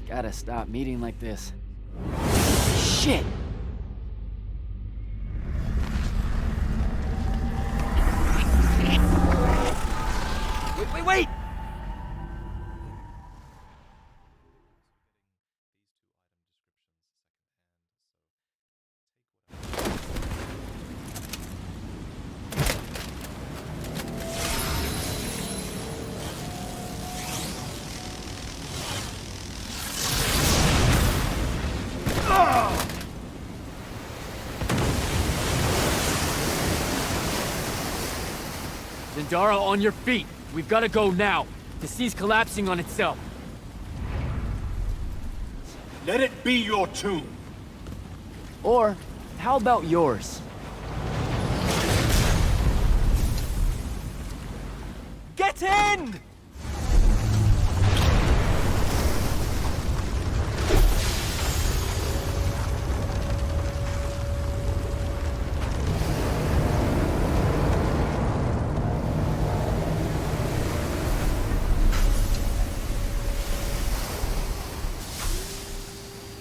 gotta stop meeting like this. Shit! Wait! Zendara, on your feet! We've gotta go now! The sea's collapsing on itself! Let it be your tomb! Or, how about yours? Get in!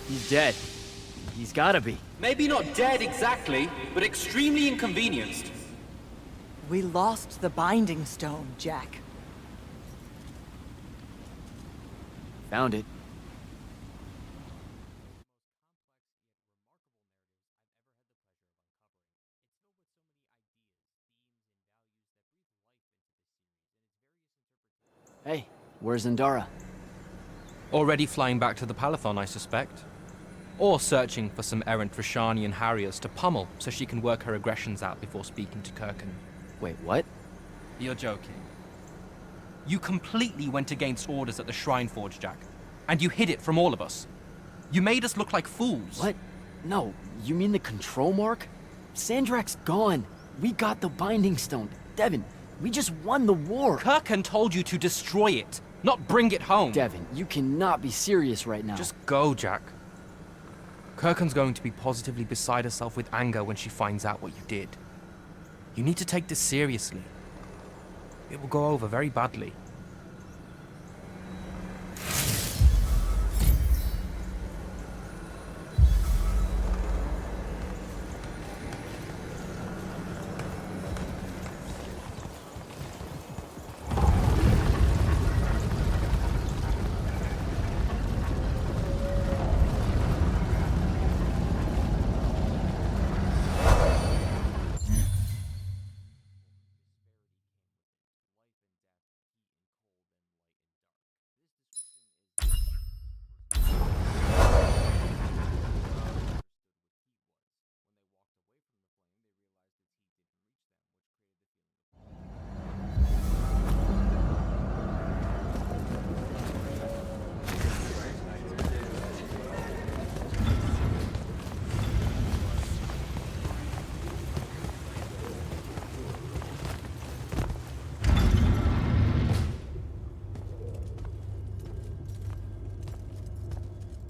He's dead. He's gotta be. Maybe not dead exactly, but extremely inconvenienced. We lost the Binding Stone, Jack. Found it. Hey, where's Zendara? Already flying back to the Palathon, I suspect. Or searching for some errant Rashanian harriers to pummel so she can work her aggressions out before speaking to Kirkan. Wait, what? You're joking. You completely went against orders at the Shrine Forge, Jack. And you hid it from all of us. You made us look like fools. What? No, you mean the control mark? Sandrak's gone. We got the Binding Stone. Devin, we just won the war. Kirkan told you to destroy it, not bring it home. Devin, you cannot be serious right now. Just go, Jack. Kirkan's going to be positively beside herself with anger when she finds out what you did. You need to take this seriously. It will go over very badly.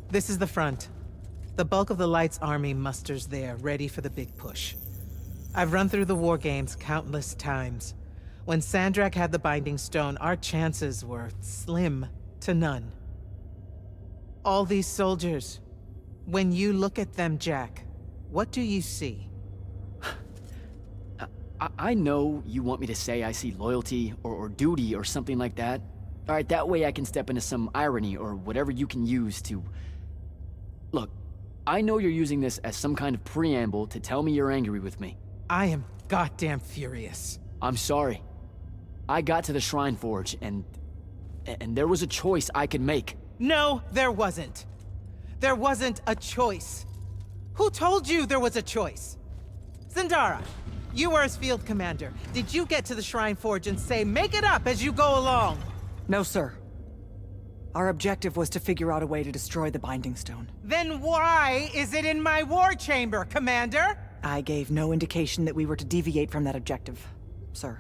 This is the front. The bulk of the Light's army musters there, ready for the big push. I've run through the war games countless times. When Sandrak had the Binding Stone, our chances were slim to none. All these soldiers, when you look at them, Jack, what do you see? I know you want me to say I see loyalty or duty or something like that. All right, that way I can step into some irony or whatever you can use to... Look, I know you're using this as some kind of preamble to tell me you're angry with me. I am goddamn furious. I'm sorry. I got to the Shrine Forge and there was a choice I could make. No, there wasn't. There wasn't a choice. Who told you there was a choice? Zendara, you were as field commander. Did you get to the Shrine Forge and say, make it up as you go along? No, sir. Our objective was to figure out a way to destroy the Binding Stone. Then why is it in my war chamber, Commander? I gave no indication that we were to deviate from that objective, sir.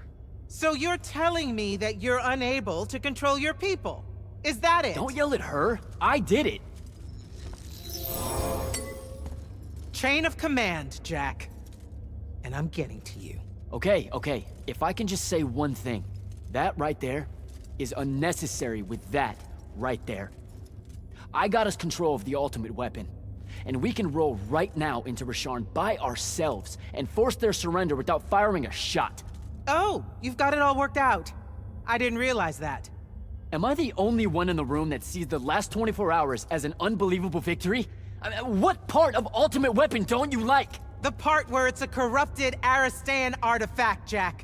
So you're telling me that you're unable to control your people? Is that it? Don't yell at her. I did it. Chain of command, Jack. And I'm getting to you. Okay. If I can just say one thing. That right there is unnecessary with that right there. I got us control of the ultimate weapon. And we can roll right now into Rasharn by ourselves and force their surrender without firing a shot. Oh, you've got it all worked out. I didn't realize that. Am I the only one in the room that sees the last 24 hours as an unbelievable victory? I mean, what part of Ultimate Weapon don't you like? The part where it's a corrupted Aristean artifact, Jack.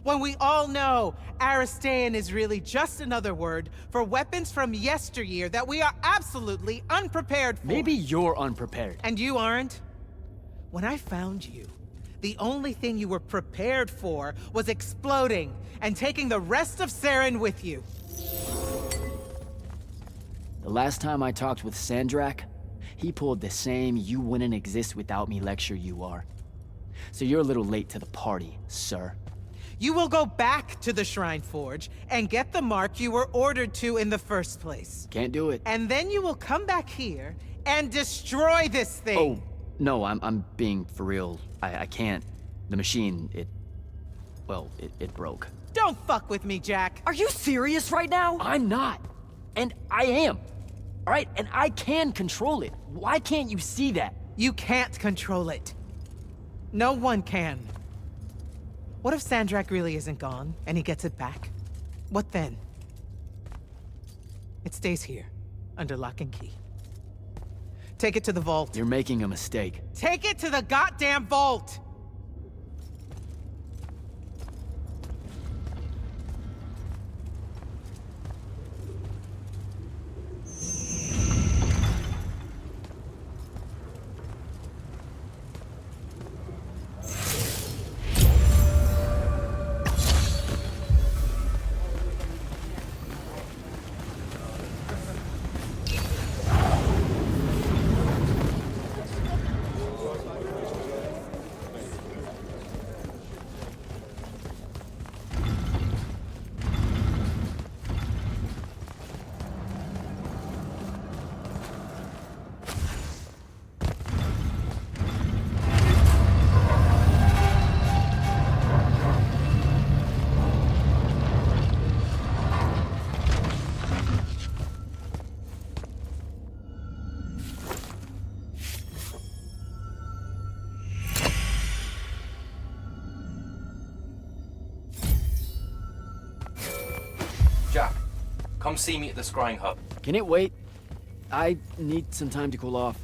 When we all know Aristean is really just another word for weapons from yesteryear that we are absolutely unprepared for. Maybe you're unprepared. And you aren't? When I found you, the only thing you were prepared for was exploding and taking the rest of Saren with you. The last time I talked with Sandrak, he pulled the same "you wouldn't exist without me" lecture you are. So you're a little late to the party, sir. You will go back to the Shrine Forge and get the mark you were ordered to in the first place. Can't do it. And then you will come back here and destroy this thing. Oh, no, I'm being for real. I can't. The machine, it broke. Don't fuck with me, Jack. Are you serious right now? I'm not. And I am. All right? And I can control it. Why can't you see that? You can't control it. No one can. What if Sandrak really isn't gone, and he gets it back? What then? It stays here, under lock and key. Take it to the vault. You're making a mistake. Take it to the goddamn vault! Come see me at the scrying hub. Can it wait? I need some time to cool off.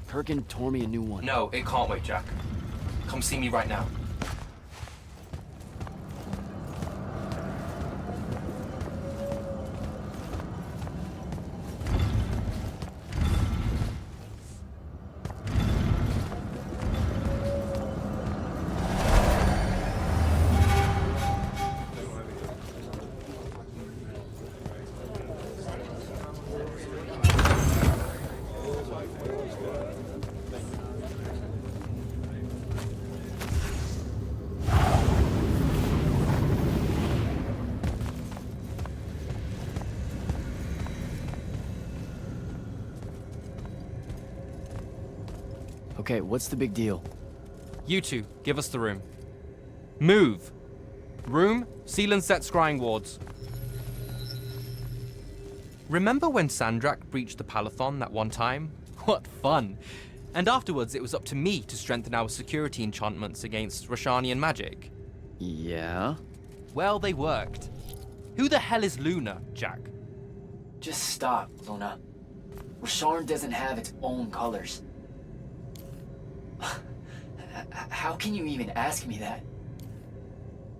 Kirkin tore me a new one. No, it can't wait, Jack. Come see me right now. Okay, what's the big deal? You two, give us the room. Move! Room, seal and set scrying wards. Remember when Sandrak breached the Palathon that one time? What fun! And afterwards it was up to me to strengthen our security enchantments against Roshanian magic. Yeah? Well, they worked. Who the hell is Luna, Jack? Just stop, Luna. Rosharn doesn't have its own colors. How can you even ask me that?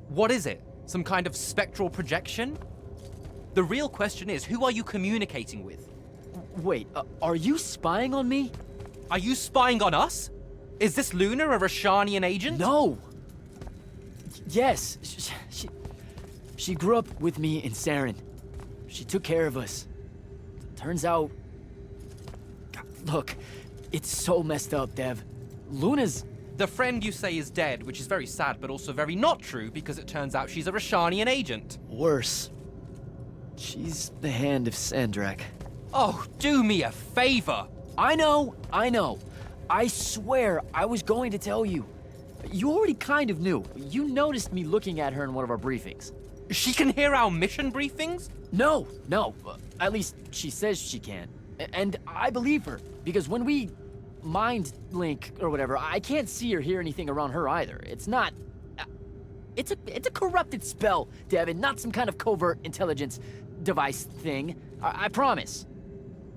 What is it? Some kind of spectral projection? The real question is, who are you communicating with? Wait, are you spying on me? Are you spying on us? Is this Luna a Roshanian agent? No! Yes, she grew up with me in Saren. She took care of us. Turns out... Look, it's so messed up, Dev. Luna's... The friend you say is dead, which is very sad, but also very not true, because it turns out she's a Roshanian agent. Worse. She's the hand of Sandrak. Oh, do me a favor! I know. I swear I was going to tell you. You already kind of knew. You noticed me looking at her in one of our briefings. She can hear our mission briefings? No. At least she says she can. And I believe her, because when we mind link or whatever, I can't see or hear anything around her either. It's not... It's a corrupted spell, Devin, not some kind of covert intelligence device thing. I promise.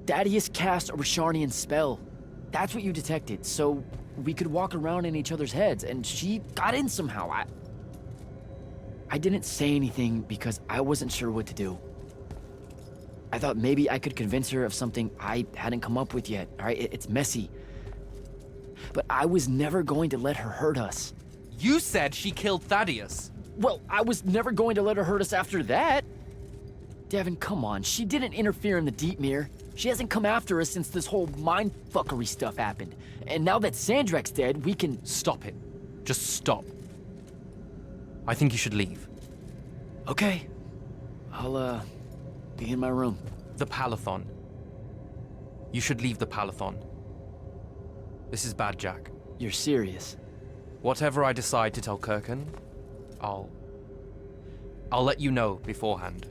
Thaddeus cast a Rosharnian spell. That's what you detected, so we could walk around in each other's heads, and she got in somehow. I didn't say anything because I wasn't sure what to do. I thought maybe I could convince her of something I hadn't come up with yet, all right? It's messy. But I was never going to let her hurt us. You said she killed Thaddeus. Well, I was never going to let her hurt us after that. Devin, come on. She didn't interfere in the Deep Mirror. She hasn't come after us since this whole mindfuckery stuff happened. And now that Sandrak's dead, we can... Stop it. Just stop. I think you should leave. Okay. I'll, be in my room. The Palathon. You should leave the Palathon. This is bad, Jack. You're serious? Whatever I decide to tell Kirkin, I'll let you know beforehand.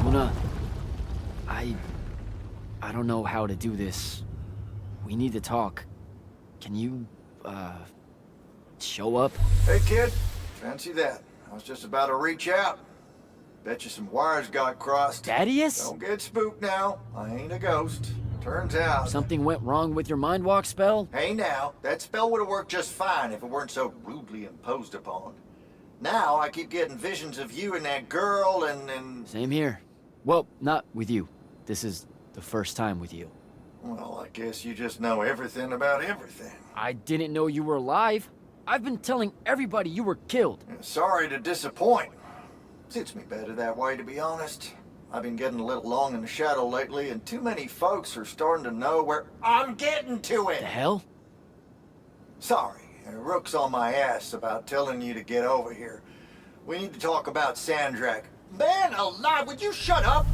Luna, I don't know how to do this. We need to talk. Can you, show up? Hey, kid. Fancy that. I was just about to reach out. Bet you some wires got crossed. Thaddeus? Don't get spooked now. I ain't a ghost. Turns out... Something went wrong with your mind walk spell? Hey now, that spell would have worked just fine if it weren't so rudely imposed upon. Now I keep getting visions of you and that girl and... Same here. Well, not with you. This is the first time with you. Well, I guess you just know everything about everything. I didn't know you were alive. I've been telling everybody you were killed. Sorry to disappoint. Suits me better that way, to be honest. I've been getting a little long in the shadow lately, and too many folks are starting to know where I'm getting to it. The hell? Sorry, Rook's on my ass about telling you to get over here. We need to talk about Sandrak. Man alive, would you shut up?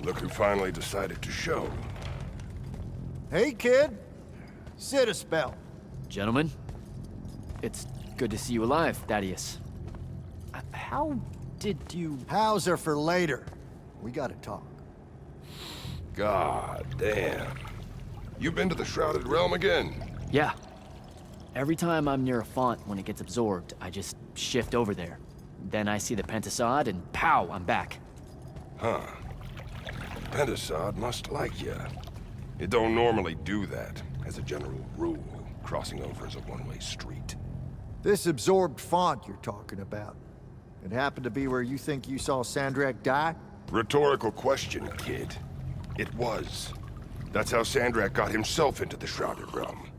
Look who finally decided to show. Hey, kid. Sit a spell. Gentlemen, it's good to see you alive, Thaddeus. How did you... How's are for later. We gotta talk. God damn. You been to the Shrouded Realm again? Yeah. Every time I'm near a font when it gets absorbed, I just shift over there. Then I see the Pentasod and pow, I'm back. Huh. Pentasod must like you. It don't normally do that. As a general rule, crossing over is a one-way street. This absorbed font you're talking about, it happened to be where you think you saw Sandrak die? Rhetorical question, kid. It was. That's how Sandrak got himself into the Shrouded Realm.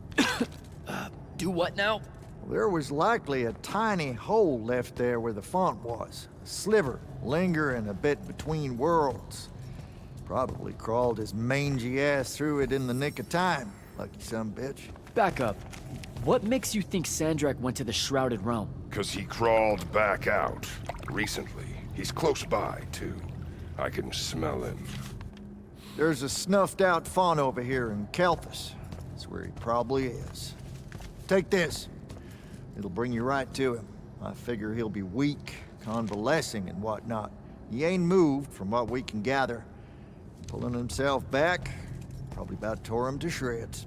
Do what now? There was likely a tiny hole left there where the font was. A sliver, lingering a bit between worlds. Probably crawled his mangy ass through it in the nick of time. Lucky son bitch. Back up. What makes you think Sandrak went to the Shrouded Realm? 'Cause he crawled back out. Recently. He's close by, too. I can smell him. There's a snuffed out font over here in Kelthus. That's where he probably is. Take this. It'll bring you right to him. I figure he'll be weak, convalescing and whatnot. He ain't moved, from what we can gather. Pulling himself back, probably about tore him to shreds.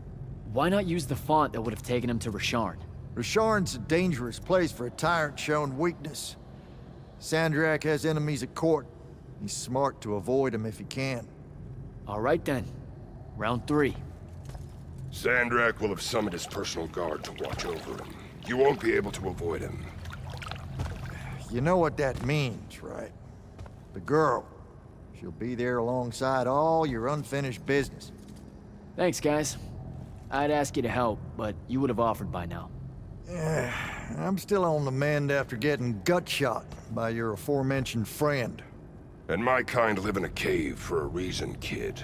Why not use the font that would have taken him to Rasharn? Rasharn's a dangerous place for a tyrant showing weakness. Sandrak has enemies at court. He's smart to avoid them if he can. All right then. Round 3. Sandrak will have summoned his personal guard to watch over him. You won't be able to avoid him. You know what that means, right? The girl. She'll be there alongside all your unfinished business. Thanks, guys. I'd ask you to help, but you would have offered by now. I'm still on the mend after getting gut-shot by your aforementioned friend. And my kind live in a cave for a reason, kid.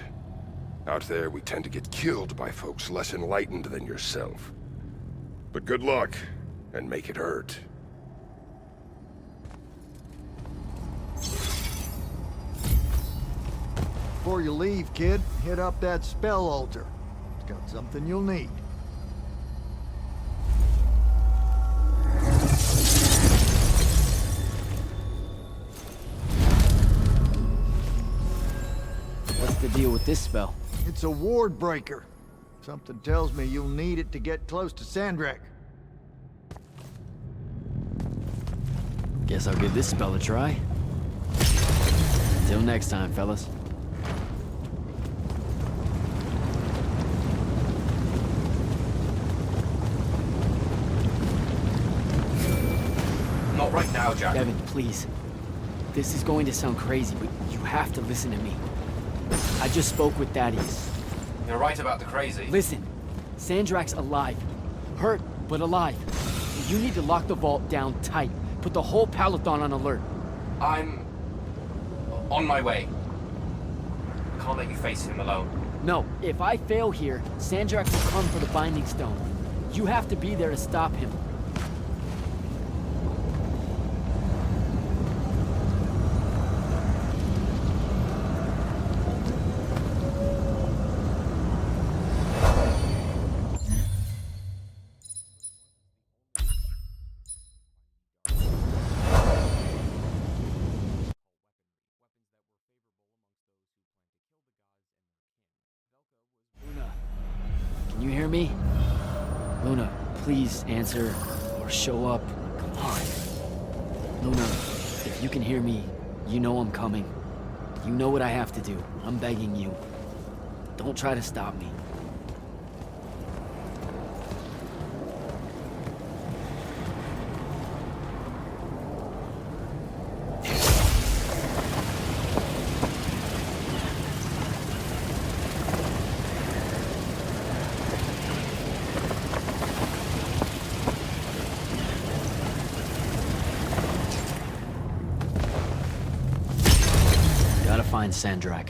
Out there, we tend to get killed by folks less enlightened than yourself. But good luck, and make it hurt. Before you leave, kid, hit up that spell altar. It's got something you'll need. What's the deal with this spell? It's a ward breaker. Something tells me you'll need it to get close to Sandrak. Guess I'll give this spell a try. Until next time, fellas. Not right now. now, Jack. Devin, please. This is going to sound crazy, but you have to listen to me. I just spoke with Thaddeus. You're right about the crazy. Listen, Sandrak's alive. Hurt, but alive. You need to lock the vault down tight. Put the whole Palatron on alert. I'm... on my way. I can't let you face him alone. No, if I fail here, Sandrak will come for the Binding Stone. You have to be there to stop him. Can you hear me? Luna, please answer or show up. Come on. Luna, if you can hear me, you know I'm coming. You know what I have to do. I'm begging you. Don't try to stop me. Gotta find Sandrak.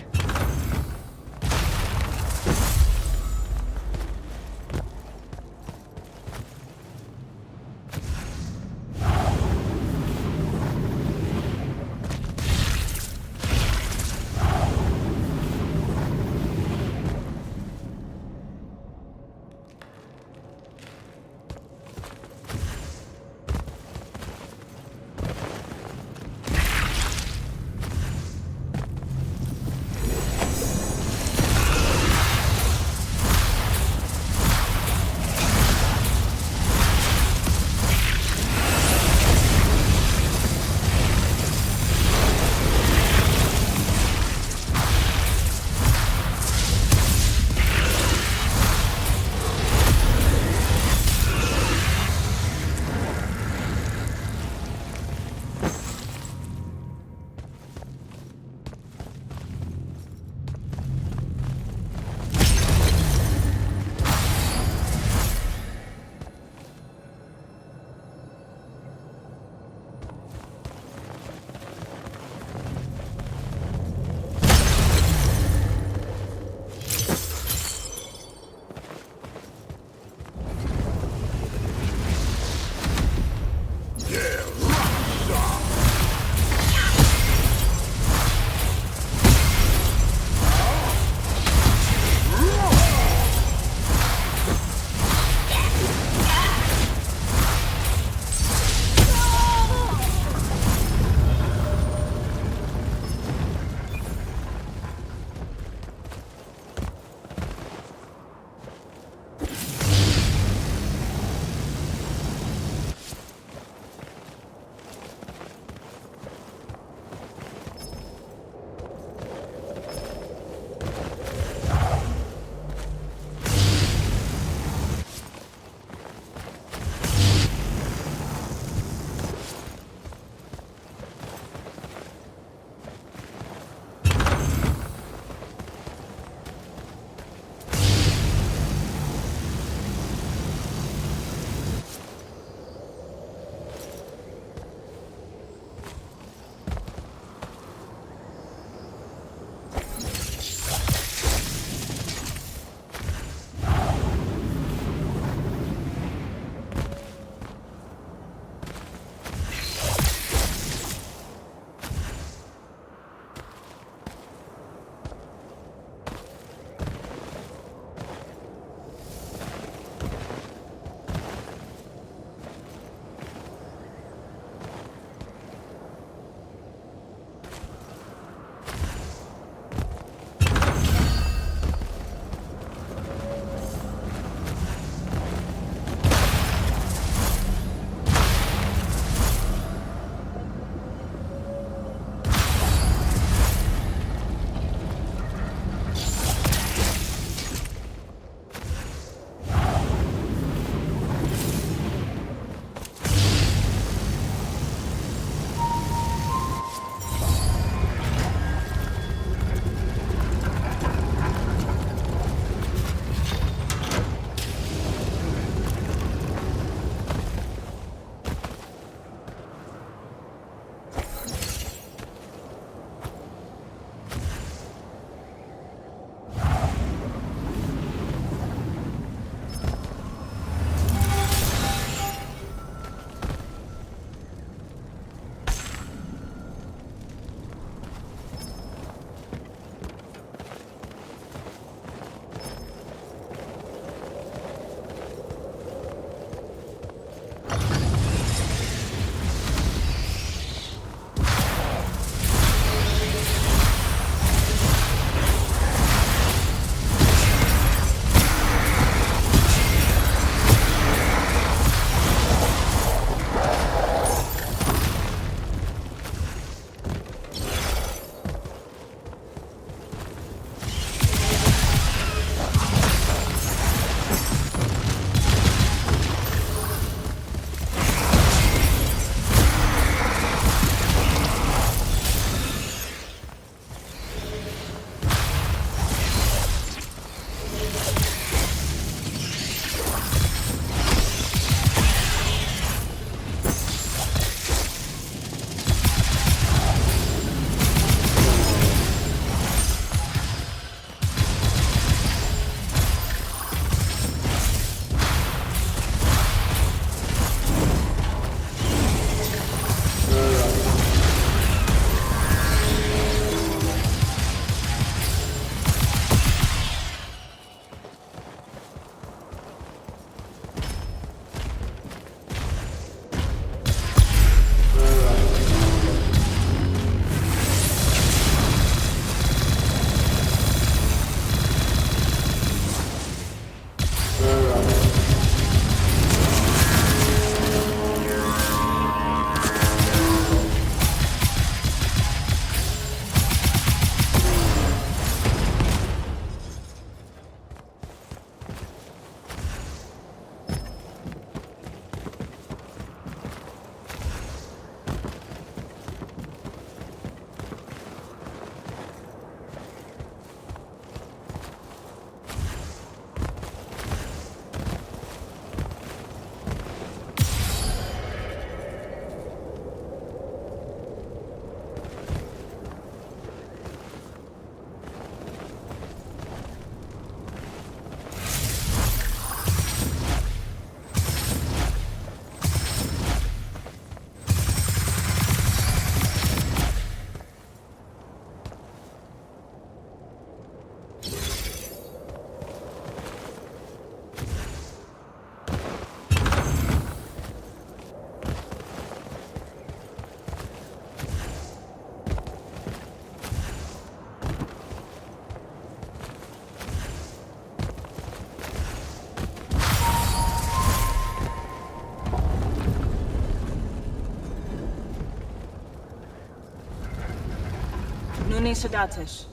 Nishadatish.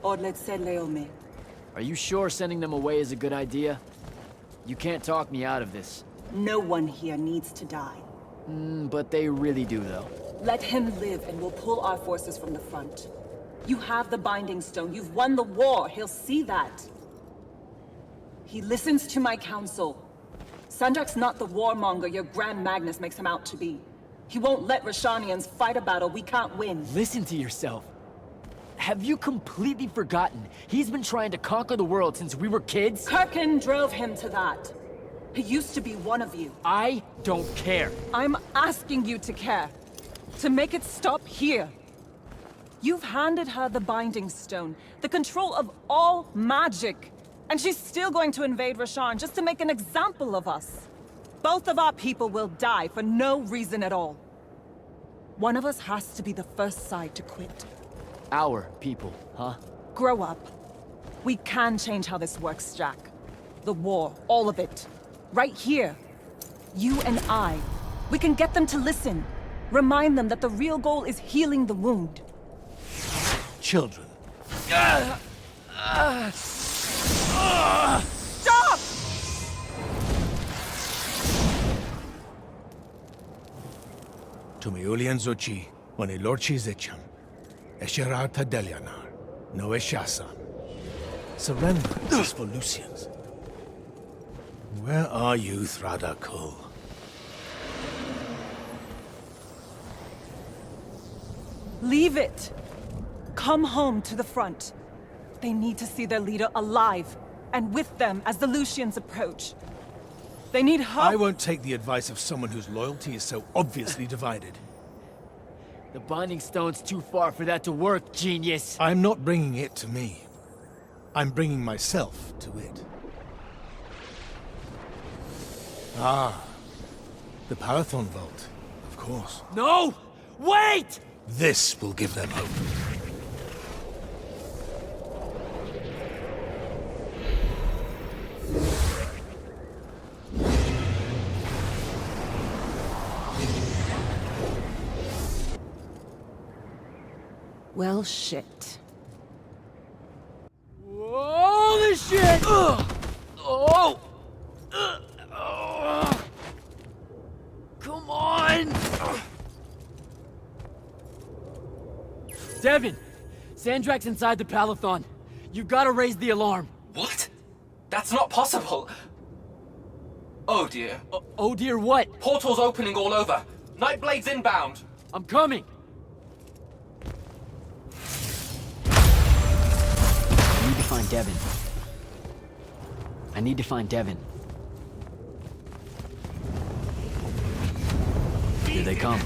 Odlet said Leome. Are you sure sending them away is a good idea? You can't talk me out of this. No one here needs to die. But they really do, though. Let him live and we'll pull our forces from the front. You have the Binding Stone. You've won the war. He'll see that. He listens to my counsel. Sandrak's not the warmonger your Grand Magnus makes him out to be. He won't let Roshanians fight a battle we can't win. Listen to yourself. Have you completely forgotten? He's been trying to conquer the world since we were kids? Kirkin drove him to that. He used to be one of you. I don't care. I'm asking you to care. To make it stop here. You've handed her the Binding Stone, the control of all magic. And she's still going to invade Roshan just to make an example of us. Both of our people will die for no reason at all. One of us has to be the first side to quit. Our people, huh? Grow up. We can change how this works, Jack. The war, all of it. Right here. You and I. We can get them to listen. Remind them that the real goal is healing the wound. Children. Stop! Tumiulian Zochi, when Lorchi Zecham, Esherar Tadelianar, no Eshasan. Surrender is for Lucians. Where are you, Thrada Kul? Leave it! Come home to the front. They need to see their leader alive, and with them as the Lucians approach. They need help. I won't take the advice of someone whose loyalty is so obviously divided. The Binding Stone's too far for that to work, genius. I'm not bringing it to me. I'm bringing myself to it. Ah, the Parathon Vault, of course. No! Wait! This will give them hope. Well, shit. Holy shit! Oh! Come on! Devin! Sandrak's inside the Palathon. You've got to raise the alarm. What? That's not possible. Oh dear. Oh dear what? Portals opening all over. Nightblade's inbound. I'm coming. I need to find Devin. I need to find Devin. Here they come.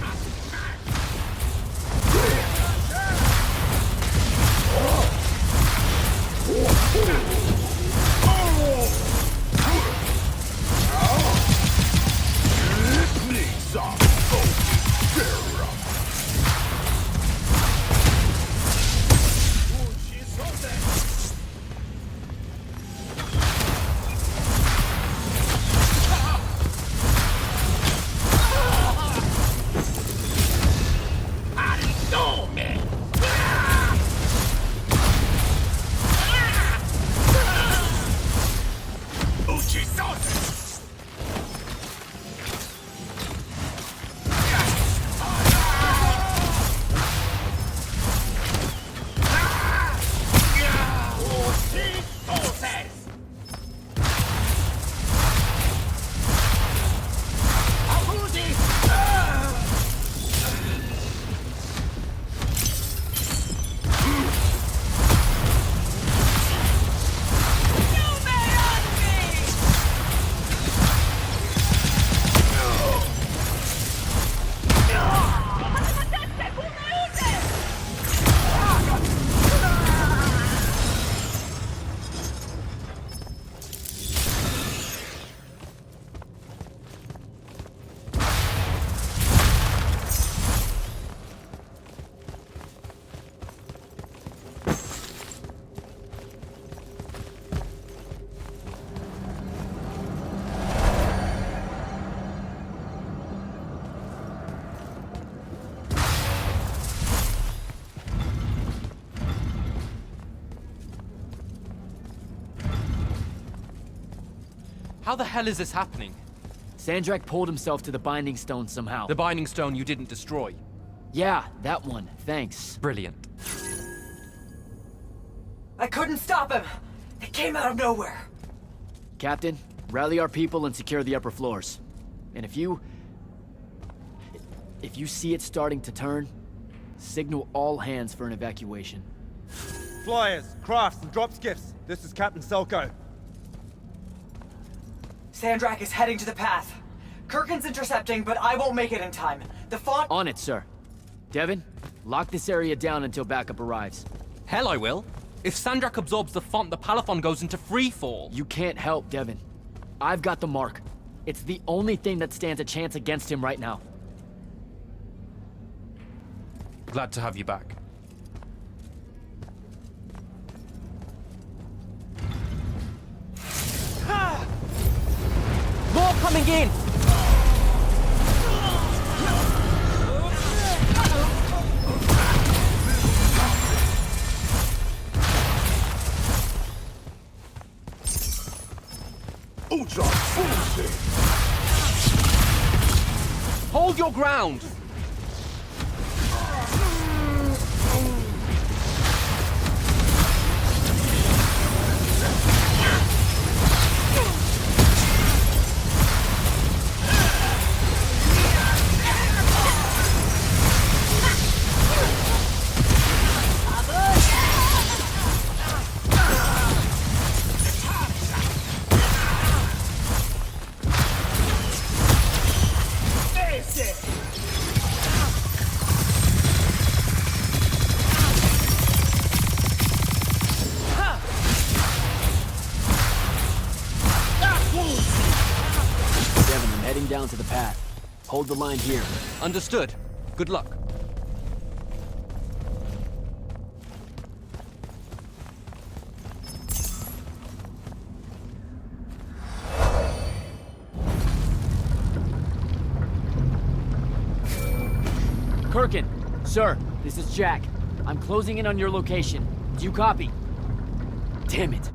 How the hell is this happening? Sandrak pulled himself to the Binding Stone somehow. The Binding Stone you didn't destroy? Yeah, that one. Thanks. Brilliant. I couldn't stop him! It came out of nowhere! Captain, rally our people and secure the upper floors. And if you see it starting to turn, signal all hands for an evacuation. Flyers, crafts, and drop skiffs. This is Captain Selko. Sandrak is heading to the path. Kirkin's intercepting, but I won't make it in time. The font— On it, sir. Devin, lock this area down until backup arrives. Hell I will. If Sandrak absorbs the font, the Palathon goes into freefall. You can't help, Devin. I've got the mark. It's the only thing that stands a chance against him right now. Glad to have you back. More coming in! Hold your ground! Down to the path. Hold the line here. Understood. Good luck. Kirkin, sir, this is Jack. I'm closing in on your location. Do you copy? Damn it.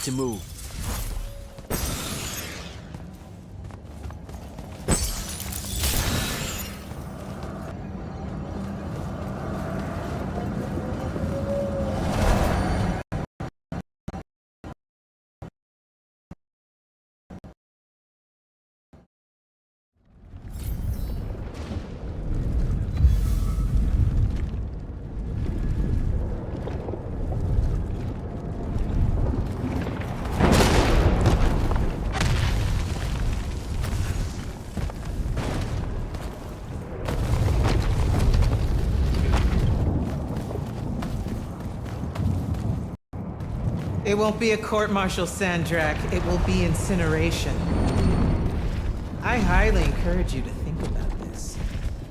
To move. It won't be a court-martial, Sandrak. It will be incineration. I highly encourage you to think about this.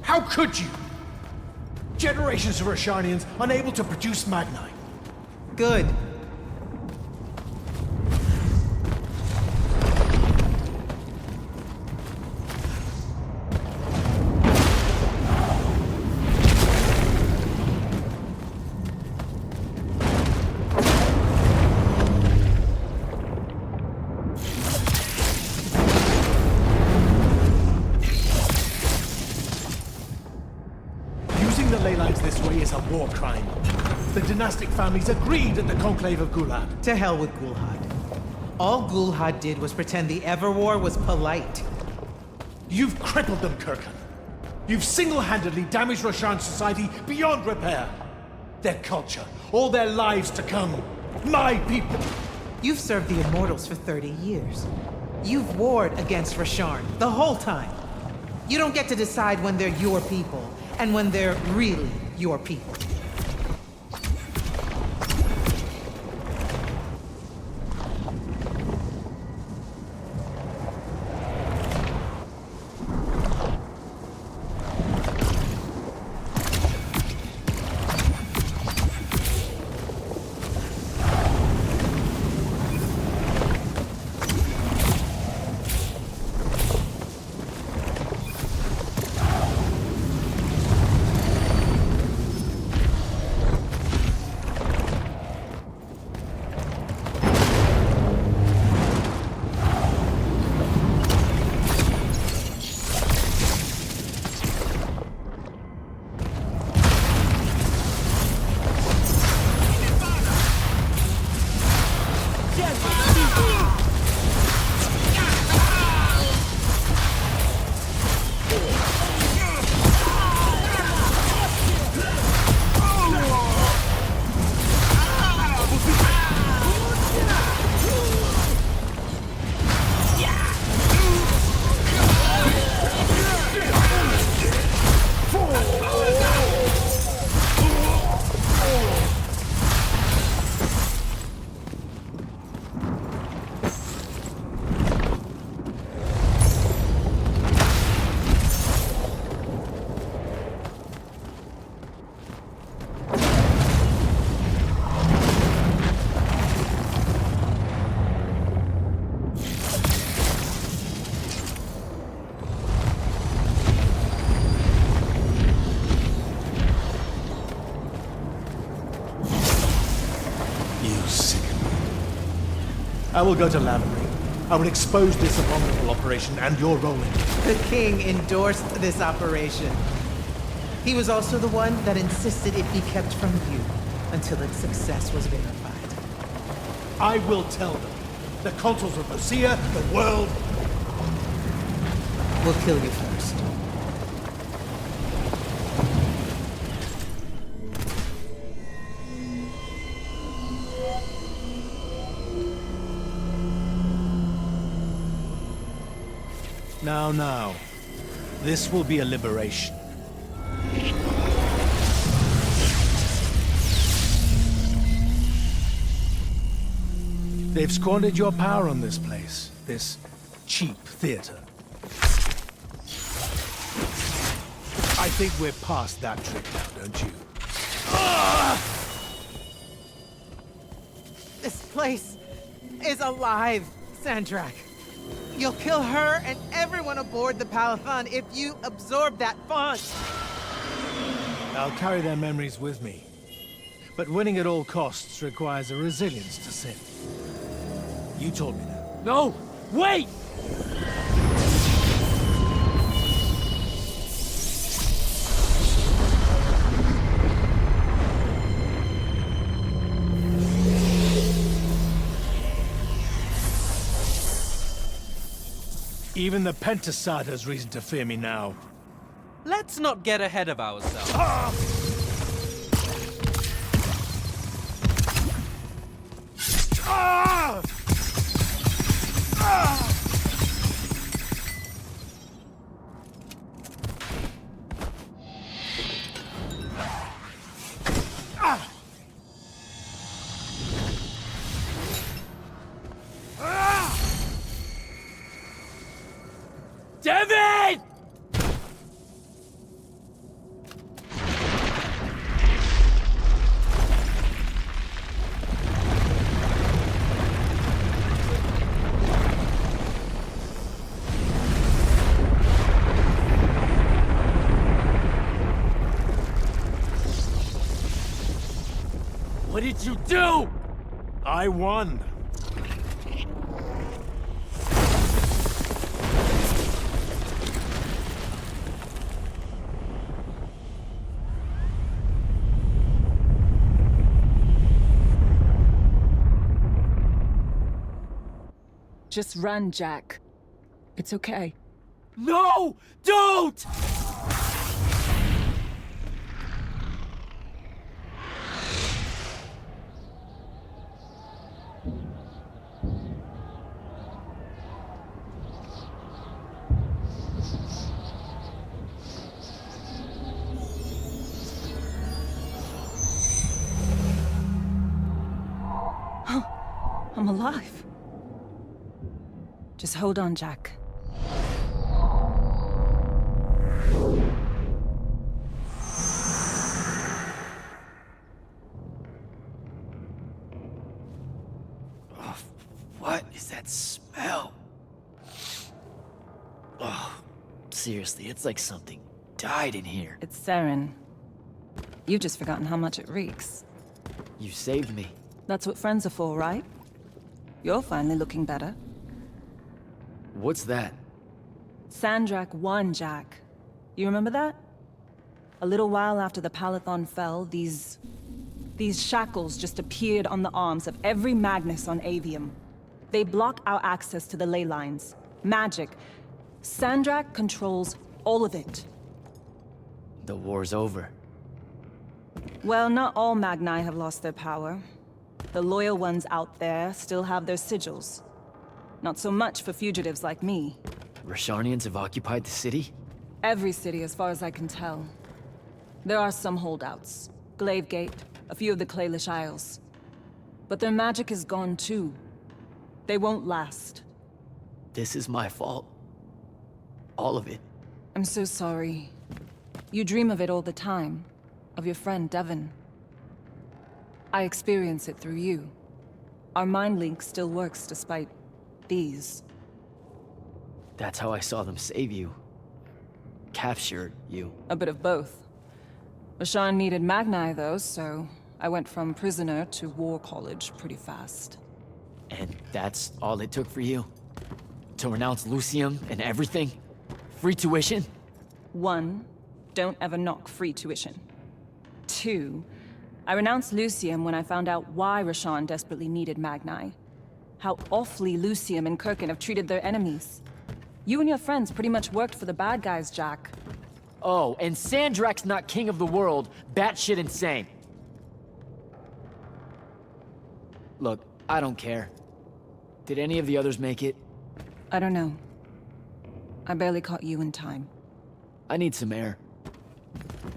How could you? Generations of Roshanians unable to produce Magnite. Good. A war crime. The dynastic families agreed at the Conclave of Gulad. To hell with Gulhad. All Gulhad did was pretend the Everwar was polite. You've crippled them, Kirkan. You've single-handedly damaged Roshan's society beyond repair. Their culture, all their lives to come, My people! You've served the Immortals for 30 years. You've warred against Rasharn the whole time. You don't get to decide when they're your people and when they're really your people. I will go to Lavender. I will expose this abominable operation and your role in it. The king endorsed this operation. He was also the one that insisted it be kept from you until its success was verified. I will tell them. The consuls of Osea, the world... We'll kill you first. Now. This will be a liberation. They've squandered your power on this place. This cheap theater. I think we're past that trick now, don't you? This place is alive, Sandrak. You'll kill her and everyone aboard the Palathon if you absorb that font. I'll carry their memories with me. But winning at all costs requires a resilience to sin. You told me that. No! Wait! Even the Pentasad has reason to fear me now. Let's not get ahead of ourselves. David! What did you do? I won. Just run, Jack. It's okay. No! Don't! I'm alive. Just hold on, Jack. What is that smell? Oh, seriously, it's like something died in here. It's sarin. You've just forgotten how much it reeks. You saved me. That's what friends are for, right? You're finally looking better. What's that? Sandrak won, Jack. You remember that? A little while after the Palathon fell, these shackles just appeared on the arms of every Magnus on Aveum. They block our access to the ley lines. Magic. Sandrak controls all of it. The war's over. Well, not all Magni have lost their power. The loyal ones out there still have their sigils. Not so much for fugitives like me. Rasharnians have occupied the city? Every city, as far as I can tell. There are some holdouts. Glavegate, a few of the Claylish Isles. But their magic is gone too. They won't last. This is my fault. All of it. I'm so sorry. You dream of it all the time. Of your friend, Devon. I experience it through you. Our mind link still works despite these. That's how I saw them save you. Capture you. A bit of both. Rasharn needed Magni, though, so I went from prisoner to war college pretty fast. And that's all it took for you? To renounce Lucium and everything? Free tuition? 1, don't ever knock free tuition. 2, I renounced Lucium when I found out why Rasharn desperately needed Magni. How awfully Lucium and Kirkin have treated their enemies. You and your friends pretty much worked for the bad guys, Jack. Oh, and Sandrak's not king of the world. Batshit insane. Look, I don't care. Did any of the others make it? I don't know. I barely caught you in time. I need some air.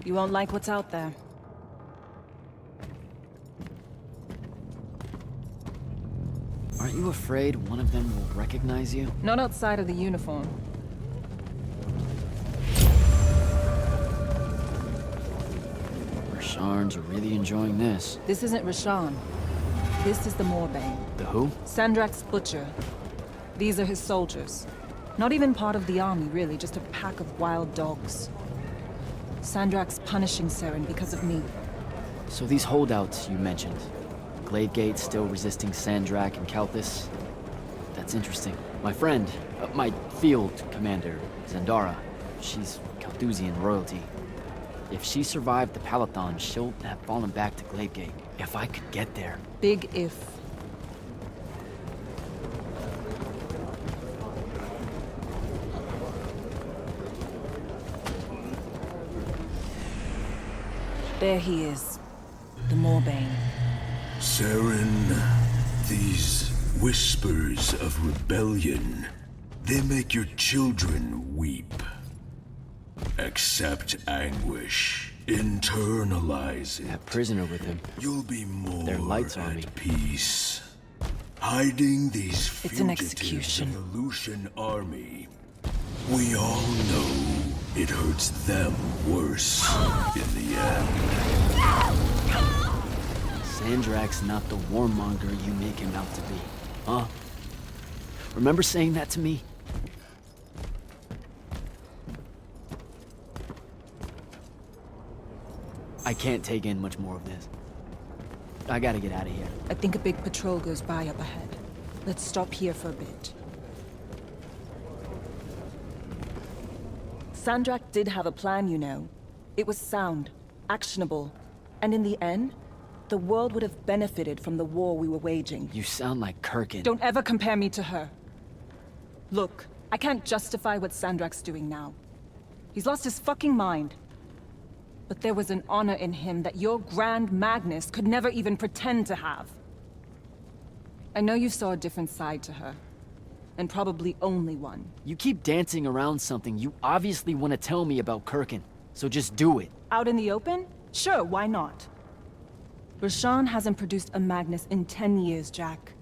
You won't like what's out there. Aren't you afraid one of them will recognize you? Not outside of the uniform. Rasharns are really enjoying this. This isn't Rasharn. This is the Moorbane. The who? Sandrak's butcher. These are his soldiers. Not even part of the army, really, just a pack of wild dogs. Sandrak's punishing Saren because of me. So these holdouts you mentioned, Glavegate still resisting Sandrak and Kalthus? That's interesting. My friend, my field commander, Zendara, she's Kalthusian royalty. If she survived the Palathon, she'll have fallen back to Glavegate. If I could get there. Big if. There he is. The Moorbane. Saren, these whispers of rebellion, they make your children weep. Accept anguish. Internalize it. That prisoner with him. You'll be more Their lights at army. peace. Hiding these It's an fugitives execution. in the Lucian army. We all know it hurts them worse in the end. Sandrak's not the warmonger you make him out to be, huh? Remember saying that to me? I can't take in much more of this. I gotta get out of here. I think a big patrol goes by up ahead. Let's stop here for a bit. Sandrak did have a plan, you know. It was sound, actionable, and in the end, the world would have benefited from the war we were waging. You sound like Kirkin. Don't ever compare me to her. Look, I can't justify what Sandrak's doing now. He's lost his fucking mind. But there was an honor in him that your Grand Magnus could never even pretend to have. I know you saw a different side to her. And probably only one. You keep dancing around something you obviously want to tell me about Kirkin. So just do it. Out in the open? Sure, why not? Rasharn hasn't produced a Magnus in 10 years, Jack.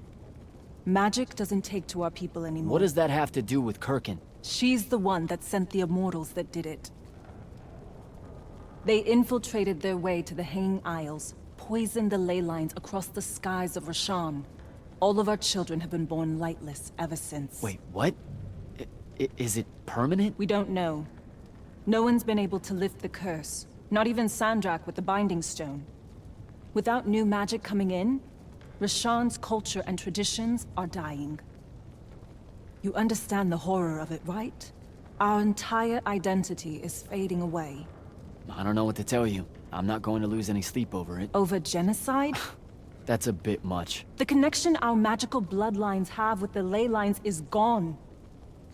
Magic doesn't take to our people anymore. What does that have to do with Kirkin? She's the one that sent the Immortals that did it. They infiltrated their way to the Hanging Isles, poisoned the ley lines across the skies of Rashan. All of our children have been born lightless ever since. Wait, what? Is it permanent? We don't know. No one's been able to lift the curse. Not even Sandrak with the Binding Stone. Without new magic coming in, Rashan's culture and traditions are dying. You understand the horror of it, right? Our entire identity is fading away. I don't know what to tell you. I'm not going to lose any sleep over it. Over genocide? That's a bit much. The connection our magical bloodlines have with the ley lines is gone.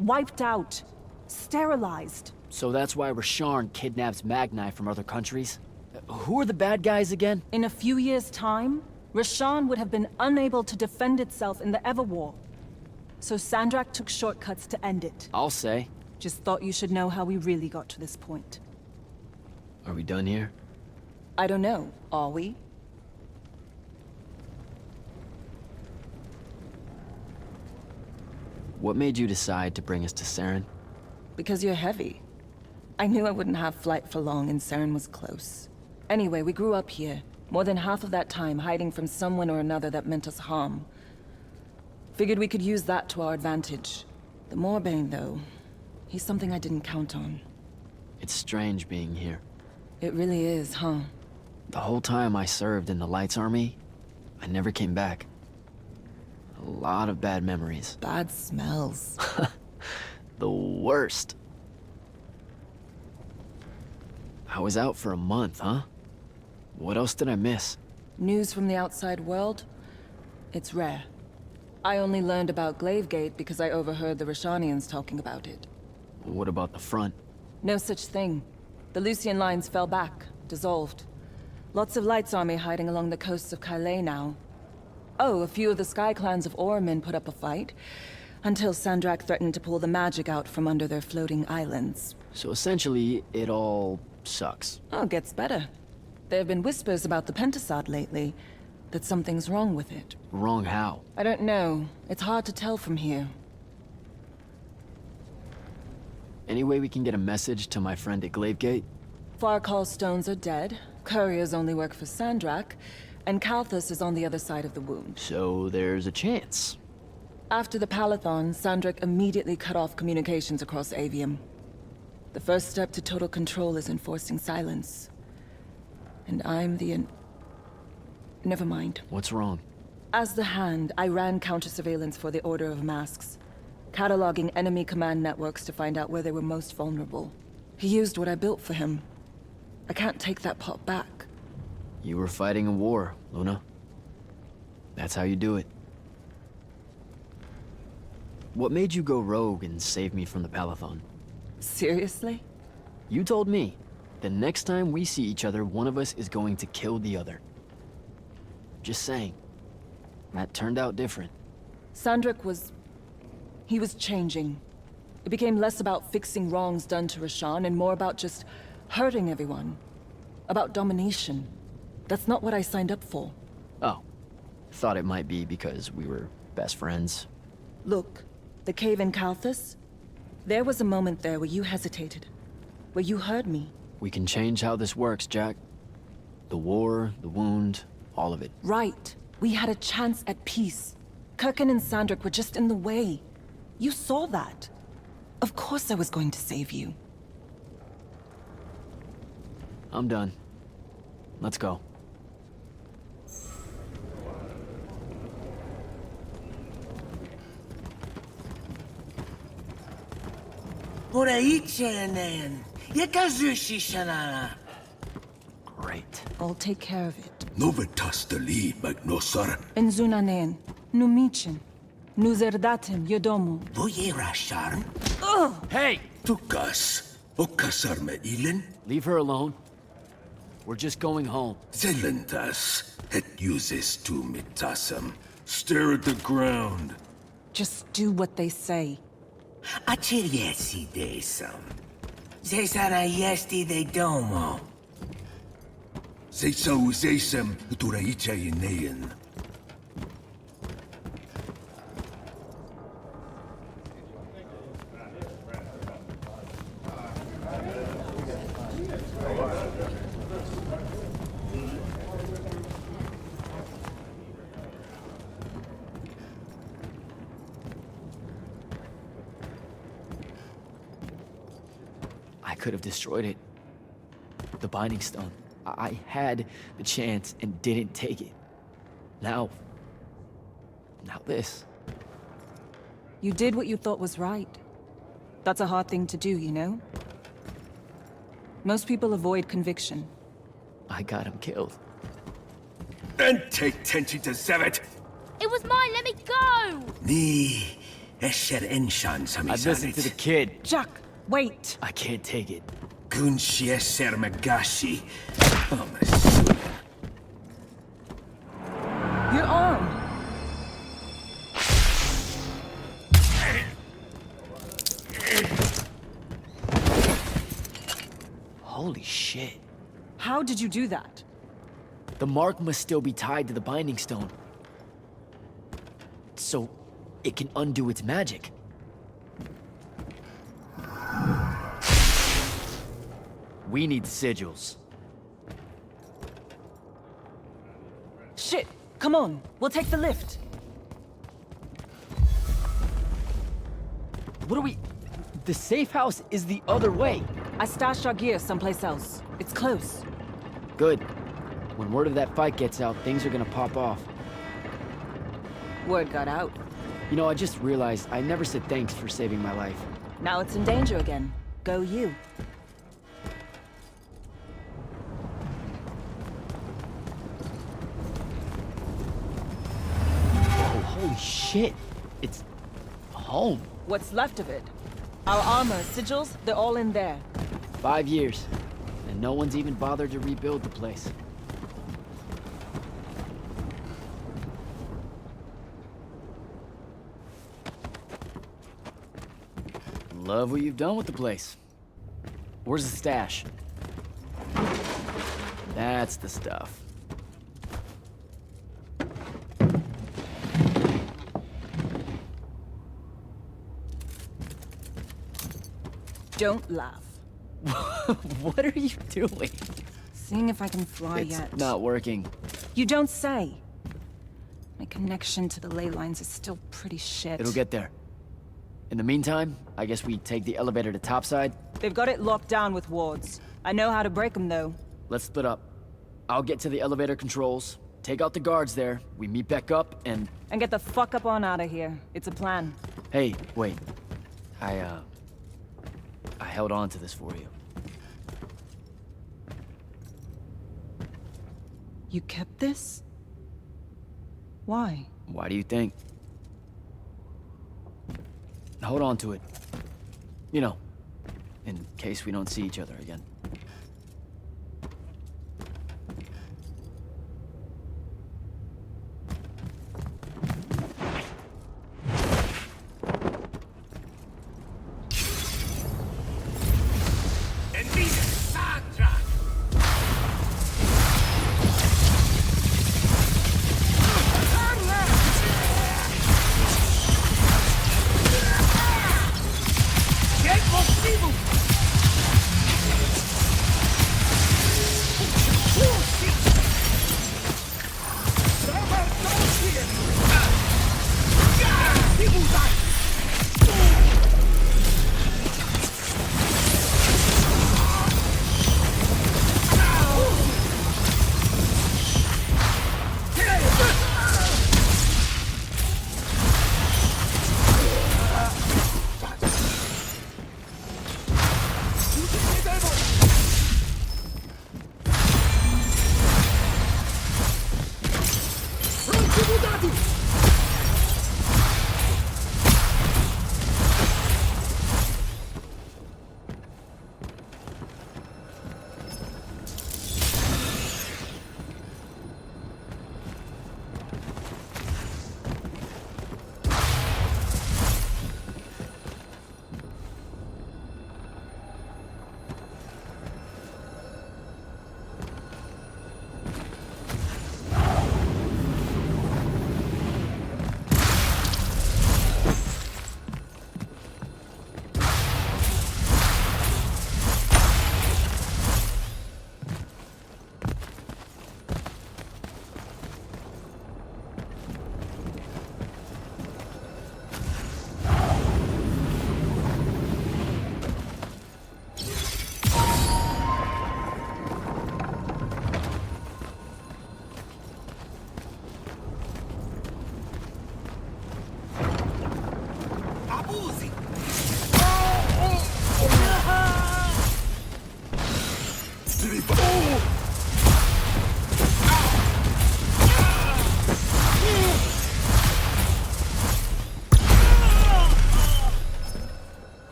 Wiped out. Sterilized. So that's why Rasharn kidnaps Magni from other countries? Who are the bad guys again? In a few years' time, Rashan would have been unable to defend itself in the Everwar. So Sandrak took shortcuts to end it. I'll say. Just thought you should know how we really got to this point. Are we done here? I don't know. Are we? What made you decide to bring us to Saren? Because you're heavy. I knew I wouldn't have flight for long and Saren was close. Anyway, we grew up here. More than half of that time hiding from someone or another that meant us harm. Figured we could use that to our advantage. The Moorbane, though, he's something I didn't count on. It's strange being here. It really is, huh? The whole time I served in the Lights Army, I never came back. A lot of bad memories. Bad smells. The worst. I was out for a month, huh? What else did I miss? News from the outside world? It's rare. I only learned about Glavegate because I overheard the Rashanians talking about it. What about the front? No such thing. The Lucian lines fell back, dissolved. Lots of Lights Army hiding along the coasts of Kylay now. Oh, a few of the Sky Clans of Ormin put up a fight, until Sandrak threatened to pull the magic out from under their floating islands. So essentially, it all sucks. Oh, gets better. There have been whispers about the Pentasod lately, that something's wrong with it. Wrong how? I don't know. It's hard to tell from here. Any way we can get a message to my friend at Glavegate? Farkall's stones are dead, couriers only work for Sandrak, and Kalthus is on the other side of the wound. So there's a chance. After the Palathon, Sandrak immediately cut off communications across Aveum. The first step to total control is enforcing silence. And I'm the Never mind. What's wrong? As the Hand, I ran counter-surveillance for the Order of Masks, cataloging enemy command networks to find out where they were most vulnerable. He used what I built for him. I can't take that pot back. You were fighting a war, Luna. That's how you do it. What made you go rogue and save me from the Palathon? Seriously? You told me. The next time we see each other, one of us is going to kill the other. Just saying. That turned out different. Sandrak was... he was changing. It became less about fixing wrongs done to Rashan and more about just hurting everyone. About domination. That's not what I signed up for. Oh. Thought it might be because we were best friends. Look, the cave in Kalthus? There was a moment there where you hesitated. Where you heard me. We can change how this works, Jack. The war, the wound, all of it. Right. We had a chance at peace. Kirkin and Sandrak were just in the way. You saw that. Of course I was going to save you. I'm done. Let's go. Great. I'll take care of it. Novitastali magnosar. Enzunanen, numichin, nuzerdatem yodomu. Voye rasharn. Hey! Tukas. Okasar me ilen. Leave her alone. We're just going home. Zelentas. Et uses tu mitasam. Stare at the ground. Just do what they say. Achiriesi desam. Zesara yesti de domo. Zesau zesam turaicha inean. I could have destroyed it. The Binding Stone. I had the chance and didn't take it. Now this. You did what you thought was right. That's a hard thing to do, you know? Most people avoid conviction. I got him killed. And take Tenchi to Zevet! It was mine, let me go! Ni esher enshan I listened to the kid. Jack, wait! I can't take it. Kunshi esher magashi. Your arm! Holy shit. How did you do that? The mark must still be tied to the Binding Stone. So it can undo its magic. We need sigils. Shit! Come on, we'll take the lift. What are we... The safe house is the other way. I stashed our gear someplace else. It's close. Good. When word of that fight gets out, things are gonna pop off. Word got out. You know, I just realized I never said thanks for saving my life. Now it's in danger again. Go you. Oh, holy shit. It's... home. What's left of it? Our armor, sigils, they're all in there. 5 years. And no one's even bothered to rebuild the place. Love what you've done with the place. Where's the stash? That's the stuff. Don't laugh. What are you doing? Seeing if I can fly It's yet. not working. You don't say. My connection to the ley lines is still pretty shit. It'll get there. In the meantime, I guess we take the elevator to topside. They've got it locked down with wards. I know how to break them, though. Let's split up. I'll get to the elevator controls, take out the guards there, we meet back up, and... And get the fuck up on out of here. It's a plan. Hey, wait. I held on to this for you. You kept this? Why? Why do you think? Hold on to it. You know, in case we don't see each other again.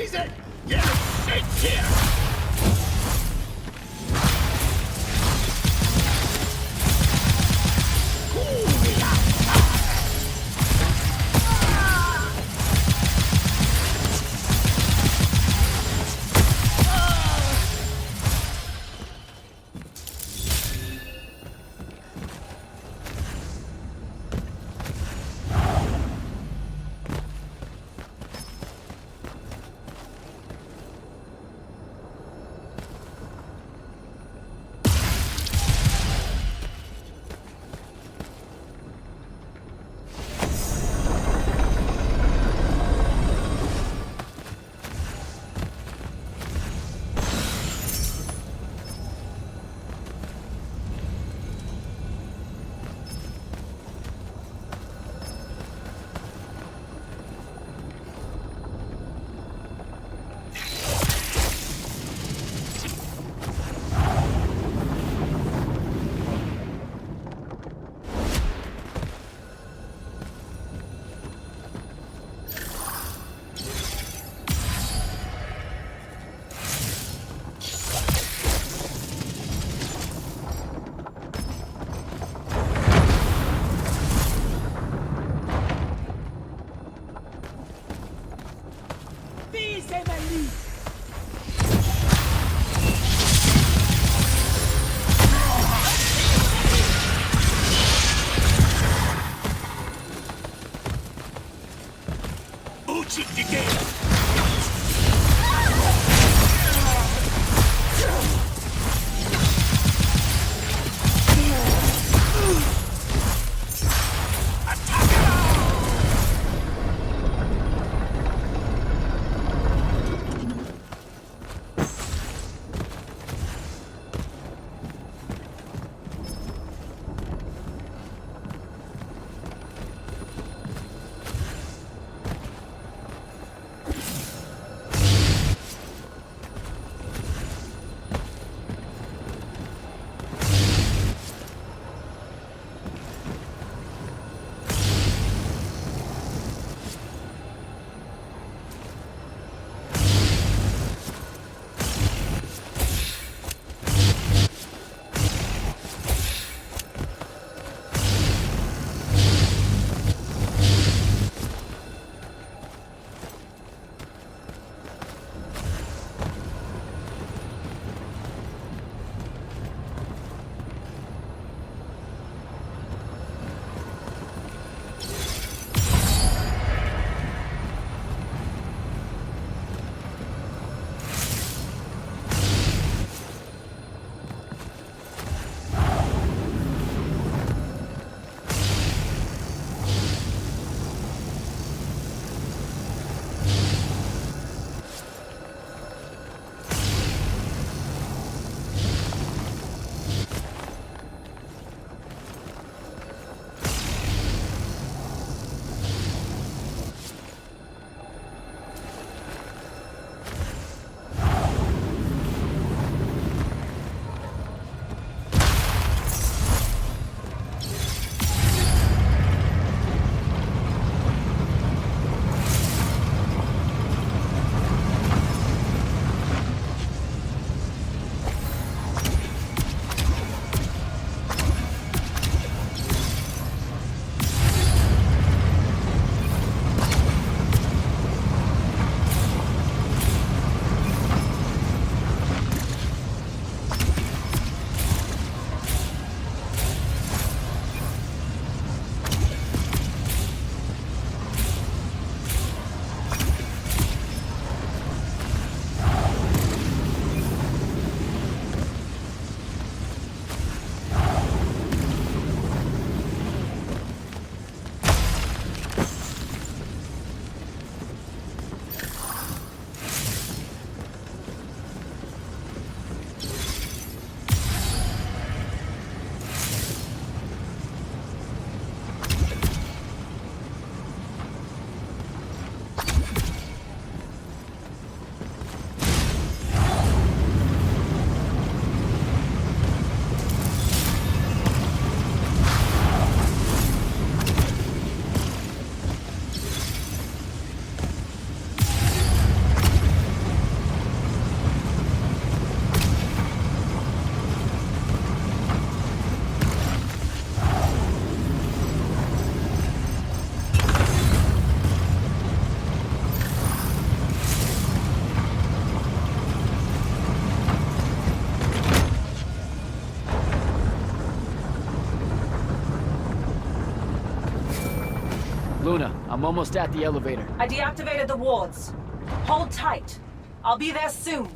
Easy! Get a shake here! Luna, I'm almost at the elevator. I deactivated the wards. Hold tight. I'll be there soon.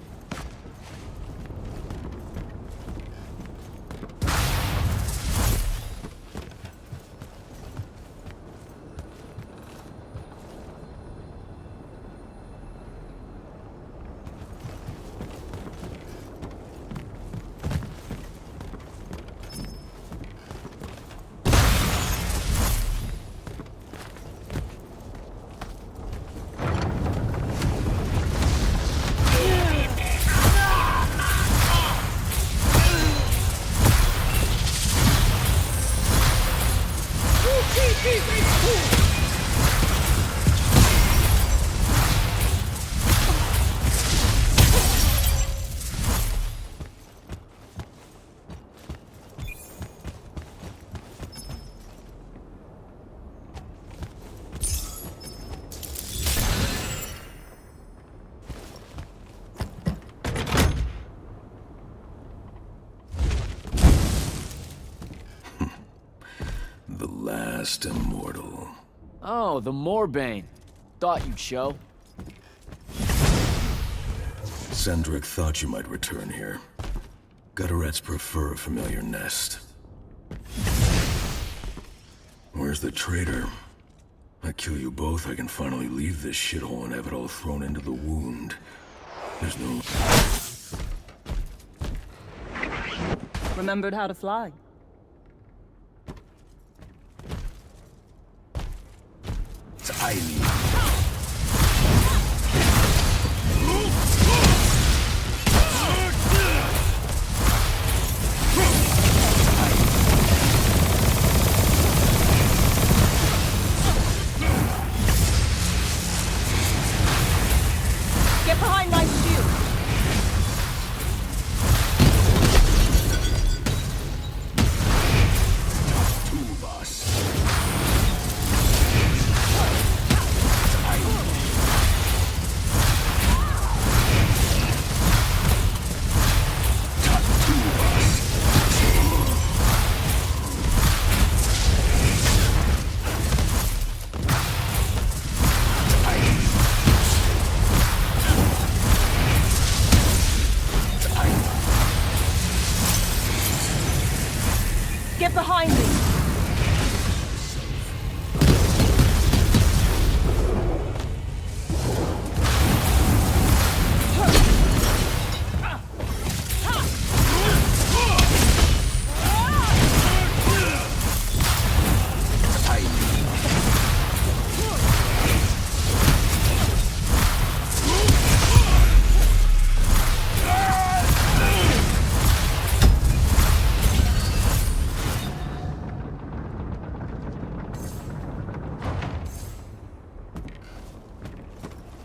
The last immortal. Oh, the Moorbane. Thought you'd show. Sendrick thought you might return here. Gutterets prefer a familiar nest. Where's the traitor? I kill you both, I can finally leave this shithole and have it all thrown into the wound. There's no... Remembered how to fly. I need... Get behind my shield! Get behind me!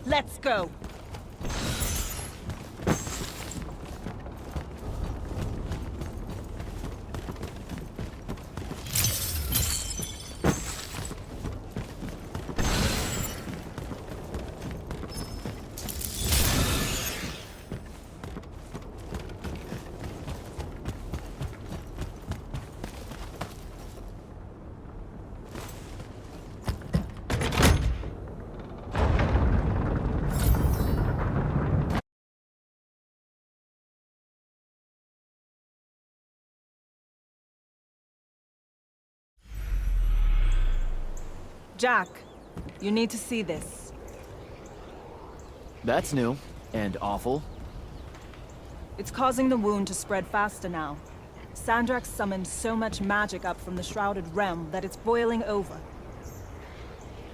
Let's go! Jack, you need to see this. That's new. And awful. It's causing the wound to spread faster now. Sandrak summoned so much magic up from the Shrouded Realm that it's boiling over.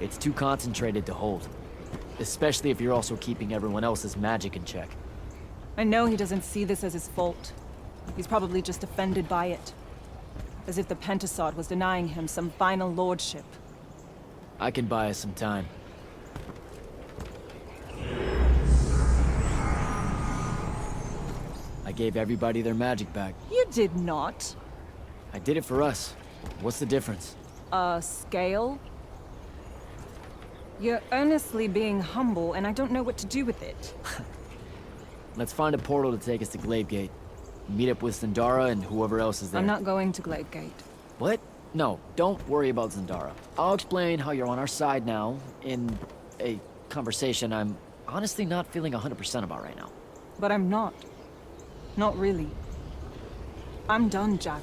It's too concentrated to hold. Especially if you're also keeping everyone else's magic in check. I know he doesn't see this as his fault. He's probably just offended by it. As if the Pentasod was denying him some final lordship. I can buy us some time. I gave everybody their magic back. You did not. I did it for us. What's the difference? Scale? You're earnestly being humble, and I don't know what to do with it. Let's find a portal to take us to Glaive Gate. Meet up with Sandara and whoever else is there. I'm not going to Glaive Gate. What? No, don't worry about Zendara. I'll explain how you're on our side now in a conversation I'm honestly not feeling 100% about right now. But I'm not. Not really. I'm done, Jack.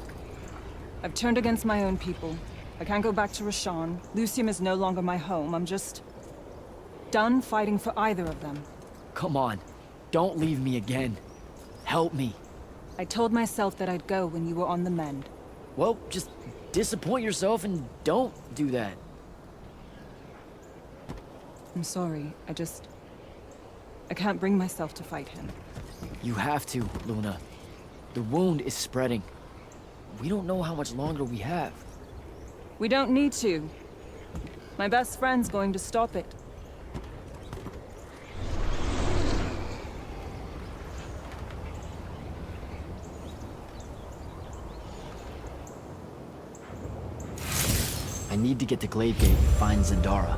I've turned against my own people. I can't go back to Rashan. Lucium is no longer my home. I'm just done fighting for either of them. Come on. Don't leave me again. Help me. I told myself that I'd go when you were on the mend. Well, just disappoint yourself and don't do that. I'm sorry. I can't bring myself to fight him. You have to, Luna. The wound is spreading. We don't know how much longer we have. We don't need to. My best friend's going to stop it. I need to get to Glade Gate and find Zendara.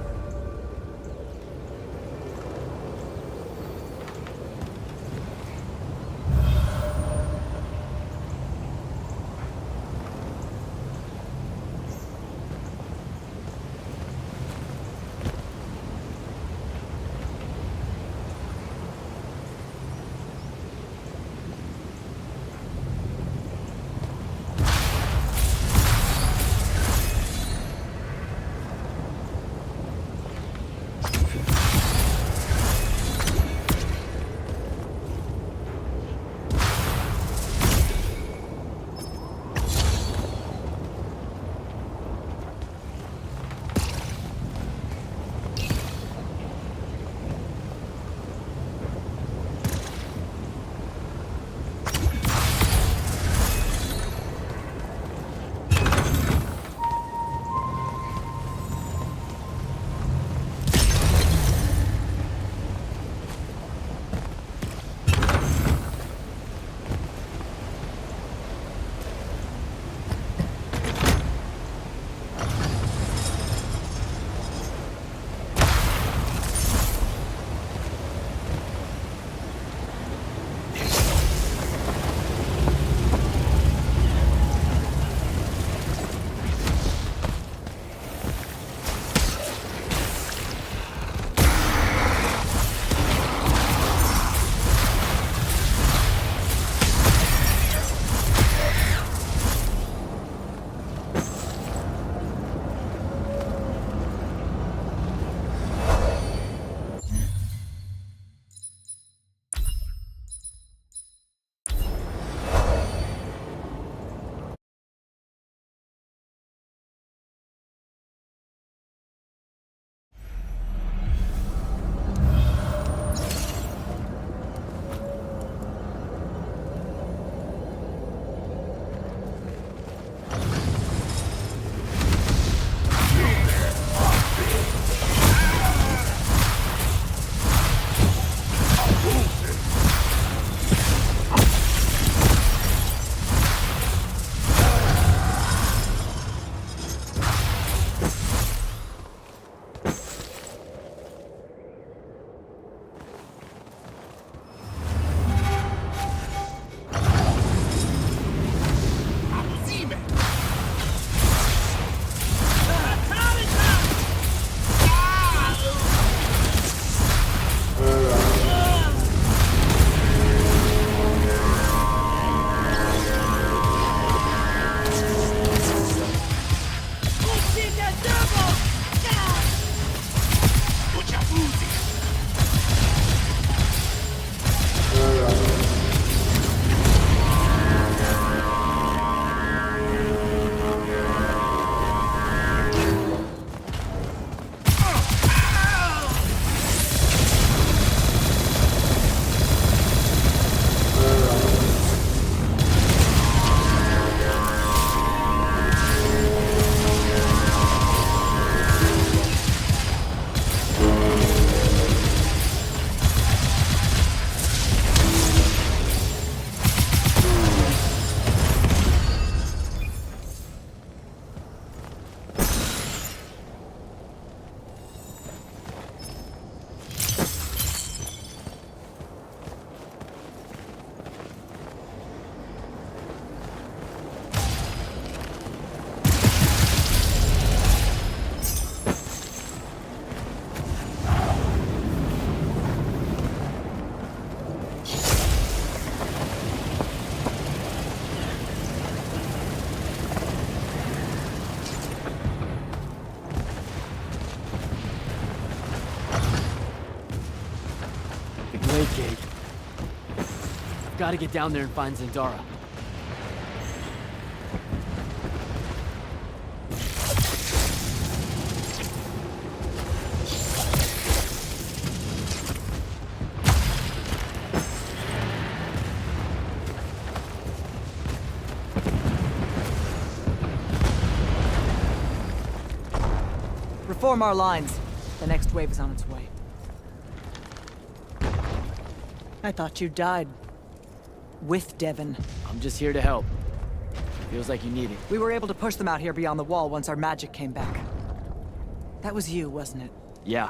Gotta get down there and find Zendara. Reform our lines. The next wave is on its way. I thought you died. With Devon. I'm just here to help. Feels like you need it. We were able to push them out here beyond the wall once our magic came back. That was you, wasn't it? Yeah.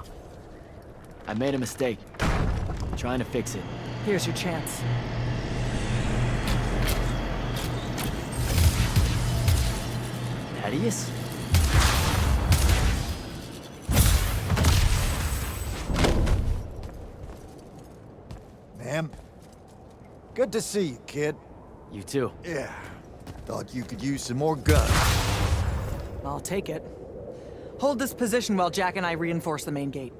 I made a mistake. I'm trying to fix it. Here's your chance. Thaddeus? Ma'am. Good to see you, kid. You too. Yeah. Thought you could use some more guns. I'll take it. Hold this position while Jack and I reinforce the main gate.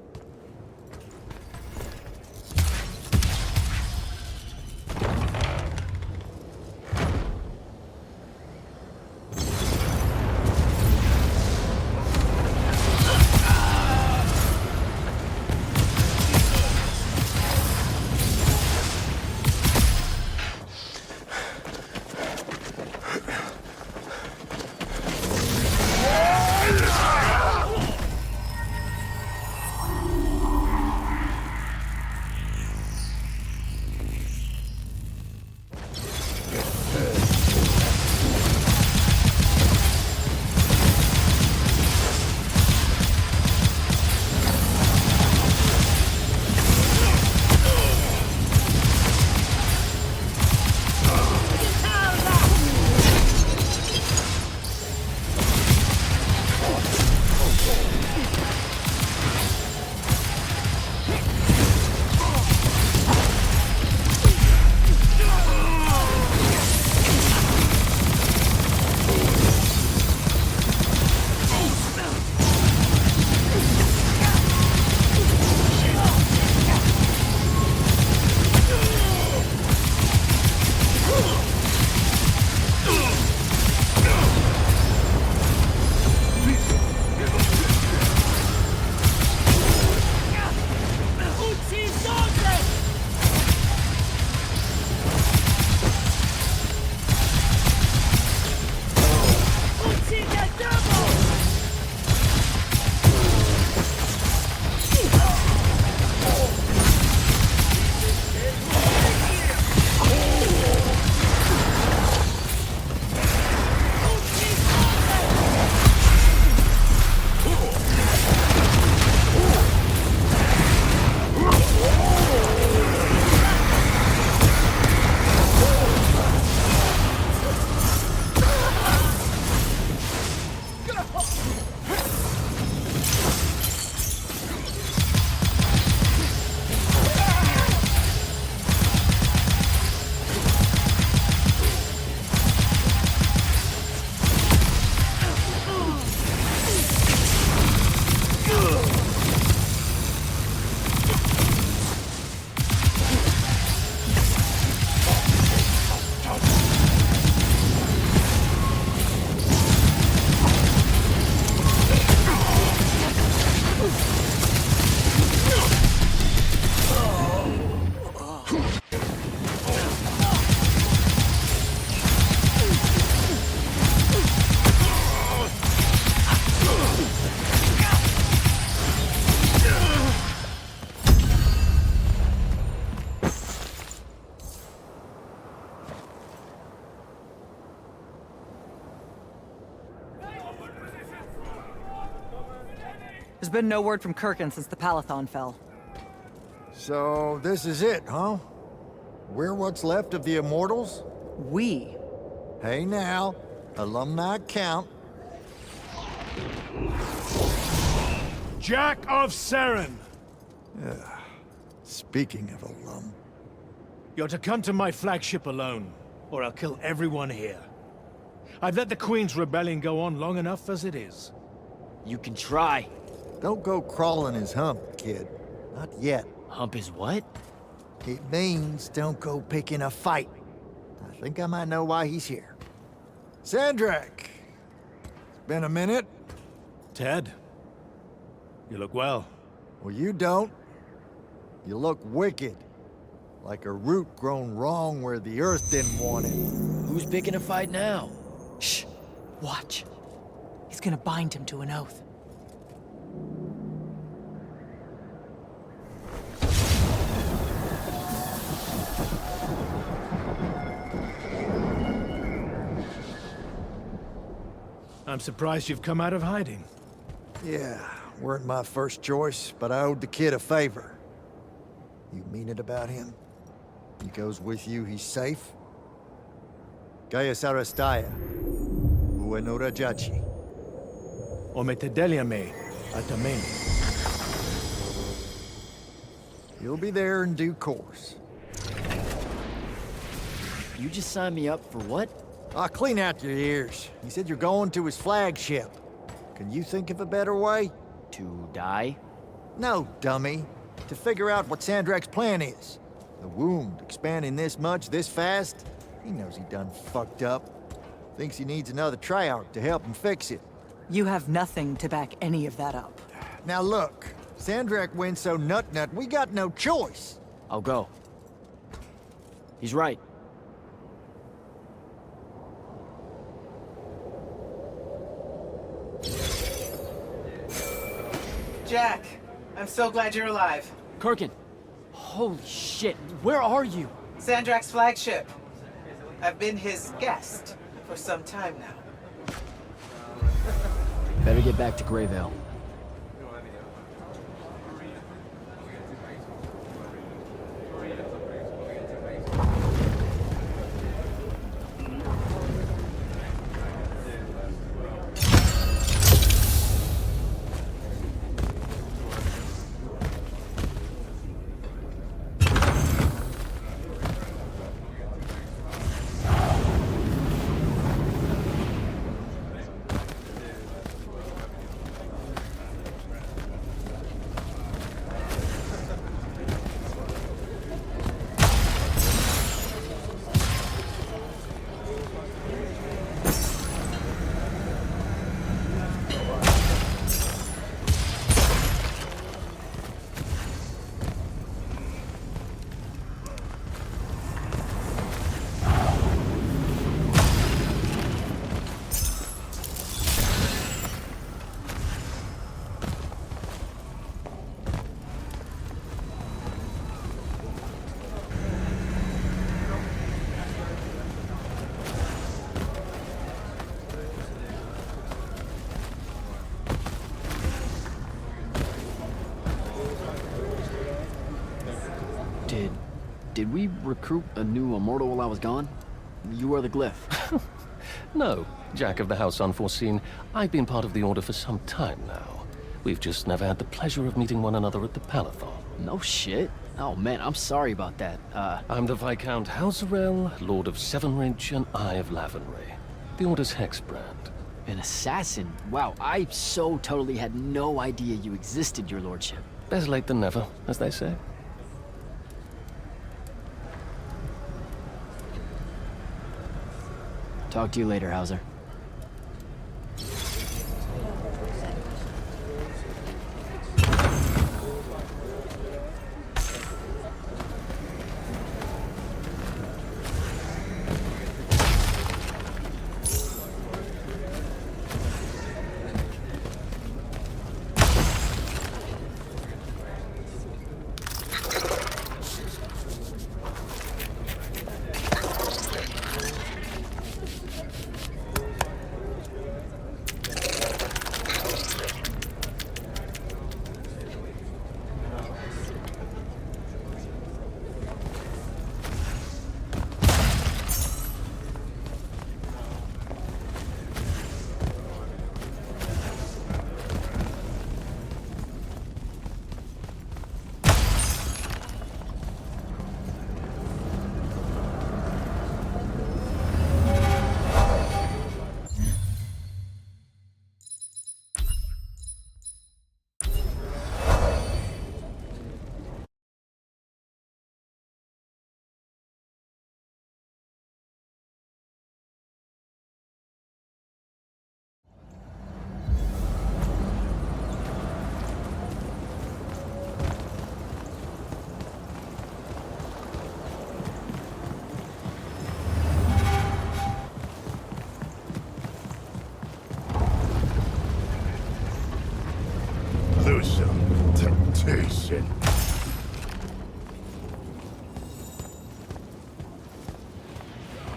There's been no word from Kirkin since the Palathon fell. So, this is it, huh? We're what's left of the Immortals? We? Hey now, alumni count. Jack of Seren! Speaking of alum. You're to come to my flagship alone, or I'll kill everyone here. I've let the Queen's rebellion go on long enough as it is. You can try. Don't go crawling his hump, kid. Not yet. Hump his what? It means don't go picking a fight. I think I might know why he's here. Sandrak! It's been a minute. Ted, you look well. Well, you don't. You look wicked. Like a root grown wrong where the earth didn't want it. Who's picking a fight now? Shh. Watch. He's gonna bind him to an oath. I'm surprised you've come out of hiding. Yeah, weren't my first choice, but I owed the kid a favor. You mean it about him? He goes with you, he's safe? Gaius Arastaya. Uenora Jachi. Ometedeliame atameni. You'll be there in due course. You just signed me up for what? I'll clean out your ears. He said you're going to his flagship. Can you think of a better way? To die? No, dummy. To figure out what Sandrak's plan is. The wound expanding this much, this fast? He knows he done fucked up. Thinks he needs another Treyarch to help him fix it. You have nothing to back any of that up. Now look, Sandrak wins so nut-nut, we got no choice. I'll go. He's right. Jack, I'm so glad you're alive. Kirkin! Holy shit, where are you? Sandrak's flagship. I've been his guest for some time now. Better get back to Greyvale. Did we recruit a new immortal while I was gone? You are the glyph. No, Jack of the House Unforeseen. I've been part of the Order for some time now. We've just never had the pleasure of meeting one another at the Palathon. No shit. Oh man, I'm sorry about that. I'm the Viscount Hauserel, Lord of Sevenridge and Eye of Lavenry. The Order's Hexbrand. An assassin? Wow, I so totally had no idea you existed, your lordship. Better late than never, as they say. Talk to you later, Hauser. Gruesome temptation.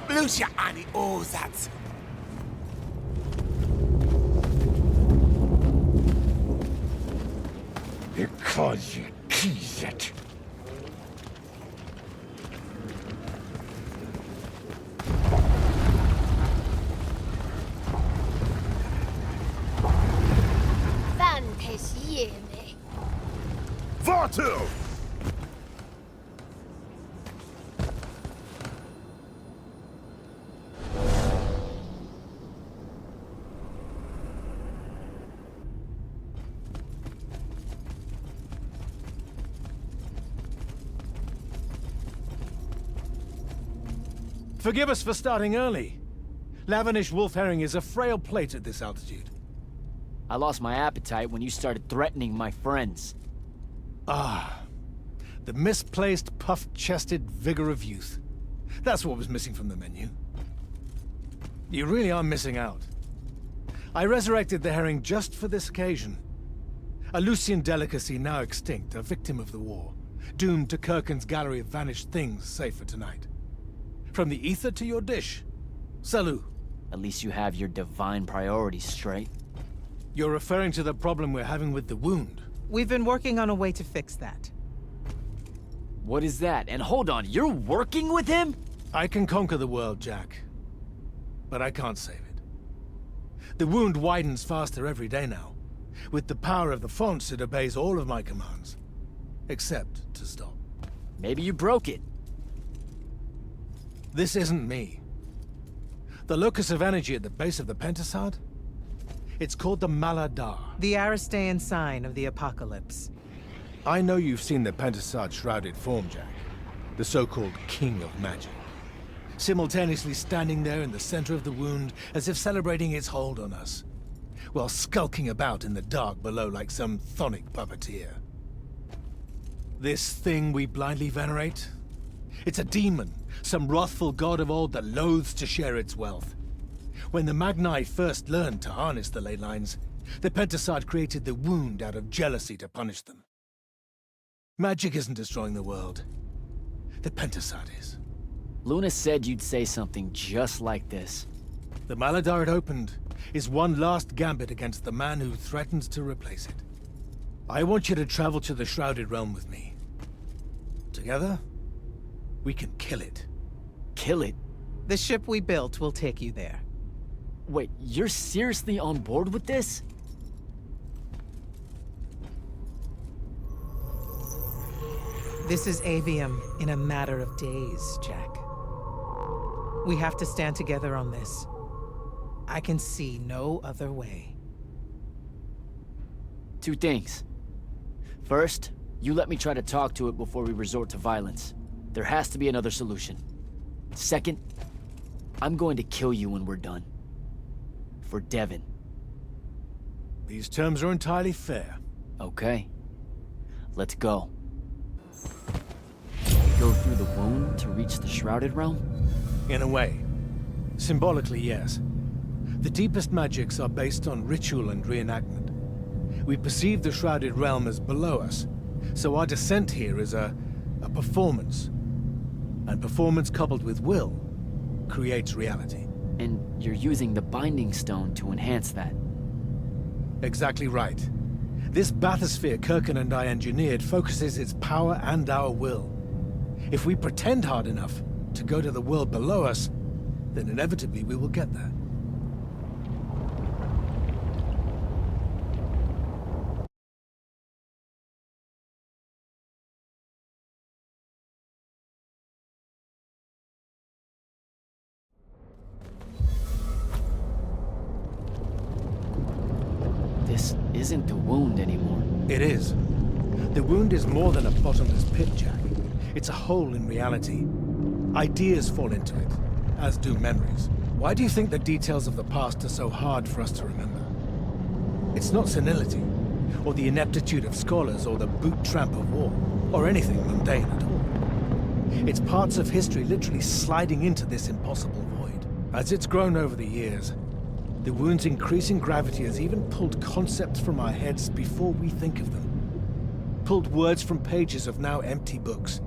Lucia ani ozat. Because you tease it. Vartu! Forgive us for starting early. Lavinish wolf herring is a frail plate at this altitude. I lost my appetite when you started threatening my friends. Ah, the misplaced, puff-chested vigor of youth. That's what was missing from the menu. You really are missing out. I resurrected the herring just for this occasion. A Lucian delicacy now extinct, a victim of the war, doomed to Kirkin's gallery of vanished things, save for tonight. From the ether to your dish. Salut. At least you have your divine priorities straight. You're referring to the problem we're having with the wound. We've been working on a way to fix that. What is that? And hold on, you're working with him? I can conquer the world, Jack. But I can't save it. The wound widens faster every day now. With the power of the fonts, it obeys all of my commands. Except to stop. Maybe you broke it. This isn't me. The locus of energy at the base of the Pentasad? It's called the Maladar. The Aristean sign of the apocalypse. I know you've seen the Pentasad shrouded form, Jack. The so-called King of Magic. Simultaneously standing there in the center of the wound as if celebrating its hold on us, while skulking about in the dark below like some chthonic puppeteer. This thing we blindly venerate? It's a demon, some wrathful god of old that loathes to share its wealth. When the Magni first learned to harness the ley lines, the Pentasad created the wound out of jealousy to punish them. Magic isn't destroying the world. The Pentasad is. Luna said you'd say something just like this. The Maladar it opened is one last gambit against the man who threatens to replace it. I want you to travel to the Shrouded Realm with me. Together, we can kill it. Kill it? The ship we built will take you there. Wait, you're seriously on board with this? This is Aveum in a matter of days, Jack. We have to stand together on this. I can see no other way. Two things. First, you let me try to talk to it before we resort to violence. There has to be another solution. Second, I'm going to kill you when we're done. For Devon. These terms are entirely fair. Okay. Let's go. Go through the wound to reach the Shrouded Realm? In a way. Symbolically, yes. The deepest magics are based on ritual and reenactment. We perceive the Shrouded Realm as below us, so our descent here is a performance. And performance coupled with will creates reality. And you're using the Binding Stone to enhance that. Exactly right. This bathysphere Kirkin and I engineered focuses its power and our will. If we pretend hard enough to go to the world below us, then inevitably we will get there. This isn't the wound anymore. It is. The wound is more than a bottomless pit, Jack. It's a hole in reality. Ideas fall into it, as do memories. Why do you think the details of the past are so hard for us to remember? It's not senility, or the ineptitude of scholars, or the boot tramp of war, or anything mundane at all. It's parts of history literally sliding into this impossible void. As it's grown over the years, The wound's increasing gravity has even pulled concepts from our heads before we think of them. Pulled words from pages of now empty books.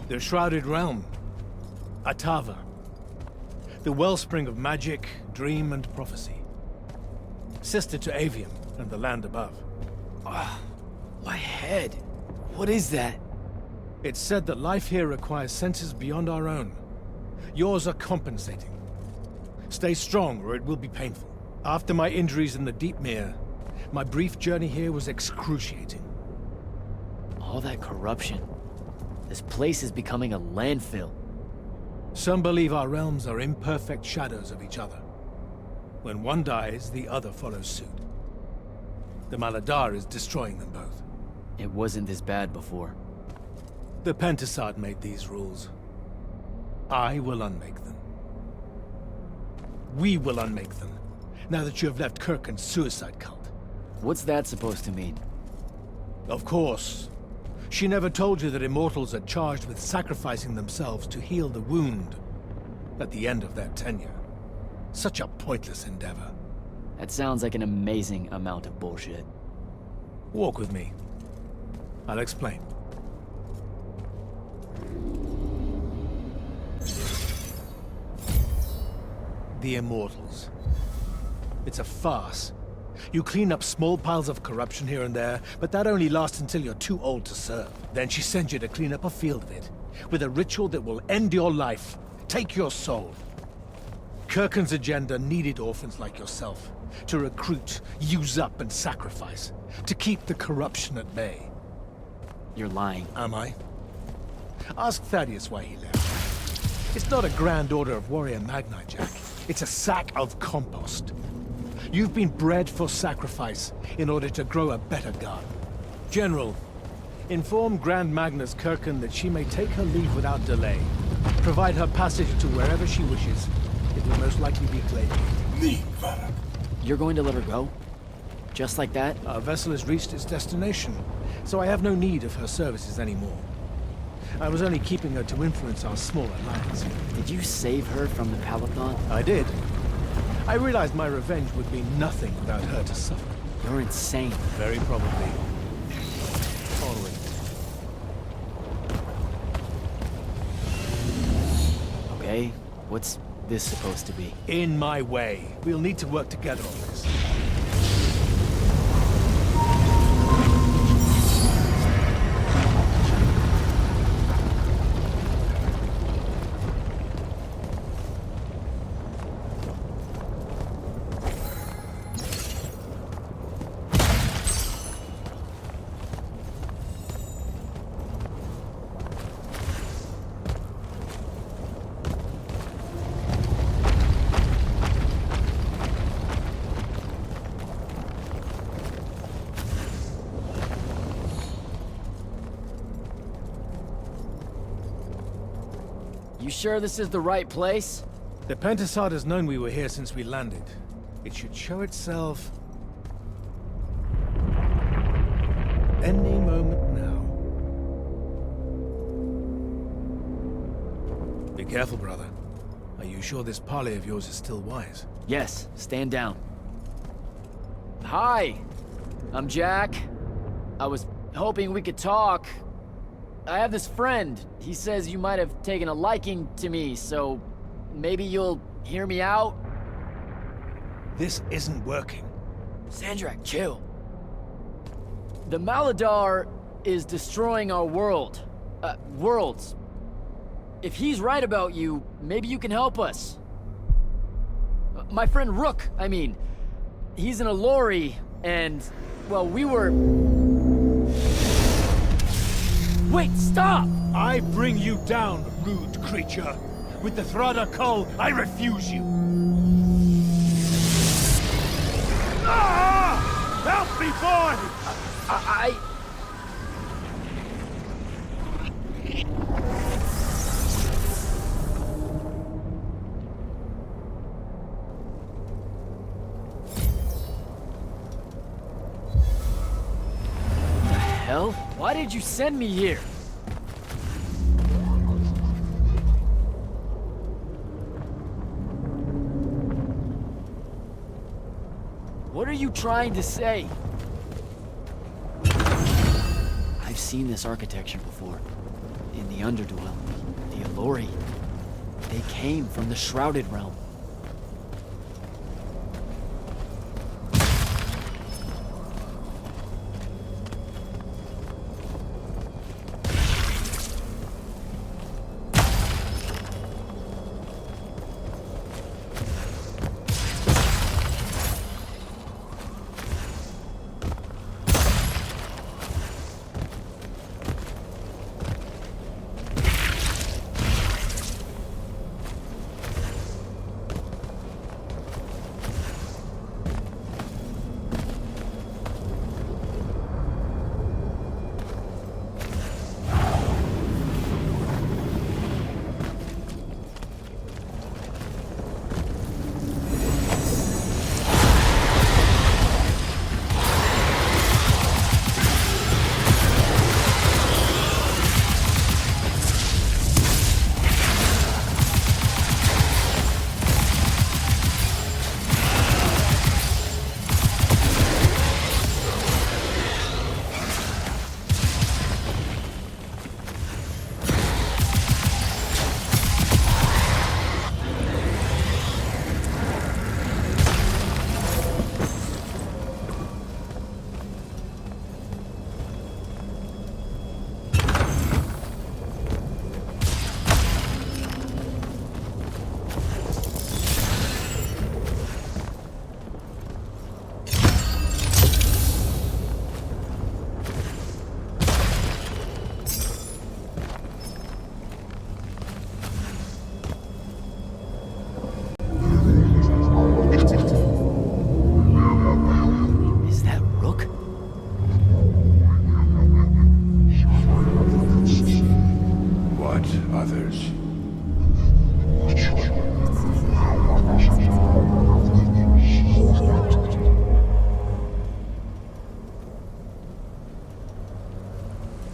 The Shrouded Realm. Atava. The wellspring of magic, dream, and prophecy. Sister to Aveum and the land above. My head. What is that? It's said that life here requires senses beyond our own. Yours are compensating. Stay strong, or it will be painful. After my injuries in the Deep Mere, my brief journey here was excruciating. All that corruption. This place is becoming a landfill. Some believe our realms are imperfect shadows of each other. When one dies, the other follows suit. The Maladar is destroying them both. It wasn't this bad before. The Pentasod made these rules. I will unmake them. We will unmake them, now that you have left Kirkin's suicide cult. What's that supposed to mean? Of course. She never told you that Immortals are charged with sacrificing themselves to heal the wound at the end of their tenure. Such a pointless endeavor. That sounds like an amazing amount of bullshit. Walk with me. I'll explain. The Immortals. It's a farce. You clean up small piles of corruption here and there, but that only lasts until you're too old to serve. Then she sends you to clean up a field of it, with a ritual that will end your life, take your soul. Kirkin's agenda needed orphans like yourself, to recruit, use up, and sacrifice, to keep the corruption at bay. You're lying. Am I? Ask Thaddeus why he left. It's not a grand order of warrior Magni, Jack. It's a sack of compost. You've been bred for sacrifice in order to grow a better garden. General, inform Grand Magnus Kirkin that she may take her leave without delay. Provide her passage to wherever she wishes. It will most likely be Glade. You're going to let her go? Just like that? Our vessel has reached its destination, so I have no need of her services anymore. I was only keeping her to influence our small alliance. Did you save her from the Palathon? I did. I realized my revenge would be nothing without her to suffer. You're insane. Very probably. Onward. Okay, what's this supposed to be? In my way. We'll need to work together on this. You sure this is the right place? The Pentasod has known we were here since we landed. It should show itself any moment now. Be careful, brother. Are you sure this parley of yours is still wise? Yes, stand down. Hi, I'm Jack. I was hoping we could talk. I have this friend. He says you might have taken a liking to me, so maybe you'll hear me out? This isn't working. Sandrak, chill. The Maladar is destroying our world. Worlds. If he's right about you, maybe you can help us. My friend Rook, I mean. He's in a lorry, and, well, we were... Wait, stop! I bring you down, rude creature. With the Thrada Cull, I refuse you. Ah! Help me, boy! The hell? did you send me here? What are you trying to say? I've seen this architecture before. In the Underdwell, the Allori. They came from the Shrouded Realm.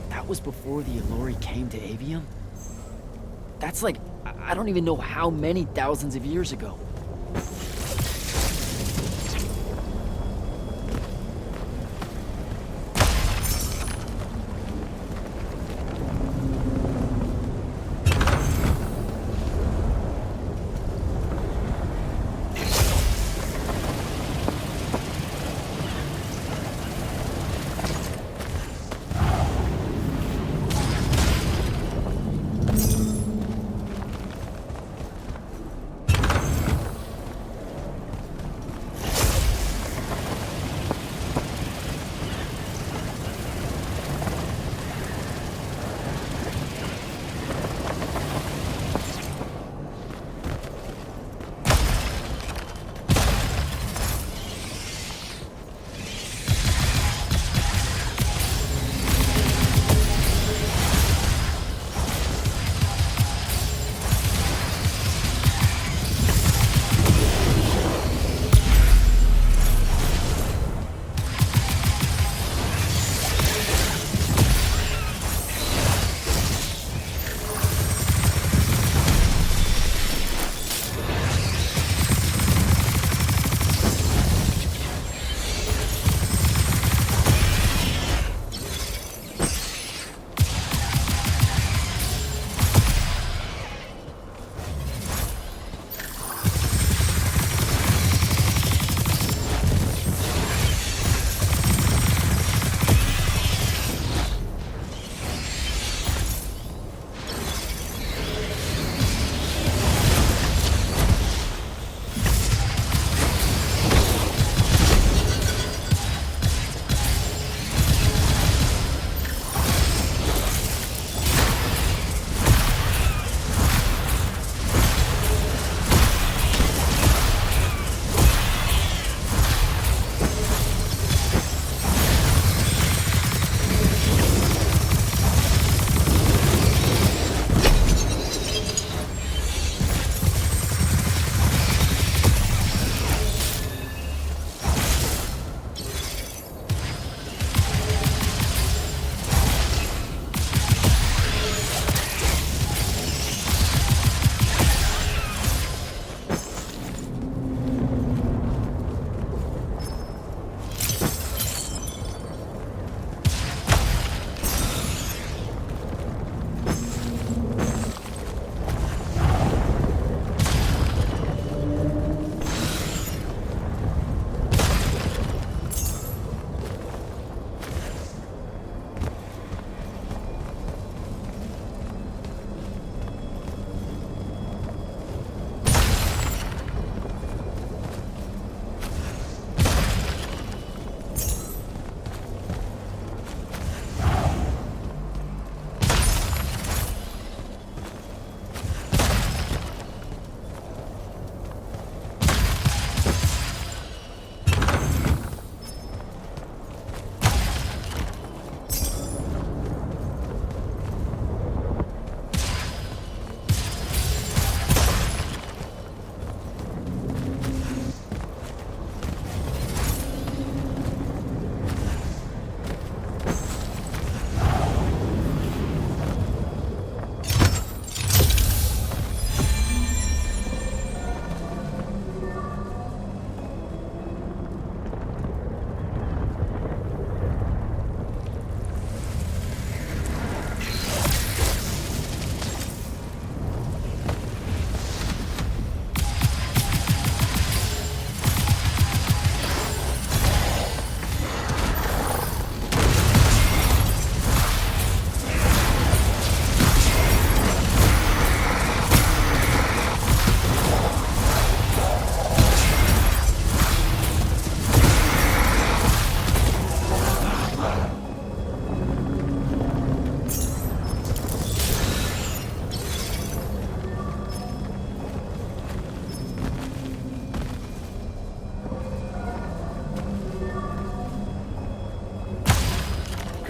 That was before the Allori came to Aveum? That's like, I don't even know how many thousands of years ago.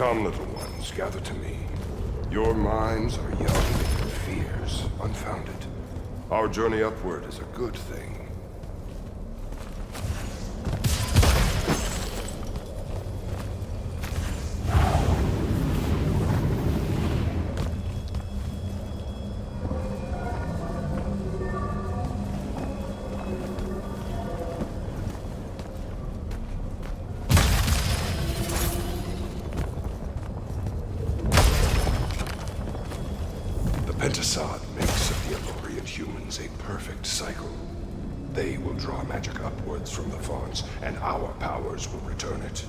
Come, little ones, gather to me. Your minds are young, your fears unfounded. Our journey upward is a good thing. Pentasod makes of the Elorian humans a perfect cycle. They will draw magic upwards from the fonts, and our powers will return it.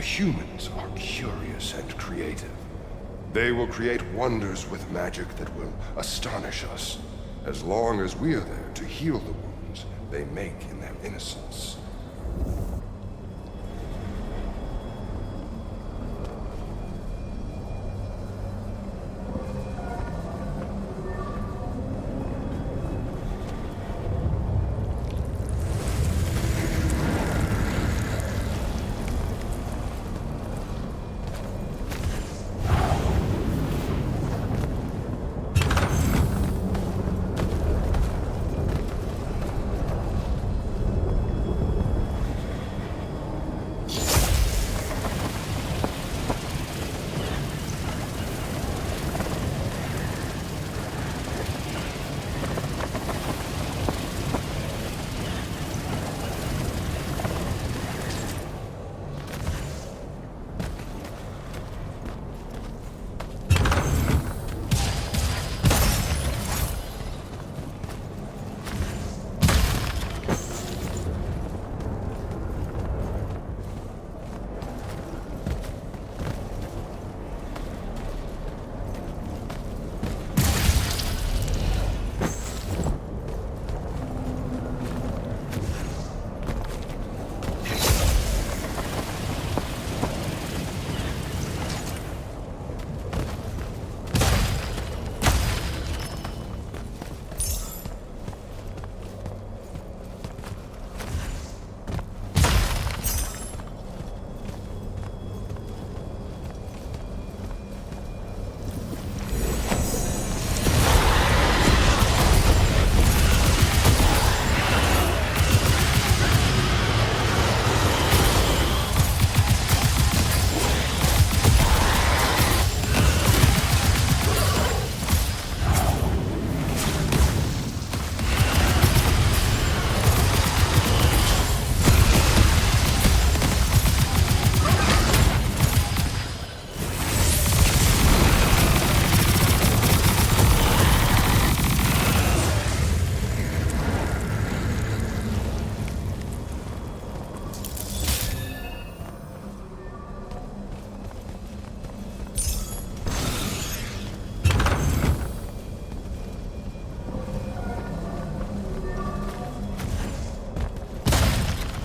Humans are curious and creative. They will create wonders with magic that will astonish us, as long as we are there to heal the wounds they make in their innocence.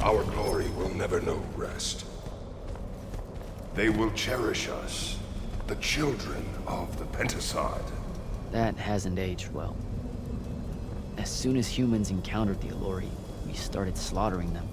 Our glory will never know rest. They will cherish us, the children of the Pentasod. That hasn't aged well. As soon as humans encountered the Elori, we started slaughtering them.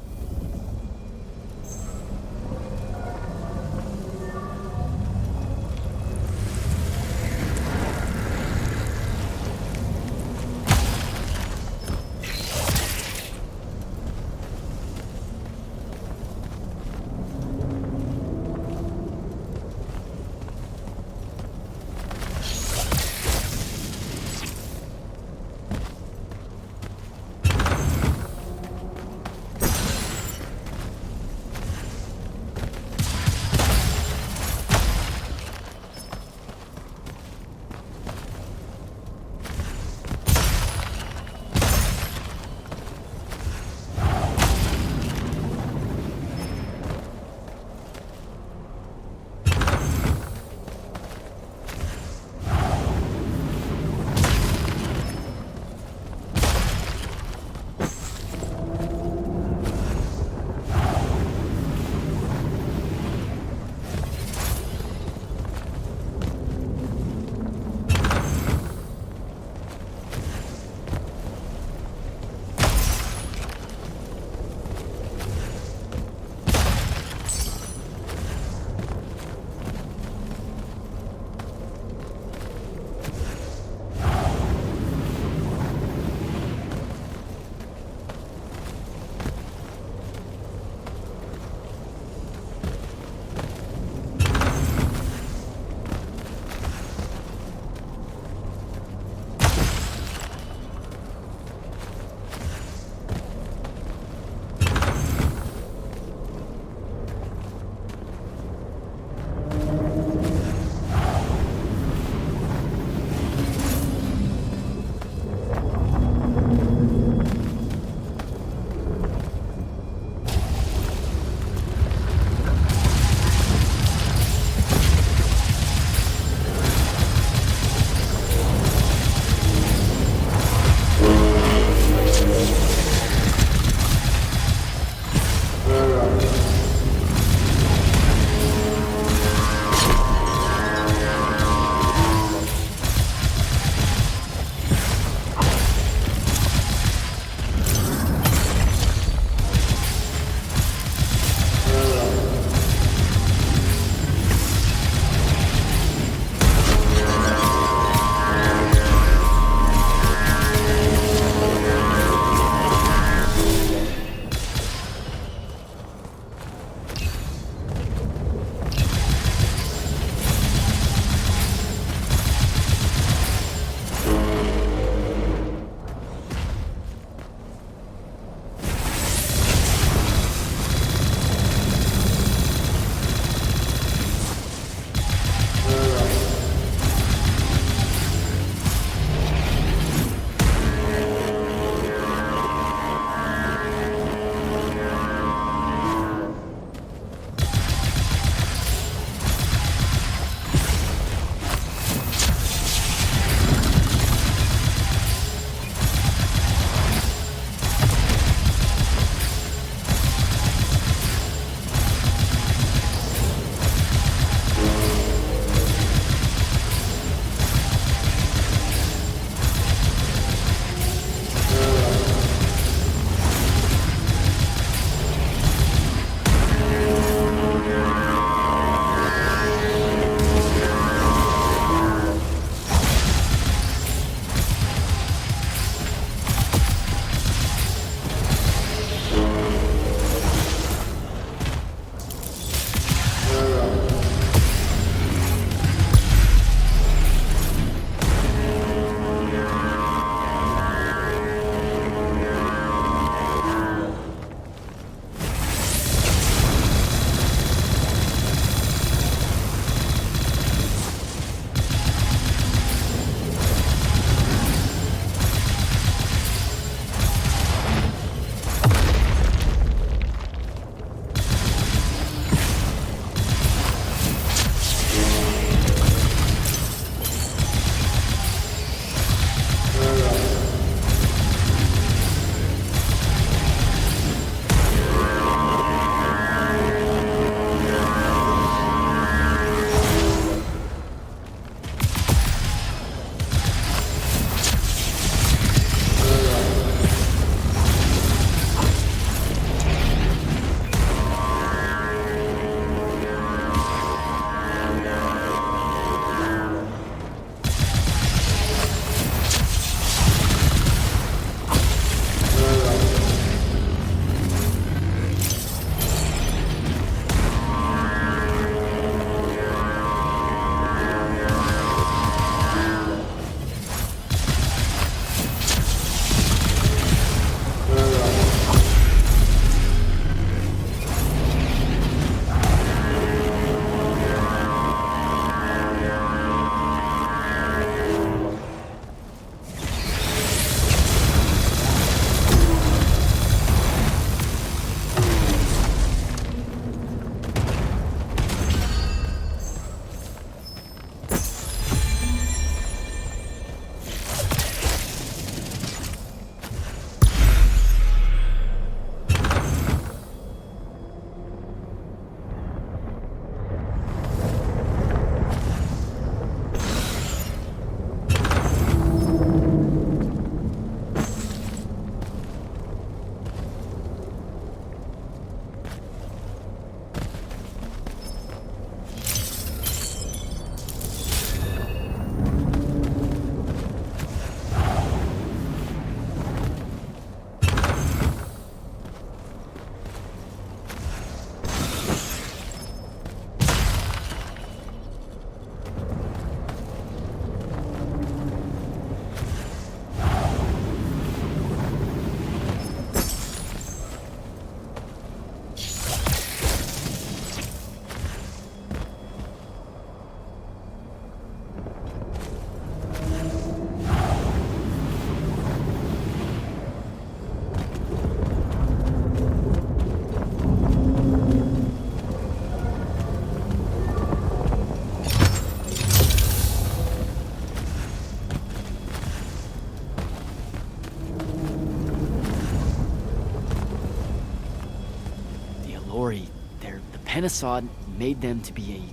Penasod made them to be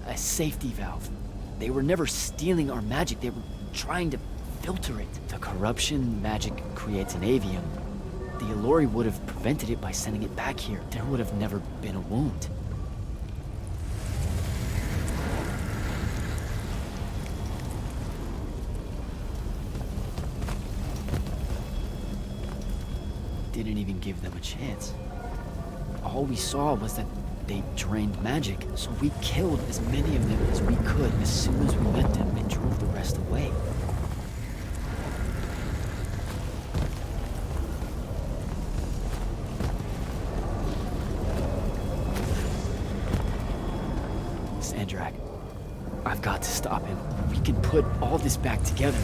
a safety valve. They were never stealing our magic, they were trying to filter it. The corruption magic creates in Aveum, the Allori would have prevented it by sending it back here. There would have never been a wound. Didn't even give them a chance. All we saw was that they drained magic, so we killed as many of them as we could as soon as we met them and drove the rest away. Sandrak, I've got to stop him. We can put all this back together.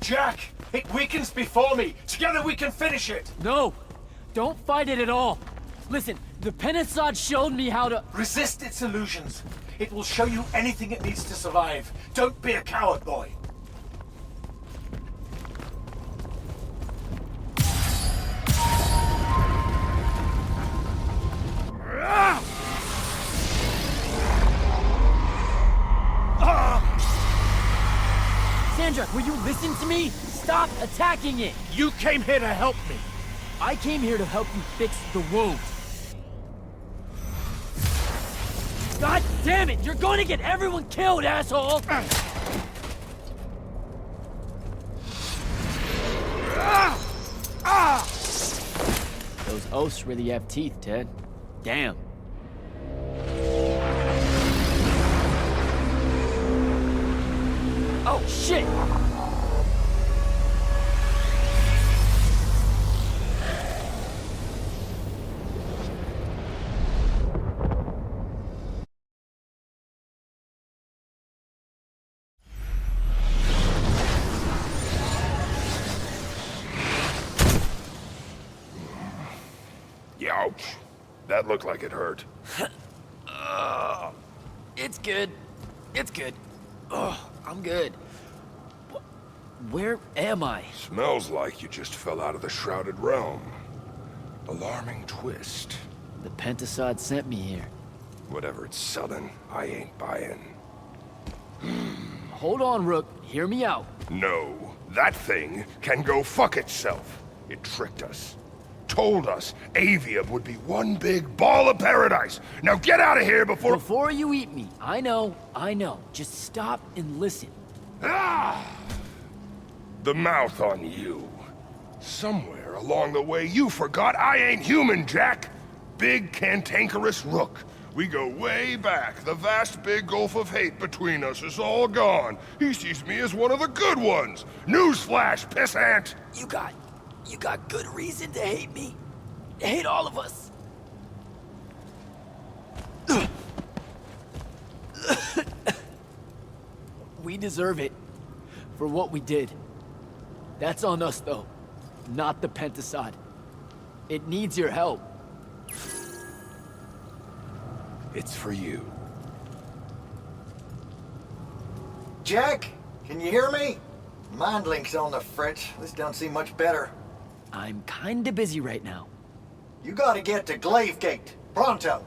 Jack! It weakens before me! Together we can finish it! No! Don't fight it at all! Listen, the Penasod showed me how to— Resist its illusions. It will show you anything it needs to survive. Don't be a coward, boy. Sandrak, will you listen to me? Stop attacking it! You came here to help me. I came here to help you fix the wound. God damn it! You're going to get everyone killed, asshole! Those oaths really have teeth, Ted. Damn. Oh, shit! Ouch. That looked like it hurt. It's good. It's good. Oh, I'm good. Where am I? Smells like you just fell out of the Shrouded Realm. Alarming twist. The Pentasod sent me here. Whatever it's selling, I ain't buying. Hold on, Rook. Hear me out. No, that thing can go fuck itself. It tricked us. Told us Aveum would be one big ball of paradise. Now get out of here before— Before you eat me. I know. Just stop and listen. Ah! The mouth on you. Somewhere along the way you forgot I ain't human, Jack. Big cantankerous Rook. We go way back. The vast big gulf of hate between us is all gone. He sees me as one of the good ones. Newsflash, pissant! You got good reason to hate me. Hate all of us. We deserve it for what we did. That's on us, though, not the Pentasod. It needs your help. It's for you. Jack, can you hear me? Mind link's on the fritz. This don't seem much better. I'm kinda busy right now. You gotta get to Glavegate, pronto.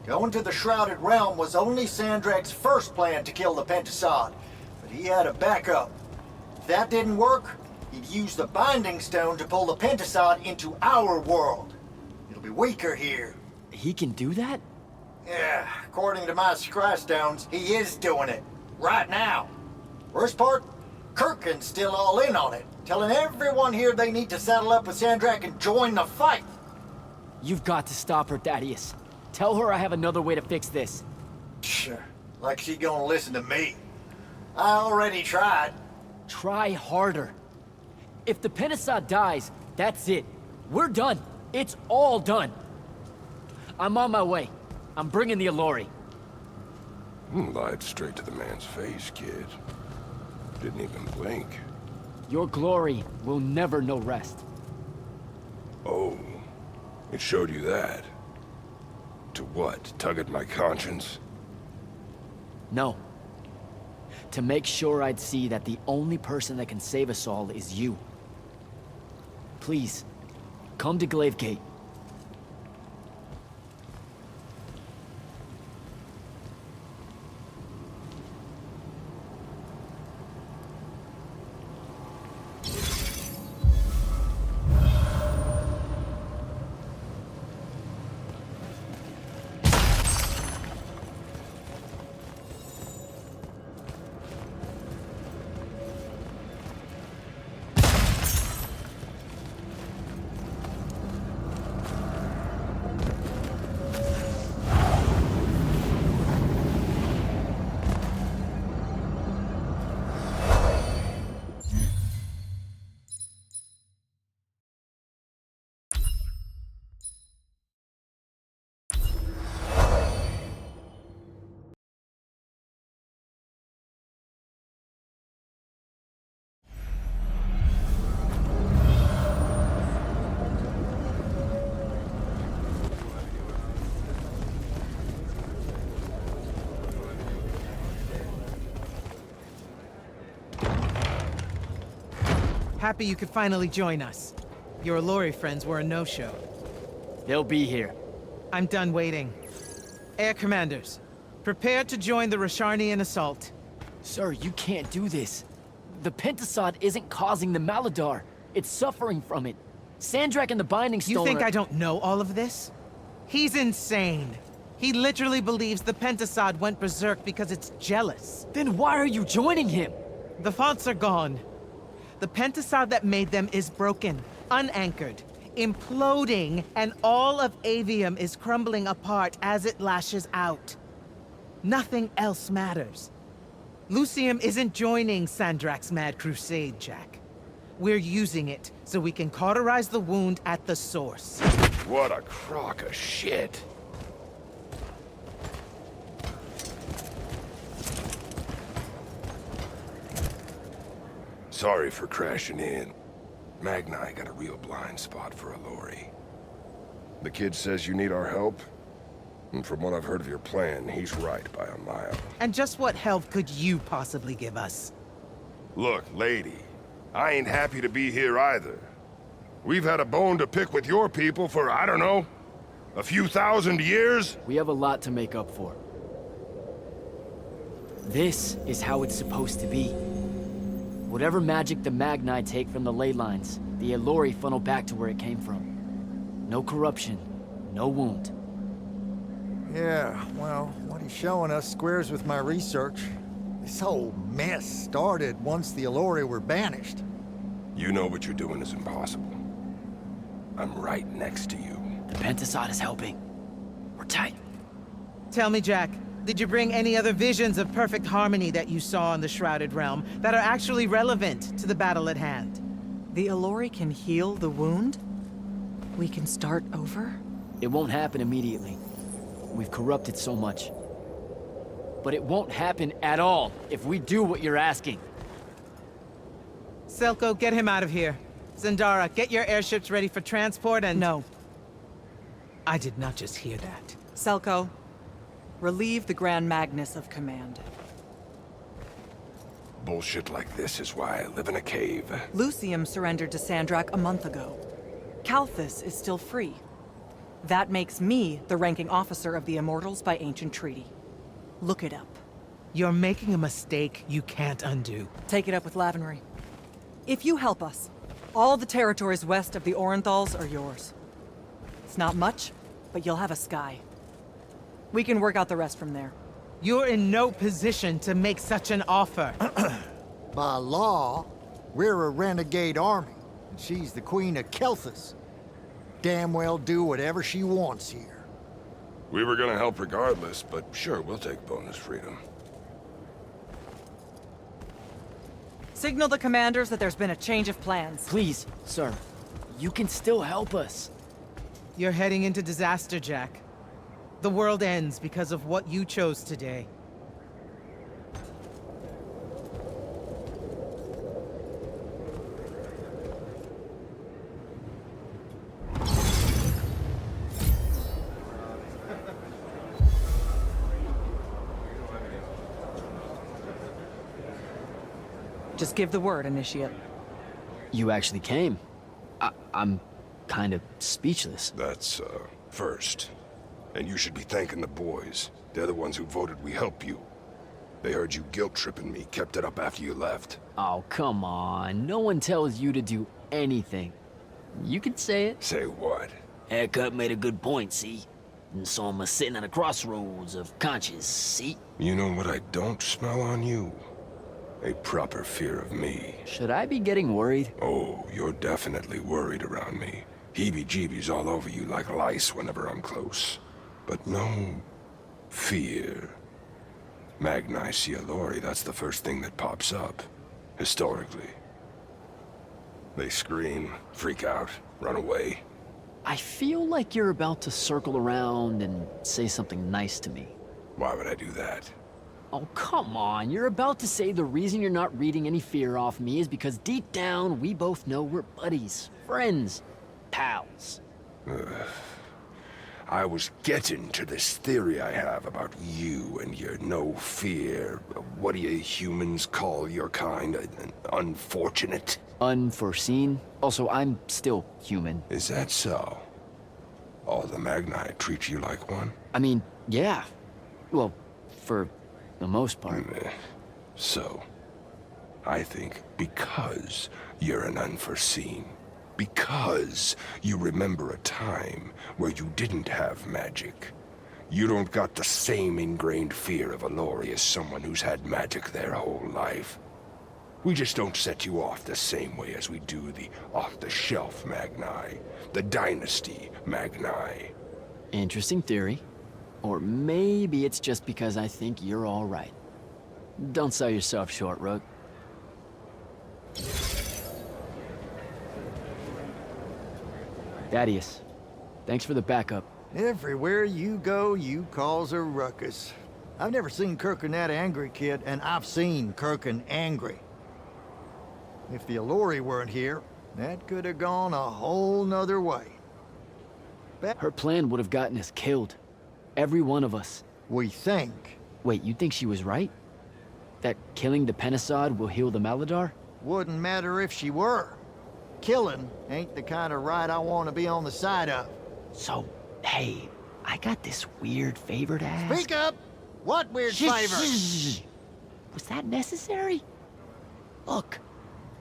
Going to the Shrouded Realm was only Sandrak's first plan to kill the Pentasod, but he had a backup. If that didn't work, He'd use the Binding Stone to pull the Pentasod into our world. It'll be weaker here. He can do that? Yeah, according to my Scry Stones, he is doing it. Right now. Worst part? Kirkin's still all in on it, telling everyone here they need to saddle up with Sandrak and join the fight. You've got to stop her, Thaddeus. Tell her I have another way to fix this. Sure. Like she gonna listen to me. I already tried. Try harder. If the Pentasod dies, that's it. We're done. It's all done. I'm on my way. I'm bringing the Allori. Lied straight to the man's face, kid. Didn't even blink. Your glory will never know rest. Oh, it showed you that. To what? Tug at my conscience? No. To make sure I'd see that the only person that can save us all is you. Please, come to Glaive Gate. Happy you could finally join us. Your Allori friends were a no-show. They'll be here. I'm done waiting. Air Commanders, prepare to join the Rasharnian assault. Sir, you can't do this. The Pentasod isn't causing the Maladar. It's suffering from it. Sandrak and the Binding Stone You think are... I don't know all of this? He's insane. He literally believes the Pentasod went berserk because it's jealous. Then why are you joining him? The fonts are gone. The Pentasod that made them is broken, unanchored, imploding, and all of Aveum is crumbling apart as it lashes out. Nothing else matters. Lucium isn't joining Sandrak's mad crusade, Jack. We're using it so we can cauterize the wound at the source. What a crock of shit. Sorry for crashing in. Magni got a real blind spot for Allori. The kid says you need our help, and from what I've heard of your plan, he's right by a mile. And just what help could you possibly give us? Look, lady, I ain't happy to be here either. We've had a bone to pick with your people for, I don't know, a few thousand years? We have a lot to make up for. This is how it's supposed to be. Whatever magic the Magni take from the ley lines, the Allori funnel back to where it came from. No corruption, no wound. Yeah, well, what he's showing us squares with my research. This whole mess started once the Allori were banished. You know what you're doing is impossible. I'm right next to you. The Pentasod is helping. We're tight. Tell me, Jack, did you bring any other visions of perfect harmony that you saw in the Shrouded Realm that are actually relevant to the battle at hand? The Allori can heal the wound? We can start over? It won't happen immediately. We've corrupted so much. But it won't happen at all if we do what you're asking. Selko, get him out of here. Zendara, get your airships ready for transport and... No. I did not just hear that. Selko, relieve the Grand Magnus of command. Bullshit like this is why I live in a cave. Lucium surrendered to Sandrak a month ago. Kalthus is still free. That makes me the ranking officer of the Immortals by ancient treaty. Look it up. You're making a mistake you can't undo. Take it up with Lavenry. If you help us, all the territories west of the Orenthals are yours. It's not much, but you'll have a sky. We can work out the rest from there. You're in no position to make such an offer. By law, we're a renegade army, and she's the Queen of Kelthus. Damn well do whatever she wants here. We were gonna help regardless, but sure, we'll take bonus freedom. Signal the commanders that there's been a change of plans. Please, sir. You can still help us. You're heading into disaster, Jack. The world ends because of what you chose today. Just give the word, Initiate. You actually came. I'm kind of speechless. That's, first. And you should be thanking the boys. They're the ones who voted we help you. They heard you guilt-tripping me, kept it up after you left. Oh, come on. No one tells you to do anything. You can say it. Say what? Haircut made a good point, see? And so I'm sitting at a crossroads of conscience, see? You know what I don't smell on you? A proper fear of me. Should I be getting worried? Oh, you're definitely worried around me. Heebie-jeebies all over you like lice whenever I'm close. But no fear. Magni Cielori, that's the first thing that pops up, historically. They scream, freak out, run away. I feel like you're about to circle around and say something nice to me. Why would I do that? Oh, come on. You're about to say the reason you're not reading any fear off me is because deep down, we both know we're buddies, friends, pals. I was getting to this theory I have about you and your no fear. What do you humans call your kind? Unfortunate? Unforeseen? Also, I'm still human. Is that so? All the Magni treat you like one? I mean, yeah. Well, for the most part. So, I think because you're an unforeseen, because you remember a time where you didn't have magic, you don't got the same ingrained fear of Alori as someone who's had magic their whole life. We just don't set you off the same way as we do the off-the-shelf Magni, the Dynasty Magni. Interesting theory. Or maybe it's just because I think you're all right. Don't sell yourself short, Rook. Thaddeus, thanks for the backup. Everywhere you go, you cause a ruckus. I've never seen Kirkin that angry, kid, and I've seen Kirkin angry. If the Alori weren't here, that could have gone a whole nother way. Her plan would have gotten us killed. Every one of us. We think. Wait, you think she was right? That killing the Penasod will heal the Maladar? Wouldn't matter if she were. Killing ain't the kind of right I want to be on the side of. So, hey, I got this weird favor to ask. Speak up! What weird favor? Was that necessary? Look,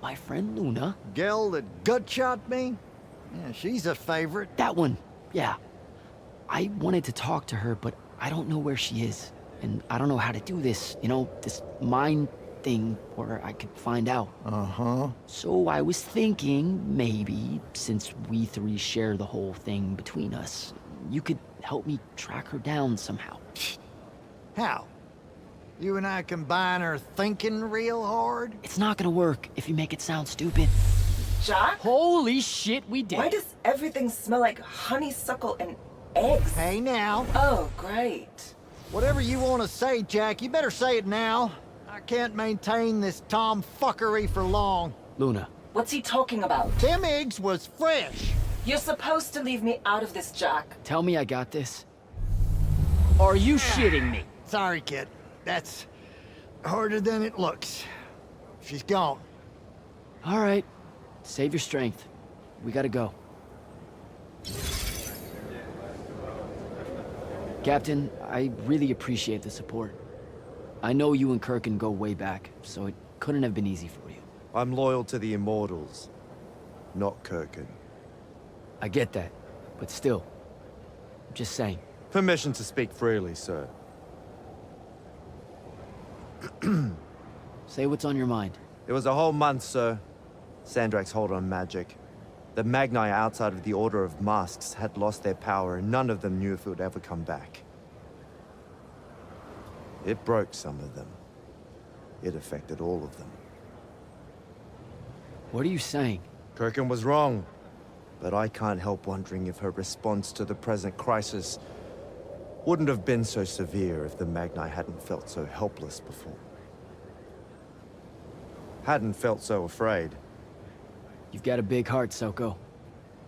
my friend Luna. Gel that gut-shot me? Yeah, she's a favorite. That one, yeah. I wanted to talk to her, but I don't know where she is. And I don't know how to do this, you know, this mind thing where I could find out. Uh-huh. So I was thinking, maybe, since we three share the whole thing between us, you could help me track her down somehow. How? You and I combine her thinking real hard? It's not gonna work if you make it sound stupid. Jack? Holy shit, we did. Why does everything smell like honeysuckle and eggs? Hey now. Oh, great. Whatever you want to say, Jack, you better say it now. I can't maintain this tomfuckery for long. Luna. What's he talking about? Them eggs was fresh. You're supposed to leave me out of this, Jack. Tell me I got this. Are you shitting me? Sorry, kid. That's harder than it looks. She's gone. All right. Save your strength. We gotta go. Captain, I really appreciate the support. I know you and Kirkin go way back, so it couldn't have been easy for you. I'm loyal to the Immortals, not Kirkin. I get that, but still. I'm just saying. Permission to speak freely, sir. Say what's on your mind. It was a whole month, sir. Sandrak's hold on magic. The Magni outside of the Order of Masks had lost their power, and none of them knew if it would ever come back. It broke some of them. It affected all of them. What are you saying? Kirkin was wrong, but I can't help wondering if her response to the present crisis wouldn't have been so severe if the Magni hadn't felt so helpless before. Hadn't felt so afraid. You've got a big heart, Soko.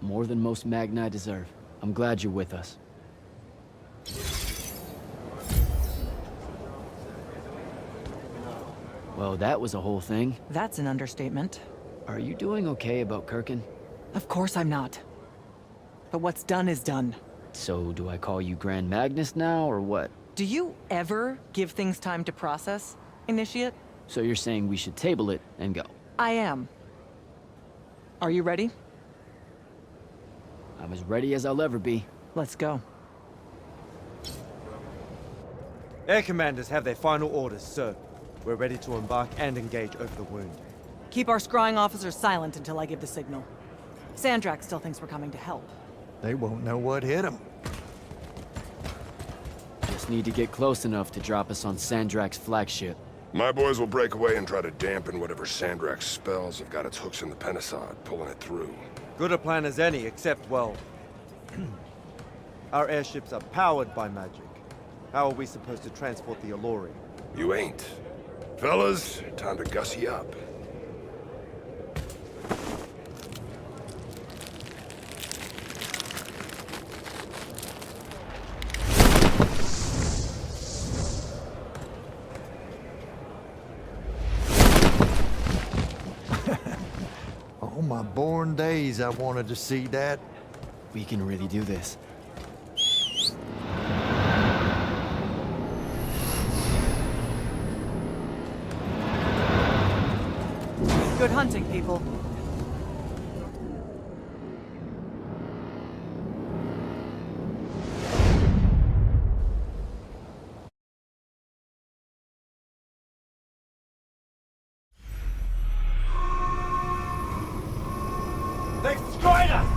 More than most Magni deserve. I'm glad you're with us. Well, that was a whole thing. That's an understatement. Are you doing okay about Kirkin? Of course I'm not. But what's done is done. So, do I call you Grand Magnus now, or what? Do you ever give things time to process, Initiate? So you're saying we should table it and go? I am. Are you ready? I'm as ready as I'll ever be. Let's go. Air commanders have their final orders, sir. We're ready to embark and engage over the wound. Keep our scrying officers silent until I give the signal. Sandrak still thinks we're coming to help. They won't know what hit them. Just need to get close enough to drop us on Sandrak's flagship. My boys will break away and try to dampen whatever Sandrak's spells have got its hooks in the Penasod, pulling it through. Good a plan as any, except, well... our airships are powered by magic. How are we supposed to transport the Alluri? You ain't. Fellas, time to gussy up. All my born days I wanted to see that. We can really do this. Good hunting, people. They've destroyed us!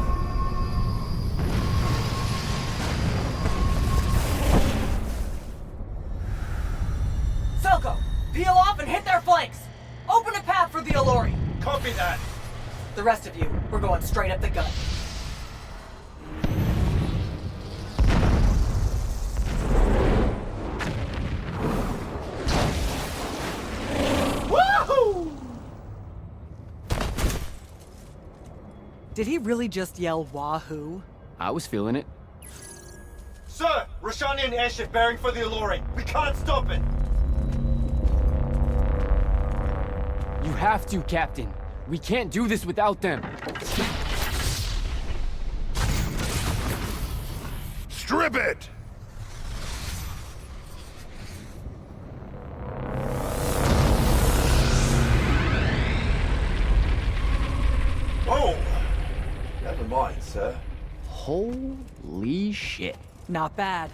Soko, peel off and hit their flanks! Open a path for the Alluri! Copy that! The rest of you, we're going straight up the gut. Woohoo! Did he really just yell wahoo? I was feeling it. Sir! Roshanian airship bearing for the Alluri! We can't stop it! You have to, Captain. We can't do this without them. Strip it! Oh! Never mind, sir. Holy shit. Not bad.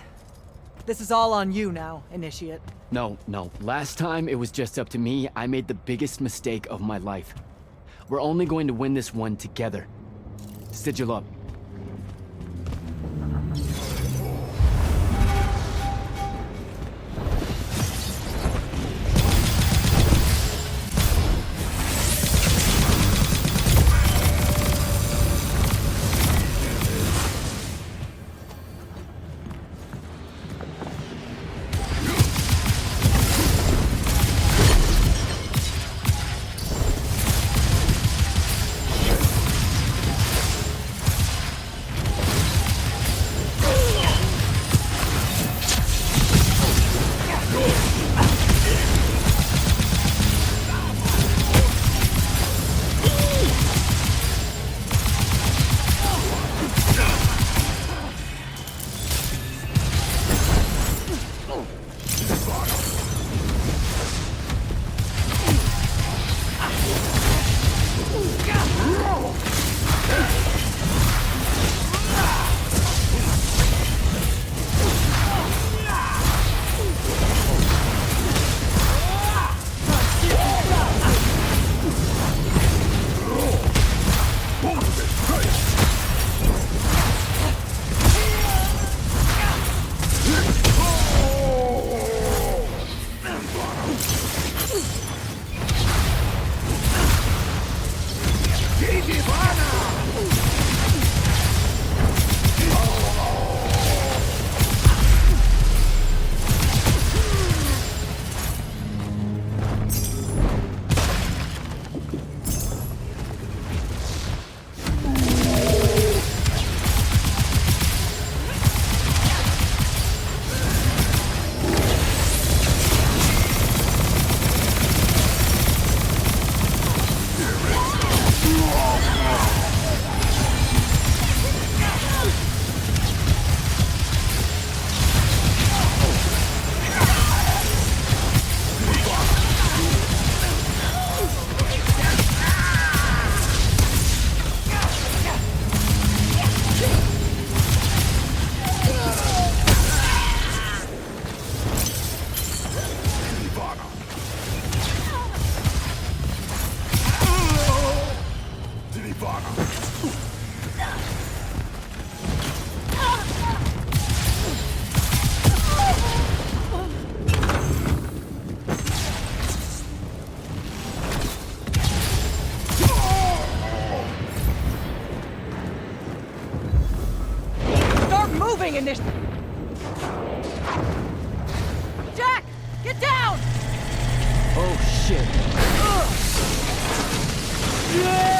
This is all on you now, Initiate. No. Last time it was just up to me. I made the biggest mistake of my life. We're only going to win this one together. Sigil up. the initiative. Jack, get down! Oh shit. Yay!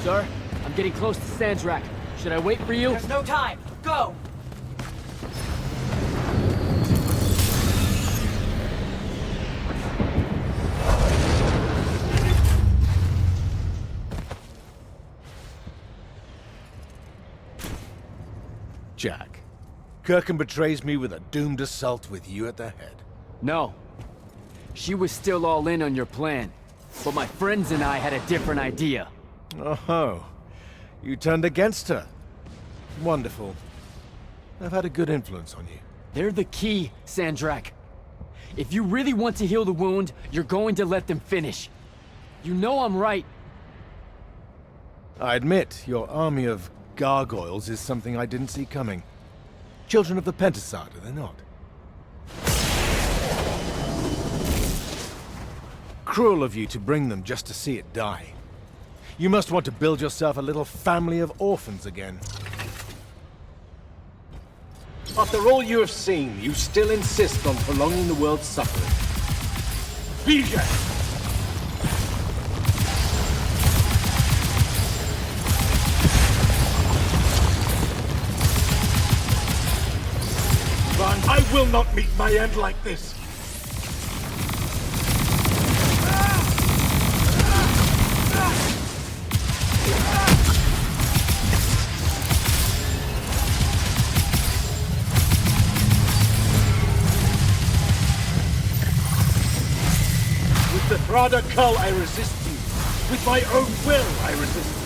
Sir, I'm getting close to Sandrak. Should I wait for you? There's no time. Go! Jack, Kirkin betrays me with a doomed assault with you at the head. No. She was still all in on your plan. But my friends and I had a different idea. Oh, you turned against her. Wonderful. I've had a good influence on you. They're the key, Sandrak. If you really want to heal the wound, you're going to let them finish. You know I'm right. I admit, your army of gargoyles is something I didn't see coming. Children of the Pentasad, are they not? Cruel of you to bring them just to see it die. You must want to build yourself a little family of orphans again. After all you have seen, you still insist on prolonging the world's suffering. Vision! But I will not meet my end like this. With the Thrada Cull, I resist you. With my own will, I resist you.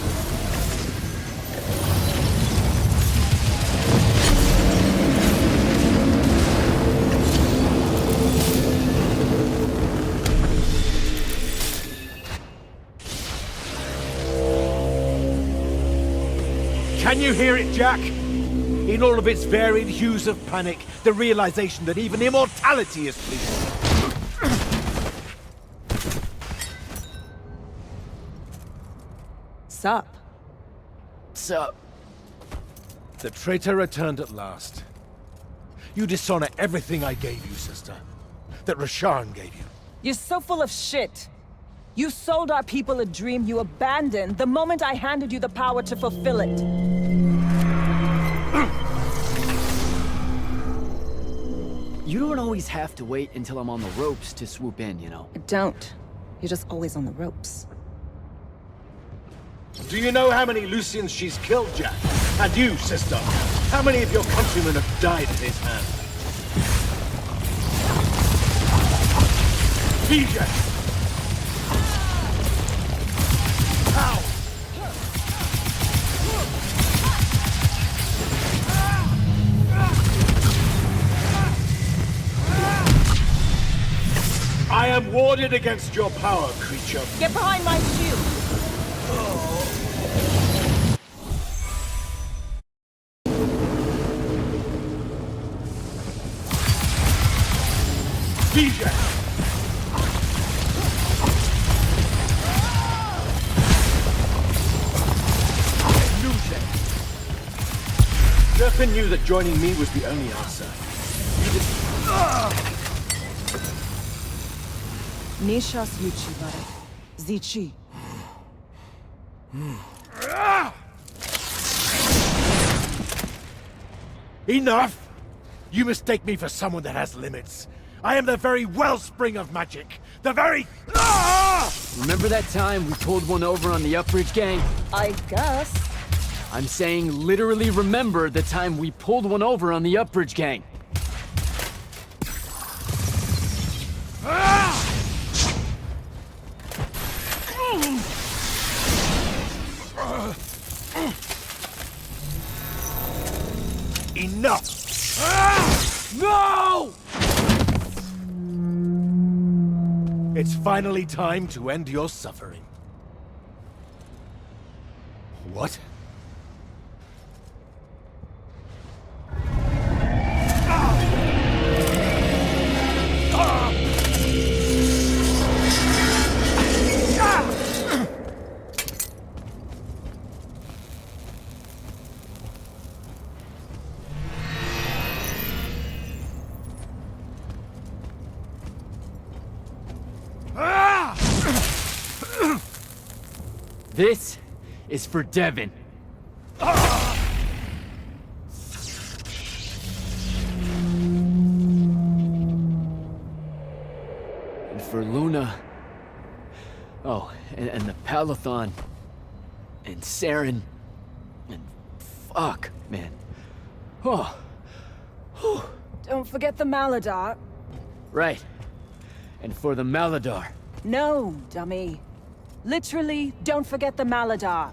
Can you hear it, Jack? In all of its varied hues of panic, the realization that even immortality is fleeting. Sup? Sup? The traitor returned at last. You dishonor everything I gave you, sister. That Rasharn gave you. You're so full of shit. You sold our people a dream you abandoned the moment I handed you the power to fulfill it. You don't always have to wait until I'm on the ropes to swoop in, you know? I don't. You're just always on the ropes. Do you know how many Lucians she's killed, Jack? And you, sister, how many of your countrymen have died at his hand? Vision! How? I am warded against your power, creature. Get behind my shield! Vision! Illusion! Durfin knew that joining me was the only answer. You just... Nishas Yuchi Bare. Zichi. Enough! You mistake me for someone that has limits. I am the very wellspring of magic. The very... Remember that time we pulled one over on the Upbridge gang? I guess. I'm saying literally remember the time we pulled one over on the Upbridge gang. Enough! No! It's finally time to end your suffering. What? This is for Devin. And for Luna. Oh, and the Palathon. And Saren. And fuck, man. Oh. Don't forget the Maladar. Right. And for the Maladar. No, dummy. Literally, don't forget the Maladar.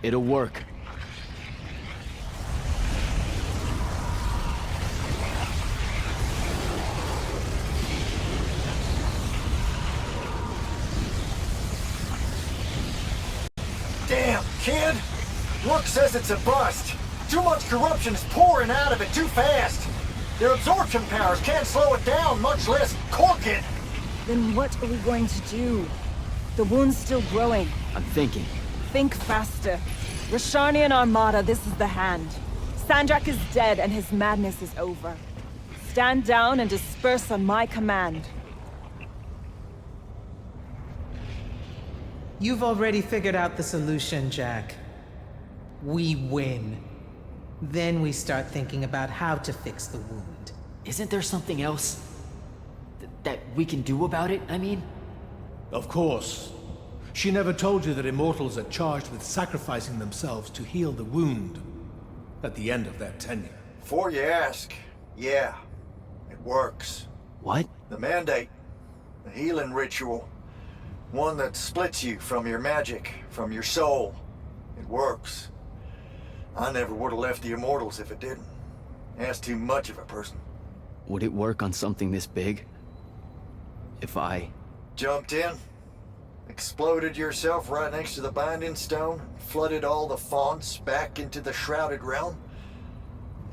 It'll work. Damn, kid! Rook says it's a bust. Too much corruption is pouring out of it too fast. Their absorption powers can't slow it down, much less cork it. Then what are we going to do? The wound's still growing. I'm thinking. Think faster. Rashanian Armada, this is the hand. Sandrak is dead and his madness is over. Stand down and disperse on my command. You've already figured out the solution, Jack. We win. Then we start thinking about how to fix the wound. Isn't there something else that we can do about it, I mean? Of course. She never told you that Immortals are charged with sacrificing themselves to heal the wound at the end of their tenure. Before you ask, yeah, it works. What? The mandate. The healing ritual. One that splits you from your magic, from your soul. It works. I never would have left the Immortals if it didn't. That's too much of a person. Would it work on something this big? If I... Jumped in, exploded yourself right next to the binding stone, flooded all the fonts back into the shrouded realm?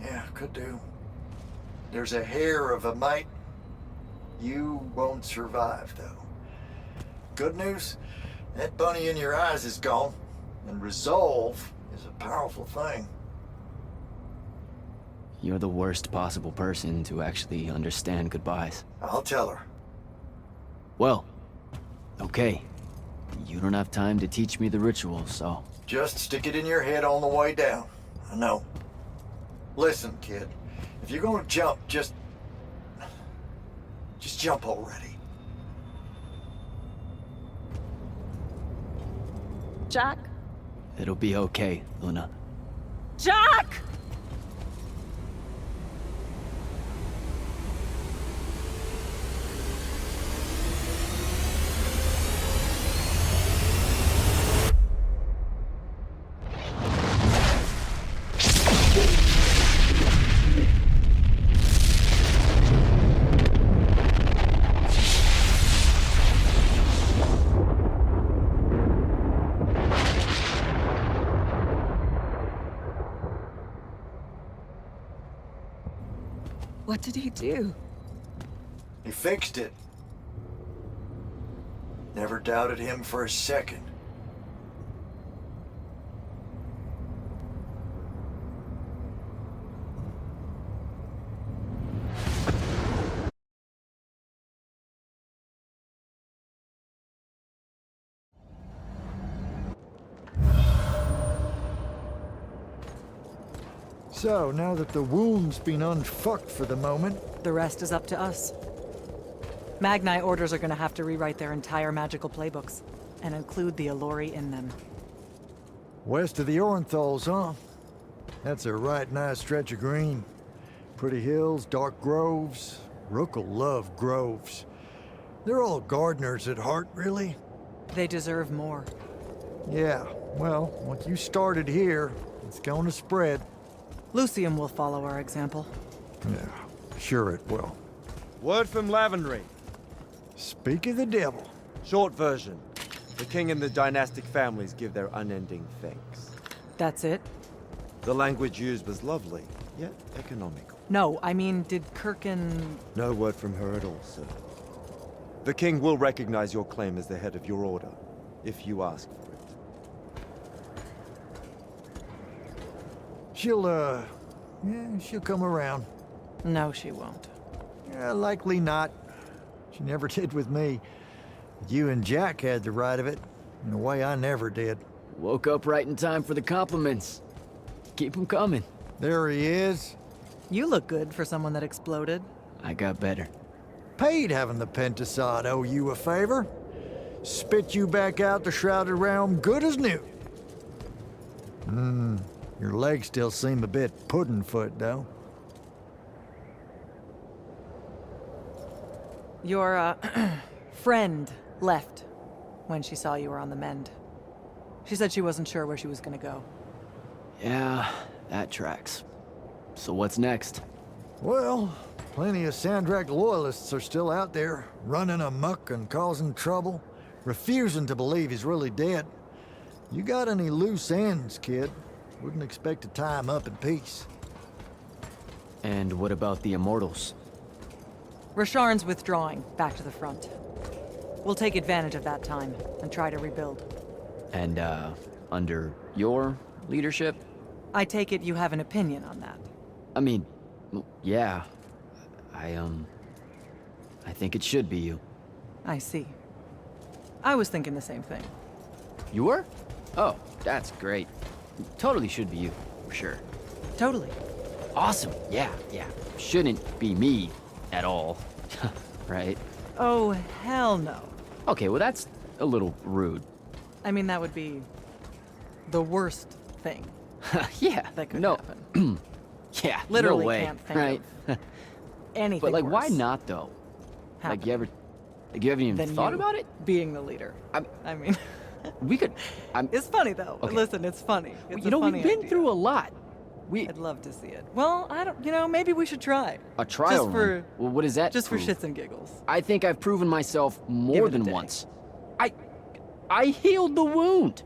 Yeah, could do. There's a hair of a mite. You won't survive, though. Good news, that bunny in your eyes is gone, and resolve is a powerful thing. You're the worst possible person to actually understand goodbyes. I'll tell her. Well, okay. You don't have time to teach me the ritual, so... Just stick it in your head on the way down. I know. Listen, kid. If you're gonna jump, just jump already. Jack? It'll be okay, Luna. Jack! What did he do? He fixed it. Never doubted him for a second. So, now that the wound's been unfucked for the moment... The rest is up to us. Magni orders are gonna have to rewrite their entire magical playbooks, and include the Allori in them. West of the Orenthals, huh? That's a right nice stretch of green. Pretty hills, dark groves. Rook'll love groves. They're all gardeners at heart, really. They deserve more. Yeah, well, once you started here, it's going to spread. Lucium will follow our example. Yeah, sure it will. Word from Lavenry. Speak of the devil. Short version. The king and the dynastic families give their unending thanks. That's it? The language used was lovely, yet economical. No, I mean, did Kirkin... No word from her at all, sir. The king will recognize your claim as the head of your order, if you ask for it. She'll come around. No, she won't. Yeah, likely not. She never did with me. You and Jack had the right of it, in a way I never did. Woke up right in time for the compliments. Keep them coming. There he is. You look good for someone that exploded. I got better. Paid having the Pentasod owe you a favor. Spit you back out the Shrouded Realm good as new. Your legs still seem a bit pudding-foot, though. Your, friend left when she saw you were on the mend. She said she wasn't sure where she was gonna go. Yeah, that tracks. So what's next? Well, plenty of Sandrak loyalists are still out there, running amok and causing trouble, refusing to believe he's really dead. You got any loose ends, kid? Wouldn't expect to tie him up in peace. And what about the Immortals? Rasharn's withdrawing back to the front. We'll take advantage of that time and try to rebuild. And, under your leadership? I take it you have an opinion on that. I mean, yeah. I think it should be you. I see. I was thinking the same thing. You were? Oh, that's great. Totally should be you, for sure. Totally. Awesome, yeah. Shouldn't be me at all, right? Oh, hell no. Okay, well that's a little rude. I mean, that would be the worst thing. Yeah, that could happen. Yeah, Literally no way, can't think right? of anything But like, worse why not though? happening Like, you haven't even than thought you about it? being the leader. I mean, we could. It's funny though. Okay. Listen, it's funny. It's You know, a funny we've been idea. through a lot. I'd love to see it. Well, I don't. You know, maybe we should try. A trial Just for run. Well, what is that? just for prove? shits and giggles. I think I've proven myself Give more it a than day. once. I healed the wound.